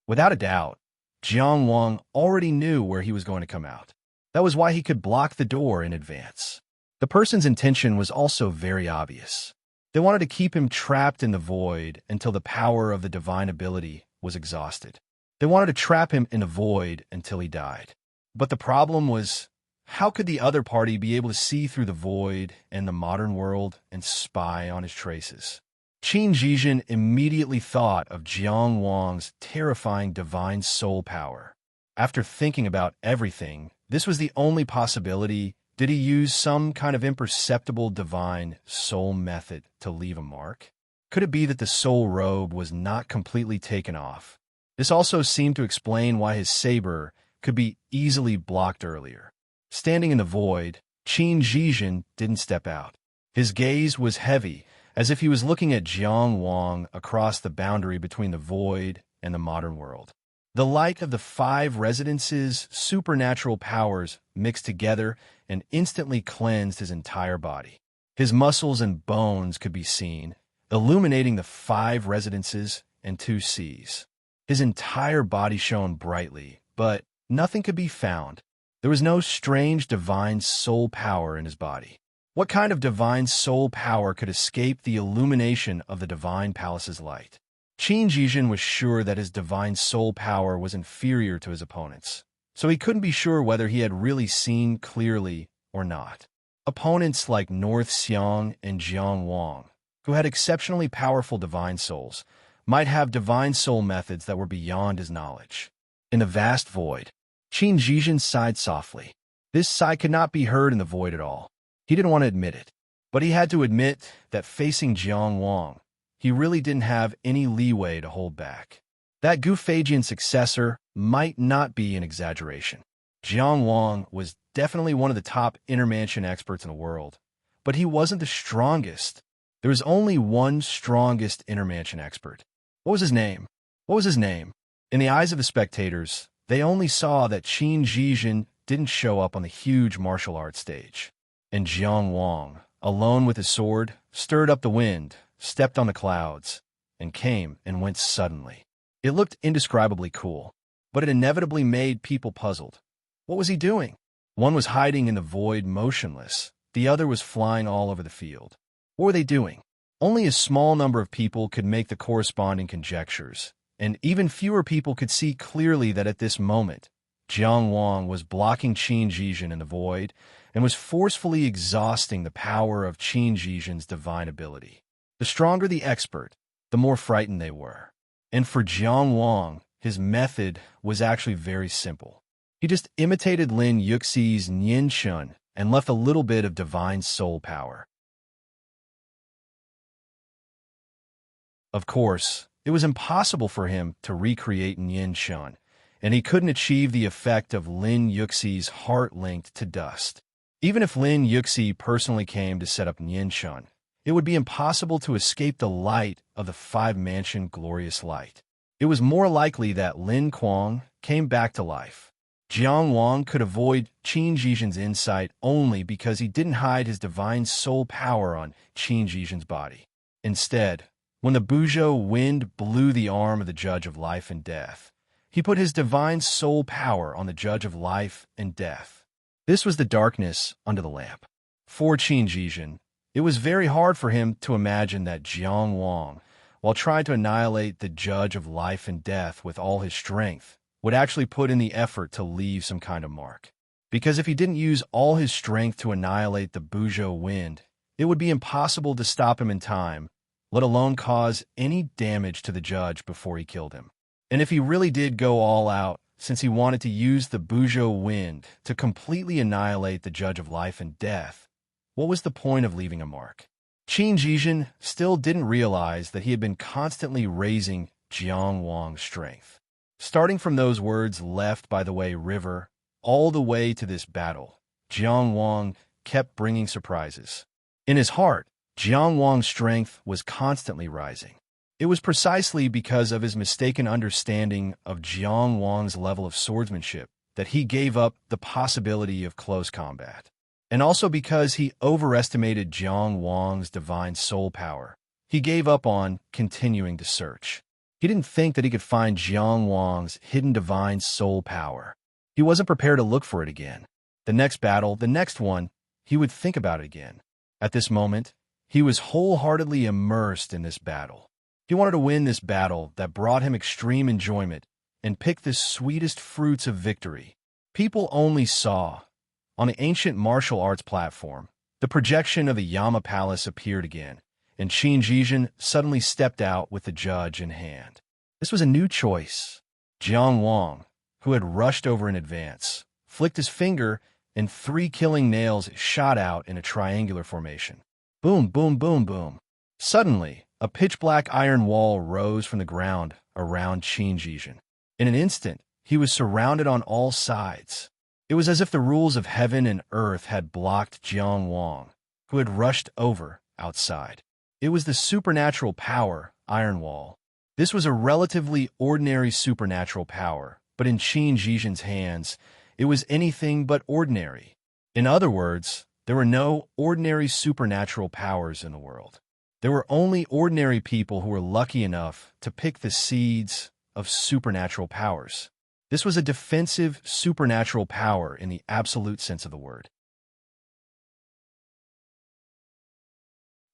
Without a doubt, Jiang Wang already knew where he was going to come out. That was why he could block the door in advance. The person's intention was also very obvious. They wanted to keep him trapped in the void until the power of the divine ability was exhausted. They wanted to trap him in the void until he died. But the problem was, how could the other party be able to see through the void and the modern world and spy on his traces? Qin Jizhen immediately thought of Jiang Wang's terrifying divine soul power. After thinking about everything, this was the only possibility. Did he use some kind of imperceptible divine soul method to leave a mark? Could it be that the soul robe was not completely taken off? This also seemed to explain why his saber could be easily blocked earlier. Standing in the void, Qin Jizhen didn't step out. His gaze was heavy, as if he was looking at Jiang Wang across the boundary between the void and the modern world. The light of the 5 residences' supernatural powers mixed together and instantly cleansed his entire body. His muscles and bones could be seen, illuminating the 5 residences and 2 seas. His entire body shone brightly, but nothing could be found. There was no strange divine soul power in his body. What kind of divine soul power could escape the illumination of the divine palace's light? Qin Jizhen was sure that his divine soul power was inferior to his opponent's, so he couldn't be sure whether he had really seen clearly or not. Opponents like North Xiang and Jiang Wang, who had exceptionally powerful divine souls, might have divine soul methods that were beyond his knowledge. In the vast void, Qin Jizhen sighed softly. This sigh could not be heard in the void at all. He didn't want to admit it. But he had to admit that facing Jiang Wang, he really didn't have any leeway to hold back. That Gufagian successor might not be an exaggeration. Jiang Wang was definitely one of the top intermansion experts in the world, but he wasn't the strongest. There was only one strongest intermansion expert. What was his name? What was his name? In the eyes of the spectators, they only saw that Qin Zhizhen didn't show up on the huge martial arts stage. And Jiang Wang, alone with his sword, stirred up the wind, stepped on the clouds, and came and went suddenly. It looked indescribably cool, but it inevitably made people puzzled. What was he doing? One was hiding in the void motionless, the other was flying all over the field. What were they doing? Only a small number of people could make the corresponding conjectures, and even fewer people could see clearly that at this moment, Jiang Wang was blocking Qin Zhizhen in the void and was forcefully exhausting the power of Qin Zhizhen's divine ability. The stronger the expert, the more frightened they were. And for Jiang Wang, his method was actually very simple. He just imitated Lin Yuxi's Nian Shun and left a little bit of divine soul power. Of course, it was impossible for him to recreate Nian Shun, and he couldn't achieve the effect of Lin Yuxi's heart linked to dust. Even if Lin Yuxi personally came to set up Nian Shun, it would be impossible to escape the light of the five-mansion glorious light. It was more likely that Lin Kuang came back to life. Jiang Wang could avoid Qin Zhizhen's insight only because he didn't hide his divine soul power on Qin Zhizhen's body. Instead, when the Buzhou wind blew the arm of the Judge of Life and Death, he put his divine soul power on the Judge of Life and Death. This was the darkness under the lamp. For Qin Zhizhen, it was very hard for him to imagine that Jiang Wang, while trying to annihilate the Judge of Life and Death with all his strength, would actually put in the effort to leave some kind of mark. Because if he didn't use all his strength to annihilate the Buzhou wind, it would be impossible to stop him in time, let alone cause any damage to the judge before he killed him. And if he really did go all out, since he wanted to use the Buzhou wind to completely annihilate the Judge of Life and Death, what was the point of leaving a mark? Qin Zhizhen still didn't realize that he had been constantly raising Jiang Wang's strength. Starting from those words left by the Wei River, all the way to this battle, Jiang Wang kept bringing surprises. In his heart, Jiang Wang's strength was constantly rising. It was precisely because of his mistaken understanding of Jiang Wang's level of swordsmanship that he gave up the possibility of close combat. And also because he overestimated Jiang Wang's divine soul power, he gave up on continuing to search. He didn't think that he could find Jiang Wang's hidden divine soul power. He wasn't prepared to look for it again. The next battle, the next one, he would think about it again. At this moment, he was wholeheartedly immersed in this battle. He wanted to win this battle that brought him extreme enjoyment and pick the sweetest fruits of victory. People only saw. On the ancient martial arts platform, the projection of the Yama Palace appeared again, and Qin Zhizhen suddenly stepped out with the judge in hand. This was a new choice. Jiang Wang, who had rushed over in advance, flicked his finger, and 3 killing nails shot out in a triangular formation. Boom, boom, boom, boom. Suddenly, a pitch-black iron wall rose from the ground around Qin Zhizhen. In an instant, he was surrounded on all sides. It was as if the rules of heaven and earth had blocked Jiang Wang, who had rushed over outside. It was the supernatural power, Iron Wall. This was a relatively ordinary supernatural power, but in Qin Zhizhen's hands, it was anything but ordinary. In other words, there were no ordinary supernatural powers in the world. There were only ordinary people who were lucky enough to pick the seeds of supernatural powers. This was a defensive supernatural power in the absolute sense of the word.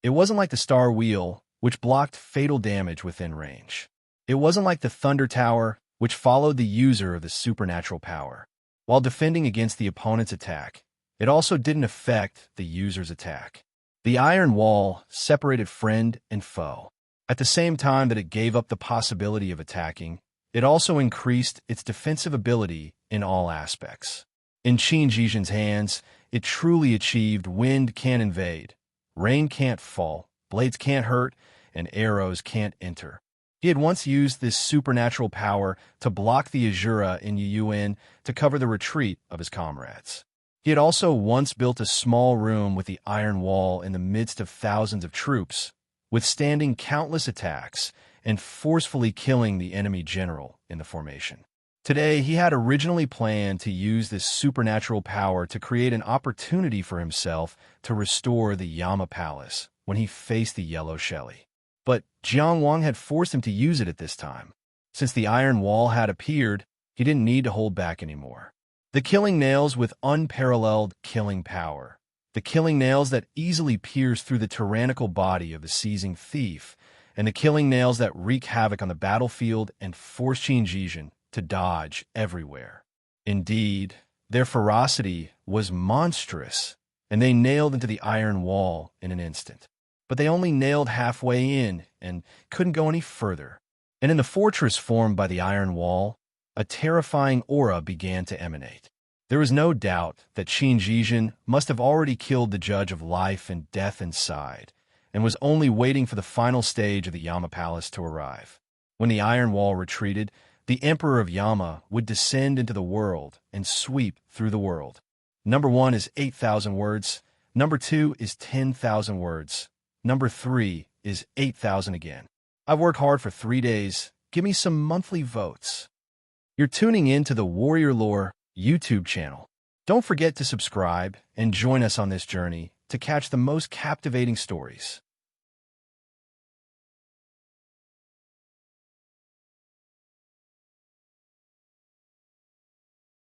It wasn't like the Star Wheel, which blocked fatal damage within range. It wasn't like the Thunder Tower, which followed the user of the supernatural power. While defending against the opponent's attack, it also didn't affect the user's attack. The Iron Wall separated friend and foe. At the same time that it gave up the possibility of attacking, it also increased its defensive ability in all aspects. In Qin Zhizhen's hands, it truly achieved wind can invade, Rain can't fall, blades can't hurt, and arrows can't enter. He had once used this supernatural power to block the Azura in Yuyuin to cover the retreat of his comrades. He had also once built a small room with the iron wall in the midst of thousands of troops, withstanding countless attacks and forcefully killing the enemy general in the formation. Today, he had originally planned to use this supernatural power to create an opportunity for himself to restore the Yama Palace when he faced the Yellow Shelly. But Jiang Wang had forced him to use it at this time. Since the Iron Wall had appeared, he didn't need to hold back anymore. The killing nails with unparalleled killing power. The killing nails that easily pierce through the tyrannical body of the seizing thief, and the killing nails that wreak havoc on the battlefield and force Qin Jijin to dodge everywhere. Indeed, their ferocity was monstrous, and they nailed into the iron wall in an instant. But they only nailed halfway in and couldn't go any further. And in the fortress formed by the iron wall, a terrifying aura began to emanate. There was no doubt that Qin Jijin must have already killed the judge of life and death inside, and was only waiting for the final stage of the Yama Palace to arrive. When the iron wall retreated, the Emperor of Yama would descend into the world and sweep through the world. Number 1 is 8,000 words. Number 2 is 10,000 words. Number 3 is 8,000 again. I've worked hard for 3 days. Give me some monthly votes. You're tuning in to the Warrior Lore YouTube channel. Don't forget to subscribe and join us on this journey to catch the most captivating stories.